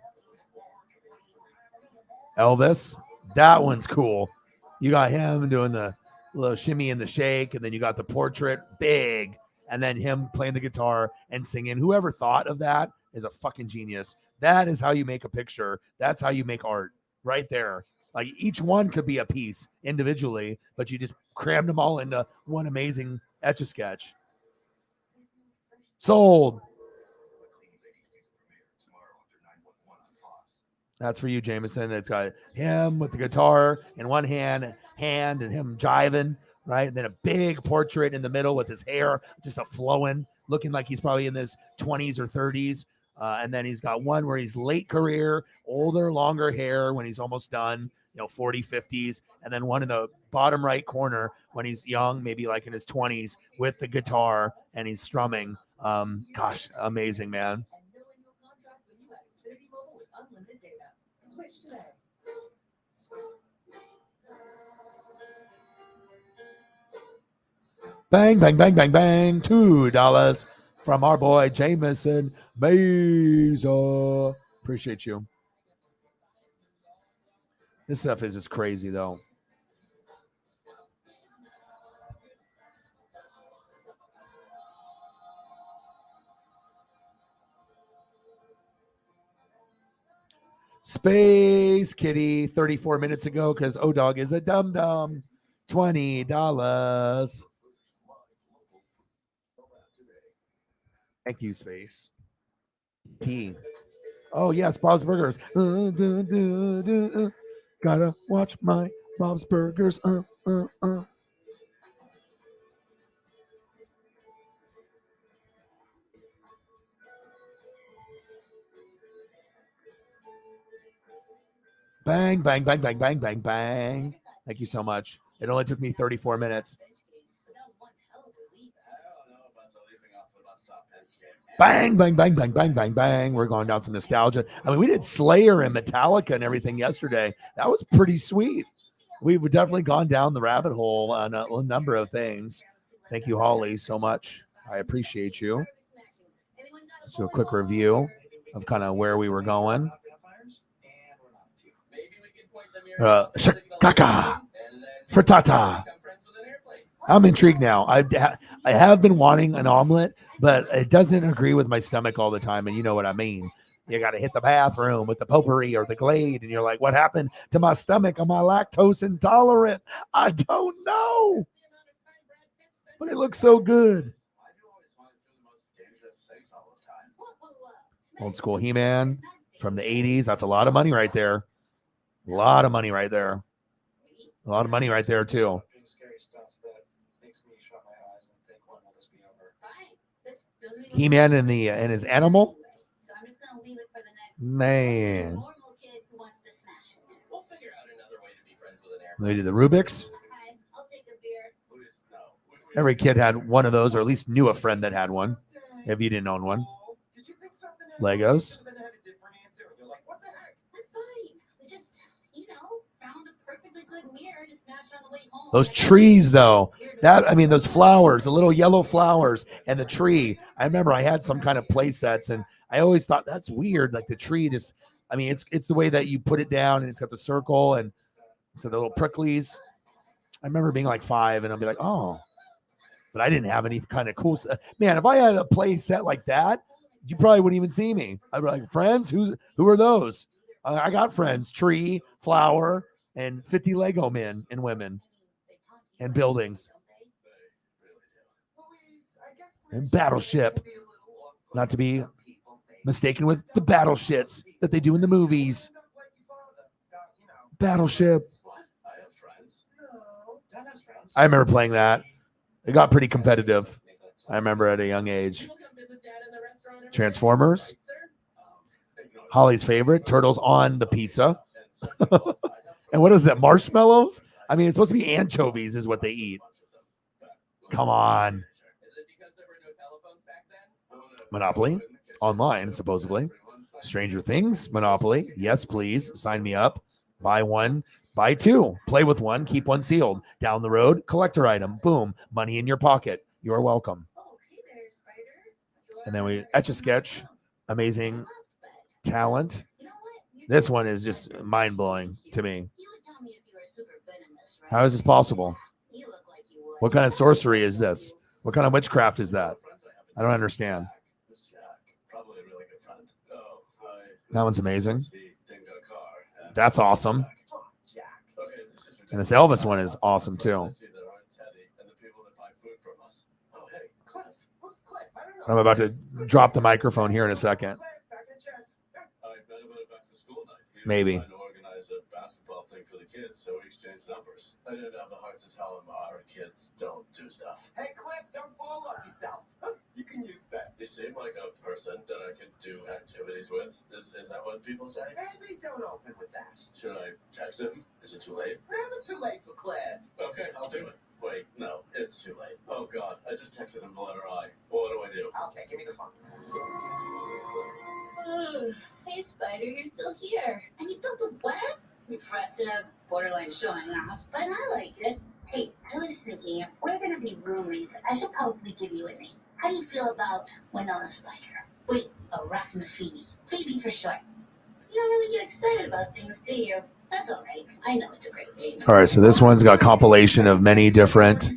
Elvis. That one's cool. You got him doing the little shimmy and the shake, and then you got the portrait, big, and then him playing the guitar and singing. Whoever thought of that is a fucking genius. That is how you make a picture. That's how you make art right there. Like, each one could be a piece individually, but you just crammed them all into one amazing Etch-a-Sketch. Sold. That's for you, Jameson. It's got him with the guitar in one hand and him jiving, right? And then a big portrait in the middle with his hair just a flowing, looking like he's probably in his 20s or 30s. And then he's got one where he's late career, older, longer hair when he's almost done, 40, 50s. And then one in the bottom right corner when he's young, maybe like in his 20s with the guitar and he's strumming. Gosh, amazing, man. And knowing your contract when you have Xfinity Mobile with unlimited data. Switch today. Bang, bang, bang, bang, bang. $2 from our boy Jameson Meza. Appreciate you. This stuff is just crazy, though. Space Kitty 34 minutes ago because O-Dog is a dum-dum. $20. Thank you, Space. T. Oh, yeah, it's Bob's Burgers. Gotta watch my Bob's Burgers. Bang, bang, bang, bang, bang, bang, bang. Thank you so much. It only took me 34 minutes. Bang, bang, bang, bang, bang, bang, bang. We're going down some nostalgia. I mean, we did Slayer and Metallica and everything yesterday. That was pretty sweet. We've definitely gone down the rabbit hole on a number of things. Thank you, Holly, so much. I appreciate you. Let's do a quick review of kind of where we were going. Shakaka, frittata. I'm intrigued now. I have been wanting an omelet, but it doesn't agree with my stomach all the time, and you know what I mean. You got to hit the bathroom with the potpourri or the Glade, and you're like, what happened to my stomach? Am I lactose intolerant? I don't know, but it looks so good. Old school He-Man from the 80s. That's a lot of money right there. A lot of money right there. A lot of money right there, too. He-Man and his animal. Man. They did the Rubik's. Every kid had one of those, or at least knew a friend that had one, if you didn't own one. Legos. Those trees, though, those flowers, the little yellow flowers and the tree. I remember I had some kind of play sets, and I always thought that's weird. Like the tree just, it's the way that you put it down, and it's got the circle and so the little pricklies. I remember being like 5, and I'd be like, oh, but I didn't have any kind of cool stuff. Man, if I had a play set like that, you probably wouldn't even see me. I'd be like, friends, who are those? I got friends, tree, flower, and 50 Lego men and women and buildings and battleship, not to be mistaken with the battleships that they do in the movies. Battleship. I remember playing that. It got pretty competitive. I remember at a young age. Transformers. Holly's favorite, turtles on the pizza. And what is that? Marshmallows? It's supposed to be anchovies is what they eat. Come on. Monopoly. Online, supposedly. Stranger Things. Monopoly. Yes, please. Sign me up. Buy one. Buy 2. Play with one. Keep one sealed. Down the road. Collector item. Boom. Money in your pocket. You're welcome. And then we Etch-a-Sketch. Amazing talent. This one is just mind-blowing to me. How is this possible? What kind of sorcery is this? What kind of witchcraft is that? I don't understand. That one's amazing. That's awesome. And this Elvis one is awesome too. I'm about to drop the microphone here in a second. Maybe. So we exchanged numbers. I didn't have the heart to tell him our kids don't do stuff. Hey, Cliff, don't fall off yourself. You can use that. You seem like a person that I can do activities with. Is that what people say? Maybe don't open with that. Should I text him? Is it too late? It's never too late for Claire. Okay, I'll do it. Wait, no, it's too late. Oh God, I just texted him the letter I. What do I do? Okay, give me the phone. Hey, Spider, you're still here. And you built a web? Impressive. Borderline showing off, but I like it. Hey, I was thinking, if we're gonna be roommates, I should probably give you a name. How do you feel about Winona Spider? Wait, Arachnophoebe. Phoebe for short. You don't really get excited about things, do you? That's all right. I know it's a great name. All right, so this one's got a compilation of many different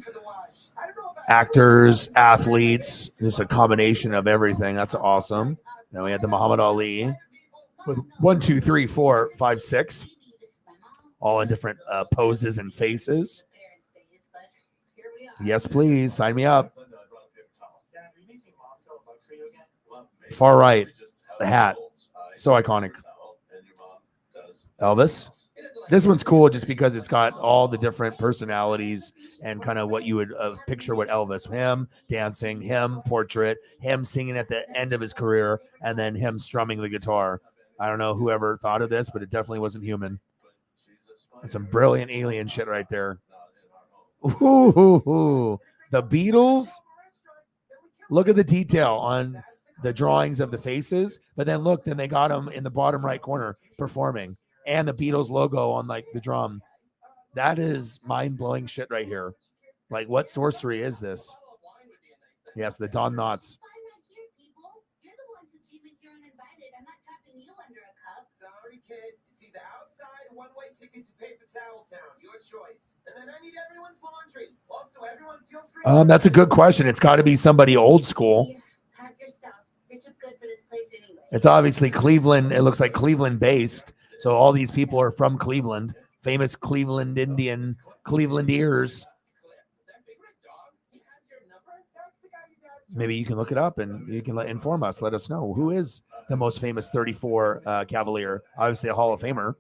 actors, athletes. Just a combination of everything. That's awesome. Then we had the Muhammad Ali with 1, 2, 3, 4, 5, 6, all in different poses and faces. Yes, please sign me up. Far right, the hat, so iconic. Elvis. This one's cool just because it's got all the different personalities and kind of what you would picture with Elvis. Him dancing, him portrait, him singing at the end of his career, and then him strumming the guitar. I don't know whoever thought of this, but it definitely wasn't human. That's some brilliant alien shit right there. Ooh, the Beatles. Look at the detail on the drawings of the faces, but then look, then they got them in the bottom right corner performing. And the Beatles logo on like the drum. That is mind-blowing shit right here. Like, what sorcery is this? Yes, the Don Knotts. Sorry, kid. It's either outside or one-way ticket to Paper Towel Town. Your choice. And then I need everyone's laundry. Also, everyone feel free. That's a good question. It's got to be somebody old school. Pack your stuff. You're too good for this place anyway. It's obviously Cleveland. It looks like Cleveland-based. So all these people are from Cleveland, famous Cleveland Indian, Clevelandiers. Maybe you can look it up and you can inform us. Let us know who is the most famous 34 Cavalier. Obviously a Hall of Famer.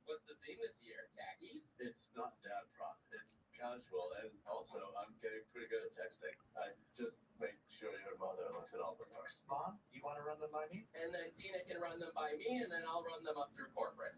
What's the theme this year? Khakis? It's not dad prom. It's casual, and also I'm getting pretty good at texting. I just make sure your mother looks at all the first. Mom, you want to run them by me? And then Tina can run them by me, and then I'll run them up through corporate.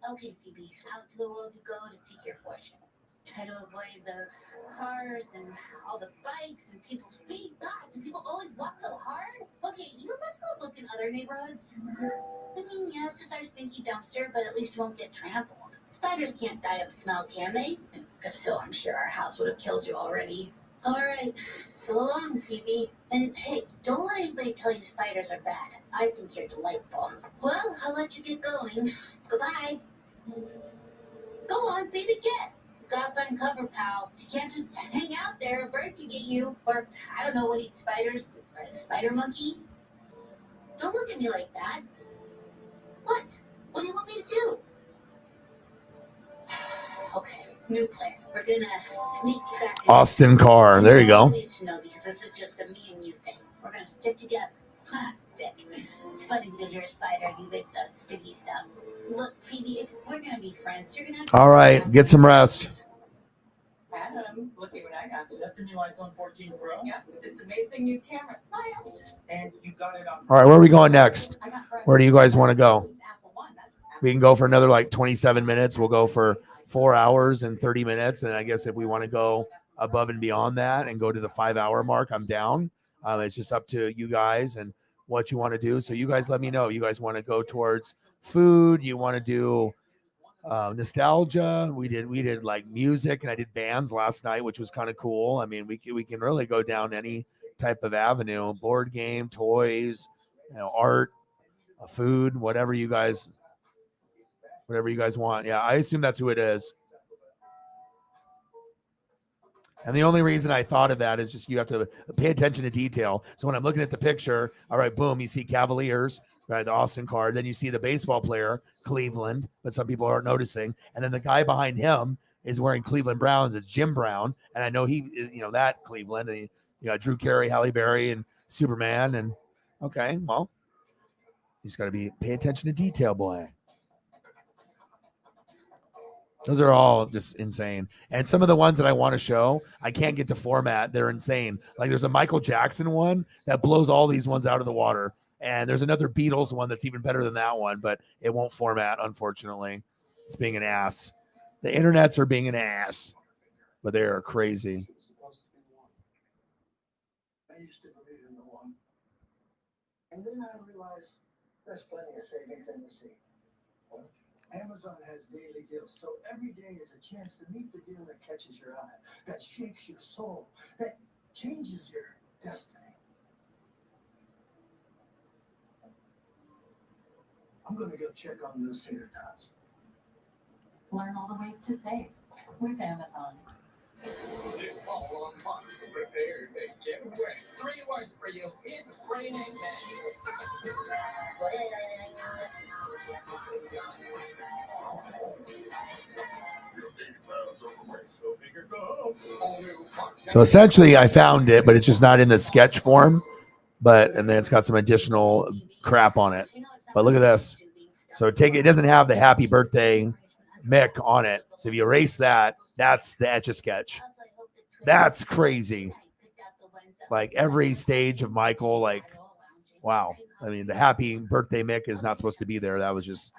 Okay, Phoebe, out to the world you go to seek your fortune. Try to avoid the cars and all the bikes and people's feet. God, do people always walk so hard? Okay, let's go look in other neighborhoods. I mean, yes, it's our stinky dumpster, but at least you won't get trampled. Spiders can't die of smell, can they? If so, I'm sure our house would have killed you already. All right, so long, Phoebe. And hey, don't let anybody tell you spiders are bad. I think you're delightful. Well, I'll let you get going. Goodbye. Go on, Phoebe, get. You gotta find cover, pal. You can't just hang out there. A bird could get you. Or, I don't know what eats spiders. A spider monkey? Don't look at me like that. What? What do you want me to do? Okay, new plan. We're gonna sneak back. Austin Carr. There you go. Needs to know because this is just a me and you thing. We're gonna stick together. Stick. It's funny because you're a spider. You make the sticky stuff. Look, Phoebe, if we're gonna be friends, you're gonna have to. All right, get some rest. Adam, look at what I got. Is that the new iPhone 14 Pro? Yeah, with this amazing new camera. Smile. And you got it on. All right, where are we going next? I got Where do you guys want to go? It's Apple One. That's We can go for another like 27 minutes. We'll go for 4 hours and 30 minutes. And I guess if we want to go above and beyond that and go to the 5-hour mark, I'm down. It's just up to you guys and what you want to do. So you guys let me know. You guys want to go towards food? You want to do nostalgia? We did like music, and I did bands last night, which was kind of cool. I mean, we can really go down any type of avenue: board game, toys, art, food, whatever you guys want. Yeah, I assume that's who it is. And the only reason I thought of that is just you have to pay attention to detail. So when I'm looking at the picture, all right, boom, you see Cavaliers, right, the Austin card. Then you see the baseball player, Cleveland, but some people aren't noticing. And then the guy behind him is wearing Cleveland Browns. It's Jim Brown. And I know he is, that Cleveland. And Drew Carey, Halle Berry, and Superman. And okay, well, you just got to pay attention to detail, boy. Those are all just insane. And some of the ones that I want to show, I can't get to format. They're insane. Like there's a Michael Jackson one that blows all these ones out of the water. And there's another Beatles one that's even better than that one, but it won't format, unfortunately. It's being an ass. The internets are being an ass, but they are crazy. I used to believe in the one. And then I realized there's plenty of savings in the sea. Amazon has daily deals, so every day is a chance to meet the deal that catches your eye, that shakes your soul, that changes your destiny. I'm going to go check on those tater tots. Learn all the ways to save with Amazon. This fall on Fox, prepare to get wet. 3 words for you: it's raining So essentially, I found it, but it's just not in the sketch form. And then it's got some additional crap on it. But look at this. So it doesn't have the happy birthday Mick on it. So if you erase that, that's the Etch-a-Sketch. That's crazy. Like every stage of Michael, like, wow. I mean, the happy birthday Mick is not supposed to be there. That was just,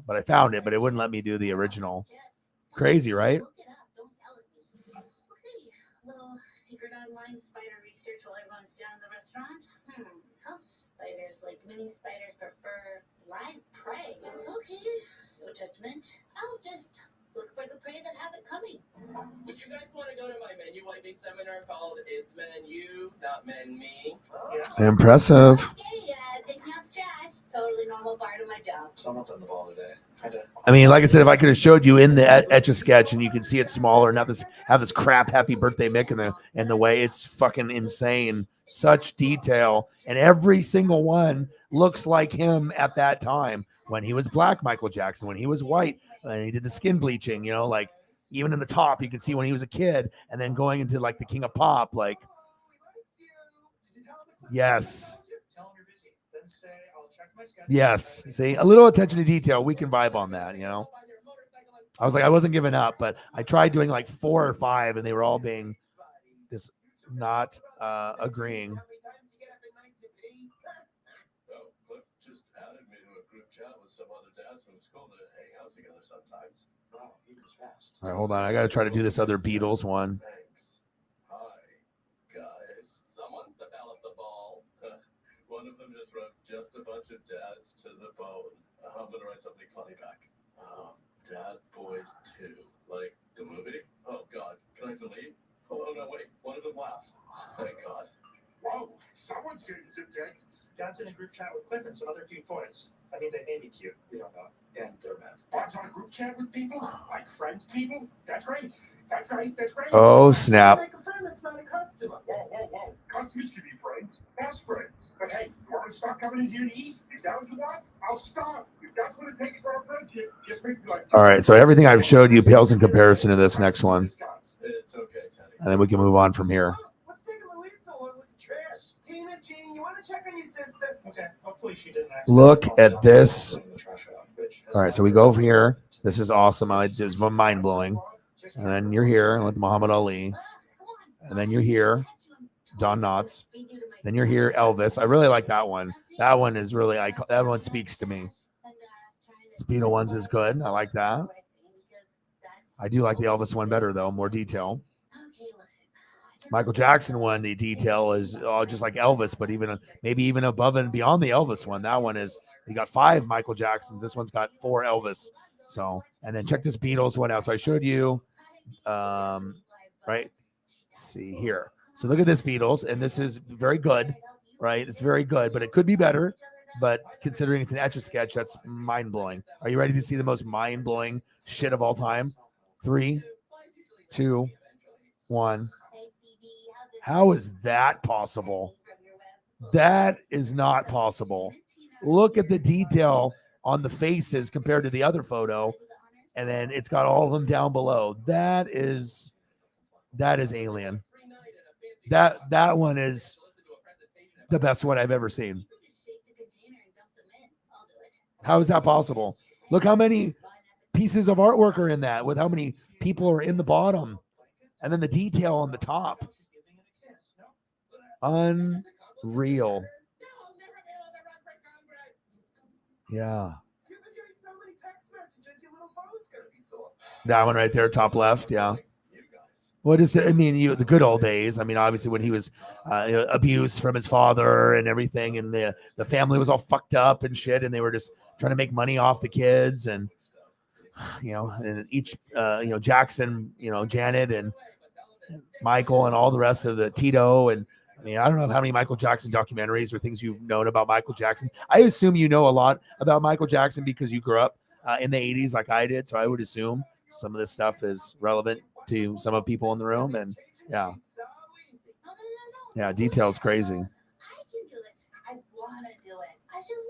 but I found it, but it wouldn't let me do the original. Crazy, right? Little secret online spider research while everyone's down in the restaurant. House spiders, like mini spiders, prefer live prey. Okay, no judgment. I'll just look for the prey that have it coming. Would you guys want to go to my menu wiping seminar called It's Men You, Not Men Me? Impressive. Okay, taking out trash. Totally normal part of my job. Someone's on the ball today. I mean, like I said, if I could have showed you in the Etch-a-Sketch and you could see it smaller, not have this crap happy birthday Mick in the way, it's fucking insane. Such detail, and every single one looks like him at that time when he was black Michael Jackson, when he was white, and he did the skin bleaching. Like even in the top, you can see when he was a kid, and then going into like the King of Pop, like yes. Yes. See, a little attention to detail. We can vibe on that, I was like, I wasn't giving up, but I tried doing like 4 or 5 and they were all being just not agreeing. Well, Cliff just added me to a group chat with some other dads from school that hang out together sometimes. Oh, he was fast. All right, hold on. I got to try to do this other Beatles one. Thanks. Hi, guys. Someone's developed the ball. One of them just wrote just a bunch of dads to the bone. I'm going to write something funny back. Dad Boys 2. Like the movie? Oh, God. Can I delete? Oh, no, wait. One of them laughed. Thank God. Whoa, someone's getting some texts. Dad's in a group chat with Cliff and some other cute boys. I mean, they may be cute. We don't know. And they're men. Bob's on a group chat with people? Like friends people? That's great. That's nice. That's great. Oh, snap. Make a friend that's not a customer. Whoa. Customers can be friends. Best friends. But hey, you want me to stop coming in here to eat? Is that what you want? I'll stop. If that's what it takes for our friendship, just make me like... All right, so everything I've showed you pales in comparison to this next one. It's okay, Teddy. And then we can move on from here. Let's take a Louisa one with the trash. Tina, Jean, you want to check on your sister? Okay, hopefully she didn't actually... Look at this. All right, so we go over here. This is awesome. It's just mind-blowing. And then you're here with Muhammad Ali. And then you're here, Don Knotts. Then you're here, Elvis. I really like that one. That one is really, that one speaks to me. This Beatle one's is good. I like that. I do like the Elvis one better, though. More detail. Michael Jackson one, the detail is just like Elvis, but maybe even above and beyond the Elvis one. That one is, you got 5 Michael Jacksons. This one's got 4 Elvis. So, and then check this Beatles one out. So I showed you, right? Let's see here. So look at this Beatles, and this is very good, right? It's very good, but it could be better. But considering it's an Etch-a-Sketch, that's mind-blowing. Are you ready to see the most mind-blowing shit of all time? 3, 2, 1. How is that possible? That is not possible. Look at the detail on the faces compared to the other photo, and then it's got all of them down below. That is alien. That one is the best one I've ever seen. How is that possible? Look how many pieces of artwork are in that with how many people are in the bottom and then the detail on the top. Unreal. Yeah. That one right there, top left. Yeah. What is it? I mean, the good old days. I mean, obviously when he was abused from his father and everything, and the family was all fucked up and shit, and they were just trying to make money off the kids, and and each Jackson, Janet and Michael and all the rest of the Tito, and I mean, I don't know how many Michael Jackson documentaries or things you've known about Michael Jackson. I assume you know a lot about Michael Jackson because you grew up in the 80s like I did, so I would assume some of this stuff is relevant to some of the people in the room, and detail's crazy.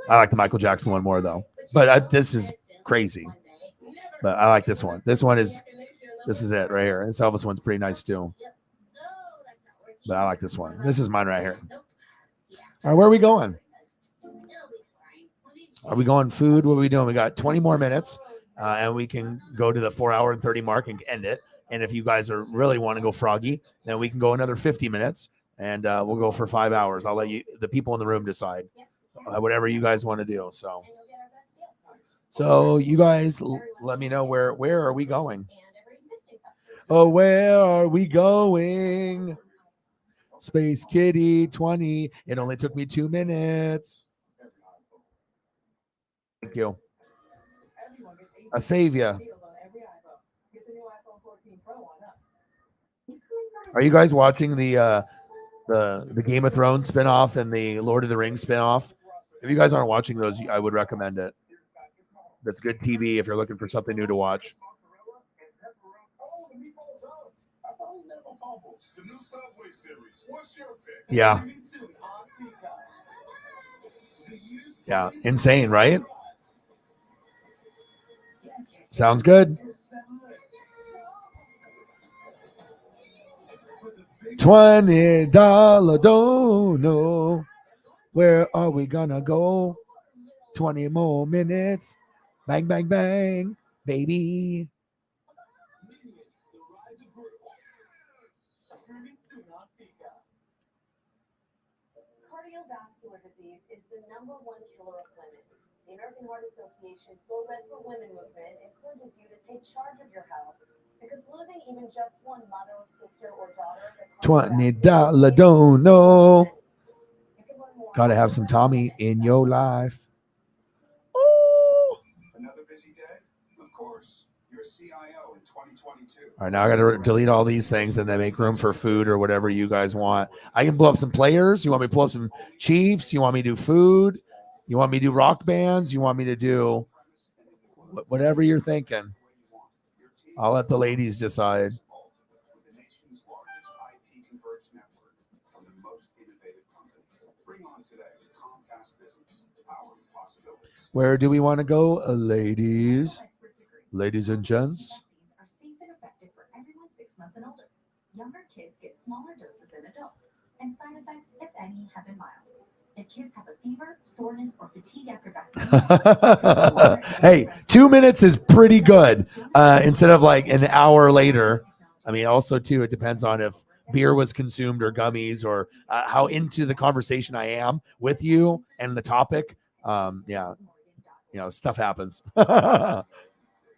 I like the Michael Jackson one more though, but this is crazy. But I like this one. This is it right here. This Elvis one's pretty nice too. But I like this one. This is mine right here. All right, where are we going? Are we going food? What are we doing? We got 20 more minutes, and we can go to the 4 hour and 30 mark and end it. And if you guys really want to go froggy, then we can go another 50 minutes, and we'll go for 5 hours. I'll let the people in the room decide whatever you guys want to do. So you guys let me know where are we going? Oh, where are we going? Space Kitty 20. It only took me 2 minutes. Thank you. I save you. Are you guys watching the Game of Thrones spinoff and the Lord of the Rings spinoff? If you guys aren't watching those, I would recommend it. That's good TV if you're looking for something new to watch. Yeah. Yeah. Insane, right? Sounds good. $20 don't know. Where are we gonna go? 20 more minutes. Bang, bang, bang, baby. Cardiovascular disease is the #1 killer of women. The American Heart Association's Go Red for Women movement encourages you to take charge of your health because losing even just one mother, sister, or daughter. $20 don't know. Gotta have some Tommy in your life. Another busy day? Of course. You're a CIO in 2022. All right, now I gotta delete all these things and then make room for food or whatever you guys want. I can pull up some players. You want me to pull up some Chiefs? You want me to do food? You want me to do rock bands? You want me to do whatever you're thinking? I'll let the ladies decide. Where do we want to go, ladies? Ladies and gents. Are safe and effective for everyone 6 months and older. Younger kids get smaller doses than adults, and side effects, if any, have been mild. If kids have a fever, soreness, or fatigue after vaccination, hey, 2 minutes is pretty good. Instead of like an hour later. I mean, also too, it depends on if beer was consumed or gummies or how into the conversation I am with you and the topic. Stuff happens.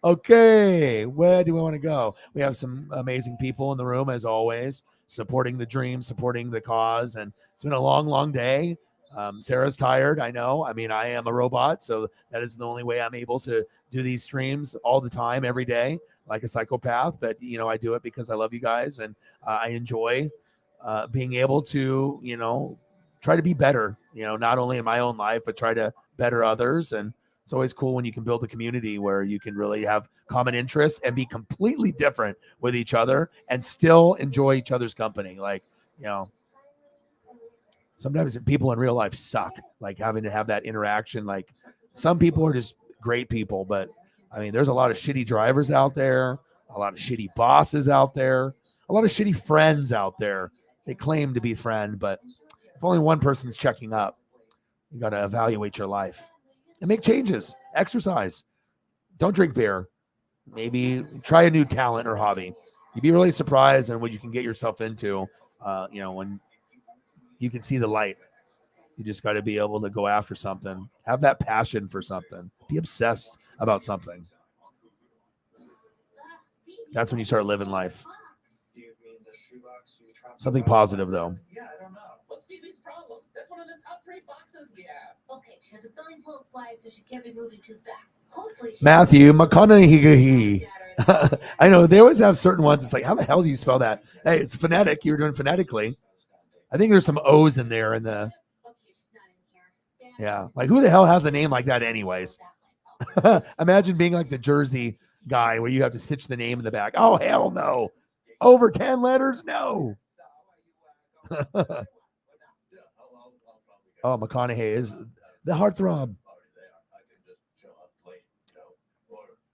Okay, where do we want to go? We have some amazing people in the room, as always, supporting the dream, supporting the cause. And it's been a long, long day. Sarah's tired, I know. I mean, I am a robot, so that is the only way I'm able to do these streams all the time, every day, like a psychopath. But, I do it because I love you guys, and I enjoy being able to, try to be better, not only in my own life, but try to better others. And it's always cool when you can build a community where you can really have common interests and be completely different with each other and still enjoy each other's company. Like, sometimes people in real life suck, like having to have that interaction. Like some people are just great people, but I mean, there's a lot of shitty drivers out there, a lot of shitty bosses out there, a lot of shitty friends out there. They claim to be friend, but if only one person's checking up, you got to evaluate your life and make changes. Exercise. Don't drink beer. maybe try a new talent or hobby. You'd be really surprised on what you can get yourself into. When you can see the light. You just got to be able to go after something. Have that passion for something. Be obsessed about something. That's when you start living life. Do you mean the shoebox you trapped? Something positive, though. Yeah, I don't know. What's Phoebe's problem? That's one of the top 3 boxes we have. Okay, she has a belly full of flies, so she can't be moving too fast. Hopefully, Matthew McConaughey. I know they always have certain ones. It's like, how the hell do you spell that? Hey, it's phonetic. You're doing phonetically. I think there's some O's in there in the. Yeah, like who the hell has a name like that, anyways? Imagine being like the Jersey guy where you have to stitch the name in the back. Oh hell no! Over 10 letters, no. Oh, McConaughey is the heartthrob.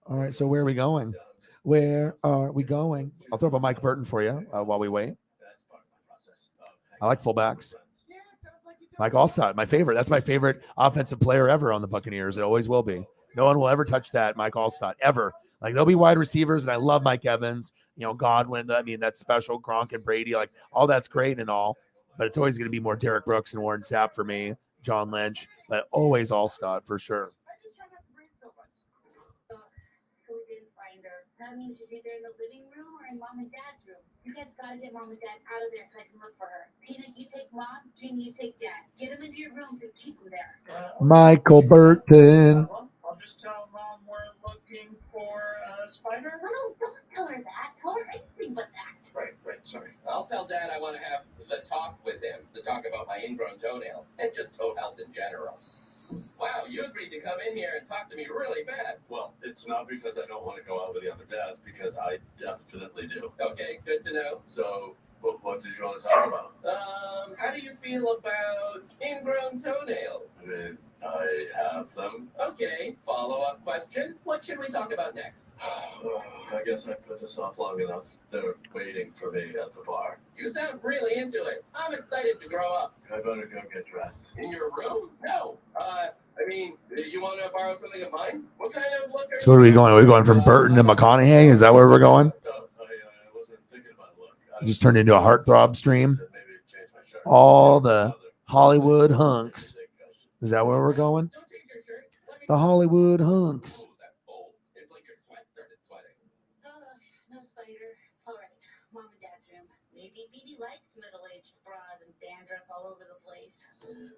All right, so where are we going? Where are we going? I'll throw up a Mike Burton for you while we wait. I like fullbacks. Mike Allstott, my favorite. That's my favorite offensive player ever on the Buccaneers. It always will be. No one will ever touch that, Mike Allstott, ever. Like, there'll be wide receivers, and I love Mike Evans, Godwin. I mean, that's special. Gronk and Brady, like, all that's great and all. But it's always going to be more Derek Brooks and Warren Sapp for me, John Lynch. But always Allstott, for sure. That means she's either in the living room or in mom and dad's room. You guys gotta get mom and dad out of there so I can look for her. Tina, you take mom. Jeannie, you take dad. Get them into your room to keep them there. Michael Burton. I'll just tell Mom we're looking for a spider. No, don't tell her that. Tell her anything but that. Right, sorry. I'll tell Dad I want to have the talk with him, to talk about my ingrown toenail, and just toe health in general. Wow, you agreed to come in here and talk to me really fast. Well, it's not because I don't want to go out with the other dads, because I definitely do. Okay, good to know. So, what did you want to talk about? How do you feel about ingrown toenails? I mean, I have them. Okay, follow-up question. What should we talk about next? I guess I put this off long enough. They're waiting for me at the bar. You sound really into it. I'm excited to grow up. I better go get dressed. In your room? No. You want to borrow something of mine? What kind of look are So where are we going? Are we going from Burton to McConaughey? Is that where we're going? I wasn't thinking about a look. It just turned into a heartthrob stream. All the Hollywood hunks. Is that where we're going? The Hollywood hunks. No spider. All right, mom and dad's room. Maybe Phoebe likes middle-aged bras and dandruff all over the place.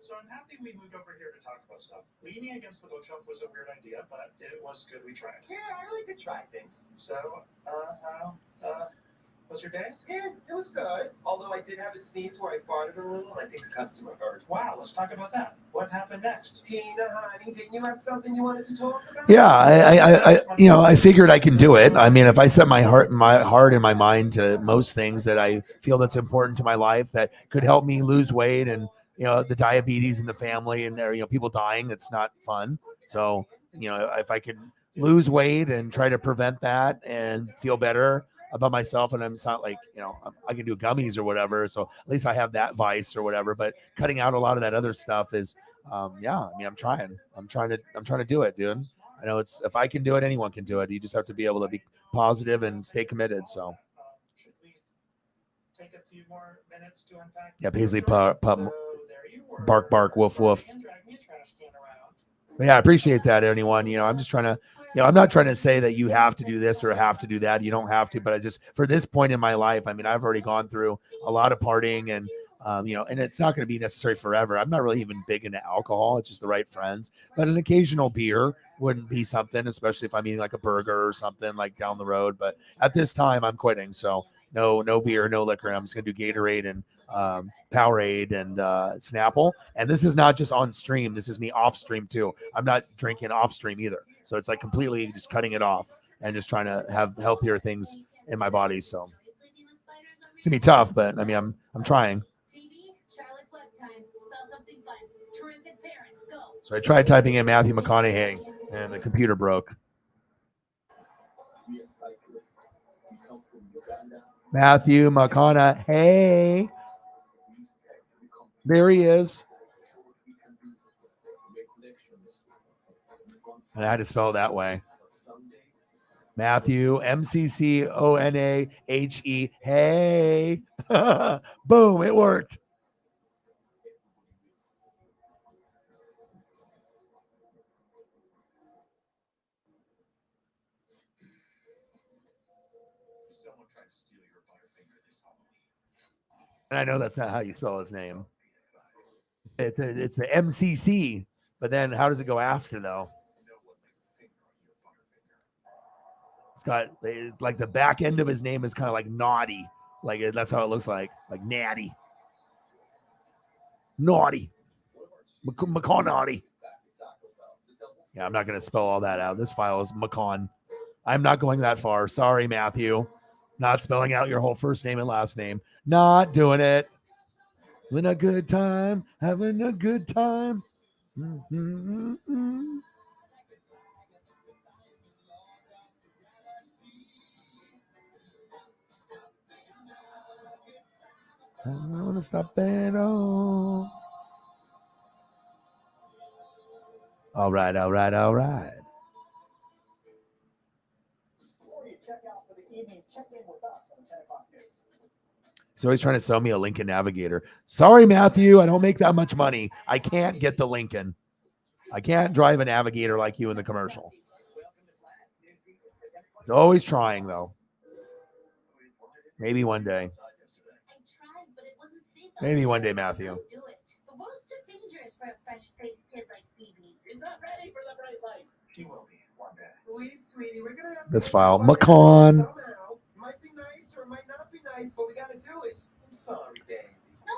So I'm happy we moved over here to talk about stuff. Leaning against the bookshelf was a weird idea, but it was good we tried. Yeah, I like to try things. So, how was your day? Yeah, it was good. Although I did have a sneeze where I farted a little, and I think the customer heard. Wow, let's talk about that. What happened next? Tina, honey, didn't you have something you wanted to talk about? Yeah, I figured I can do it. I mean, if I set my heart and my mind to most things that I feel that's important to my life that could help me lose weight, and the diabetes in the family, and people dying, it's not fun. So if I could lose weight and try to prevent that and feel better about myself, and it's not like I can do gummies or whatever, so at least I have that vice or whatever. But cutting out a lot of that other stuff is I'm trying to do it, dude. I know if I can do it, anyone can do it. You just have to be able to be positive and stay committed. So Should we take a few more minutes to unpack? yeah, Paisley pup, So there you were. bark bark, woof woof. And drag me a trash can around. But yeah, I appreciate that, anyone. I'm just trying to I'm not trying to say that you have to do this or have to do that. You don't have to, but I just, for this point in my life, I mean, I've already gone through a lot of partying, and and it's not going to be necessary forever. I'm not really even big into alcohol. It's just the right friends, but an occasional beer wouldn't be something, especially if I'm eating like a burger or something like down the road. But at this time I'm quitting. So no beer, no liquor. I'm just going to do Gatorade and Powerade and Snapple. And this is not just on stream. This is me off stream too. I'm not drinking off stream either. So it's like completely just cutting it off and just trying to have healthier things in my body. So it's gonna be tough, but I mean, I'm trying. So I tried typing in Matthew McConaughey and the computer broke. Matthew McConaughey. There he is. And I had to spell it that way. Matthew, MCCONAHE. Hey. Boom, it worked. Someone tried to steal your Butterfinger this Halloween. And I know that's not how you spell his name. It's the MCC, but then how does it go after, though? It's got like the back end of his name is kind of like naughty. Like that's how it looks like natty. Naughty. McConnaughty. Yeah, I'm not going to spell all that out. This file is McCon. I'm not going that far. Sorry, Matthew. Not spelling out your whole first name and last name. Not doing it. Having a good time. Having a good time. Mm-hmm. I don't want to stop at all. All right. Before you check out for the evening, check in with us on 10 o'clock news. He's always trying to sell me a Lincoln Navigator. Sorry, Matthew, I don't make that much money. I can't get the Lincoln. I can't drive a Navigator like you in the commercial. He's always trying, though. Maybe one day. Maybe one day, Matthew. The world's too dangerous for a fresh-faced kid like Phoebe. He's not ready for the bright light. She will be one day. Louise, sweetie, we're gonna have This file, Macon. somehow. It might be nice or it might not be nice, but we gotta do it. I'm sorry, baby. No,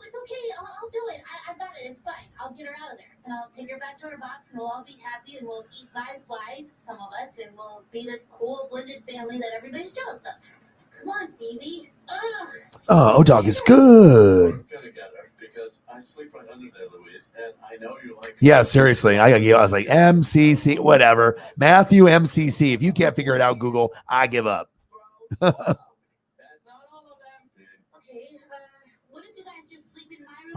it's okay. I'll do it. I got it. It's fine. I'll get her out of there. And I'll take her back to her box, and we'll all be happy, and we'll eat live flies, some of us, and we'll be this cool blended family that everybody's jealous of. Come on, Phoebe. Ugh. Oh, O-Dog is good. We're gonna get her because I sleep right under there, Louise, and I know you like. Yeah, seriously. I was like, MCC, whatever. Matthew MCC. If you can't figure it out, Google, I give up. All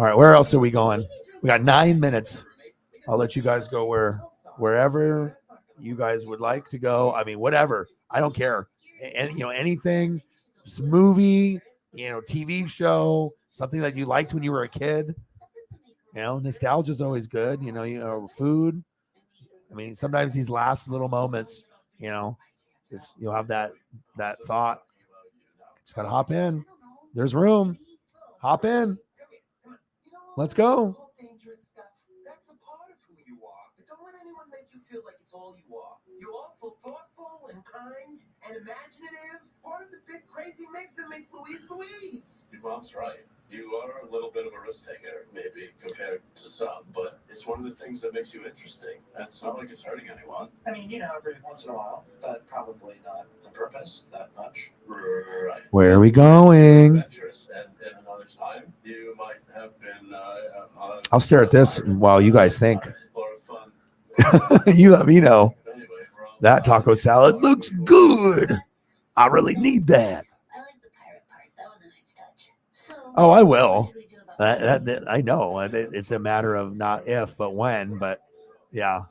right, where else are we going? We got 9 minutes. I'll let you guys go wherever you guys would like to go. I mean, whatever. I don't care. And anything, movie, TV show, something that you liked when you were a kid. Nostalgia is always good. Food. I mean, sometimes these last little moments, just you'll have that thought. Just gotta hop in. There's room. Hop in. Let's go. Dangerous stuff. That's a part of who you are. But don't let anyone make you feel like it's all you are. You're also thoughtful and kind and imaginative. Part of the big crazy mix that makes Louise Louise. Your mom's right. You are a little bit of a risk taker, maybe compared to some, but it's one of the things that makes you interesting. And it's not like it's hurting anyone. I mean, every once in a while, but probably not on purpose that much. Right. Where are we going? Adventurous. And in another time, you might have been. I'll stare at this while you guys think. Or fun. You let me know. That taco salad looks good. I really need that. Oh, I will. I know. It's a matter of not if, but when. But yeah. Are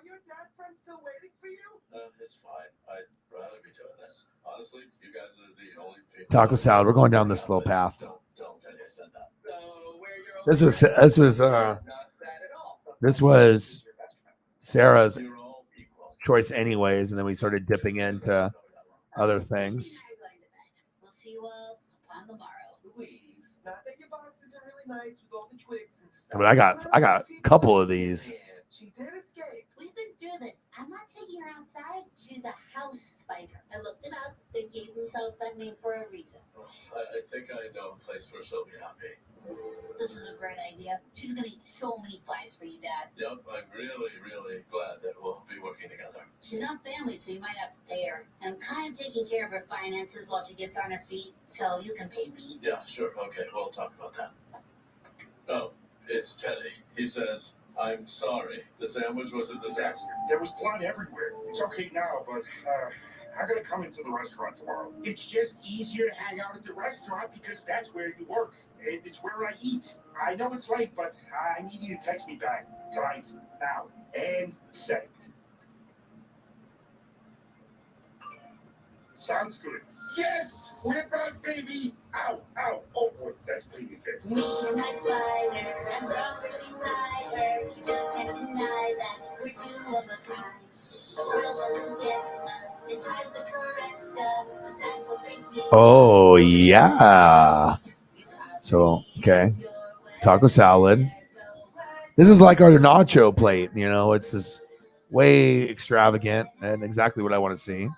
your dad friends still waiting for you? It's fine. I'd rather be doing this. Honestly, you guys are the only people. Taco salad. We're going down this little path. Don't tell you I said that. This was Sarah's choice anyways, and then we started dipping into other things. We'll see you on the morrow. Louise, not that your boxes are really nice with all the twigs and stuff. But I got a couple of these. She did escape. We've been through this. I'm not taking her outside. She's a house spider. I looked it up. They gave themselves that name for a reason. I think I know a place where she'll be happy. This is a great idea. She's gonna eat so many flies for you, Dad. Yep, I'm really, really glad that we'll be working together. She's not family, so you might have to pay her. I'm kind of taking care of her finances while she gets on her feet, so you can pay me. Yeah, sure. Okay, we'll talk about that. Oh, it's Teddy. He says, I'm sorry. The sandwich was a disaster. There was blood everywhere. It's okay now, but I'm gonna come into the restaurant tomorrow. It's just easier to hang out at the restaurant because that's where you work. And it's where I eat. I know it's late, but I need you to text me back. Tonight, now, and saved. Sounds good. Yes! We're back, baby! Ow, ow. Oh, boy, that's bleeding again. Me and my flyer, I'm from inside her. You just can't deny that we're two of a kind. The world doesn't get us, it tries to correct us. That's what they do. Oh, yeah. So, okay. Taco salad. This is like our nacho plate. You know, it's just way extravagant and exactly what I want to see.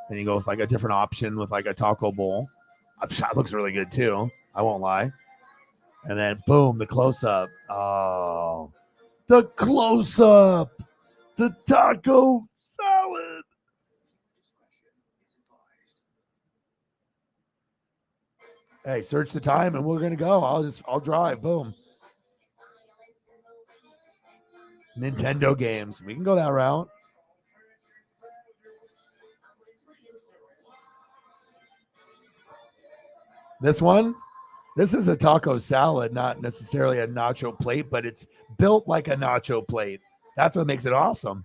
Then you go with like a different option with like a taco bowl. That looks really good too. I won't lie. And then boom, the close up. Oh, the close up. The taco salad. Hey, search the time and we're gonna go. I'll drive. Boom. Nintendo games. We can go that route. This one, this is a taco salad, not necessarily a nacho plate, but it's built like a nacho plate. That's what makes it awesome.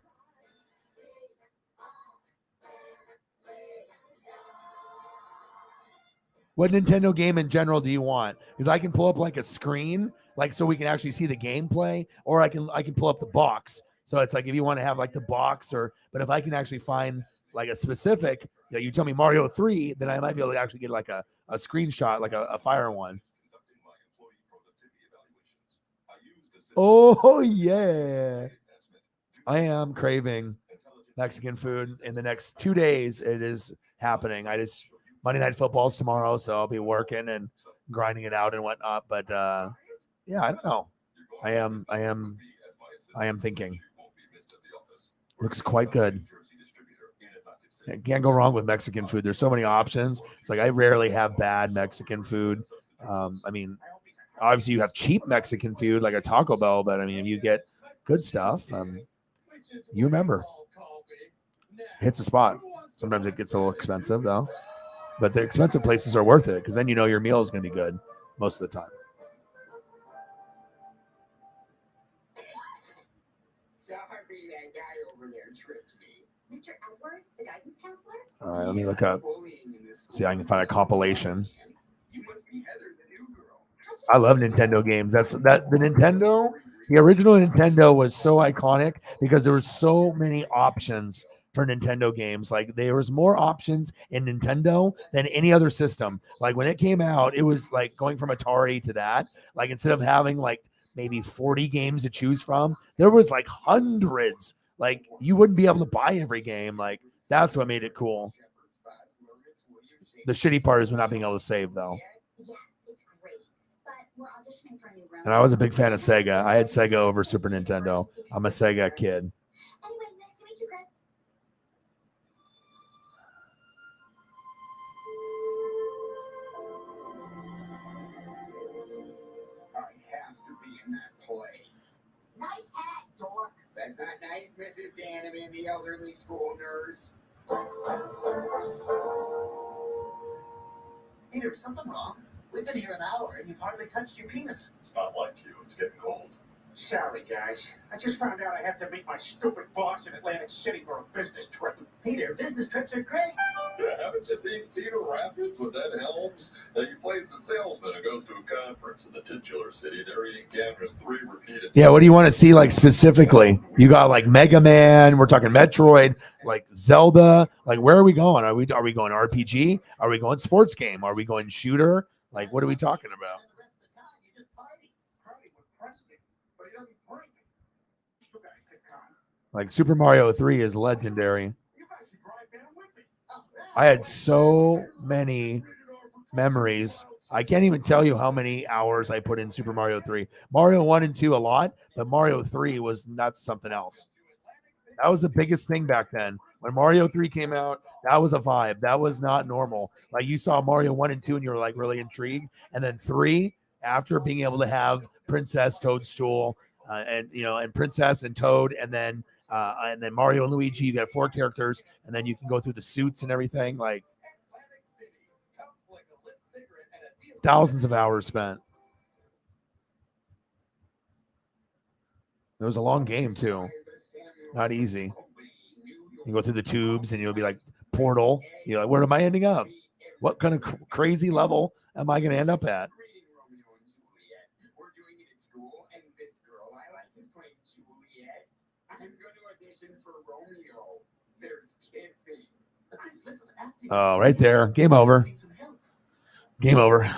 What Nintendo game in general do you want? Because I can pull up like a screen, like so we can actually see the gameplay, or I can pull up the box. So it's like if you want to have like the box, but if I can actually find like a specific, you tell me Mario 3, then I might be able to actually get like a screenshot, like a fire one. Oh yeah, I am craving Mexican food. In the next 2 days, it is happening. Monday Night Football's tomorrow, so I'll be working and grinding it out and whatnot. But yeah, I don't know. I am thinking. Looks quite good. Can't go wrong with Mexican food. There's so many options. It's like I rarely have bad Mexican food. I mean, obviously you have cheap Mexican food like a Taco Bell, but I mean, if you get good stuff, you remember. Hits a spot. Sometimes it gets a little expensive though. But the expensive places are worth it because then you know your meal is going to be good most of the time. Sorry, that guy over there tripped me. Mr. Edwards, the guidance counselor? All right, let me look up. See if I can find a compilation. I love Nintendo games. The original Nintendo was so iconic because there were so many options for Nintendo games. Like there was more options in Nintendo than any other system. Like when it came out, it was like going from Atari to that. Like instead of having like maybe 40 games to choose from, there was like hundreds. Like you wouldn't be able to buy every game. Like that's what made it cool. The shitty part is we're not being able to save though. Yes, it's great, but we're auditioning for a new And I was a big fan of Sega. I had Sega over Super Nintendo. I'm a Sega kid. Anyway, nice to meet you, Chris. I have to be in that play. Nice hat, dork. That's not nice, Mrs. Danneman, the elderly school nurse. Peter, something wrong? We've been here an hour and you've hardly touched your penis. It's not like you. It's getting cold. Sorry, guys. I just found out I have to meet my stupid boss in Atlantic City for a business trip. Peter, business trips are great. Yeah, haven't you seen Cedar Rapids with Ed Helms? He plays the salesman who goes to a conference in the titular city. There he encounters 3 repeated. Yeah, what do you want to see like specifically? You got like Mega Man, we're talking Metroid, like Zelda. Like where are we going? Are we going RPG? Are we going sports game? Are we going shooter? Like what are we talking about? Like Super Mario 3 is legendary. I had so many memories. I can't even tell you how many hours I put in Super Mario 3. Mario 1 and 2 a lot, but Mario 3 that's something else. That was the biggest thing back then. When Mario 3 came out, that was a vibe. That was not normal. Like you saw Mario 1 and 2 and you were like really intrigued. And then 3, after being able to have Princess, Toadstool, and Princess and Toad, and then Mario and Luigi, you got 4 characters, and then you can go through the suits and everything. Like thousands of hours spent. It was a long game too. Not easy. You go through the tubes and you'll be like portal. You know, where am I ending up? What kind of crazy level am I going to end up at? We're doing it at school, and this girl I like is playing Juliet. I'm going to audition for Romeo. There's kissing. Chris, listen, acting. Oh, right there. Game over. Game over.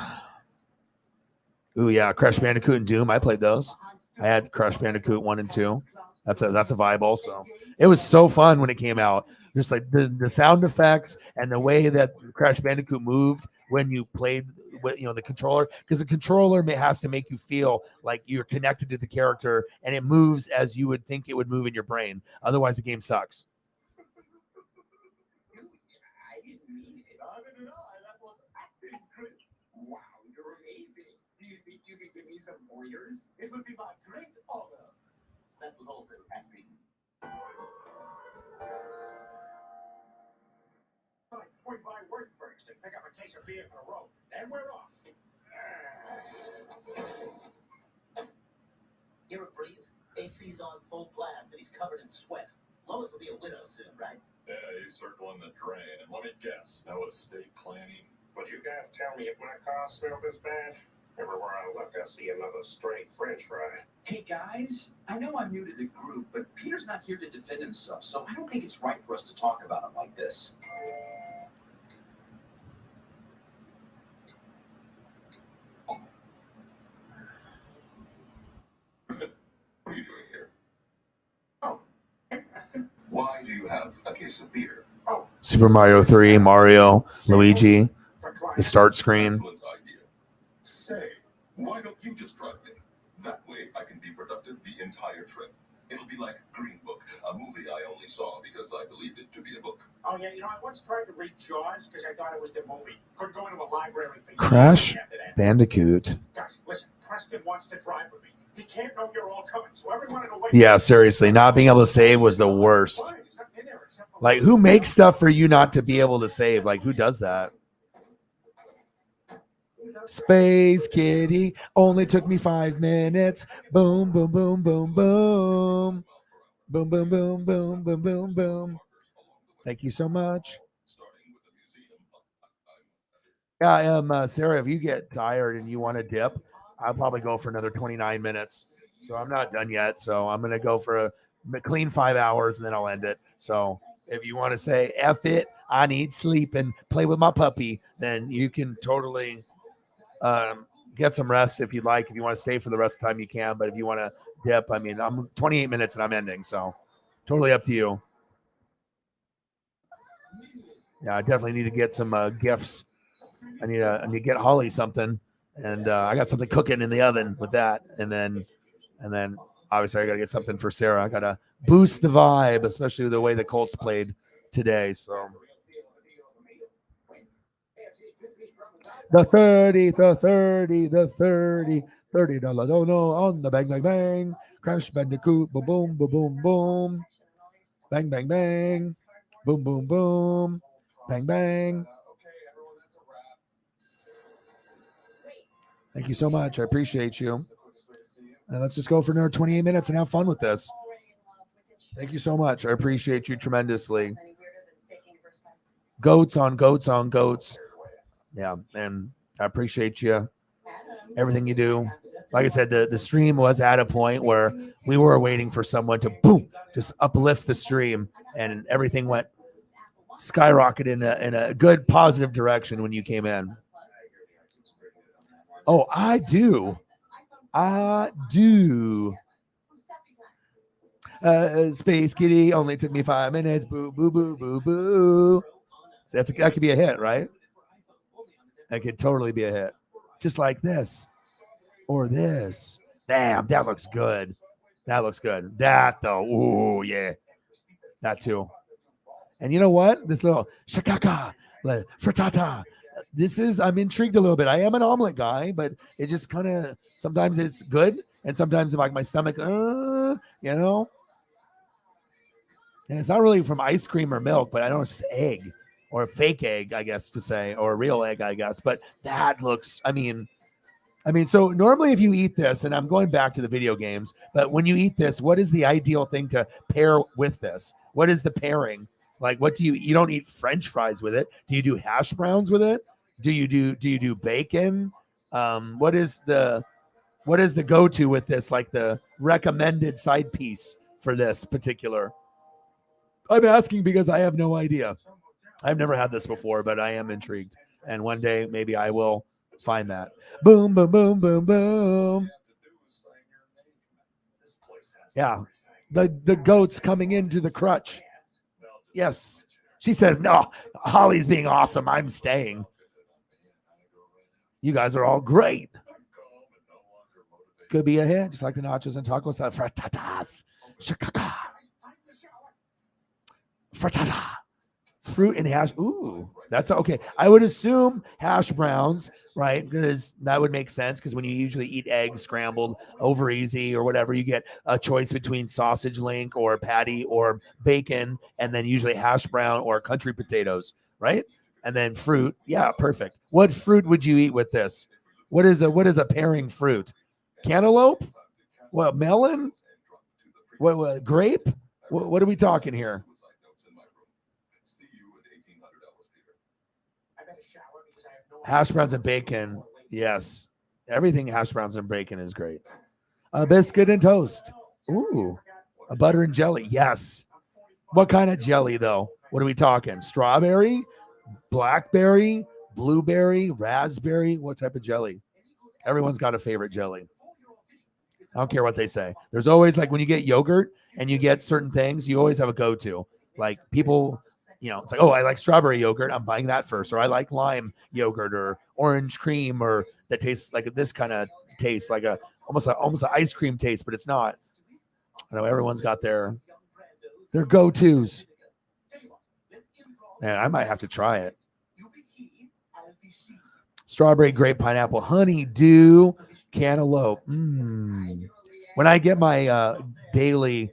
Ooh, yeah. Crash Bandicoot and Doom. I played those. I had Crash Bandicoot 1 and 2. That's a vibe also. It was so fun when it came out. Just like the sound effects and the way that Crash Bandicoot moved when you played with, the controller, because the controller has to make you feel like you're connected to the character and it moves as you would think it would move in your brain. Otherwise, the game sucks. I didn't mean it. Not at all. That was acting, Chris. Wow, you're amazing. Do you think you could give me some pointers? It would be my great honor. That was also acting. I'd swing by work first and pick up a case of beer for the road. Then we're off. Hear it breathe? AC's on full blast and he's covered in sweat. Lois will be a widow soon, right? Yeah, he's circling the drain. And let me guess, no estate planning. Would you guys tell me if my car smelled this bad? Everywhere I look, I see another stray French fry. Hey guys, I know I'm new to the group, but Peter's not here to defend himself, so I don't think it's right for us to talk about him like this. What are you doing here? Oh. Why do you have a case of beer? Oh. Super Mario 3, Mario, Luigi, the start screen. Excellent idea. Say, why don't you just drive me? That way I can be productive the entire trip. It'll be like Green Book, a movie I only saw because I believed it to be a book. Oh, yeah, I once tried to read Jaws because I thought it was the movie. Couldn't go into a library for Crash Bandicoot. Guys, listen, Preston wants to drive with me. He can't know you're all coming, so everyone in the way. Yeah, seriously, not being able to save was the worst. Like, who makes stuff for you not to be able to save? Like, who does that? Space Kitty only took me 5 minutes. Boom, boom, boom, boom, boom. Boom, boom, boom, boom, boom, boom, boom. Thank you so much. Yeah, Sarah, if you get tired and you want to dip, I'll probably go for another 29 minutes. So I'm not done yet. So I'm going to go for a clean 5 hours and then I'll end it. So if you want to say, F it, I need sleep and play with my puppy, then you can totally get some rest if you'd like. If you want to stay for the rest of the time, you can. But if you want to dip, I mean, I'm 28 minutes and I'm ending. So totally up to you. Yeah, I definitely need to get some gifts. I need to get Holly something. And I got something cooking in the oven with that. And then obviously I got to get something for Sarah. I got to boost the vibe, especially with the way the Colts played today. So the $30 dono on the bang, bang, bang. Crash Bandicoot, boom, boom, boom, boom, boom. Bang, bang, bang. Boom, boom, boom. Bang, bang. Thank you so much. I appreciate you. And let's just go for another 28 minutes and have fun with this. Thank you so much. I appreciate you tremendously. Goats on goats on goats. Yeah, and I appreciate you. Everything you do. Like I said, the stream was at a point where we were waiting for someone to boom, just uplift the stream, and everything went skyrocket in a good positive direction when you came in. Oh, I do. Space Kitty only took me 5 minutes. Boo, boo, boo, boo, boo. That could be a hit, right? That could totally be a hit. Just like this. Or this. Damn, that looks good. That looks good. That, though. Ooh, yeah. That, too. And you know what? This little shakaka, frittata. I'm intrigued a little bit. I am an omelet guy, but it just kind of, sometimes it's good. And sometimes like my stomach, And it's not really from ice cream or milk, but I know it's just egg or a fake egg, I guess to say, or a real egg, I guess. But that looks, I mean, so normally if you eat this, and I'm going back to the video games, but when you eat this, what is the ideal thing to pair with this? What is the pairing? Like, what do you don't eat French fries with it? Do you do hash browns with it? Do you do bacon? What is the go-to with this? Like the recommended side piece for this particular? I'm asking because I have no idea. I've never had this before, but I am intrigued. And one day maybe I will find that. Boom, boom, boom, boom, boom. Yeah. The goat's coming into the crutch. Yes. She says, no, Holly's being awesome. I'm staying. You guys are all great. Could be a hit, just like the nachos and tacos. Fratatas. Shakaka. Frittata. Fruit and hash. Ooh, that's okay. I would assume hash browns, right? Because that would make sense. Because when you usually eat eggs scrambled over easy or whatever, you get a choice between sausage link or patty or bacon, and then usually hash brown or country potatoes, right? And then fruit. Yeah, perfect. What fruit would you eat with this? What is a pairing fruit? Cantaloupe? What, melon? What grape? What are we talking here? Hash browns and bacon. Yes. Everything hash browns and bacon is great. A biscuit and toast. Ooh. A butter and jelly. Yes. What kind of jelly, though? What are we talking? Strawberry? Blackberry? Blueberry? Raspberry? What type of jelly? Everyone's got a favorite jelly. I don't care what they say. There's always, like, when you get yogurt and you get certain things, you always have a go-to. Like, people... it's like, oh, I like strawberry yogurt. I'm buying that first. Or I like lime yogurt or orange cream, or that tastes like this kind of taste, like almost an ice cream taste, but it's not. I know everyone's got their go-tos. Man, I might have to try it. Strawberry, grape, pineapple, honeydew, cantaloupe. When I get my daily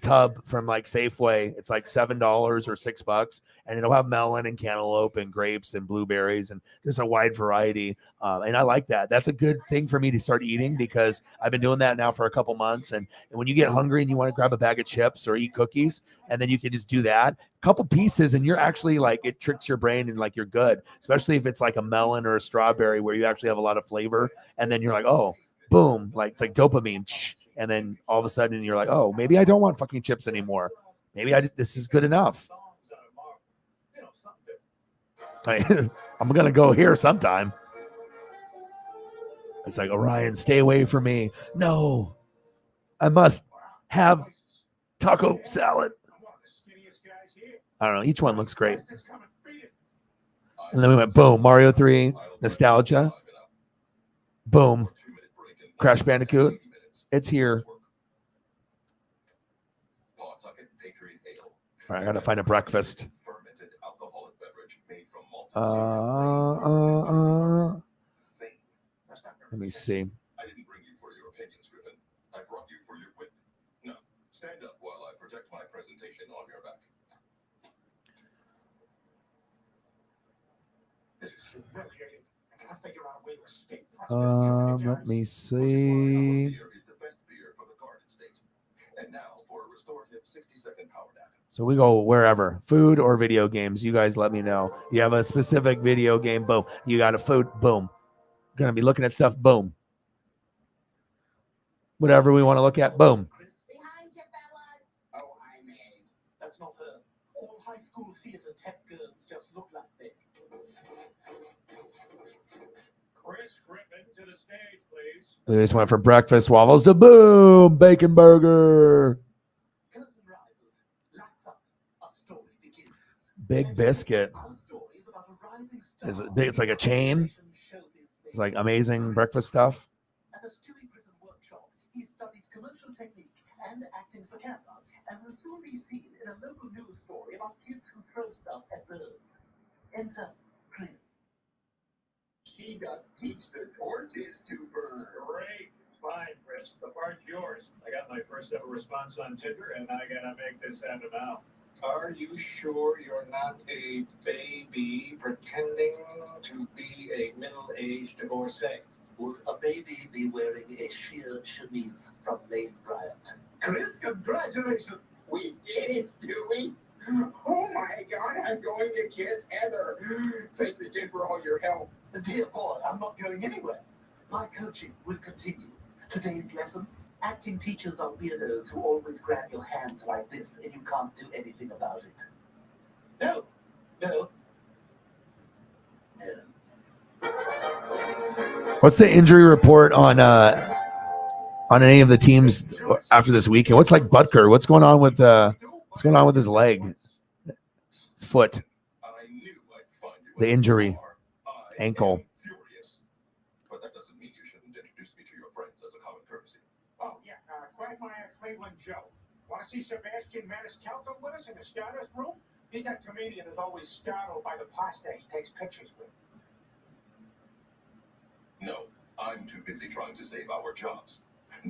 tub from like Safeway, it's like $7 or $6, and it'll have melon and cantaloupe and grapes and blueberries and just a wide variety. And I like that. That's a good thing for me to start eating, because I've been doing that now for a couple months. And when you get hungry and you want to grab a bag of chips or eat cookies, and then you can just do that, a couple pieces, and you're actually like, it tricks your brain and like you're good, especially if it's like a melon or a strawberry where you actually have a lot of flavor. And then you're like, oh, boom, like it's like dopamine. And then all of a sudden you're like, oh, maybe I don't want fucking chips anymore. Maybe this is good enough. I'm going to go here sometime. It's like, Orion, stay away from me. No, I must have taco salad. I don't know. Each one looks great. And then we went, boom, Mario 3, nostalgia. Boom, Crash Bandicoot. It's here. All right, I gotta find a breakfast. Let me see. I didn't bring you for your opinions, Griffin. I brought you for your wit. Now, stand up while I project my presentation on your back. This is humiliating. I gotta figure out a way to escape. Let me see. And now for a restorative 60-second power nap. So we go wherever. Food or video games. You guys let me know. You have a specific video game, boom. You got a food, boom. Gonna be looking at stuff, boom. Whatever we want to look at, boom. Oh, I mean, that's not her. All high school theater tech girls just look like that. Chris Griffin to the stage, please. We just went for breakfast waffles to boom, bacon burger. Big Biscuit. It's like a chain. It's like amazing breakfast stuff. At the Stewie Griffin workshop, he studied commercial technique and acting for camera, and will soon be seen in a local news story about kids who throw stuff at birds. Enter Chris. She does teach the torches to burn. Great. Fine, Chris. The part's yours. I got my first ever response on Tinder, and I gotta make this happen now. Are you sure you're not a baby pretending to be a middle-aged divorcee? Would a baby be wearing a sheer chemise from Lane Bryant? Chris, congratulations! We did it, Stewie! Oh my God, I'm going to kiss Heather. Thanks again for all your help. Dear boy, I'm not going anywhere. My coaching will continue. Today's lesson, acting teachers are weirdos who always grab your hands like this and you can't do anything about it. No, no, no. What's the injury report on any of the teams after this weekend? What's like Butker? What's going on with his leg, his foot, the injury, ankle? But that doesn't mean you shouldn't introduce me to your friends as a common courtesy. Oh, yeah, Quagmire Cleveland Joe. Want to see Sebastian Maniscalco with us in the Stardust room? He's that comedian who's always startled by the pasta he takes pictures with. No, I'm too busy trying to save our jobs.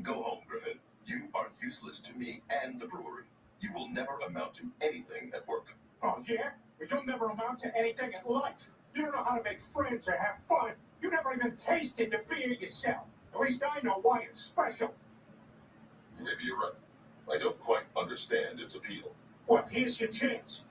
Go home, Griffin. You are useless to me and the brewery. You will never amount to anything at work. Oh, yeah? Well, you'll never amount to anything in life. You don't know how to make friends or have fun. You never even tasted the beer yourself. At least I know why it's special. Maybe you're right. I don't quite understand its appeal. Well, here's your chance.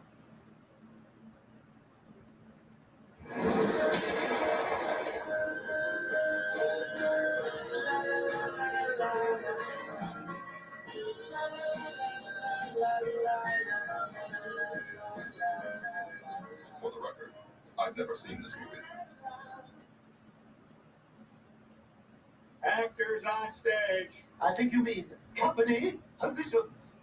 For the record, I've never seen this movie. Actors on stage. I think you mean company positions.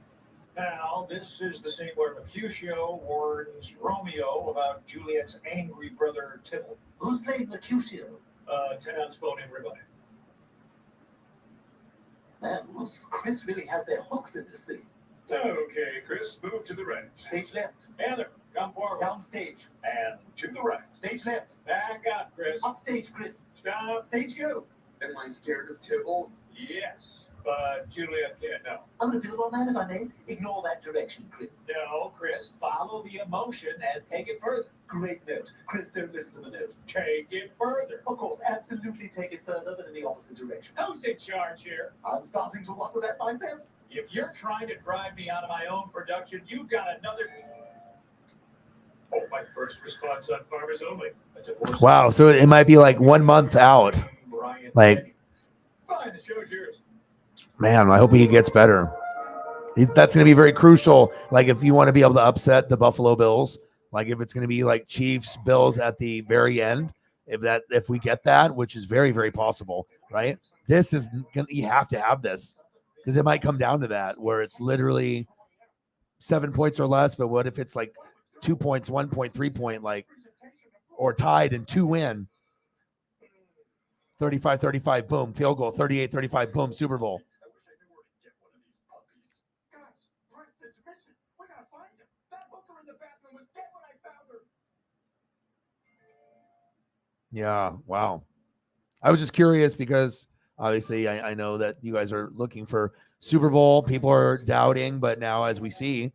Now, this is the scene where Mercutio warns Romeo about Juliet's angry brother Tybalt. Who's playing Mercutio? 10-ounce bone-in ribeye. Man, Chris really has their hooks in this thing. Okay, Chris, move to the right. Stage left. Heather, come forward. Downstage. And to the right. Stage left. Back up, Chris. Upstage, Chris. Stop. Stage go. Am I scared of Tybalt? Yes, but Juliet can't know. I'm going to build on that if I may. Ignore that direction, Chris. No, Chris, follow the emotion and take it further. Great note. Chris, don't listen to the note. Take it further. Of course, absolutely take it further, but in the opposite direction. Who's in charge here? I'm starting to wonder that myself. If you're trying to drive me out of my own production, you've got another... Oh, my first response on Farmers Only. A divorce. Wow, so it might be like 1 month out. Brian Like, Denny. Fine, the show's yours. man, I hope he gets better. That's going to be very crucial. Like, if you want to be able to upset the Buffalo Bills, like if it's going to be like Chiefs Bills at the very end, if we get that, which is very, very possible, right? This is you have to have this because it might come down to that where it's literally 7 points or less. But what if it's like 2 points, 1 point, 3 point, like, or tied and 2 win? 35-35, boom, field goal. 38-35, boom, Super Bowl. Guys, Preston's missing. We gotta find him. That hooker in the bathroom was dead when I found her. Yeah, wow. I was just curious because obviously I know that you guys are looking for Super Bowl. People are doubting, but now as we see,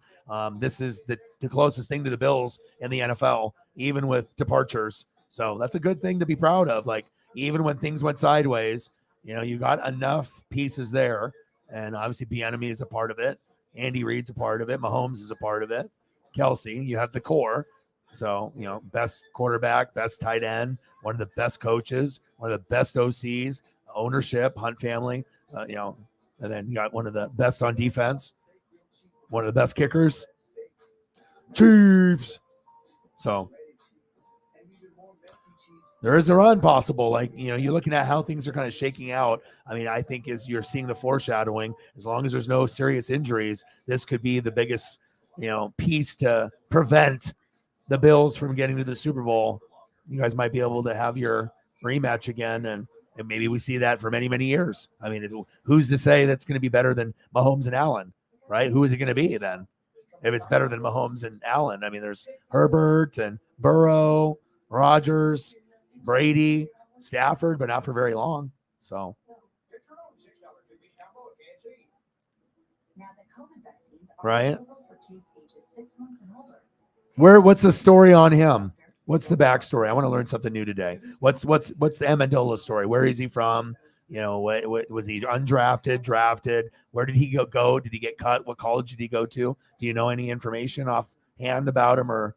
this is the closest thing to the Bills in the NFL, even with departures. So that's a good thing to be proud of. Like, even when things went sideways, you know, you got enough pieces there. And obviously Bieniemy is a part of it. Andy Reid's a part of it. Mahomes is a part of it. Kelsey, you have the core. So, you know, best quarterback, best tight end, one of the best coaches, one of the best OCs, ownership, Hunt family, you know, and then you got one of the best on defense, one of the best kickers, Chiefs. So there is a run possible. Like, you know, you're looking at how things are kind of shaking out. I mean, I think as you're seeing the foreshadowing, as long as there's no serious injuries, this could be the biggest, you know, piece to prevent the Bills from getting to the Super Bowl. You guys might be able to have your rematch again, and maybe we see that for many, many years. I mean, who's to say that's going to be better than Mahomes and Allen, right? Who is it going to be then? If it's better than Mahomes and Allen, I mean, there's Herbert and Burrow, Rodgers, Brady, Stafford, but not for very long. So, Now, the COVID vaccines are right. available for kids ages 6 months and older. What's the story on him? What's the backstory? I want to learn something new today. What's the Amendola story? Where is he from? You know, what was he undrafted, drafted? Where did he go? Did he get cut? What college did he go to? Do you know any information off hand about him, or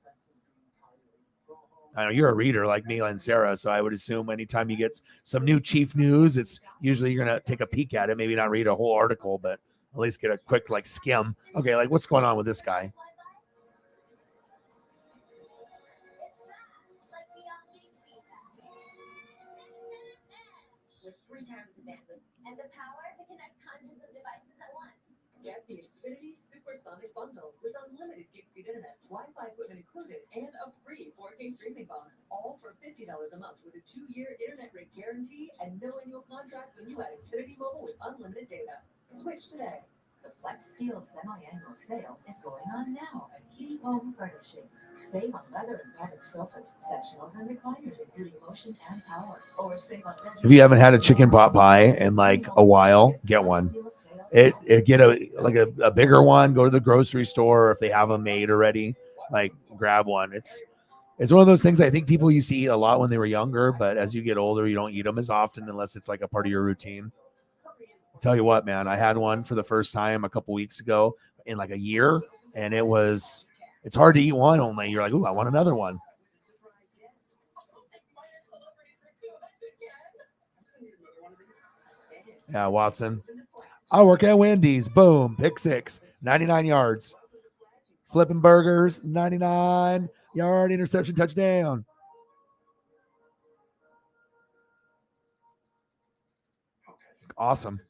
I know you're a reader like me and Sarah, so I would assume anytime you get some new chief news, it's usually you're gonna take a peek at it, maybe not read a whole article, but at least get a quick like skim. Okay, like what's going on with this guy? With 3 times the bandwidth and the power to connect hundreds of devices at once. Get the Xfinity Supersonic Bundle with unlimited gig speed internet, Wi-Fi equipment included, and a free 4K streaming box, all for $50 a month with a 2-year internet rate guarantee and no annual contract when you add Xfinity Mobile with unlimited data. Switch today. The Flex Steel semi-annual sale is going on now at Key Home Furnishings. Save on leather and fabric sofas, sectionals, and recliners, including motion and power. Or save on If you haven't had a chicken pot pie in like a while, get one. Get a bigger one. Go to the grocery store, or if they have them made already, like grab one. It's one of those things I think people used to eat a lot when they were younger, but as you get older, you don't eat them as often unless it's like a part of your routine. I'll tell you what, man, I had one for the first time a couple weeks ago in like a year, and it's hard to eat one only. You're like, ooh, I want another one. Yeah, Watson. I work at Wendy's. Boom. Pick 6. 99 yards. Flipping burgers. 99-yard interception touchdown. Awesome.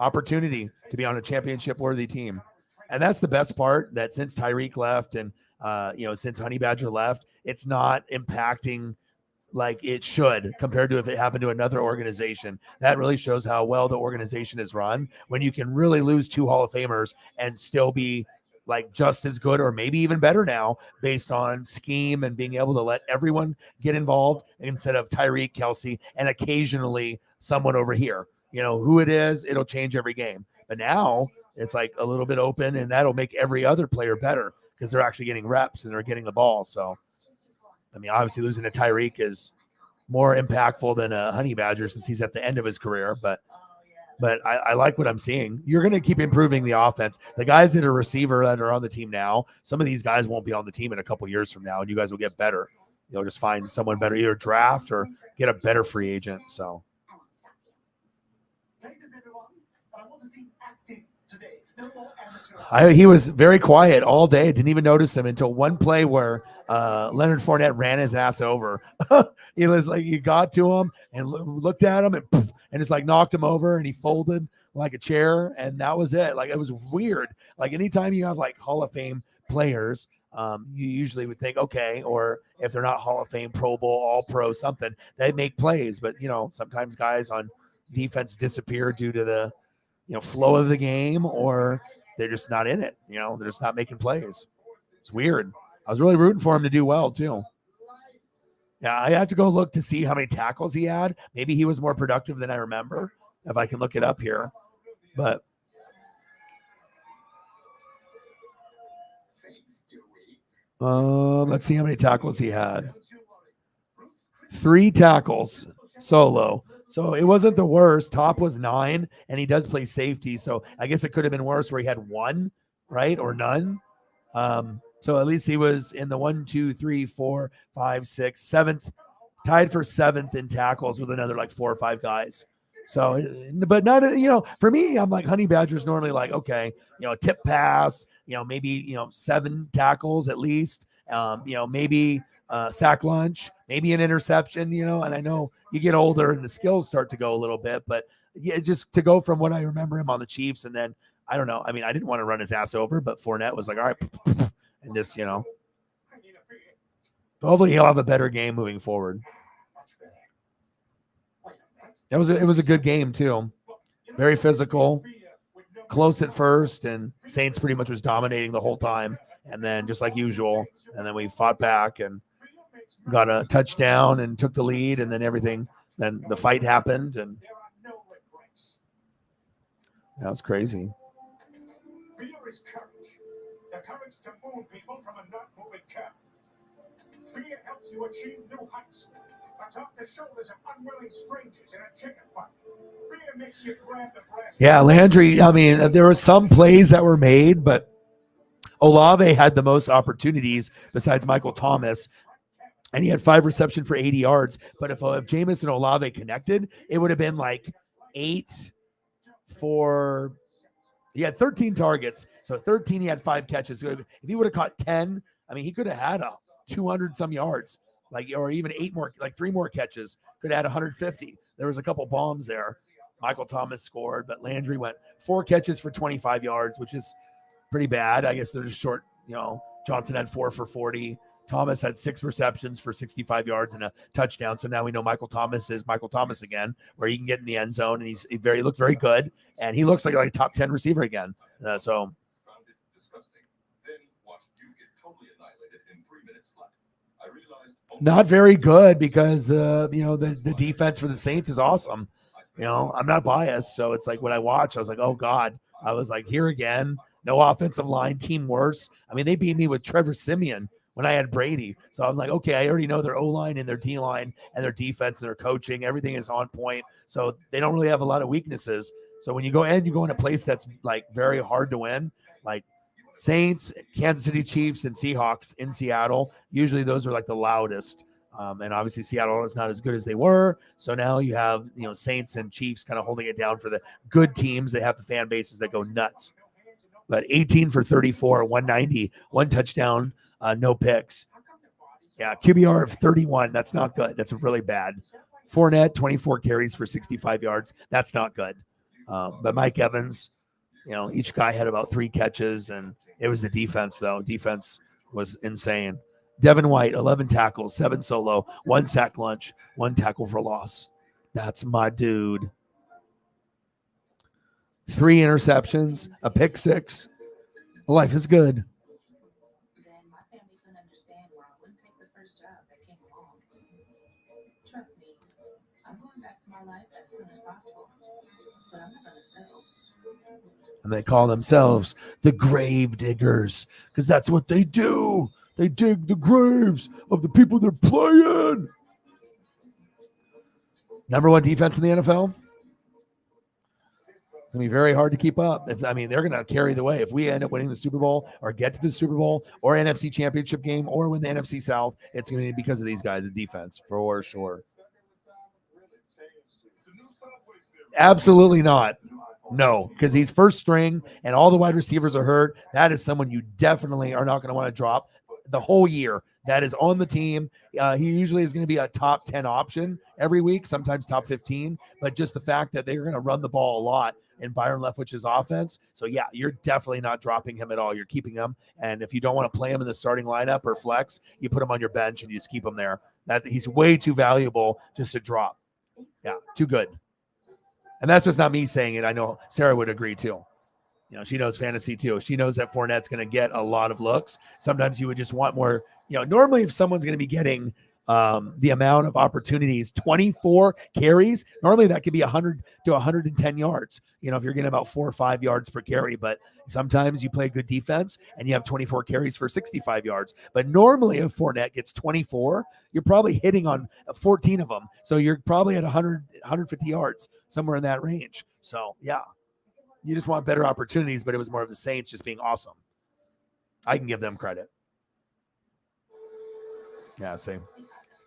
Opportunity to be on a championship-worthy team. And that's the best part, that since Tyreek left and, since Honey Badger left, it's not impacting like it should compared to if it happened to another organization. That really shows how well the organization is run when you can really lose 2 Hall of Famers and still be like just as good or maybe even better now based on scheme and being able to let everyone get involved instead of Tyreek, Kelsey, and occasionally someone over here. You know, who it is, it'll change every game. But now it's like a little bit open, and that'll make every other player better because they're actually getting reps and they're getting the ball. So, I mean, obviously losing to Tyreek is more impactful than a Honey Badger since he's at the end of his career. But I like what I'm seeing. You're going to keep improving the offense. The guys that are receiver that are on the team now, some of these guys won't be on the team in a couple years from now, and you guys will get better. You'll just find someone better, either draft or get a better free agent. So. He was very quiet all day. Didn't even notice him until one play where Leonard Fournette ran his ass over. He was like, he got to him and looked at him and just like knocked him over, and he folded like a chair, and that was it. Like, it was weird. Like, anytime you have like Hall of Fame players, you usually would think, okay, or if they're not Hall of Fame, Pro Bowl, All Pro, something, they make plays. But sometimes guys on defense disappear due to the flow of the game, or they're just not in it. They're just not making plays. It's weird. I was really rooting for him to do well too. Yeah, I have to go look to see how many tackles he had. Maybe he was more productive than I remember, if I can look it up here. But let's see how many tackles he had. 3 tackles solo. So it wasn't the worst. Top was 9, and he does play safety. So I guess it could have been worse where he had 1, right? Or none. So at least he was in the 1, 2, 3, 4, 5, 6, 7th, tied for 7th in tackles with another like 4 or 5 guys. So, but not, for me, I'm like, Honey Badger's normally like, okay, tip pass, maybe, 7 tackles at least, maybe sack lunch, maybe an interception, and I know you get older and the skills start to go a little bit, but yeah, just to go from what I remember him on the Chiefs, and then I don't know. I mean, I didn't want to run his ass over, but Fournette was like, all right, and just, hopefully he'll have a better game moving forward. It was a good game too. Very physical, close at first, and Saints pretty much was dominating the whole time. And then just like usual, and then we fought back and got a touchdown and took the lead, and then then the fight happened, and that was crazy. Fear is courage. The courage to move people from a not moving camp. Fear helps you achieve new heights. Atop the shoulders of unwilling strangers in a chicken fight. Fear makes you grab the brass. Yeah, Landry, I mean, there were some plays that were made, but Olave had the most opportunities besides Michael Thomas, and he had 5 receptions for 80 yards. But if Jameis and Olave connected, it would have been like 8 for. He had 13 targets, so 13 he had 5 catches. So if he would have caught 10, I mean, he could have had 200 some yards, like, or even 8 more, like 3 more catches. Could have had 150. There was a couple bombs there. Michael Thomas scored, but Landry went 4 catches for 25 yards, which is pretty bad. I guess they're just short. Johnson had 4 for 40. Thomas had 6 receptions for 65 yards and a touchdown. So now we know Michael Thomas is Michael Thomas again, where he can get in the end zone, and he looked very good, and he looks like a top 10 receiver again. So not very good because the defense for the Saints is awesome. I'm not biased, so it's like when I watch, I was like, oh God, I was like, here again, no offensive line, team worse. I mean, they beat me with Trevor Siemian when I had Brady. So I'm like, okay, I already know their O-line and their D-line and their defense and their coaching. Everything is on point. So they don't really have a lot of weaknesses. So when you go in a place that's like very hard to win, like Saints, Kansas City Chiefs, and Seahawks in Seattle, usually those are like the loudest. And obviously Seattle is not as good as they were. So now you have, Saints and Chiefs kind of holding it down for the good teams. They have the fan bases that go nuts. But 18 for 34, 190, 1 touchdown, no picks. Yeah, QBR of 31. That's not good. That's really bad. Fournette, 24 carries for 65 yards. That's not good. But Mike Evans, each guy had about 3 catches, and it was the defense, though. Defense was insane. Devin White, 11 tackles, 7 solo, 1 sack lunch, 1 tackle for loss. That's my dude. 3 interceptions, a pick 6. Life is good. Then my family couldn't understand why I wouldn't take the first job that came along. Trust me, I'm going back to my life as soon as possible, but I'm not going to settle. And they call themselves the Grave Diggers because that's what they do. They dig the graves of the people they're playing. Number 1 defense in the NFL. It's going to be very hard to keep up. They're going to carry the way. If we end up winning the Super Bowl or get to the Super Bowl or NFC Championship game or win the NFC South, it's going to be because of these guys in defense, for sure. Absolutely not. No, because he's first string and all the wide receivers are hurt. That is someone you definitely are not going to want to drop the whole year. That is on the team. He usually is going to be a top 10 option every week, sometimes top 15. But just the fact that they're going to run the ball a lot in Byron Leftwich's offense. So, yeah, you're definitely not dropping him at all. You're keeping him. And if you don't want to play him in the starting lineup or flex, you put him on your bench and you just keep him there. He's way too valuable just to drop. Yeah, too good. And that's just not me saying it. I know Sarah would agree too. She knows fantasy too. She knows that Fournette's going to get a lot of looks. Sometimes you would just want more. Normally if someone's going to be getting the amount of opportunities, 24 carries, normally that could be 100 to 110 yards. If you're getting about 4 or 5 yards per carry, but sometimes you play good defense and you have 24 carries for 65 yards. But normally if Fournette gets 24, you're probably hitting on 14 of them. So you're probably at 100, 150 yards, somewhere in that range. So yeah. You just want better opportunities, but it was more of the Saints just being awesome. I can give them credit. Yeah, same.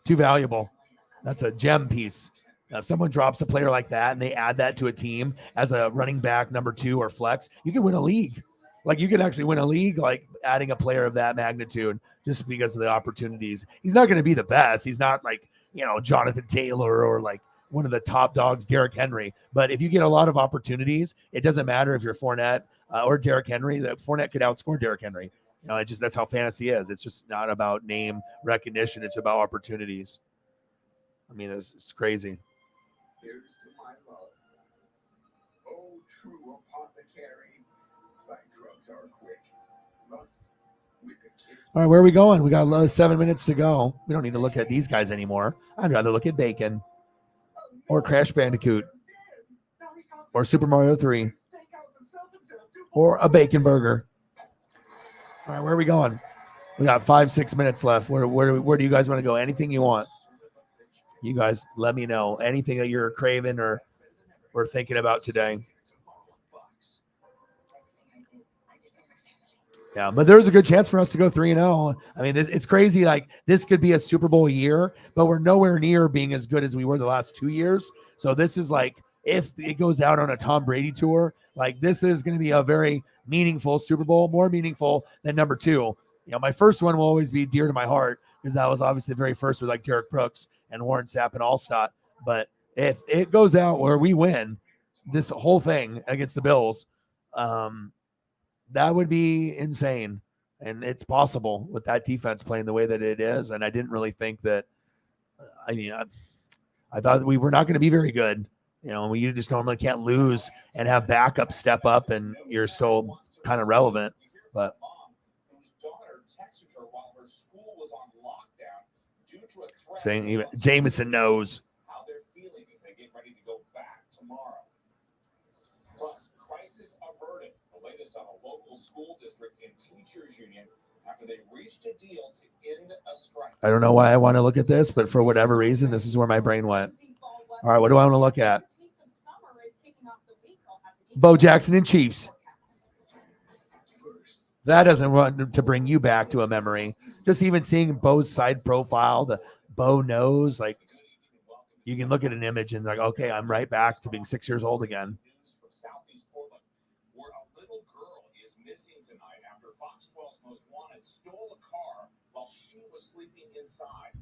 Too valuable. That's a gem piece. Now, if someone drops a player like that and they add that to a team as a running back, number 2 or flex, you can win a league. Like you can actually win a league, like adding a player of that magnitude just because of the opportunities. He's not going to be the best. He's not like, Jonathan Taylor or like one of the top dogs, Derrick Henry. But if you get a lot of opportunities, it doesn't matter if you're Fournette or Derrick Henry. That Fournette could outscore Derrick Henry. That's how fantasy is. It's just not about name recognition. It's about opportunities. It's crazy. Here's to my love. Oh, true apothecary. My drugs are quick. Thus, with a kiss. All right, where are we going? We got 7 minutes to go. We don't need to look at these guys anymore. I'd rather look at Bacon. Or Crash Bandicoot, or Super Mario 3, or a bacon burger. All right, where are we going? We got 5-6 minutes left. Where do you guys want to go? Anything you want. You guys let me know. Anything that you're craving or thinking about today. Yeah, but there's a good chance for us to go 3-0. I mean, it's crazy. Like, this could be a Super Bowl year, but we're nowhere near being as good as we were the last 2 years. So this is like, if it goes out on a Tom Brady tour, like, this is going to be a very meaningful Super Bowl, more meaningful than number 2. You know, my first one will always be dear to my heart because that was obviously the very first with like Derek Brooks and Warren Sapp and Allstott. But if it goes out where we win this whole thing against the Bills, that would be insane. And it's possible with that defense playing the way that it is. And I didn't really think that, I thought we were not going to be very good. You know, you just normally can't lose and have backup step up and you're still kind of relevant. But saying even Jameson knows. How they're feeling as they get ready to go back tomorrow. Plus, crisis averted. The latest on a local school district and teachers union after they reached a deal to end a strike. I don't know why I want to look at this, but for whatever reason, this is where my brain went. All right, what do I want to look at? Bo Jackson and Chiefs. That doesn't want to bring you back to a memory. Just even seeing Bo's side profile, the Bo nose, like, you can look at an image and like, okay, I'm right back to being 6 years old again. Southeast Portland, where a little girl is missing tonight after Fox 12's Most Wanted stole a car while she was sleeping inside.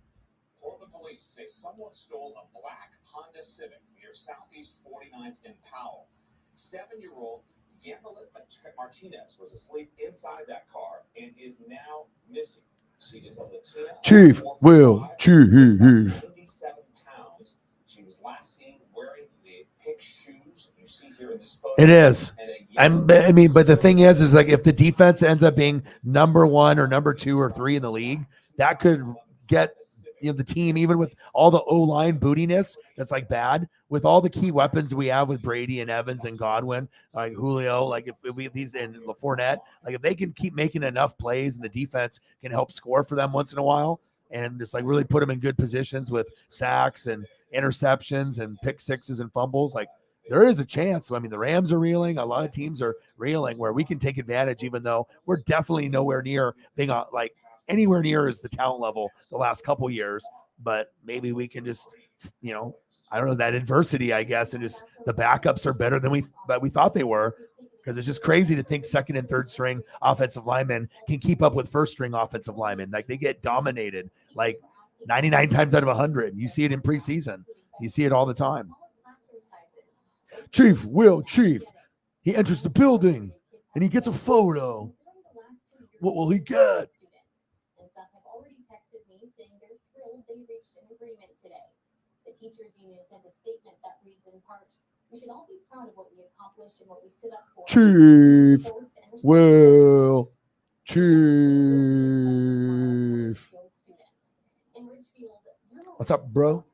Portland police say someone stole a black Honda Civic near Southeast 49th in Powell. 7-year-old Yamilet Martinez was asleep inside that car and is now missing. She is a Latina. Chief Will Chief. 97 pounds. She was last seen wearing the pink shoes you see here in this photo. It is. But the thing is like, if the defense ends up being number 1 or number 2 or 3 in the league, that could get the team, even with all the O-line bootiness that's like bad, with all the key weapons we have with Brady and Evans and Godwin, like Julio, like if we these and Fournette, like if they can keep making enough plays and the defense can help score for them once in a while and just like really put them in good positions with sacks and interceptions and pick sixes and fumbles, like there is a chance. I mean, the Rams are reeling. A lot of teams are reeling where we can take advantage, even though we're definitely nowhere near being like anywhere near as the talent level the last couple years. But maybe we can just, I don't know, that adversity, I guess, and just the backups are better than we thought they were, because it's just crazy to think second and third string offensive linemen can keep up with first string offensive linemen. Like they get dominated like 99 times out of 100. You see it in preseason. You see it all the time. Chief Will Chief. He enters the building and he gets a photo. What will he get? They reached an agreement today. The teachers union sent a statement that reads in part, "We should all be proud of what we accomplished and what we stood up for." Chief Will Chief. What's up, bro?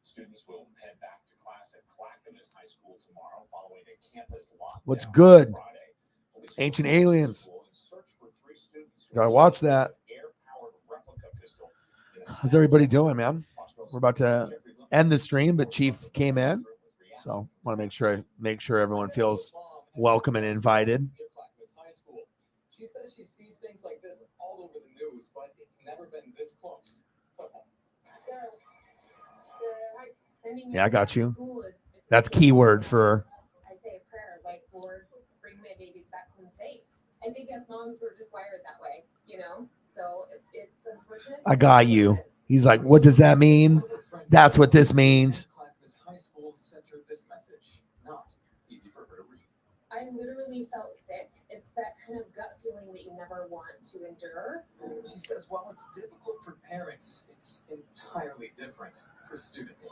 Students will head back to class at Clackamas High School tomorrow following a campus lockdown. What's good? Ancient Aliens. Gotta watch that. How's everybody doing, man? We're about to end the stream, but Chief came in, so want to make sure everyone feels welcome and invited. She says she sees things like this all over the news, but it's never been this close. Yeah, I got you. That's keyword for. I say a prayer, like, Lord, bring my babies back home safe. I think as moms, we're just wired that way, So it's unfortunate. I got you. He's like, what does that mean? That's what this means. Clackamas High School sent her this message. Not easy for her to read. I literally felt sick. It's that kind of gut feeling that you never want to endure. She says, while it's difficult for parents, it's entirely different for students.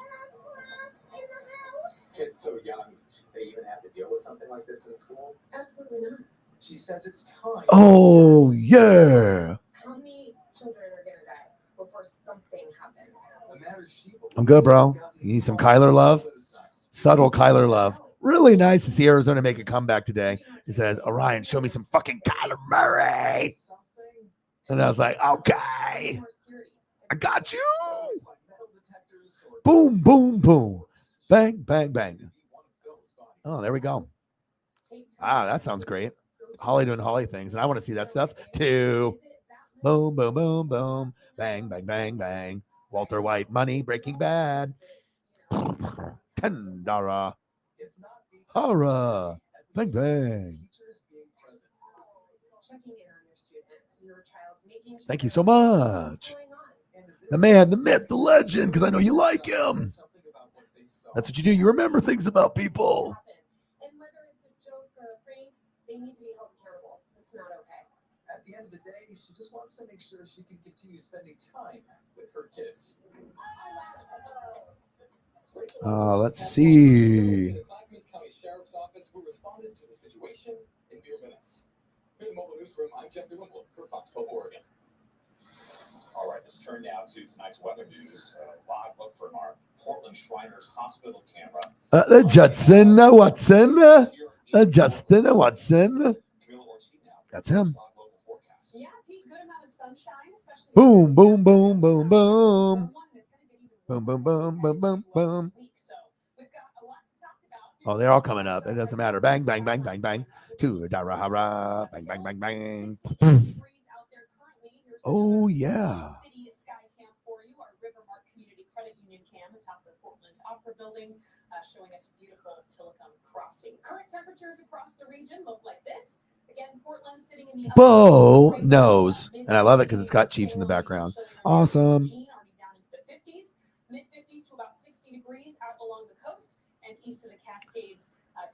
Kids so young, they even have to deal with something like this in school? Absolutely not. She says it's time. Oh, yeah. How many children are going to die before something happens? I'm good, bro. You need some Kyler love? Subtle Kyler love. Really nice to see Arizona make a comeback today. He says, Orion, show me some fucking Kyler Murray. And I was like, okay, I got you. Boom, boom, boom. Bang, bang, bang. Oh, there we go. Ah, that sounds great. Holly doing Holly things, and I want to see that stuff too. Boom, boom, boom, boom, bang, bang, bang, bang. Walter White, Money, Breaking Bad. $10. Horror, bang, bang. Thank you so much. The man, the myth, the legend, because I know you like him. That's what you do. You remember things about people. And whether it's a joke or a prank, they need to be held accountable. It's not okay. At the end of the day, she just wants to make sure she can continue spending time with her kids. Let's see. The Clackamas County Sheriff's Office, who responded to the situation in mere minutes. Here in the mobile newsroom, I'm Jeffrey Wimble for Fox 12 Oregon. All right, let's turn now to tonight's weather news. Live look from our Portland Shriners Hospital camera. Justin Watson. Justin Watson. That's him. Yeah, Pete, good amount of sunshine, especially Boom, boom, boom, boom, boom. Boom, boom, boom, boom, boom, boom. Oh, they're all coming up. It doesn't matter. Bang, bang, bang, bang, bang. To Dara Hara. Bang, bang, bang, bang. Oh, yeah. City Sky Cam for you, our Rivermark Community Credit Union cam atop the Portland Opera Building, showing us beautiful Tillicum Crossing. Current temperatures across the region look like this. Again, Portland sitting in the Bo knows. And I love it because it's got Chiefs in the background. Awesome. Mid-50s to about 60 degrees out along the coast, and east of the Cascades,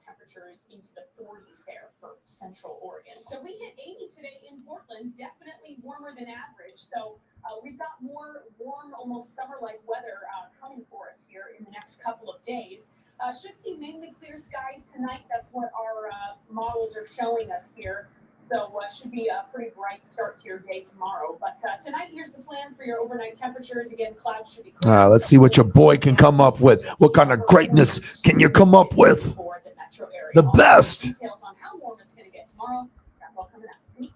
temperatures into the 40s there for central Oregon. So we hit 80 today in Portland, definitely warmer than average. So we've got more warm, almost summer-like weather coming for us here in the next couple of days. Should see mainly clear skies tonight. That's what our models are showing us here. So it should be a pretty bright start to your day tomorrow. But tonight, here's the plan for your overnight temperatures. Again, clouds should be clear. Let's see what your boy can come up with. What kind of greatness can you come up with? The best. Details on how warm it's going to get tomorrow. That's all coming up.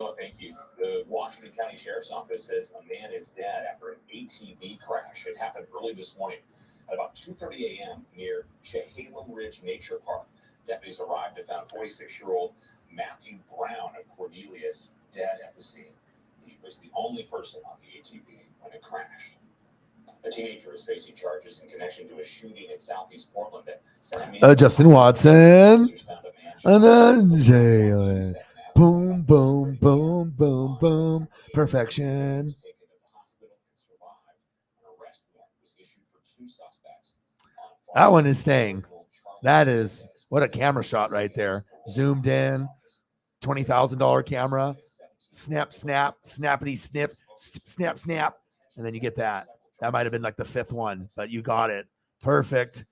Oh, thank you. The Washington County Sheriff's Office says a man is dead after an ATV crash. It happened early this morning at about 2:30 a.m. near Chehalem Ridge Nature Park. Deputies arrived and found 46-year-old Matthew Brown of Cornelius dead at the scene. He was the only person on the ATV when it crashed. A teenager is facing charges in connection to a shooting in southeast Portland that sent Justin Watson. And then Jalen. Boom, boom, boom, boom, boom. Perfection. That one is staying. That is, what a camera shot right there. Zoomed in. $20,000 camera. Snap, snap, snappity, snip, snap, snap. And then you get that. That might have been like the fifth one, but you got it. Perfect.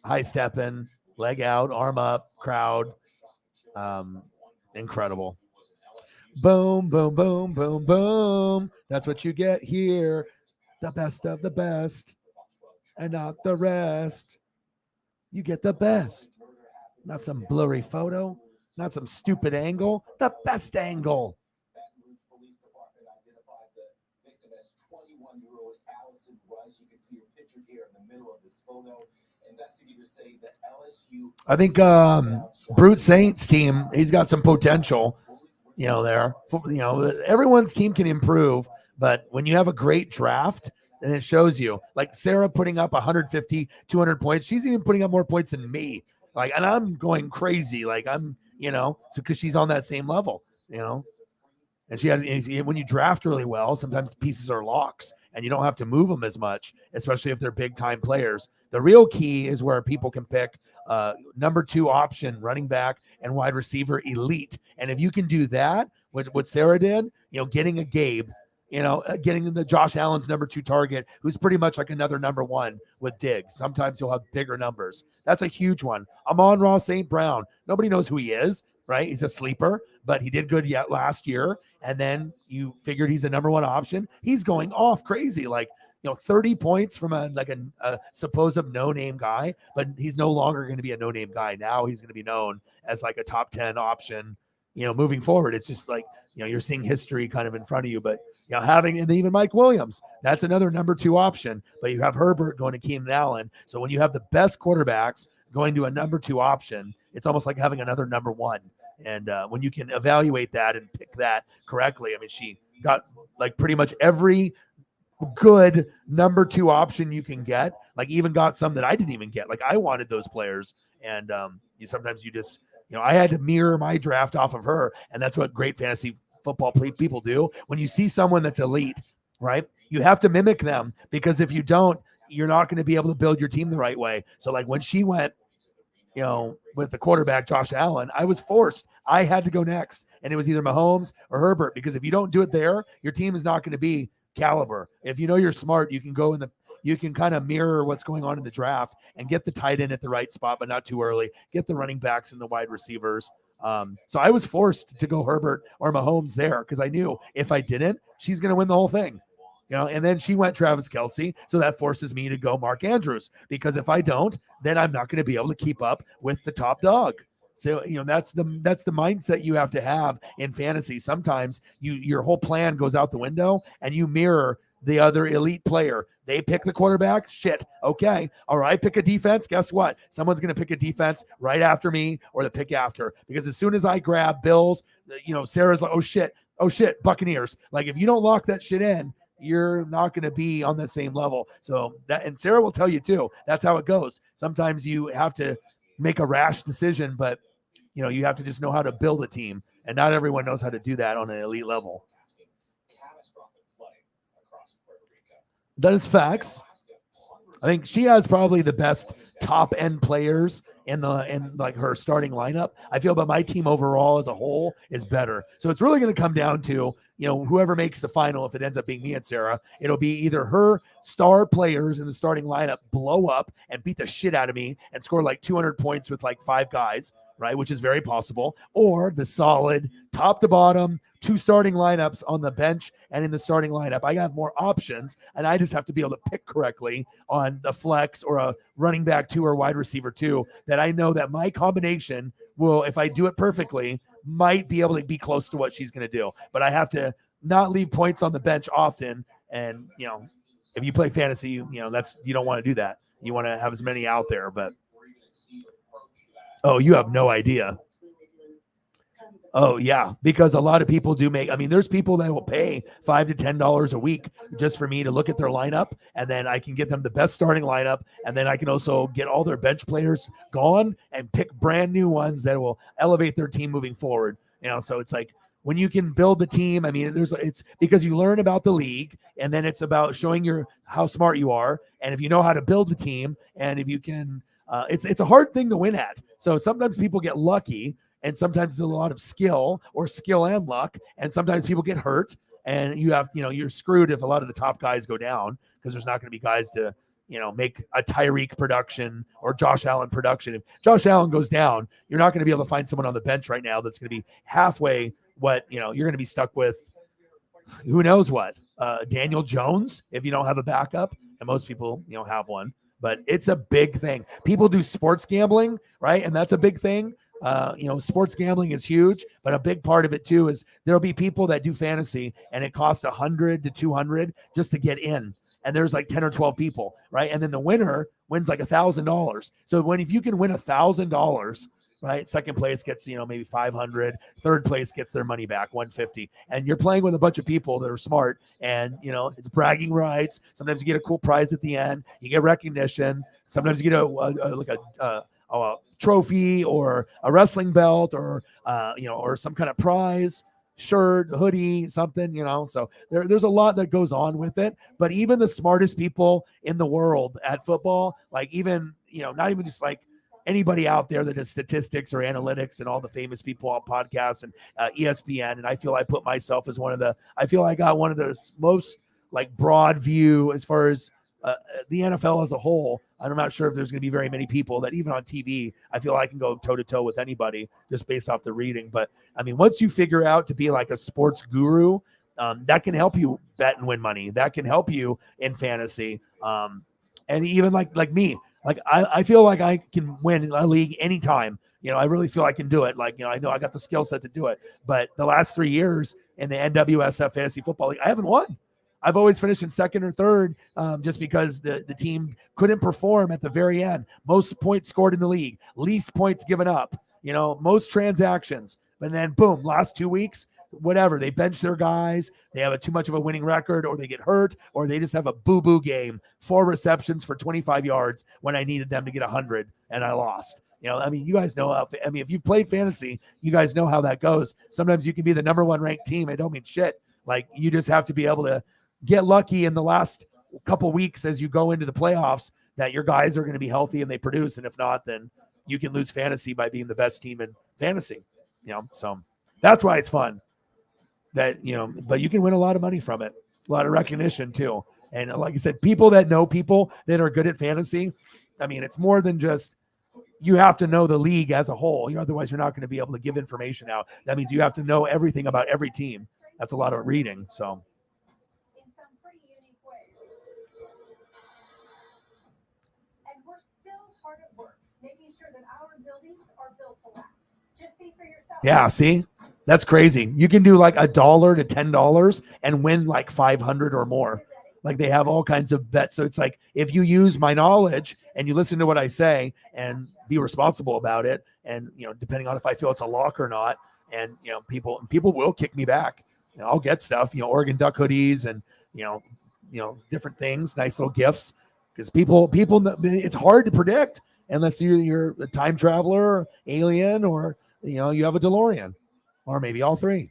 High stepping, leg out, arm up, crowd. Incredible. Boom, boom, boom, boom, boom. That's what you get here. The best of the best and not the rest. You get the best. Not some blurry photo, not some stupid angle, the best angle. I think Brute Saints team, he's got some potential, there. Everyone's team can improve, but when you have a great draft, and it shows you, like Sarah putting up 150, 200 points, she's even putting up more points than me. Like, and I'm going crazy. Like I'm, so because she's on that same level, and she had, when you draft really well, sometimes the pieces are locks and you don't have to move them as much, especially if they're big time players. The real key is where people can pick number 2 option, running back and wide receiver elite. And if you can do that, what Sarah did, getting a Gabe, getting the Josh Allen's number 2 target, who's pretty much like another number 1 with Diggs. Sometimes he'll have bigger numbers. That's a huge one. Amon-Ra St. Brown. Nobody knows who he is, right? He's a sleeper, but he did good yet last year. And then you figured he's a number 1 option. He's going off crazy, like 30 points from a supposed no-name guy, but he's no longer going to be a no-name guy. Now he's going to be known as like a top 10 option, moving forward. It's just like, you're seeing history kind of in front of you, but and then even Mike Williams, that's another number 2 option, but you have Herbert going to Keenan Allen. So when you have the best quarterbacks going to a number 2 option, it's almost like having another number 1. And when you can evaluate that and pick that correctly, I mean, she got like pretty much every good number 2 option you can get, like even got some that I didn't even get. Like I wanted those players. And sometimes you just, I had to mirror my draft off of her. And that's what great fantasy football people do. When you see someone that's elite, right, you have to mimic them, because if you don't, you're not going to be able to build your team the right way. So like when she went, with the quarterback, Josh Allen, I was forced. I had to go next. And it was either Mahomes or Herbert, because if you don't do it there, your team is not going to be caliber. If you know you're smart, you can go you can kind of mirror what's going on in the draft and get the tight end at the right spot, but not too early. Get the running backs and the wide receivers. So I was forced to go Herbert or Mahomes there, because I knew if I didn't, she's going to win the whole thing. And then she went Travis Kelce. So that forces me to go Mark Andrews, because if I don't, then I'm not going to be able to keep up with the top dog. So, that's the mindset you have to have in fantasy. Sometimes your whole plan goes out the window and you mirror the other elite player. They pick the quarterback. Shit. Okay. All right. Pick a defense. Guess what? Someone's going to pick a defense right after me or the pick after, because as soon as I grab Bills, Sarah's like, oh shit, Buccaneers. Like if you don't lock that shit in, you're not going to be on the same level. So and Sarah will tell you too, that's how it goes. Sometimes you have to make a rash decision, but you have to just know how to build a team, and not everyone knows how to do that on an elite level. That is facts. I think she has probably the best top end players in like her starting lineup. I feel, but my team overall as a whole is better. So it's really going to come down to, whoever makes the final. If it ends up being me and Sarah, it'll be either her star players in the starting lineup blow up and beat the shit out of me and score like 200 points with like 5 guys, right? Which is very possible. Or the solid top to bottom 2 starting lineups on the bench and in the starting lineup. I got more options, and I just have to be able to pick correctly on the flex or a running back 2 or wide receiver 2 that I know that my combination will, if I do it perfectly, might be able to be close to what she's going to do. But I have to not leave points on the bench often. And, if you play fantasy, you don't want to do that. You want to have as many out there, but you have no idea. Oh yeah, because a lot of people do there's people that will pay $5 to $10 a week just for me to look at their lineup, and then I can get them the best starting lineup, and then I can also get all their bench players gone and pick brand new ones that will elevate their team moving forward. So it's like when you can build the team, it's because you learn about the league, and then it's about showing how smart you are, and if you know how to build the team, and if you can, it's a hard thing to win at. So sometimes people get lucky. And sometimes it's a lot of skill and luck. And sometimes people get hurt, and you're screwed if a lot of the top guys go down, because there's not going to be guys to, make a Tyreek production or Josh Allen production. If Josh Allen goes down, you're not going to be able to find someone on the bench right now that's going to be halfway what, you're going to be stuck with. Who knows what? Daniel Jones, if you don't have a backup, and most people, have one. But it's a big thing. People do sports gambling, right? And that's a big thing. Sports gambling is huge, but a big part of it too is there'll be people that do fantasy and it costs $100 to $200 just to get in. And there's like 10 or 12 people, right? And then the winner wins like $1,000. So if you can win $1,000, right? Second place gets, maybe 500. Third place gets their money back, 150. And you're playing with a bunch of people that are smart, and, it's bragging rights. Sometimes you get a cool prize at the end. You get recognition. Sometimes you get a trophy or a wrestling belt or or some kind of prize, shirt, hoodie, something, so there's a lot that goes on with it. But even the smartest people in the world at football, like even, not even just like anybody out there that does statistics or analytics and all the famous people on podcasts and ESPN. And I feel I put myself as I feel I got one of the most like broad view as far as the NFL as a whole. I'm not sure if there's going to be very many people that even on TV, I feel I can go toe to toe with anybody just based off the reading. But once you figure out to be like a sports guru, that can help you bet and win money. That can help you in fantasy. And even like me, like I feel like I can win a league anytime. I really feel I can do it. Like, I know I got the skill set to do it. But the last 3 years in the NWSF Fantasy Football League, I haven't won. I've always finished in second or third just because the team couldn't perform at the very end. Most points scored in the league, least points given up, most transactions. But then boom, last 2 weeks, whatever, they bench their guys, they have too much of a winning record, or they get hurt, or they just have a boo-boo game, 4 receptions for 25 yards when I needed them to get 100 and I lost. I mean, you guys know, if you've played fantasy, you guys know how that goes. Sometimes you can be the number 1 ranked team. It don't mean shit. Like, you just have to be able to get lucky in the last couple weeks as you go into the playoffs that your guys are going to be healthy and they produce. And if not, then you can lose fantasy by being the best team in fantasy. So that's why it's fun. But you can win a lot of money from it, a lot of recognition too. And like I said, people that know people that are good at fantasy, I mean, it's more than just, you have to know the league as a whole. Otherwise you're not going to be able to give information out. That means you have to know everything about every team. That's a lot of reading. So. In some pretty unique ways. And we're still hard at work, making sure that our buildings are built to last. Just see for yourself. Yeah, see? That's crazy. You can do like $1 to $10 and win like 500 or more. Like, they have all kinds of bets. So it's like, if you use my knowledge and you listen to what I say and be responsible about it, and depending on if I feel it's a lock or not, and people will kick me back. I'll get stuff, Oregon Duck hoodies and different things, nice little gifts, because people, it's hard to predict unless you're a time traveler, alien, or you have a DeLorean, or maybe all three.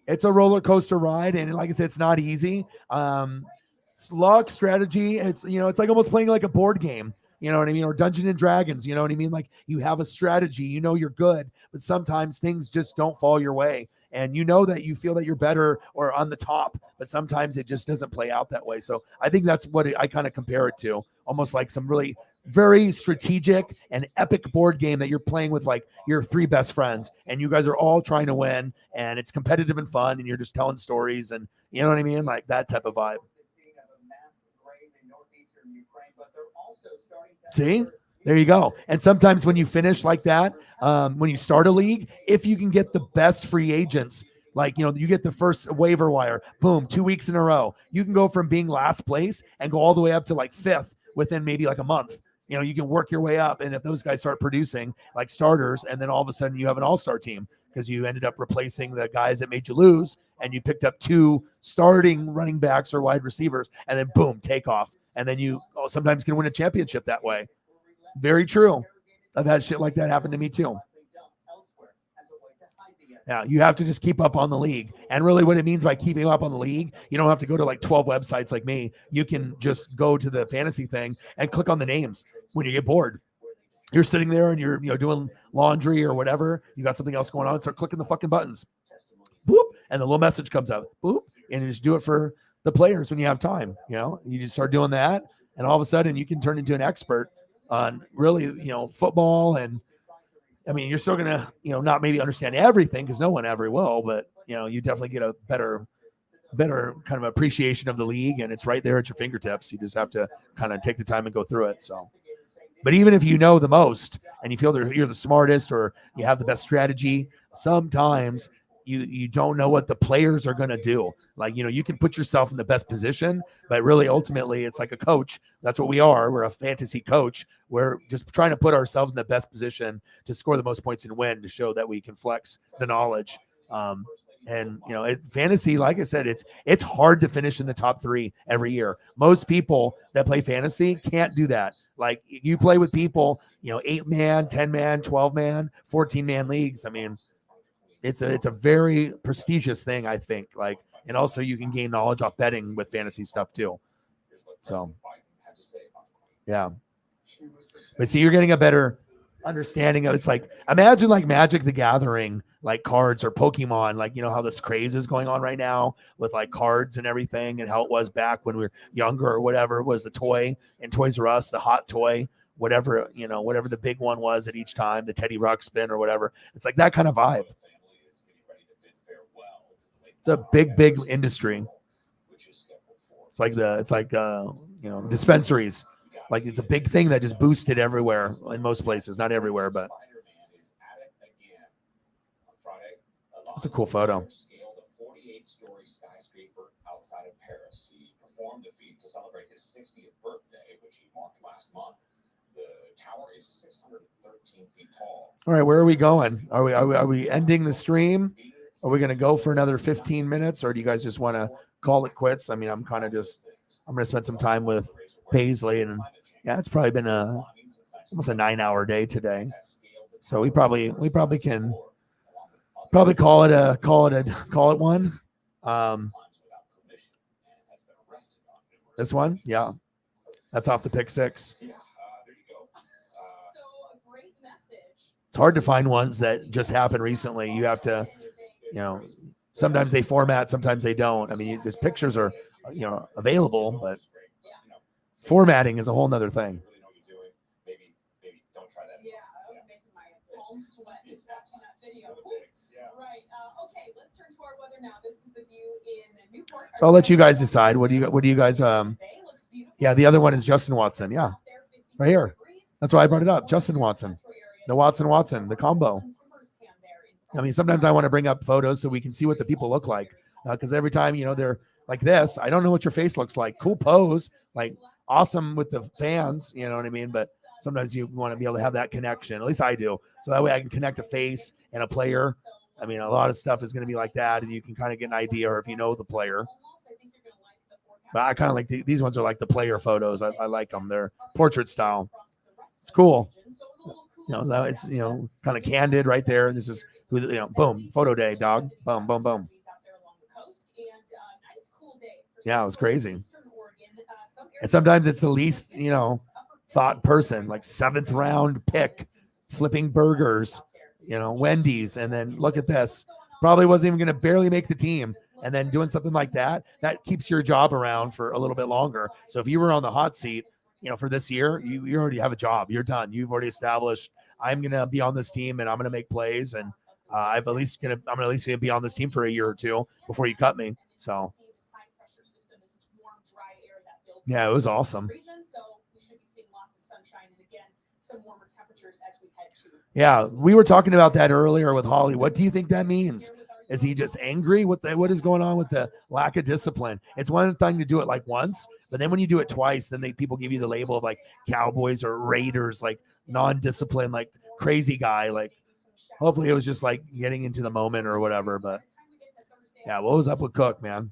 It's a roller coaster ride, and like I said, it's not easy. It's luck, strategy. It's it's like almost playing like a board game. You know what I mean? Or Dungeons and Dragons. You know what I mean? Like, you have a strategy. You're good, but sometimes things just don't fall your way, and that you feel that you're better or on the top, but sometimes it just doesn't play out that way. So I think that's what I kind of compare it to, almost like some really very strategic and epic board game that you're playing with like your 3 best friends, and you guys are all trying to win, and it's competitive and fun, and you're just telling stories, and you know what I mean? Like that type of vibe. See, there you go. And sometimes when you finish like that, when you start a league, if you can get the best free agents, like, you get the first waiver wire, boom, 2 weeks in a row, you can go from being last place and go all the way up to like 5th within maybe like a month. You can work your way up. And if those guys start producing like starters, and then all of a sudden you have an all-star team because you ended up replacing the guys that made you lose, and you picked up 2 starting running backs or wide receivers, and then boom, take off. And then you sometimes can win a championship that way. Very true. I've had shit like that happen to me too. Yeah, you have to just keep up on the league. And really what it means by keeping up on the league, you don't have to go to like 12 websites like me. You can just go to the fantasy thing and click on the names when you get bored. You're sitting there and you're doing laundry or whatever. You got something else going on. Start clicking the fucking buttons. Boop. And the little message comes up. Boop. And you just do it for the players when you have time. You just start doing that. And all of a sudden you can turn into an expert on really, football. And I mean, you're still going to, not maybe understand everything, because no one ever will, but you definitely get a better kind of appreciation of the league, and it's right there at your fingertips. You just have to kind of take the time and go through it. So, but even if you know the most and you feel that you're the smartest or you have the best strategy, sometimes you don't know what the players are going to do. Like, you can put yourself in the best position, but really ultimately it's like a coach. That's what we are. We're a fantasy coach. We're just trying to put ourselves in the best position to score the most points and win, to show that we can flex the knowledge. And fantasy, like I said, it's hard to finish in the top 3 every year. Most people that play fantasy can't do that. Like, you play with people, 8-man, 10-man, 12-man, 14-man leagues. I mean, it's a very prestigious thing, I think. Like, and also you can gain knowledge off betting with fantasy stuff too. So, yeah. But see, you're getting a better understanding of, it's like, imagine like Magic the Gathering, like cards, or Pokemon, like, how this craze is going on right now with like cards and everything, and how it was back when we were younger, or whatever was the toy in Toys R Us, the hot toy, whatever, whatever the big one was at each time, the Teddy Ruxpin or whatever. It's like that kind of vibe. It's a big industry. It's like dispensaries. Like, it's a big thing that just boosted everywhere in most places, not everywhere, but it's a cool photo. Scaled a 48-story skyscraper outside of Paris. He performed the feat to celebrate his 60th birthday, which he marked last month. The tower is 613 feet tall. All right, where are we going? Are we ending the stream? Are we going to go for another 15 minutes, or do you guys just want to call it quits? I mean, I'm going to spend some time with Paisley, and yeah, it's probably been almost a 9-hour day today. So we probably can call it one. This one, yeah, that's off the pick six. It's hard to find ones that just happened recently. You have to, sometimes they format, sometimes they don't. I mean, these pictures are, available, but formatting is a whole nother thing. So I'll let you guys decide. What do you guys? Yeah, the other one is Justin Watson. Yeah, right here. That's why I brought it up. Justin Watson, the Watson, the combo. I mean, sometimes I want to bring up photos so we can see what the people look like. Because every time they're like this, I don't know what your face looks like. Cool pose, like awesome with the fans. You know what I mean? But sometimes you want to be able to have that connection. At least I do. So that way I can connect a face and a player. I mean, a lot of stuff is going to be like that, and you can kind of get an idea, or if you know the player. But I kind of like these ones are like the player photos. I like them. They're portrait style. It's cool. It's kind of candid right there. This is who boom, photo day, dog. Boom, boom, boom. Yeah, it was crazy. And sometimes it's the least thought person, like 7th round pick, flipping burgers. Wendy's, and then look at this. Probably wasn't even going to barely make the team, and then doing something like that keeps your job around for a little bit longer. So if you were on the hot seat, for this year, you already have a job. You're done. You've already established, I'm going to be on this team and I'm going to make plays, and I'm at least going to be on this team for a year or two before you cut me. So yeah, it was awesome. Yeah, we were talking about that earlier with Holly. What do you think that means? Is he just angry? What is going on with the lack of discipline? It's one thing to do it like once, but then when you do it twice, then people give you the label of like Cowboys or Raiders, like non-disciplined, like crazy guy. Like hopefully it was just like getting into the moment or whatever. But yeah, what was up with Cook, man?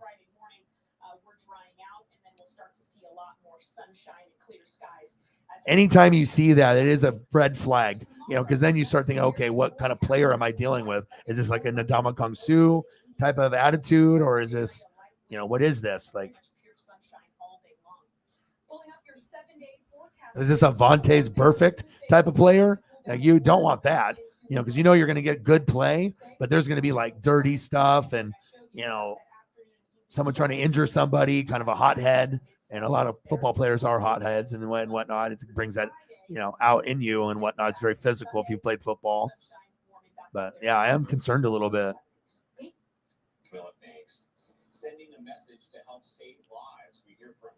Anytime you see that, it is a red flag. Because then you start thinking, okay, what kind of player am I dealing with? Is this like a Ndamukong Kong Su type of attitude, or is this, what is this? Like, is this a Vontaze Burfict type of player? Like, you don't want that, because you're going to get good play, but there's going to be like dirty stuff and, someone trying to injure somebody, kind of a hothead. And a lot of football players are hotheads and whatnot. It brings that, out in you and whatnot. It's very physical if you played football. But yeah, I am concerned a little bit. Camilla, thanks. Sending a message to help save lives. We hear from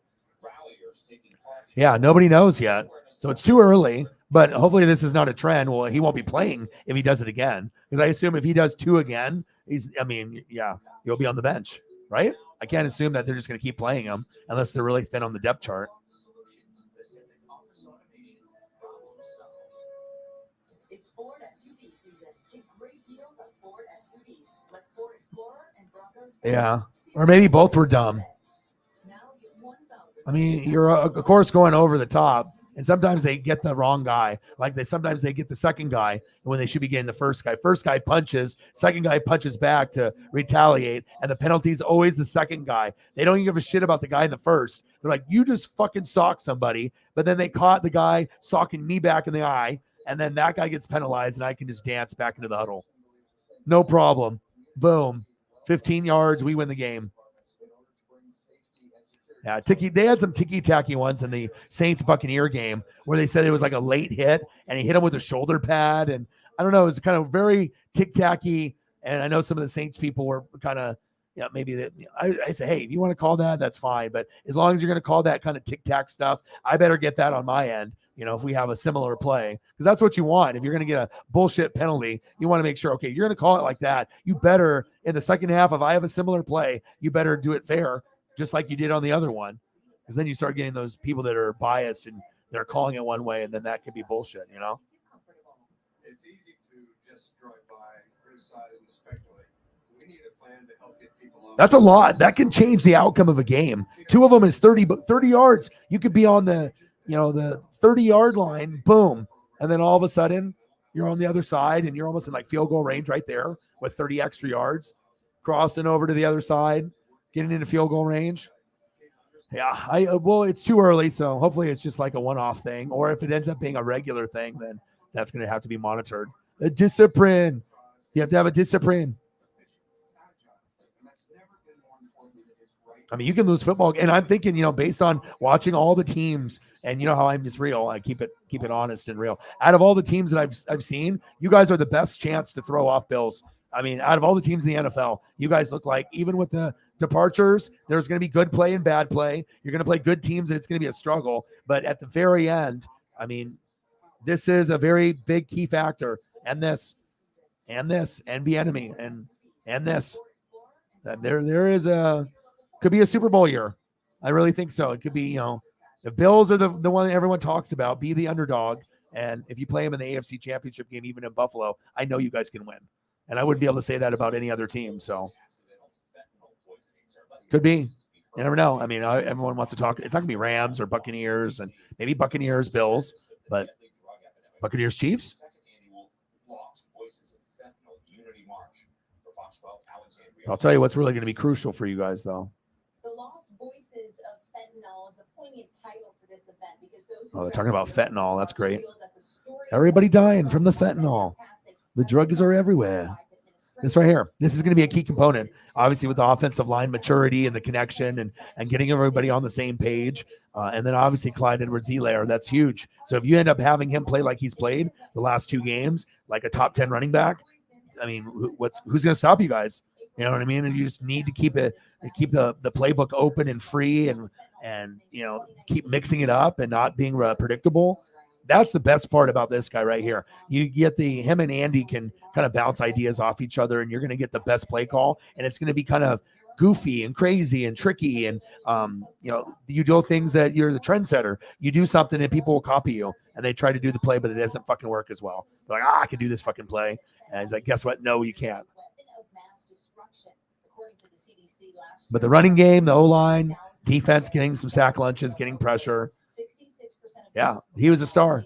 ralliers taking part. Yeah, nobody knows yet. So it's too early, but hopefully this is not a trend. Well, he won't be playing if he does it again. Because I assume if he does 2 again, he'll be on the bench, right? I can't assume that they're just going to keep playing him unless they're really thin on the depth chart. It's Ford SUV season. Get great deals on Ford SUVs like Ford Explorer and Bronco Sport. Yeah, or maybe both were dumb. I mean, you're of course going over the top, and sometimes they get the wrong guy. Like sometimes they get the second guy when they should be getting the first guy. First guy punches, second guy punches back to retaliate, and the penalty is always the second guy. They don't even give a shit about the guy in the first. They're like, you just fucking sock somebody, but then they caught the guy socking me back in the eye, and then that guy gets penalized, and I can just dance back into the huddle. No problem. Boom. 15 yards, we win the game. Yeah, they had some ticky-tacky ones in the Saints-Buccaneer game where they said it was like a late hit, and he hit him with a shoulder pad, and I don't know, it was kind of very tick-tacky, and I know some of the Saints people were kind of, maybe I say, hey, if you want to call that, that's fine, but as long as you're going to call that kind of tic-tac stuff, I better get that on my end, if we have a similar play, because that's what you want. If you're going to get a bullshit penalty, you want to make sure, okay, you're going to call it like that. You better, in the second half, if I have a similar play, you better do it fair, just like you did on the other one, because then you start getting those people that are biased and they're calling it one way, and then that could be bullshit, you know? It's easy to just drive by, criticize, and speculate. We need a plan to help get people out. That's a lot. That can change the outcome of a game. 2 of them is 30 yards. You could be on the 30-yard line, boom. And then all of a sudden you're on the other side and you're almost in like field goal range right there with 30 extra yards, crossing over to the other side, getting into field goal range. Yeah, well, it's too early. So hopefully it's just like a one-off thing. Or if it ends up being a regular thing, then that's going to have to be monitored. A discipline. You have to have a discipline. I mean, you can lose football, and I'm thinking, based on watching all the teams, and you know how I'm just real. I keep it honest and real. Out of all the teams that I've seen, you guys are the best chance to throw off Bills. I mean, out of all the teams in the NFL, you guys look like, even with the departures, there's going to be good play and bad play. You're going to play good teams, and it's going to be a struggle. But at the very end, I mean, this is a very big key factor, and this, and be enemy, and this. There is could be a Super Bowl year. I really think so. It could be, the Bills are the one that everyone talks about, be the underdog. And if you play them in the AFC Championship game, even in Buffalo, I know you guys can win. And I wouldn't be able to say that about any other team. So could be. You never know. I mean, everyone wants to talk. It's not going to be Rams or Buccaneers, and maybe Buccaneers, Bills, but Buccaneers, Chiefs. I'll tell you what's really going to be crucial for you guys, though. The Lost Voices of Fentanyl is a poignant title for this event because those. Oh, they're talking about fentanyl. That's great. Everybody dying from the fentanyl. The drugs are everywhere. This right here. This is going to be a key component, obviously, with the offensive line maturity and the connection and getting everybody on the same page. And then obviously Clyde Edwards-Helaire, that's huge. So if you end up having him play like he's played the last 2 games, like a top 10 running back, I mean, who's going to stop you guys? You know what I mean? And you just need to keep the playbook open and free and keep mixing it up and not being predictable. That's the best part about this guy right here. You get him and Andy can kind of bounce ideas off each other, and you're going to get the best play call, and it's going to be kind of goofy and crazy and tricky. And, you do things that you're the trendsetter. You do something and people will copy you, and they try to do the play, but it doesn't fucking work as well. They're like, I can do this fucking play. And he's like, guess what? No, you can't. But the running game, the O-line, defense, getting some sack lunches, getting pressure. Yeah, he was a star,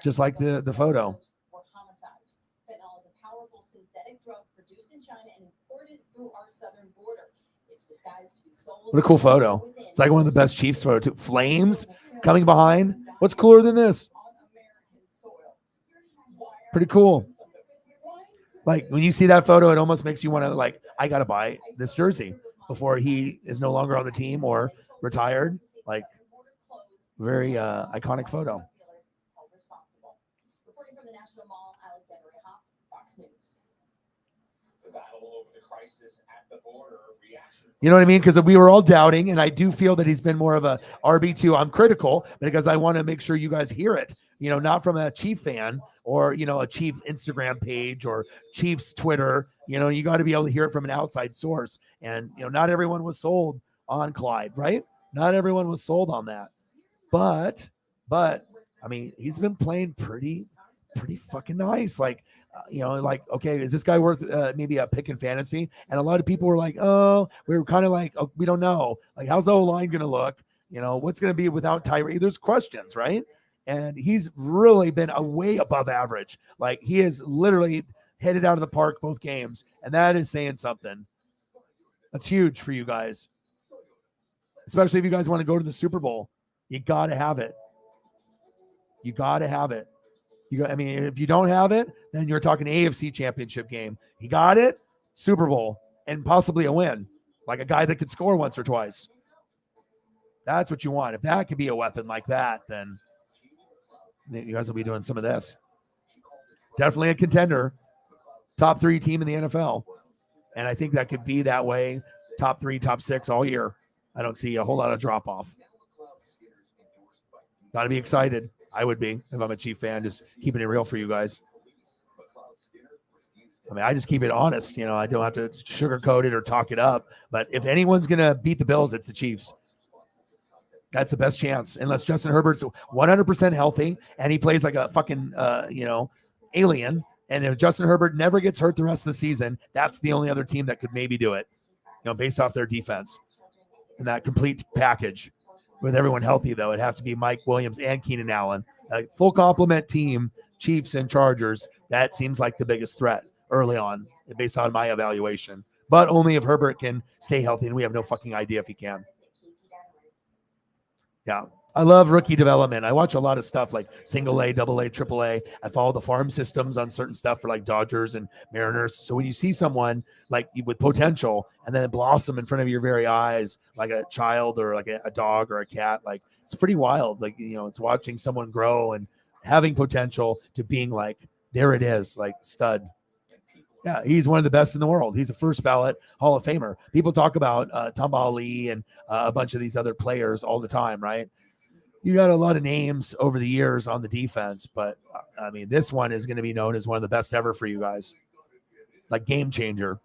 just like the photo. Fentanyl is a powerful synthetic drug produced in China and imported through our southern border. It's disguised to be sold. What a cool photo. It's like one of the best Chiefs photos too. Flames coming behind. What's cooler than this? Pretty cool. Like when you see that photo, it almost makes you want to I got to buy this jersey before he is no longer on the team or retired. Like very iconic photo. Reporting from the National Mall, Alexandria Hoff, Fox News. The battle over the crisis at the border, reaction. You know what I mean? Because we were all doubting, and I do feel that he's been more of a RB2. I'm critical because I want to make sure you guys hear it. Not from a Chief fan or, a Chief Instagram page or Chiefs Twitter. You got to be able to hear it from an outside source. And, not everyone was sold on Clyde, right? Not everyone was sold on that. But I mean, he's been playing pretty fucking nice. Okay, is this guy worth maybe a pick in fantasy? And a lot of people were like, oh, we were kind of like, oh, we don't know. Like, how's the O-line going to look? What's going to be without Tyree? There's questions, right? And he's really been a way above average. Like, he has literally hit it out of the park both games. And that is saying something. That's huge for you guys. Especially if you guys want to go to the Super Bowl. You got to have it. You got to have it. If you don't have it, then you're talking AFC Championship game. He got it, Super Bowl, and possibly a win, like a guy that could score once or twice. That's what you want. If that could be a weapon like that, then you guys will be doing some of this. Definitely a contender, top 3 team in the NFL. And I think that could be that way, top 3, top 6 all year. I don't see a whole lot of drop-off. Got to be excited. I would be if I'm a Chief fan, just keeping it real for you guys. I just keep it honest. I don't have to sugarcoat it or talk it up. But if anyone's going to beat the Bills, it's the Chiefs. That's the best chance, unless Justin Herbert's 100% healthy and he plays like a fucking, alien. And if Justin Herbert never gets hurt the rest of the season, that's the only other team that could maybe do it, based off their defense and that complete package. With everyone healthy, though, it'd have to be Mike Williams and Keenan Allen. A full complement team, Chiefs and Chargers, that seems like the biggest threat early on, based on my evaluation. But only if Herbert can stay healthy, and we have no fucking idea if he can. Yeah. I love rookie development. I watch a lot of stuff like single A, double A, triple A. I follow the farm systems on certain stuff for like Dodgers and Mariners. So when you see someone like with potential and then blossom in front of your very eyes, like a child or like a dog or a cat, like it's pretty wild. Like, it's watching someone grow and having potential to being like, there it is, like stud. Yeah, he's one of the best in the world. He's a first ballot Hall of Famer. People talk about Tom Ali and a bunch of these other players all the time, right? You got a lot of names over the years on the defense, but I mean, this one is going to be known as one of the best ever for you guys. Like game changer.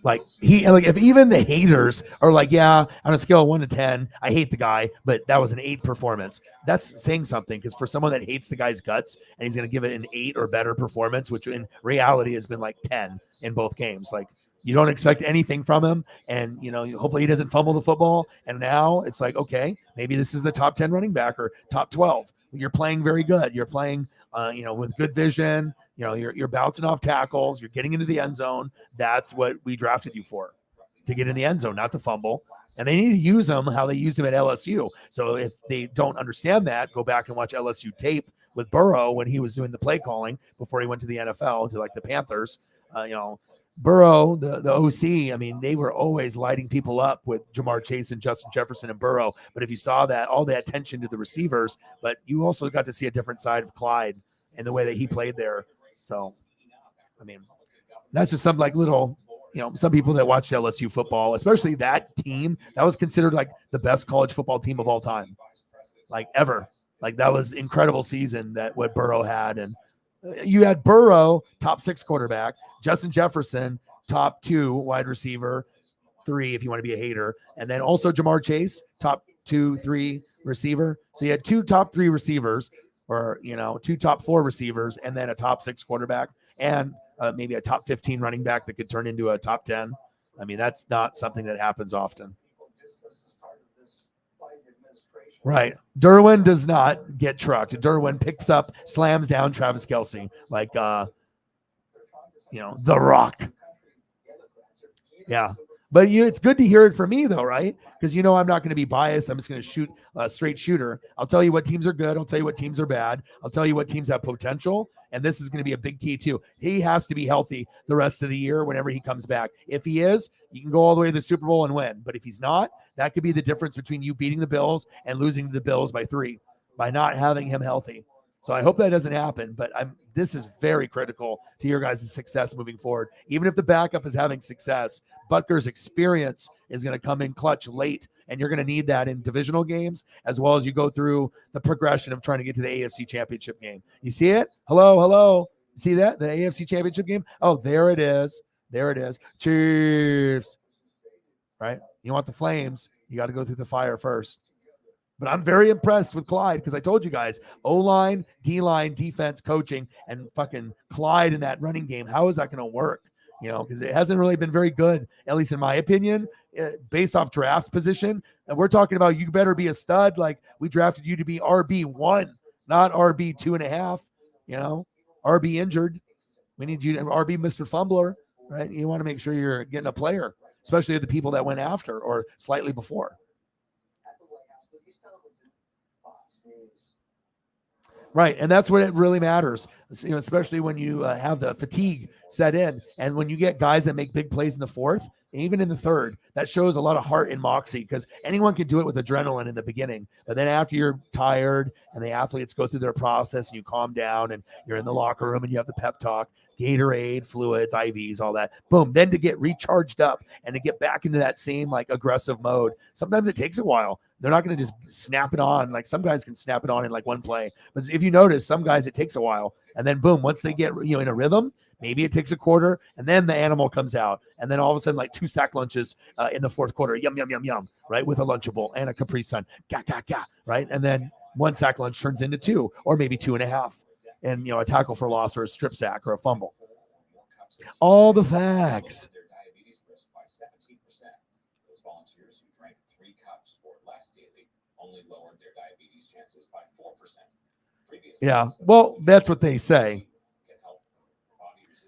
Like if even the haters are like, yeah, on a scale of 1 to 10, I hate the guy, but that was an 8 performance. That's saying something, because for someone that hates the guy's guts and he's going to give it an 8 or better performance, which in reality has been like 10 in both games, like you don't expect anything from him, and hopefully he doesn't fumble the football. And now it's like, okay, maybe this is the top 10 running back or top 12. You're playing very good. You're playing, with good vision. You're bouncing off tackles. You're getting into the end zone. That's what we drafted you for, to get in the end zone, not to fumble. And they need to use them how they used him at LSU. So if they don't understand that, go back and watch LSU tape with Burrow when he was doing the play calling before he went to the NFL, to like the Panthers. Burrow, the OC, I mean, they were always lighting people up with Jamar Chase and Justin Jefferson and Burrow. But if you saw that, all the attention to the receivers, but you also got to see a different side of Clyde and the way that he played there. So, I mean, that's just some like little, some people that watched LSU football, especially that team, that was considered like the best college football team of all time, like ever. Like that was incredible season that what Burrow had. And you had Burrow, top 6 quarterback, Justin Jefferson, top 2 wide receiver, 3 if you want to be a hater, and then also Jamar Chase, top 2, 3 receiver. So you had 2 top 3 receivers, or 2 top 4 receivers, and then a top 6 quarterback, and maybe a top 15 running back that could turn into a top 10. I mean, that's not something that happens often. Right. Derwin does not get trucked. Derwin picks up, slams down Travis Kelce like, The Rock. Yeah. But it's good to hear it from me, though, right? Because I'm not going to be biased. I'm just going to shoot a straight shooter. I'll tell you what teams are good. I'll tell you what teams are bad. I'll tell you what teams have potential. And this is going to be a big key, too. He has to be healthy the rest of the year whenever he comes back. If he is, you can go all the way to the Super Bowl and win. But if he's not, that could be the difference between you beating the Bills and losing to the Bills by 3, by not having him healthy. So I hope that doesn't happen, but this is very critical to your guys' success moving forward. Even if the backup is having success, Butker's experience is going to come in clutch late, and you're going to need that in divisional games as well as you go through the progression of trying to get to the AFC Championship game. You see it? Hello. See that? The AFC Championship game? Oh, there it is. Chiefs. Right? You want the flames, you got to go through the fire first. But I'm very impressed with Clyde, because I told you guys, O-line, D-line, defense, coaching, and fucking Clyde in that running game. How is that going to work? Because it hasn't really been very good, at least in my opinion, based off draft position. And we're talking about you better be a stud. Like, we drafted you to be RB1, not RB 2.5, RB injured. We need you to RB Mr. Fumbler, right? You want to make sure you're getting a player, especially the people that went after or slightly before. Right, and that's what it really matters, especially when you have the fatigue set in, and when you get guys that make big plays in the 4th, and even in the 3rd, that shows a lot of heart and moxie, because anyone can do it with adrenaline in the beginning, but then after you're tired and the athletes go through their process and you calm down and you're in the locker room and you have the pep talk, Gatorade, fluids, IVs, all that, boom, then to get recharged up and to get back into that same like aggressive mode, sometimes it takes a while. They're not going to just snap it on. Like some guys can snap it on in like one play. But if you notice, some guys, it takes a while. And then boom, once they get, in a rhythm, maybe it takes a quarter and then the animal comes out. And then all of a sudden, like 2 sack lunches in the fourth quarter, yum, yum, yum, yum, right? With a Lunchable and a Capri Sun, gah, gah, gah, right? And then 1 sack lunch turns into 2 or maybe 2.5. And, a tackle for loss or a strip sack or a fumble. All the facts. Their diabetes risk by 17%. Those volunteers who drank 3 cups or less daily only lowered their diabetes chances by 4%. Yeah, well, that's what they say.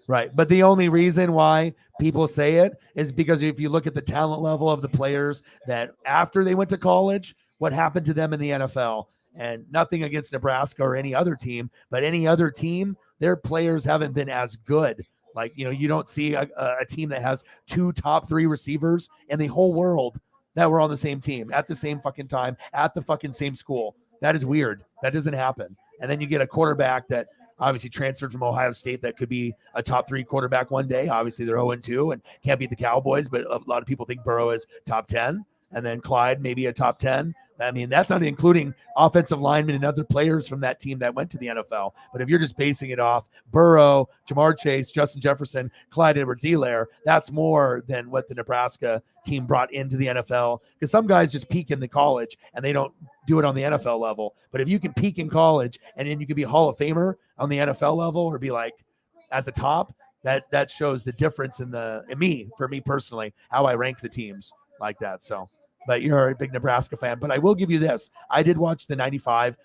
Right. But the only reason why people say it is because if you look at the talent level of the players that after they went to college, what happened to them in the NFL, and nothing against Nebraska or any other team, but any other team, their players haven't been as good. Like, you don't see a team that has 2 top 3 receivers in the whole world that were on the same team at the same fucking time, at the fucking same school. That is weird. That doesn't happen. And then you get a quarterback that obviously transferred from Ohio State that could be a top 3 quarterback one day. Obviously, they're 0-2 and can't beat the Cowboys, but a lot of people think Burrow is top 10. And then Clyde, maybe a top 10. I mean, that's not including offensive linemen and other players from that team that went to the NFL. But if you're just basing it off Burrow, Jamar Chase, Justin Jefferson, Clyde Edwards-Helaire, that's more than what the Nebraska team brought into the NFL. Because some guys just peak in the college and they don't do it on the NFL level. But if you can peak in college and then you can be a Hall of Famer on the NFL level or be like at the top, that shows the difference for me personally, how I rank the teams like that. So. But you're a big Nebraska fan. But I will give you this. I did watch the 95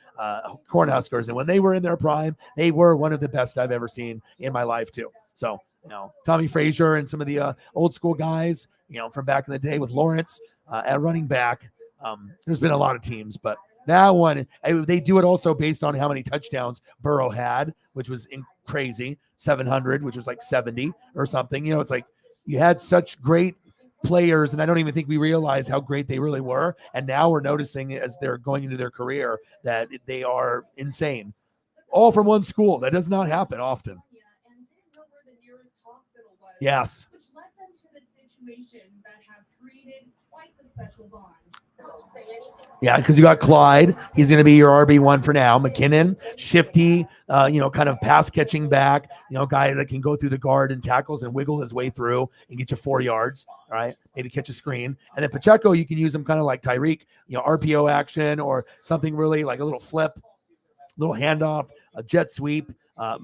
Cornhuskers, and when they were in their prime, they were one of the best I've ever seen in my life, too. So, Tommy Frazier and some of the old school guys, from back in the day with Lawrence at running back. There's been a lot of teams, but that one, they do it also based on how many touchdowns Burrow had, which was crazy, 700, which was like 70 or something. It's like you had such great players, and I don't even think we realize how great they really were. And now we're noticing as they're going into their career that they are insane. All from one school. That does not happen often. Yeah, and didn't know where the nearest hospital was. Yes. Which led them to the situation that has created quite the special bond. Don't say anything. Yeah, because you got Clyde. He's going to be your RB1 for now. McKinnon, shifty, kind of pass catching back, guy that can go through the guard and tackles and wiggle his way through and get you 4 yards. All right, maybe catch a screen. And then Pacheco, you can use him kind of like Tyreek, RPO action or something really like a little flip, little handoff, a jet sweep,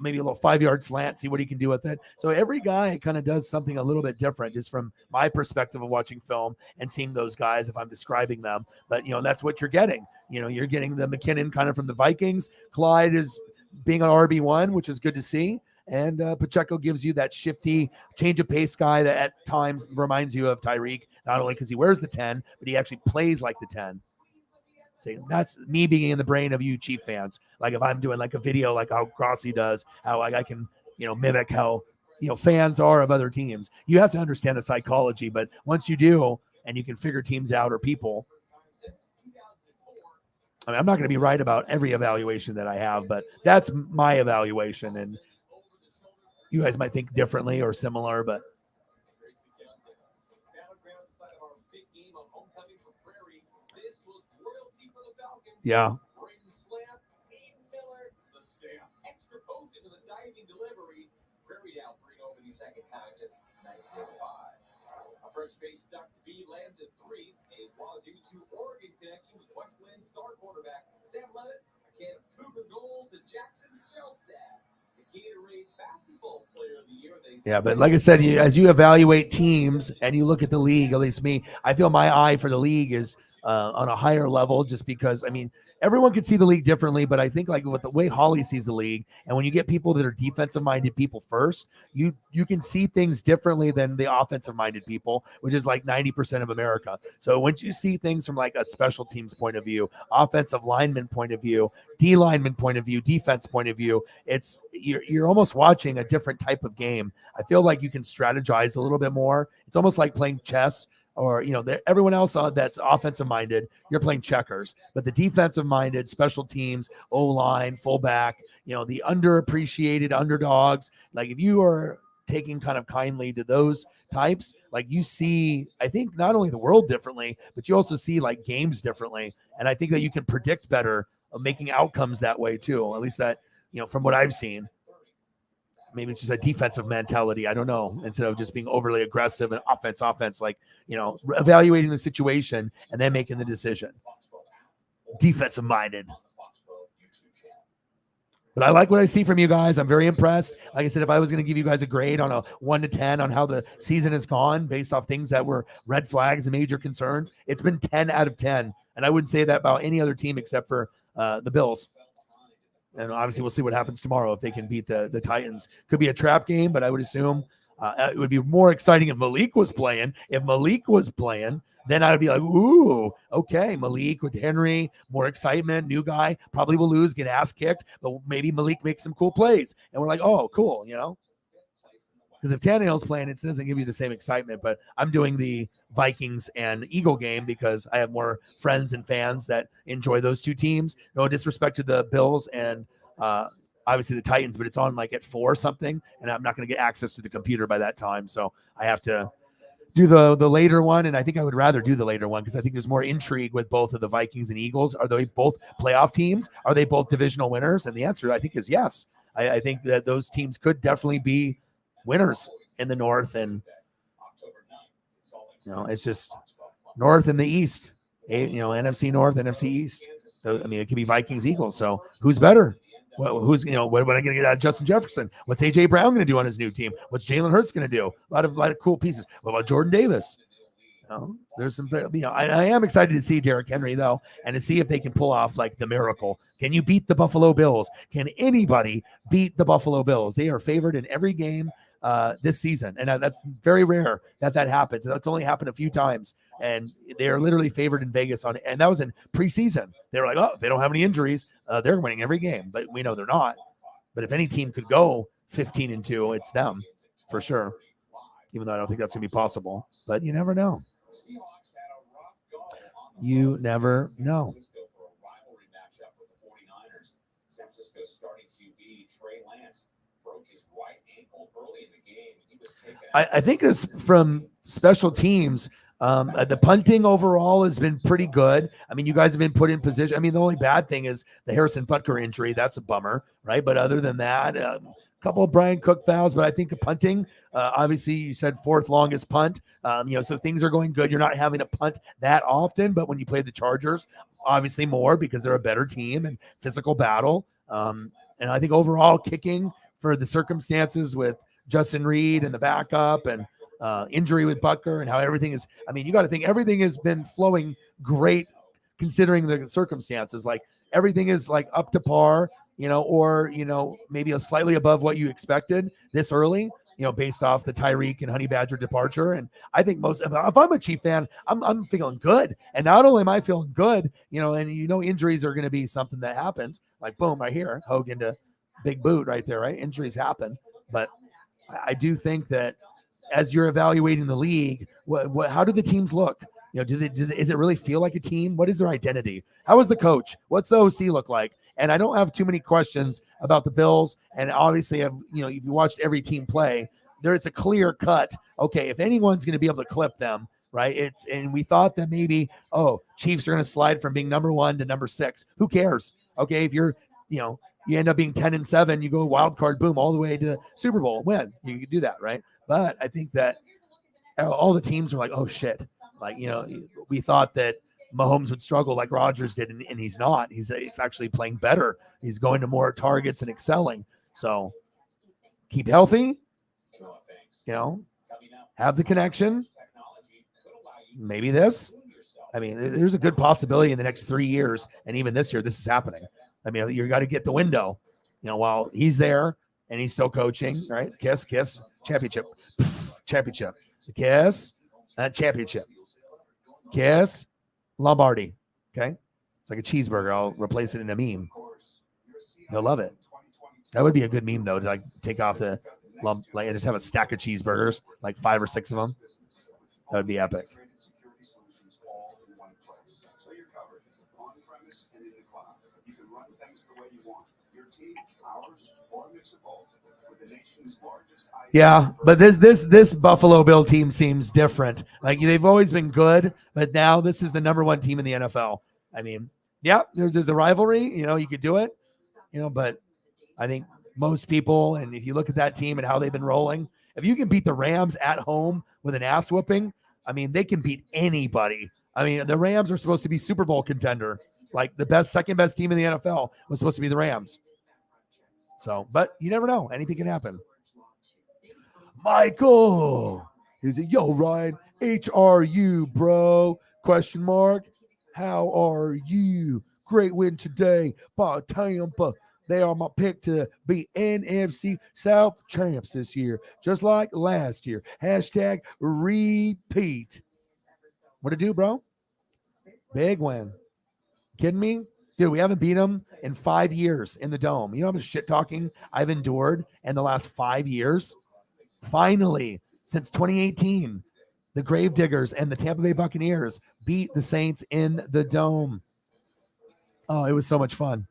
maybe a little 5-yard slant, see what he can do with it. So every guy kind of does something a little bit different, just from my perspective of watching film and seeing those guys if I'm describing them. But, that's what you're getting. You're getting the McKinnon kind of from the Vikings. Clyde is being an RB1, which is good to see. And Pacheco gives you that shifty change of pace guy that at times reminds you of Tyreek, not only because he wears the 10, but he actually plays like the 10. So that's me being in the brain of you Chief fans. Like if I'm doing like a video like how Grossi does, how I can, mimic how, fans are of other teams. You have to understand the psychology, but once you do and you can figure teams out or people, I mean, I'm not going to be right about every evaluation that I have, but that's my evaluation. And you guys might think differently or similar, but yeah. Extra post into the diving delivery. Prairie down 3 over the second time since 1905. A fresh face ducked B lands at 3. A Wazoo to Oregon connection with Westland star quarterback Sam Levitt. A can of Cougar Gold to Jackson Shellstad. The Gatorade Basketball Player of the Year. Yeah, but like I said, as you evaluate teams and you look at the league, at least me, I feel my eye for the league is on a higher level, just because, I mean, everyone can see the league differently, but I think like with the way Holly sees the league, and when you get people that are defensive minded people first, you can see things differently than the offensive minded people, which is like 90% of America. So once you see things from like a special teams point of view, offensive lineman point of view, D lineman point of view, defense point of view, you're almost watching a different type of game. I feel like you can strategize a little bit more. It's almost like playing chess. Or, everyone else that's offensive minded, you're playing checkers. But the defensive minded, special teams, O-line, fullback, the underappreciated underdogs, like if you are taking kind of kindly to those types, like you see, I think not only the world differently, but you also see like games differently. And I think that you can predict better of making outcomes that way too. At least that, from what I've seen. maybe it's just a defensive mentality. I don't know. Instead of just being overly aggressive and offense, like, evaluating the situation and then making the decision. Defensive minded. But I like what I see from you guys. I'm very impressed. Like I said, if I was going to give you guys a grade on a 1 to 10 on how the season has gone based off things that were red flags and major concerns, it's been 10 out of 10. And I wouldn't say that about any other team except for the Bills. And obviously we'll see what happens tomorrow if they can beat the Titans. Could be a trap game, but I would assume it would be more exciting if Malik was playing. If Malik was playing, then I would be like, ooh, okay, Malik with Henry, more excitement, new guy, probably will lose, get ass kicked, but maybe Malik makes some cool plays. And we're like, oh, cool, Because if Tannehill's playing, it doesn't give you the same excitement. But I'm doing the Vikings and Eagle game because I have more friends and fans that enjoy those two teams. No disrespect to the Bills and obviously the Titans, but it's on like at 4 something, and I'm not going to get access to the computer by that time. So I have to do the later one, and I think I would rather do the later one because I think there's more intrigue with both of the Vikings and Eagles. Are they both playoff teams? Are they both divisional winners? And the answer, I think, is yes. I think that those teams could definitely be winners in the North, and it's just North and the East. NFC North, NFC East. So, I mean, it could be Vikings, Eagles. So who's better? Well, who's what am I going to get out of Justin Jefferson? What's AJ Brown going to do on his new team? What's Jalen Hurts going to do? A lot of cool pieces. What about Jordan Davis? There's some. I am excited to see Derrick Henry though, and to see if they can pull off like the miracle. Can you beat the Buffalo Bills? Can anybody beat the Buffalo Bills? They are favored in every game this season, and that's very rare that happens. That's only happened a few times, and they are literally favored in Vegas and that was in preseason. They were like, oh, if they don't have any injuries, they're winning every game, but we know they're not. But if any team could go 15-2, it's them for sure. Even though I don't think that's gonna be possible, but you never know. You never know. San Francisco starting QB Trey Lance broke his right ankle early in the game. He was taken out. I think this from special teams. The punting overall has been pretty good. I mean, you guys have been put in position. I mean, the only bad thing is the Harrison Butker injury. That's a bummer, right? But other than that, a couple of Brian Cook fouls. But I think the punting, obviously, you said 4th longest punt. So things are going good. You're not having to punt that often, but when you play the Chargers, obviously more because they're a better team and physical battle. And I think overall kicking for the circumstances with Justin Reed and the backup and injury with Butker and how everything is. I mean, you got to think everything has been flowing great considering the circumstances. Like everything is like up to par, or maybe a slightly above what you expected this early, based off the Tyreek and Honey Badger departure. And I think if I'm a Chief fan, I'm feeling good. And not only am I feeling good, and injuries are going to be something that happens. Like boom, right here, Hogan to big boot right there, right? Injuries happen, but I do think that as you're evaluating the league, how do the teams look? Does it really feel like a team? What is their identity? How is the coach? What's the OC look like? And I don't have too many questions about the Bills. And obviously, if you watched every team play, there's a clear cut. Okay, if anyone's going to be able to clip them, right? And we thought that maybe, Chiefs are going to slide from being number 1 to number 6. Who cares? Okay, if you're, you end up being 10-7, you go wild card, boom, all the way to Super Bowl, win. You can do that, right? But I think that all the teams are like, oh shit. Like, we thought that Mahomes would struggle like Rodgers did, and he's not. He's actually playing better. He's going to more targets and excelling. So keep healthy, have the connection. Maybe this. I mean, there's a good possibility in the next 3 years, and even this year, this is happening. I mean, you got to get the window, while he's there and he's still coaching, right? Kiss, championship, championship, kiss, championship, kiss, Lombardi. Okay. It's like a cheeseburger. I'll replace it in a meme. He'll love it. That would be a good meme though, to like take off the lump, like just have a stack of cheeseburgers, like 5 or 6 of them. That would be epic. Yeah, but this Buffalo Bill team seems different. Like they've always been good, but now this is the number 1 team in the NFL. I mean, yeah, there's a rivalry. You could do it. But I think most people. And if you look at that team and how they've been rolling, if you can beat the Rams at home with an ass whooping, I mean, they can beat anybody. I mean, the Rams are supposed to be Super Bowl contender. Like the second best team in the NFL was supposed to be the Rams. So, but you never know. Anything can happen. Michael, is it, yo, Ryan, HRU, bro? Question mark. How are you? Great win today by Tampa. They are my pick to be NFC South champs this year, just like last year. Hashtag repeat. What to do, bro? Big win. Kidding me? Dude, we haven't beat them in 5 years in the Dome. You know how much shit talking I've endured in the last 5 years? Finally, since 2018, the Gravediggers and the Tampa Bay Buccaneers beat the Saints in the Dome. Oh, it was so much fun.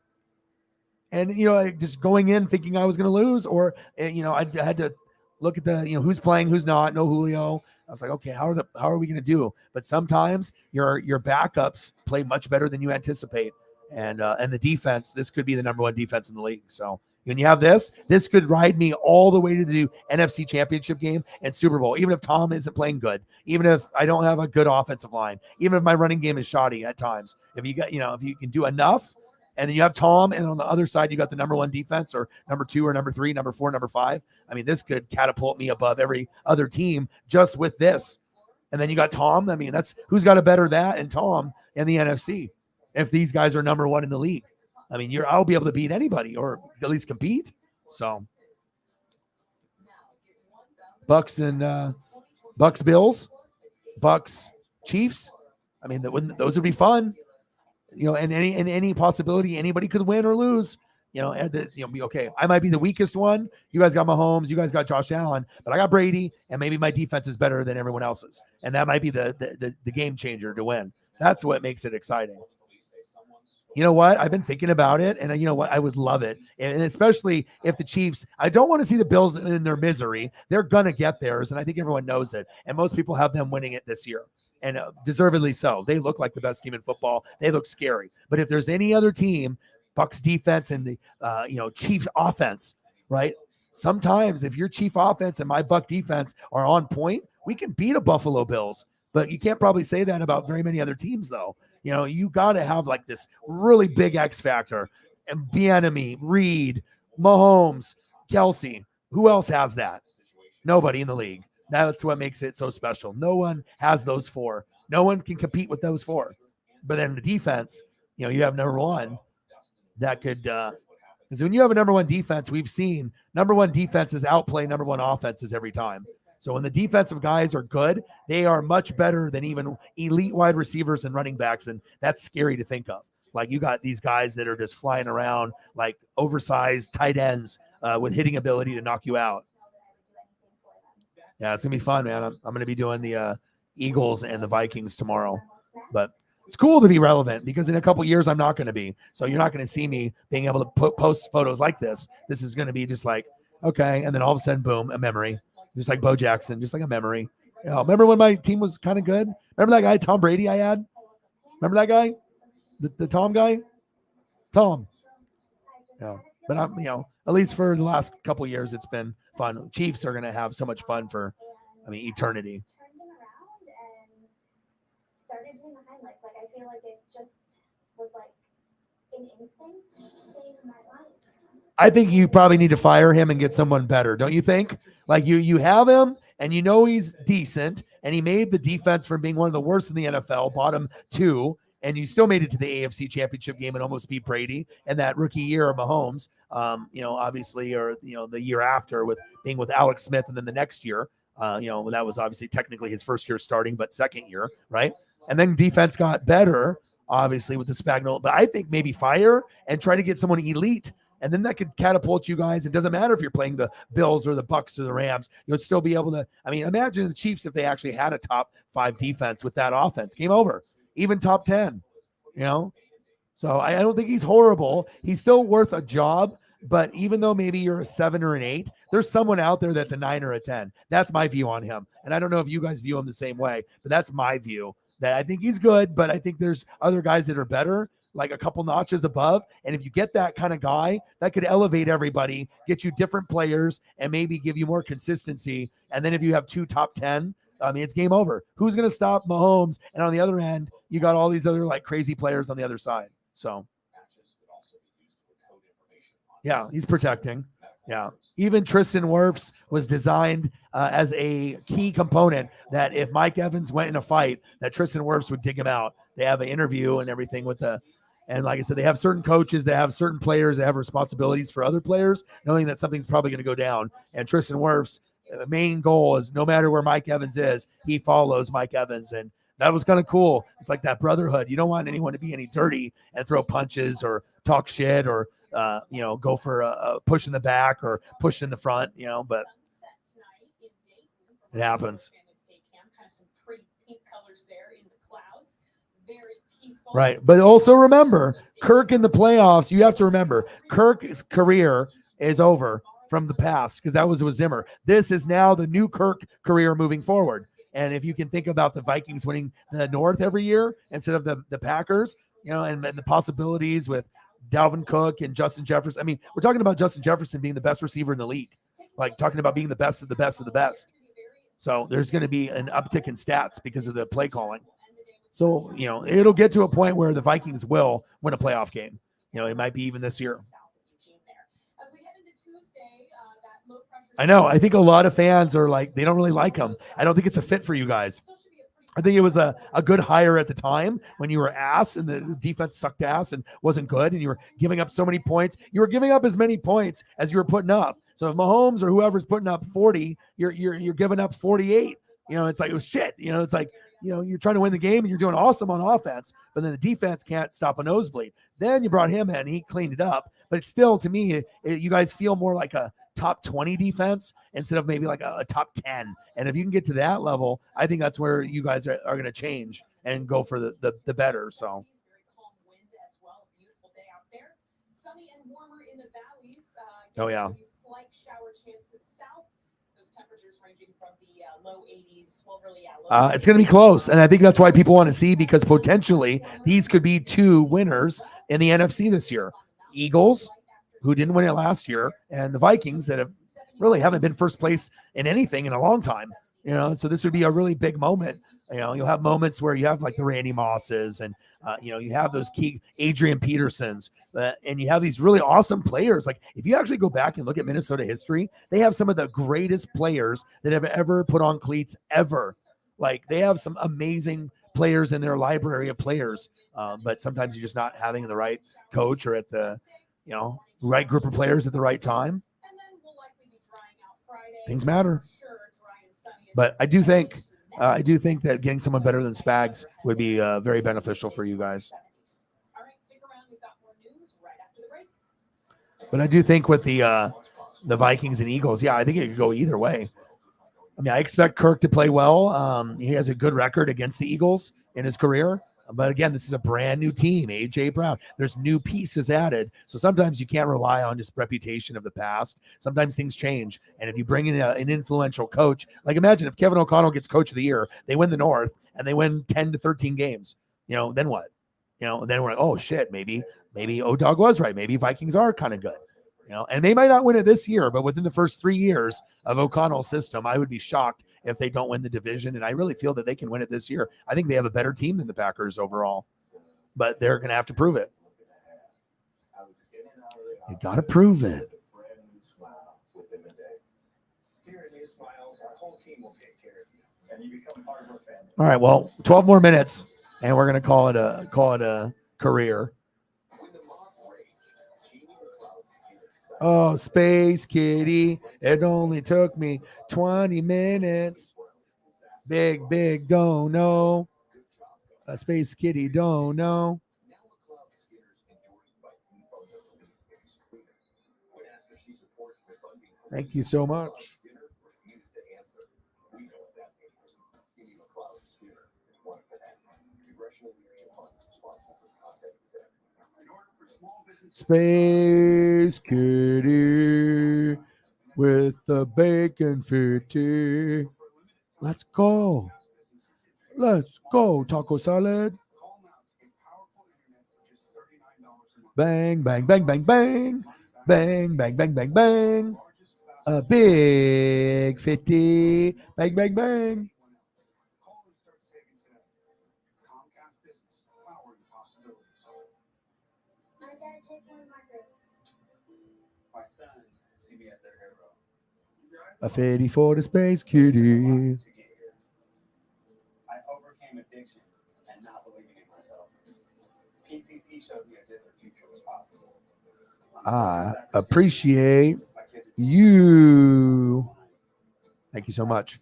And, you know, just going in thinking I was going to lose, or, you know, I had to look at the, you know, who's playing, who's not, no Julio. I was like, okay, how are we going to do? But sometimes your backups play much better than you anticipate. And the defense, this could be the number one defense in the league. So when you have this could ride me all the way to the NFC Championship game and Super Bowl, even if Tom isn't playing good, even if I don't have a good offensive line, even if my running game is shoddy at times. If you got, you know, if you can do enough, and then you have Tom, and on the other side, you got the number one defense, or number 2, or number 3, number 4, number 5. I mean, this could catapult me above every other team just with this. And then you got Tom. I mean, that's who's got a better that and Tom in the NFC. If these guys are number one in the league, I mean, I'll be able to beat anybody, or at least compete. So, Bucks and Bucks Bills, Bucks Chiefs. I mean, those would be fun. You know, and any possibility anybody could win or lose. You know, and be okay. I might be the weakest one. You guys got Mahomes, you guys got Josh Allen, but I got Brady, and maybe my defense is better than everyone else's, and that might be the game changer to win. That's what makes it exciting. You know what? I've been thinking about it, and you know what? I would love it, and especially if the Chiefs. I don't want to see the Bills in their misery. They're gonna get theirs, and I think everyone knows it. And most people have them winning it this year, and deservedly so. They look like the best team in football. They look scary. But if there's any other team, Bucks defense and the Chiefs offense, right? Sometimes if your Chief offense and my Buck defense are on point, we can beat a Buffalo Bills. But you can't probably say that about very many other teams, though. You know, you got to have like this really big X factor. And Bieniemy, Reed, Mahomes, Kelsey. Who else has that? Nobody in the league. That's what makes it so special. No one has those 4. No one can compete with those 4. But then the defense, you know, you have number one that could, because when you have a number one defense, we've seen number one defenses outplay number one offenses every time. So when the defensive guys are good, they are much better than even elite wide receivers and running backs. And that's scary to think of. Like you got these guys that are just flying around like oversized tight ends with hitting ability to knock you out. Yeah, it's going to be fun, man. I'm going to be doing the Eagles and the Vikings tomorrow. But it's cool to be relevant because in a couple years, I'm not going to be. So you're not going to see me being able to post photos like this. This is going to be just like, okay. And then all of a sudden, boom, a memory. Just like Bo Jackson, just like a memory. You know, remember when my team was kind of good? Remember that guy, Tom Brady, I had? Remember that guy? The Tom guy? Tom. Yeah. But I'm, you know, at least for the last couple of years, it's been fun. Chiefs are going to have so much fun for, eternity. Started doing the highlight. Like I feel like it just was like an instinct saved my life. I think you probably need to fire him and get someone better, don't you think? Like you have him and you know he's decent and he made the defense from being one of the worst in the NFL, bottom 2, and you still made it to the AFC Championship game and almost beat Brady and that rookie year of Mahomes, obviously, or, the year after with being with Alex Smith and then the next year, that was obviously technically his first year starting, but second year, right? And then defense got better, obviously, with the Spagnuolo. But I think maybe fire and try to get someone elite. And then that could catapult you guys. It doesn't matter if you're playing the Bills or the Bucks or the Rams. You'll still be able to. Imagine the Chiefs if they actually had a top 5 defense with that offense. Game over. Even top 10, So I don't think he's horrible. He's still worth a job. But even though maybe you're a 7 or an 8, there's someone out there that's a 9 or a 10. That's my view on him. And I don't know if you guys view him the same way, but that's my view. That I think he's good, but I think there's other guys that are better. like a couple notches above. And if you get that kind of guy, that could elevate everybody, get you different players, and maybe give you more consistency. And then if you have 2 top 10, I mean, it's game over. Who's going to stop Mahomes? And on the other end, you got all these other like crazy players on the other side. So, yeah, he's protecting. Yeah. Even Tristan Wirfs was designed as a key component that if Mike Evans went in a fight, that Tristan Wirfs would dig him out. They have an interview and everything and like I said, they have certain coaches that have certain players that have responsibilities for other players, knowing that something's probably going to go down. And Tristan Wirfs, the main goal is no matter where Mike Evans is, he follows Mike Evans. And that was kind of cool. It's like that brotherhood. You don't want anyone to be any dirty and throw punches or talk shit or go for a push in the back or push in the front, but it happens. Right. But also remember, Kirk in the playoffs, you have to remember, Kirk's career is over from the past because that was with Zimmer. This is now the new Kirk career moving forward. And if you can think about the Vikings winning the North every year instead of the Packers, and the possibilities with Dalvin Cook and Justin Jefferson. I mean, we're talking about Justin Jefferson being the best receiver in the league, like talking about being the best of the best of the best. So there's going to be an uptick in stats because of the play calling. So, it'll get to a point where the Vikings will win a playoff game. It might be even this year. I know. I think a lot of fans are like, they don't really like him. I don't think it's a fit for you guys. I think it was a good hire at the time when you were ass and the defense sucked ass and wasn't good and you were giving up so many points. You were giving up as many points as you were putting up. So if Mahomes or whoever's putting up 40, you're giving up 48. It's like, it was shit. It's like, you're trying to win the game and you're doing awesome on offense, but then the defense can't stop a nosebleed. Then you brought him in and he cleaned it up. But it's still, to me, you guys feel more like a top 20 defense instead of maybe like a top 10. And if you can get to that level, I think that's where you guys are going to change and go for the better. So. Oh, yeah. It's going to be close. And I think that's why people want to see, because potentially these could be 2 winners in the NFC this year. Eagles, who didn't win it last year, and the Vikings that haven't been first place in anything in a long time. So this would be a really big moment. You'll have moments where you have like the Randy Mosses and, you have those key Adrian Petersons and you have these really awesome players. Like if you actually go back and look at Minnesota history, they have some of the greatest players that have ever put on cleats ever. Like they have some amazing players in their library of players. But sometimes you're just not having the right coach or at the, right group of players at the right time. Things matter. But I do think that getting someone better than Spags would be very beneficial for you guys. But I do think with the Vikings and Eagles, I think it could go either way. I mean, I expect Kirk to play well. He has a good record against the Eagles in his career. But again, this is a brand new team, A.J. Brown. There's new pieces added. So sometimes you can't rely on just reputation of the past. Sometimes things change. And if you bring in an influential coach, like imagine if Kevin O'Connell gets coach of the year, they win the North and they win 10 to 13 games, then what? Then we're like, oh shit, maybe O-Dog was right. Maybe Vikings are kind of good. And they might not win it this year, but within the first 3 years of O'Connell's system, I would be shocked if they don't win the division. And I really feel that they can win it this year. I think they have a better team than the Packers overall, but they're going to have to prove it. You got to prove it. All right. Well, 12 more minutes and we're going to call it a career. Oh, Space Kitty, it only took me 20 minutes. Big don't know. Space Kitty don't know. Thank you so much. Space Kitty with the bacon fitty. Let's go. Taco salad. Bang, bang, bang, bang, bang. Bang, bang, bang, bang, bang. A big 50. Bang, bang, bang. My sons see me as their hero. A 50 for the Space Kitty. I overcame addiction and not believing in myself. PCC showed me a different future was possible. I appreciate you. Thank you so much.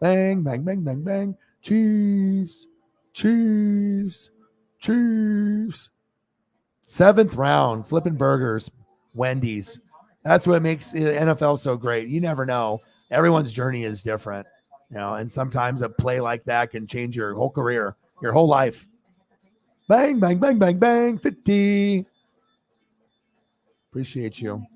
Bang, bang, bang, bang, bang. Chiefs. Chiefs. Chiefs. 7th round. Flipping burgers. Wendy's. That's what makes the NFL so great. You never know. Everyone's journey is different. And sometimes a play like that can change your whole career, your whole life. Bang, bang, bang, bang, bang. 50. Appreciate you.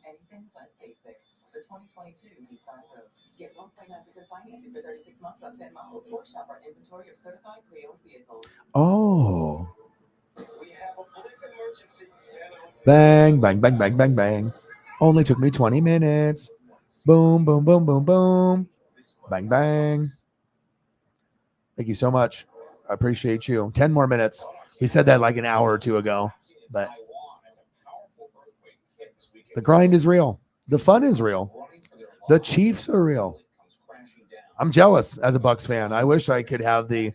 Anything but basic. The 2022 Nissan Rogue. Get 1.9% financing for 36 months on 10 models or shop our inventory of certified pre-owned vehicles. Oh. Bang, bang, bang, bang, bang, bang. Only took me 20 minutes. Boom, boom, boom, boom, boom. Bang, bang. Thank you so much. I appreciate you. 10 more minutes. We said that like an hour or two ago, but the grind is real. The fun is real. The Chiefs are real. I'm jealous as a Bucks fan. I wish I could have the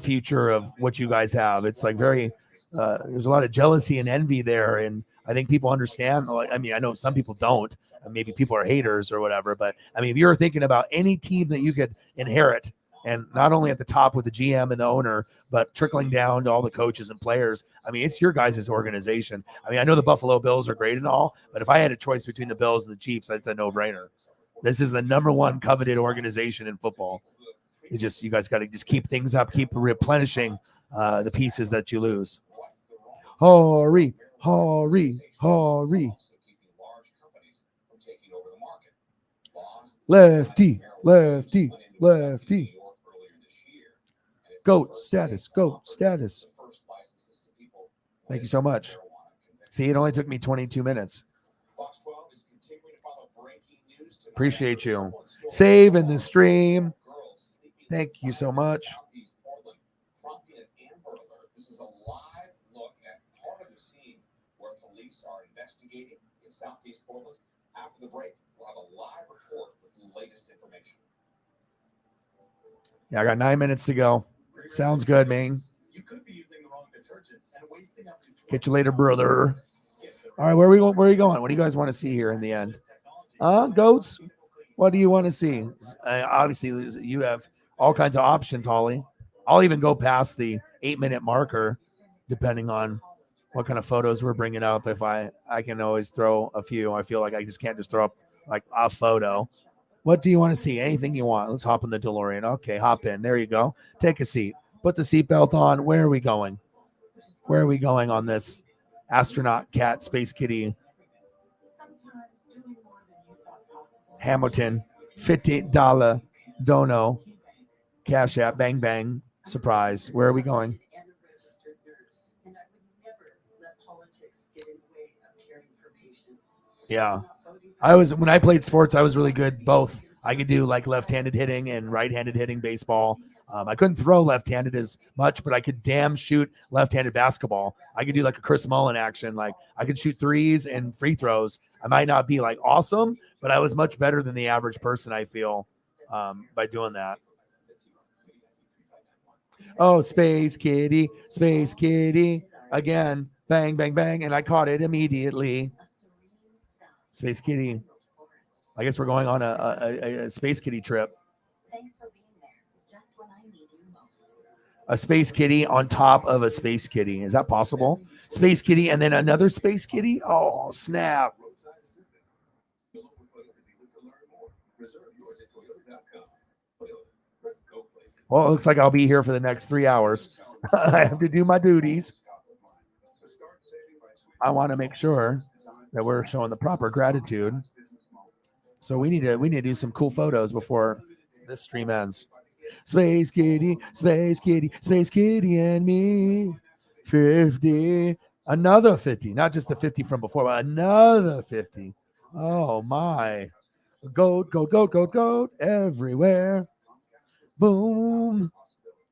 future of what you guys have. It's like very, there's a lot of jealousy and envy there. And I think people understand. I mean, I know some people don't. Maybe people are haters or whatever. But I mean, if you're thinking about any team that you could inherit, and not only at the top with the GM and the owner, but trickling down to all the coaches and players, I mean, it's your guys' organization. I mean, I know the Buffalo Bills are great and all, but if I had a choice between the Bills and the Chiefs, it's a no-brainer. This is the number one coveted organization in football. You guys got to just keep things up, keep replenishing the pieces that you lose. Hurry, hurry, hurry. Lefty, lefty, lefty. Goat status, goat status. Thank you so much. See, it only took me 22 minutes. Appreciate you. Saving the stream. Thank you so much. This is a live look at part of the scene where police are investigating in Southeast Portland. After the break, we'll have a live report with the latest information. Yeah, I got 9 minutes to go. Sounds good, man. You could be using the wrong detergent and wasting up to Catch you later, brother. All right, where are we going? Where are you going? What do you guys want to see here in the end? Goats? What do you want to see? Obviously, you have all kinds of options, Holly. I'll even go past the 8-minute marker, depending on what kind of photos we're bringing up. If I can always throw a few. I feel like I just can't just throw up like a photo. What do you want to see? Anything you want. Let's hop in the DeLorean. Okay, hop in. There you go. Take a seat. Put the seatbelt on. Where are we going? Where are we going on this astronaut cat space kitty? Hamilton, $50 dono, Cash App, bang, bang, surprise. Where are we going? Yeah. When I played sports, I was really good both. I could do like left-handed hitting and right-handed hitting baseball. I couldn't throw left-handed as much, but I could damn shoot left-handed basketball. I could do like a Chris Mullin action. Like I could shoot threes and free throws. I might not be like awesome, but I was much better than the average person, I feel, by doing that. Oh, Space Kitty, again, bang, bang, bang, and I caught it immediately. Space Kitty. I guess we're going on a Space Kitty trip. Thanks for being there, just when I need you most. A Space Kitty on top of a Space Kitty. Is that possible? Space Kitty and then another Space Kitty? Oh, snap. Well, it looks like I'll be here for the next 3 hours. I have to do my duties. I want to make sure that we're showing the proper gratitude. So we need to do some cool photos before this stream ends. Space Kitty, Space Kitty, Space Kitty and me. 50. Another 50, not just the 50 from before, but another 50. Oh my. Goat, goat, goat, goat, goat everywhere. Boom.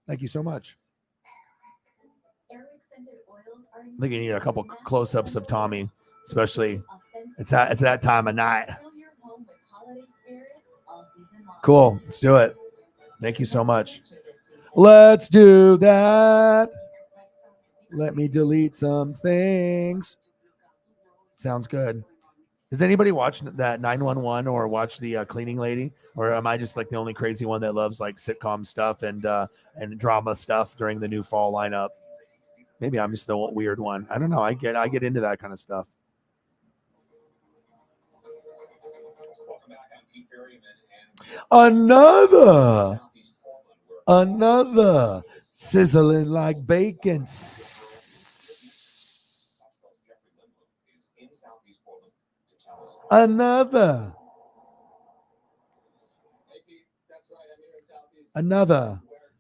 Thank you so much. I think you need a couple close-ups of Tommy, especially it's that time of night. Cool. Let's do it. Thank you so much. Let's do that. Let me delete some things. Sounds good. Does anybody watch that 911 or watch the cleaning lady? Or am I just like the only crazy one that loves like sitcom stuff and drama stuff during the new fall lineup? Maybe I'm just the weird one. I don't know. I get into that kind of stuff. Another sizzling like bacon. Another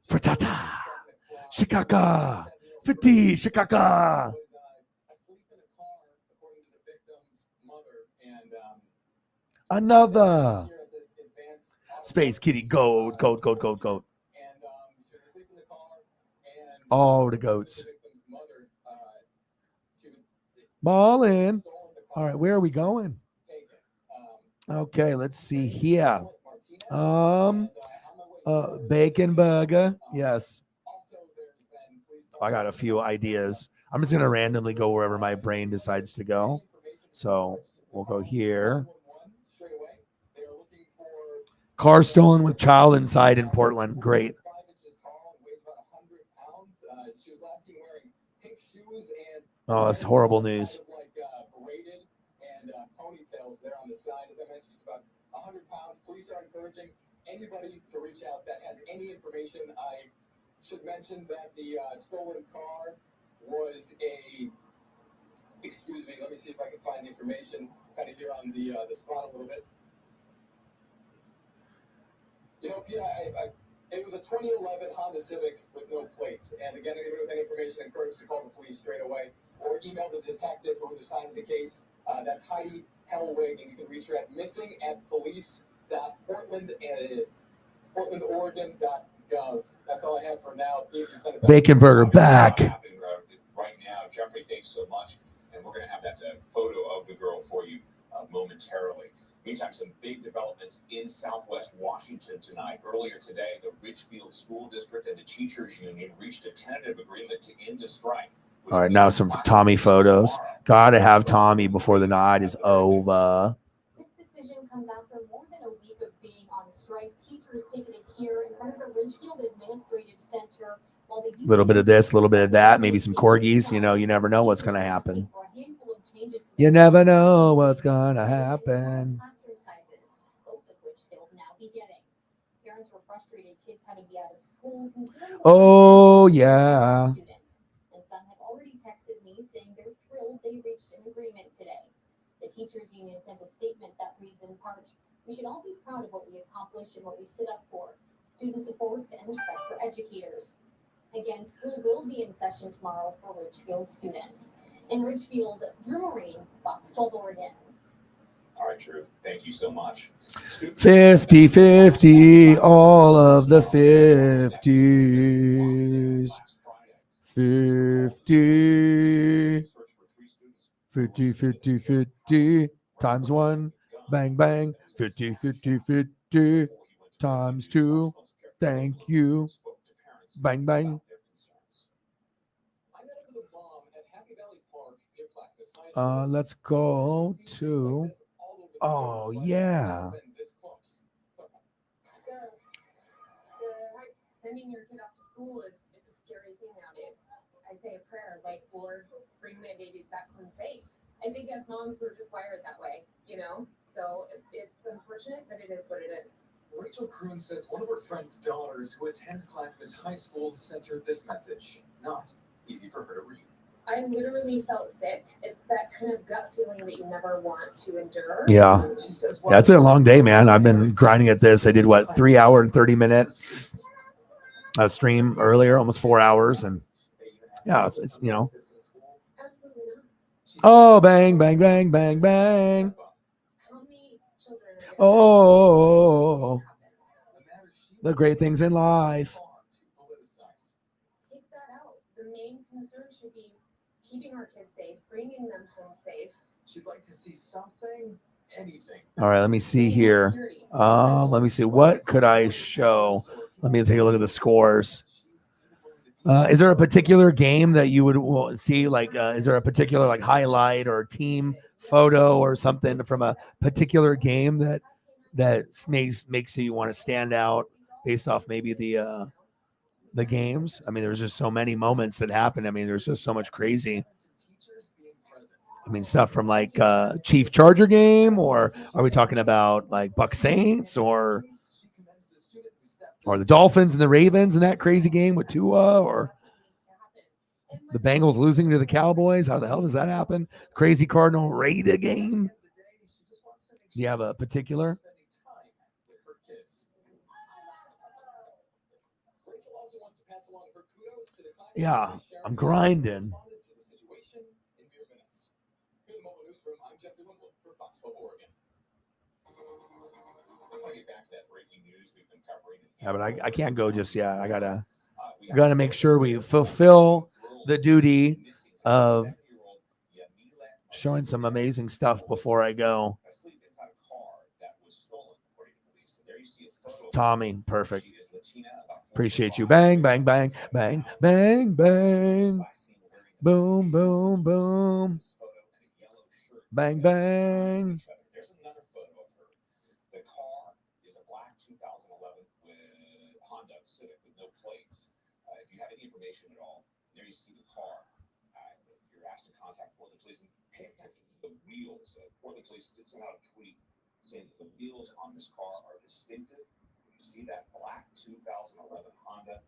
frittata, shikaka, fiti, shikaka. Another Space Kitty, goat. Oh, the goats. Ballin'. All right, where are we going? Okay, let's see here. Bacon burger. Yes. I got a few ideas. I'm just gonna randomly go wherever my brain decides to go. So we'll go here. Car stolen with child inside in Portland. Great. Oh, that's horrible news. Police are encouraging anybody to reach out that has any information. I should mention that the stolen car was a, excuse me, let me see if I can find the information kind of here on the spot a little bit. You know, Pete, it was a 2011 Honda Civic with no plates. And again, anybody with any information encouraged to call the police straight away or email the detective who was assigned to the case. That's Heidi Hellwig, and you can reach her at missing@police.portlandoregon.gov. That's all I have for now. Bacon burger back. Right now, Jeffrey, thanks so much. And we're going to have that photo of the girl for you momentarily. Meantime, some big developments in Southwest Washington tonight. Earlier today, the Ridgefield School District and the Teachers Union reached a tentative agreement to end a strike. All right, now some Tommy photos. Gotta have Tommy before the night is over. This decision comes after more than a week of being on strike. Teachers picketed here in front of the Ridgefield Administrative Center. A little bit of this, a little bit of that, maybe some corgis. You know, you never know what's going to happen. You never know what's going to happen. Parents were frustrated. Kids had to be out of school. Oh, yeah. And some have already texted me saying they're thrilled they reached an agreement today. The teachers union sent a statement that reads in part, "We should all be proud of what we accomplished and what we stood up for. Student support and respect for educators." Again, school will be in session tomorrow for Ridgefield students. In Ridgefield, Drew Marine, Fox 12 Oregon. All right, Drew. Thank you so much. 50-50, all of the 50s. 50 times 1, bang, bang. 50 times 2, thank you. Bang, bang. Let's go to, oh, yeah. Sending your kid off to school is a scary thing nowadays. I say a prayer, like, Lord, bring my babies back home safe. I think as moms, we're just wired that way, you know? So it's unfortunate, but it is what it is. Rachel Kroon says one of her friend's daughters who attends Clackamas High School sent her this message. Not easy for her to read. I literally felt sick. It's that kind of gut feeling that you never want to endure. Yeah. Yeah, it's been a long day, man. I've been grinding at this. I did, 3 hour and 30-minute stream earlier, almost 4 hours. And yeah, it's you know. Absolutely Oh, bang, bang, bang, bang, bang. How many children are gonna Oh, the great things in life. take that out? The main concern should be keeping our kids safe, bringing them home safe. She'd like to see something, anything. All right, let me see here. Let me see. What could I show? Let me take a look at the scores. Is there a particular game that you would see? Like, is there a particular like highlight or team photo or something from a particular game that makes you want to stand out based off maybe the games? I mean, there's just so many moments that happen. I mean, there's just so much crazy. I mean, stuff from like Chief Charger game, or are we talking about like Buck Saints or the Dolphins and the Ravens in that crazy game with Tua, or the Bengals losing to the Cowboys? How the hell does that happen? Crazy Cardinal Raider game? Do you have a particular? Yeah, I'm grinding. Yeah, but I can't go just yet. I gotta make sure we fulfill the duty of showing some amazing stuff before I go. Tommy, perfect. Appreciate you. Bang, bang, bang, bang, bang, bang. Boom, boom, boom. Bang, bang. There's another photo of her. The car is a black 2011 with Honda Civic with no plates. If you have any information at all, there you see the car. You're asked to contact Portland Police and pay attention to the wheels. Portland Police did send out a tweet saying that the wheels on this car are distinctive. When you see that black 2011 Honda,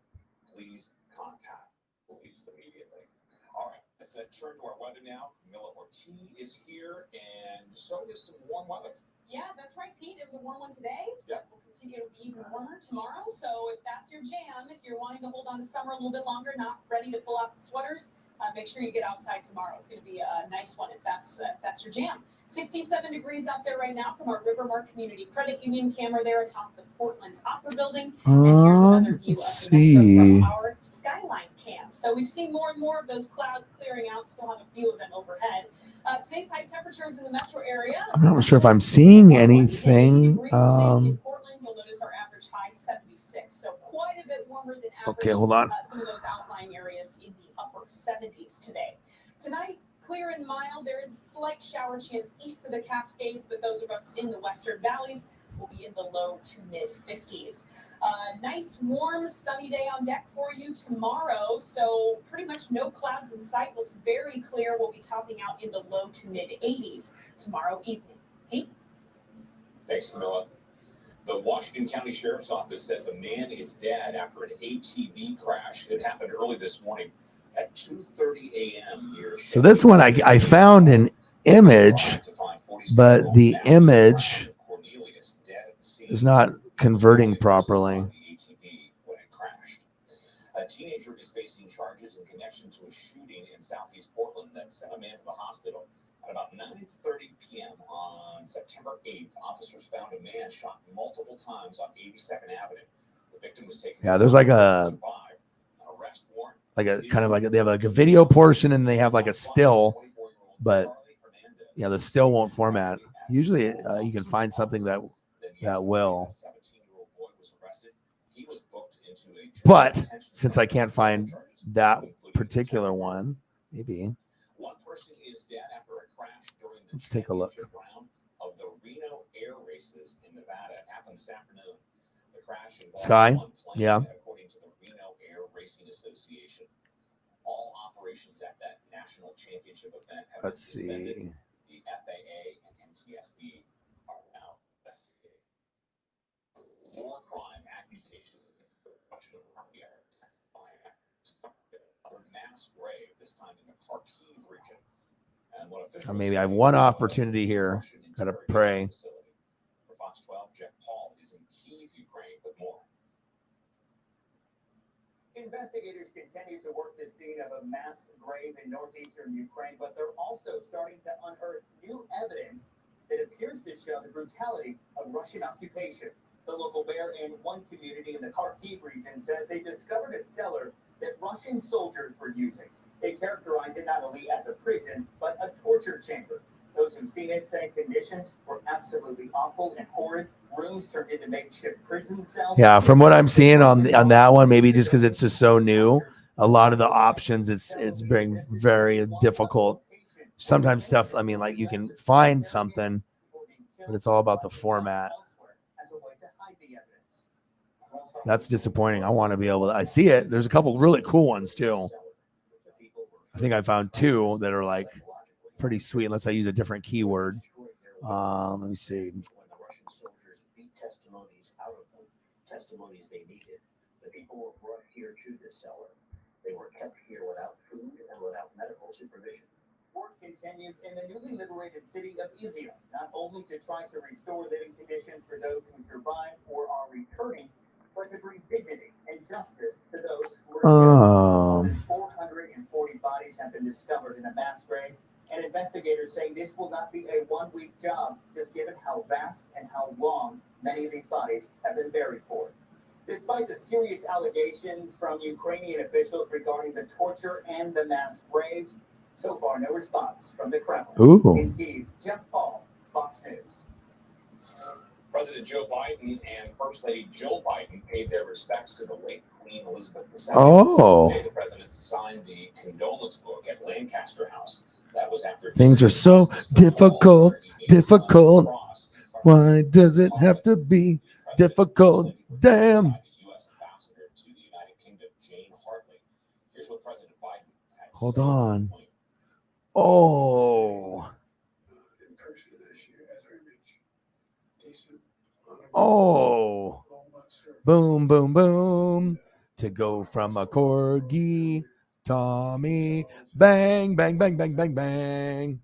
please contact police immediately. All right, let's turn to our weather now. Camilla Ortiz is here, and so is some warm weather. Yeah, that's right, Pete. It was a warm one today. Yep. We'll continue to be even warmer tomorrow. So if that's your jam, if you're wanting to hold on to summer a little bit longer, not ready to pull out the sweaters, make sure you get outside tomorrow. It's going to be a nice one if that's your jam. 67 degrees out there right now from our Rivermark Community Credit Union camera there atop the Portland's Opera Building. And here's another view of the metro from our skyline cam. So we've seen more and more of those clouds clearing out. Still have a few of them overhead. Today's high temperatures in the metro area. I'm not sure if I'm seeing anything. In Portland, you'll notice our average high 76. So quite a bit warmer than average. Okay, hold on. Some of those outlying areas in the upper 70s today. Tonight, clear and mild. There is a slight shower chance east of the Cascades, but those of us in the western valleys will be in the low to mid 50s. Nice, warm, sunny day on deck for you tomorrow. So pretty much no clouds in sight. Looks very clear. We'll be topping out in the low to mid 80s tomorrow evening. Pete? Thanks, Camilla. The Washington County Sheriff's Office says a man is dead after an ATV crash. It happened early this morning at 2:30 a.m. near. So this one I found an image, but the image is not converting properly. A teenager is facing charges in connection to a shooting in Southeast Portland that sent a man to the hospital. At about 9:30 p.m. on September 8th, officers found a man shot multiple times on 82nd Avenue. The victim was taken. Yeah, there's like a kind of like they have like a video portion and they have like a still, but yeah, the still won't format. Usually you can find something that will. But since I can't find that particular one, maybe let's take a look. Of the Reno air races in Nevada, it happened this afternoon. The crash Sky, yeah. According to the Reno Air Racing Association, all operations at that national championship event have been suspended. The FAA and NTSB are now investigating. War crime accusations against the Russian army another mass grave, this time in the Kharkiv region. Or maybe I have one opportunity here. Gotta pray. For Fox 12, Jeff Paul is in Kyiv, Ukraine, with more. Investigators continue to work the scene of a mass grave in northeastern Ukraine, but they're also starting to unearth new evidence that appears to show the brutality of Russian occupation. The local mayor in one community in the Kharkiv region says they discovered a cellar that Russian soldiers were using. They characterize it not only as a prison, but a torture chamber. Those who've seen it say conditions were absolutely awful and horrid. Rooms turned into makeshift prison cells. Yeah, from what I'm seeing on that one, maybe just because it's just so new, a lot of the options it's being very difficult. Sometimes stuff, I mean, like you can find something, but it's all about the format. That's disappointing. I want to be able to. I see it. There's a couple really cool ones too. I think I found two that are like pretty sweet, unless I use a different keyword. Let me see. Testimonies they needed. The people were brought here to this cellar. They were kept here without food and without medical supervision. Work continues in the newly liberated city of Izium, not only to try to restore living conditions for those who survived or are returning, but to bring dignity and justice to those who are killed. More than 440 bodies have been discovered in a mass grave, and investigators say this will not be a one-week job, just given how vast and how long many of these bodies have been buried for. Despite the serious allegations from Ukrainian officials regarding the torture and the mass graves, so far no response from the Kremlin. Ooh. In Kyiv, Jeff Paul, Fox News. President Joe Biden and First Lady Jill Biden paid their respects to the late Queen Elizabeth II. Oh. Today, the president signed the condolence book at Lancaster House. That was after Things are so difficult. Why does it have to be difficult? Damn. Hold on. Oh. Oh. Boom, boom, boom. To go from a corgi, Tommy, bang, bang, bang, bang, bang, bang.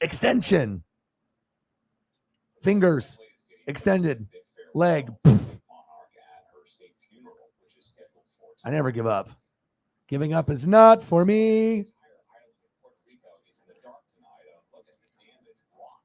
Extension. Fingers. Extended. Leg. I never give up. Giving up is not for me.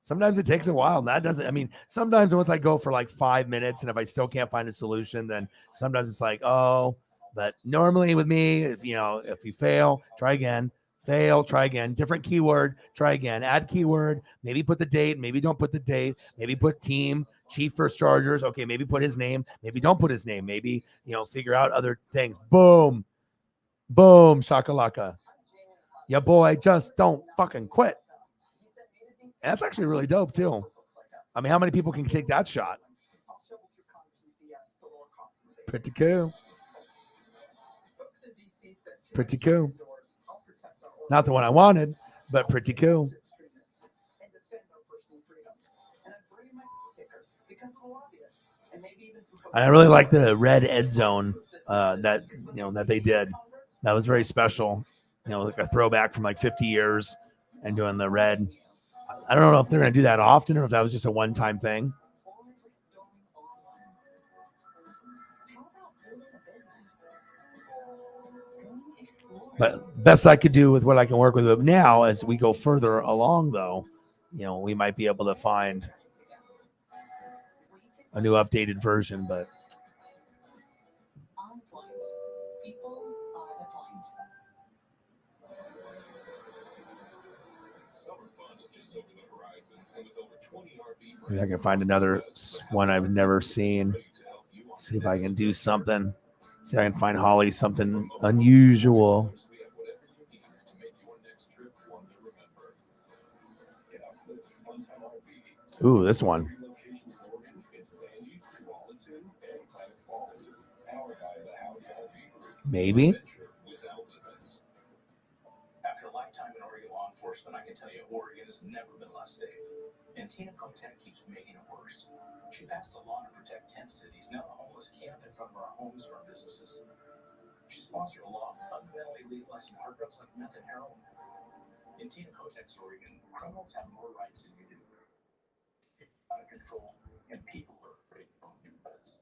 Sometimes it takes a while. And that doesn't, I mean, sometimes once I go for like 5 minutes and if I still can't find a solution, then sometimes it's like, oh, but normally with me, if you fail, try again, fail, try again, different keyword, try again, add keyword, maybe put the date, maybe don't put the date, maybe put team, Chief First Chargers. Okay. Maybe put his name, maybe don't put his name, maybe, figure out other things. Boom, boom, shakalaka. Ya boy, just don't fucking quit. And that's actually really dope too. I mean, how many people can take that shot? Pretty cool. Pretty cool. Not the one I wanted, but pretty cool. And I really like the red Ed Zone that they did. That was very special. Like a throwback from like 50 years and doing the red. I don't know if they're going to do that often or if that was just a one-time thing. But best I could do with what I can work with now as we go further along, though, we might be able to find a new updated version. But maybe I can find another one I've never seen. See if I can do something. See if I can find Holly something unusual. Ooh, this one. Maybe. After a lifetime in Oregon law enforcement, I can tell you Oregon has never been less safe. And Tina Kotek keeps making it worse. She passed a law to protect 10 cities, now the homeless camp in front of our homes and our businesses. She sponsored a law fundamentally legalizing hard drugs like meth and heroin. In Tina Kotek's Oregon, criminals have more rights than you do. Out of control, and people are afraid of new beds.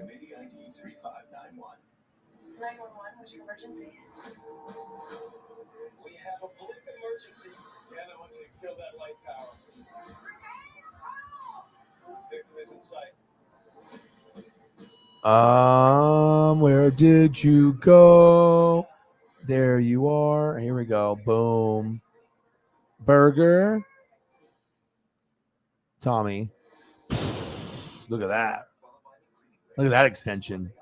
Committee ID 3591. 911, what's your emergency? We have a blip emergency. Yeah, I want you to kill that light tower. Victim is in sight. Where did you go? There you are. Here we go. Boom. Burger. Tommy. Look at that. Look at that extension.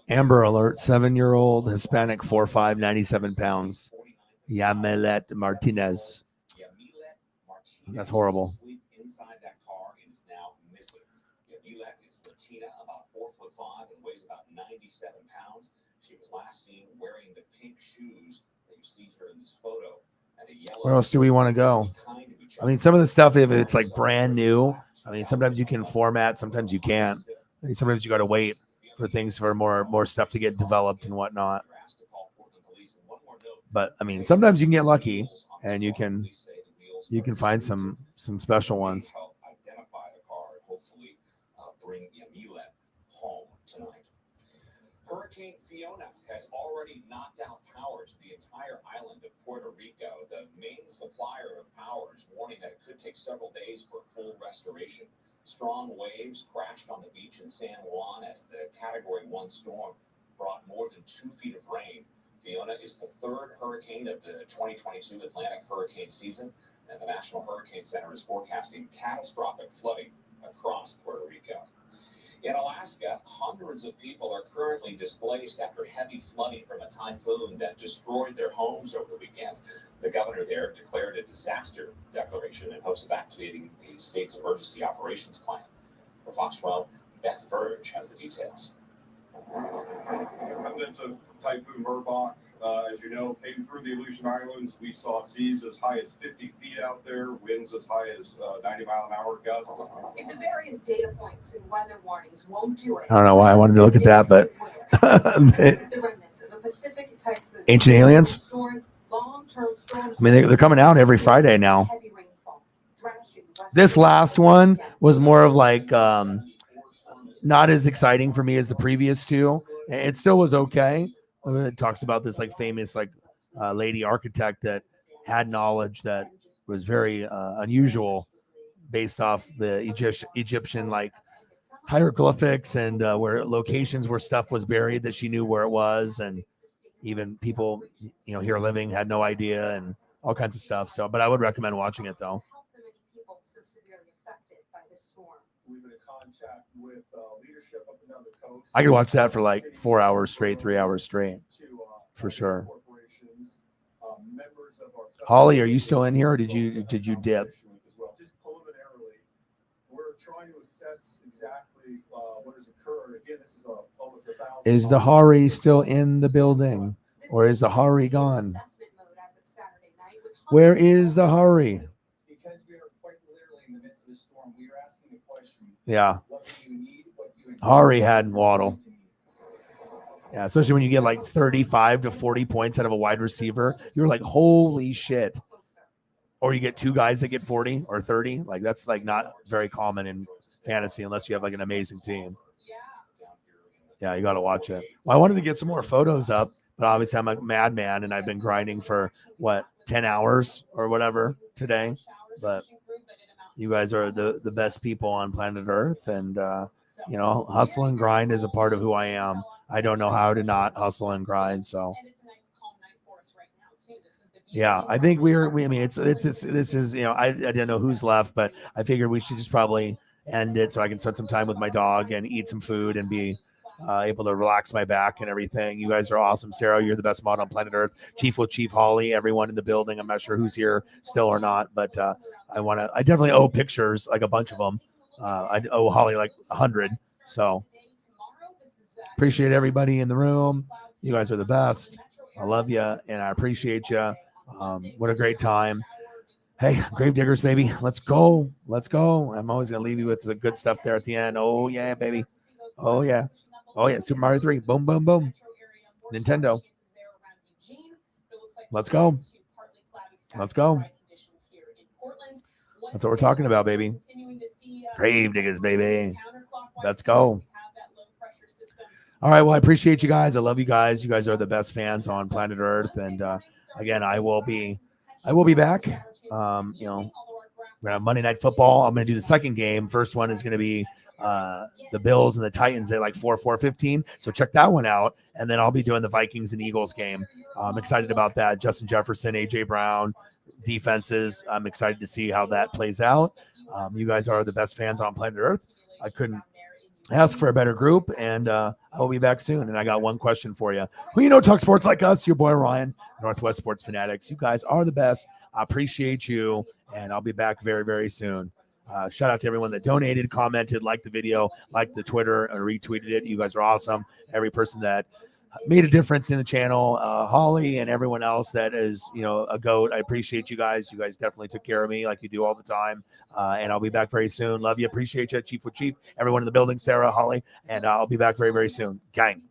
Amber Alert, 7-year-old Hispanic, 4'5", 97 pounds. Yamilet Martinez. That's horrible. Inside that car and is now missing. Yamilet is Latina, about 4'5" and weighs about 97 pounds. She was last seen wearing the pink shoes that you see here in this photo. And a yellow. Where else do we want to go? I mean, some of the stuff, if it's like brand new, I mean, sometimes you can format, sometimes you can't. I mean, sometimes you got to wait for things for more stuff to get developed and whatnot. But I mean, sometimes you can get lucky and you can find some special ones. Identify the car and hopefully bring Yamilet home tonight. Hurricane Fiona has already knocked out power to the entire island of Puerto Rico. The main supplier of power is warning that it could take several days for full restoration. Strong waves crashed on the beach in San Juan as the Category 1 storm brought more than 2 feet of rain. Fiona is the third hurricane of the 2022 Atlantic hurricane season, and the National Hurricane Center is forecasting catastrophic flooding across Puerto Rico. In Alaska, hundreds of people are currently displaced after heavy flooding from a typhoon that destroyed their homes over the weekend. The governor there declared a disaster declaration in hopes of activating the state's emergency operations plan. For Fox 12, Beth Verge has the details. Remnants of Typhoon Burbach, as you know, came through the Aleutian Islands. We saw seas as high as 50 feet out there, winds as high as 90-mile-an-hour gusts. If the various data points and weather warnings won't do it, I don't know why I wanted to look at that, but the remnants of a Pacific typhoon, Ancient Aliens. long-term storms. I mean, they're coming out every Friday now. This last one was more of like not as exciting for me as the previous two. It still was okay. It talks about this like famous like lady architect that had knowledge that was very unusual based off the Egyptian like hieroglyphics and where locations where stuff was buried that she knew where it was, and even people here living had no idea and all kinds of stuff. So, but I would recommend watching it though. We've been in contact with leadership up and down the coast. I could watch that for like 4 hours straight, 3 hours straight, for sure. Holly, are you still in here, or did you dip? Just preliminarily, we're trying to assess exactly what has occurred. Again, this is almost 1,000. Is the Hari still in the building, or is the Hari gone? Where is the Hari? Because we are quite literally in the midst of the storm, we are asking the question. Yeah. What do you need? What do you Hari had Waddle. Yeah, especially when you get like 35 to 40 points out of a wide receiver. You're like, holy shit. Or you get two guys that get 40 or 30. Like that's like not very common in fantasy unless you have like an amazing team. Yeah, you got to watch it. Well, I wanted to get some more photos up, but obviously I'm a madman and I've been grinding for 10 hours or whatever today. But you guys are the best people on planet Earth, and hustle and grind is a part of who I am. I don't know how to not hustle and grind. So yeah, I think I mean, this is, I didn't know who's left, but I figured we should just probably end it so I can spend some time with my dog and eat some food and be able to relax my back and everything. You guys are awesome. Sarah, you're the best mod on planet Earth. Chief with Chief Holly, everyone in the building. I'm not sure who's here still or not, but I definitely owe pictures, like a bunch of them. I owe Holly like 100. So appreciate everybody in the room. You guys are the best. I love you and I appreciate you. What a great time. Hey, Gravediggers, baby. Let's go. Let's go. I'm always going to leave you with the good stuff there at the end. Oh, yeah, baby. Oh, yeah. Oh, yeah. Super Mario 3. Boom, boom, boom. Nintendo. Let's go. Let's go. That's what we're talking about, baby. Gravediggers, baby. Let's go. All right. Well, I appreciate you guys. I love you guys. You guys are the best fans on planet Earth. And again, I will be back. You know, we're gonna have Monday Night Football. I'm gonna do the second game. First one is gonna be the Bills and the Titans at like 4:15. So check that one out. And then I'll be doing the Vikings and Eagles game. I'm excited about that. Justin Jefferson, AJ Brown, defenses. I'm excited to see how that plays out. You guys are the best fans on planet Earth. I couldn't ask for a better group, and I will be back soon. And I got one question for you. Who you know talk sports like us? Your boy Ryan, Northwest Sports Fanatics. You guys are the best. I appreciate you, and I'll be back very, very soon. Shout out to everyone that donated, commented, liked the video, liked the Twitter, and retweeted it. You guys are awesome. Every person that made a difference in the channel, Holly and everyone else that is, you know, a GOAT. I appreciate you guys. You guys definitely took care of me like you do all the time. And I'll be back very soon. Love you. Appreciate you. Chief with Chief, everyone in the building, Sarah, Holly, and I'll be back very, very soon. Gang.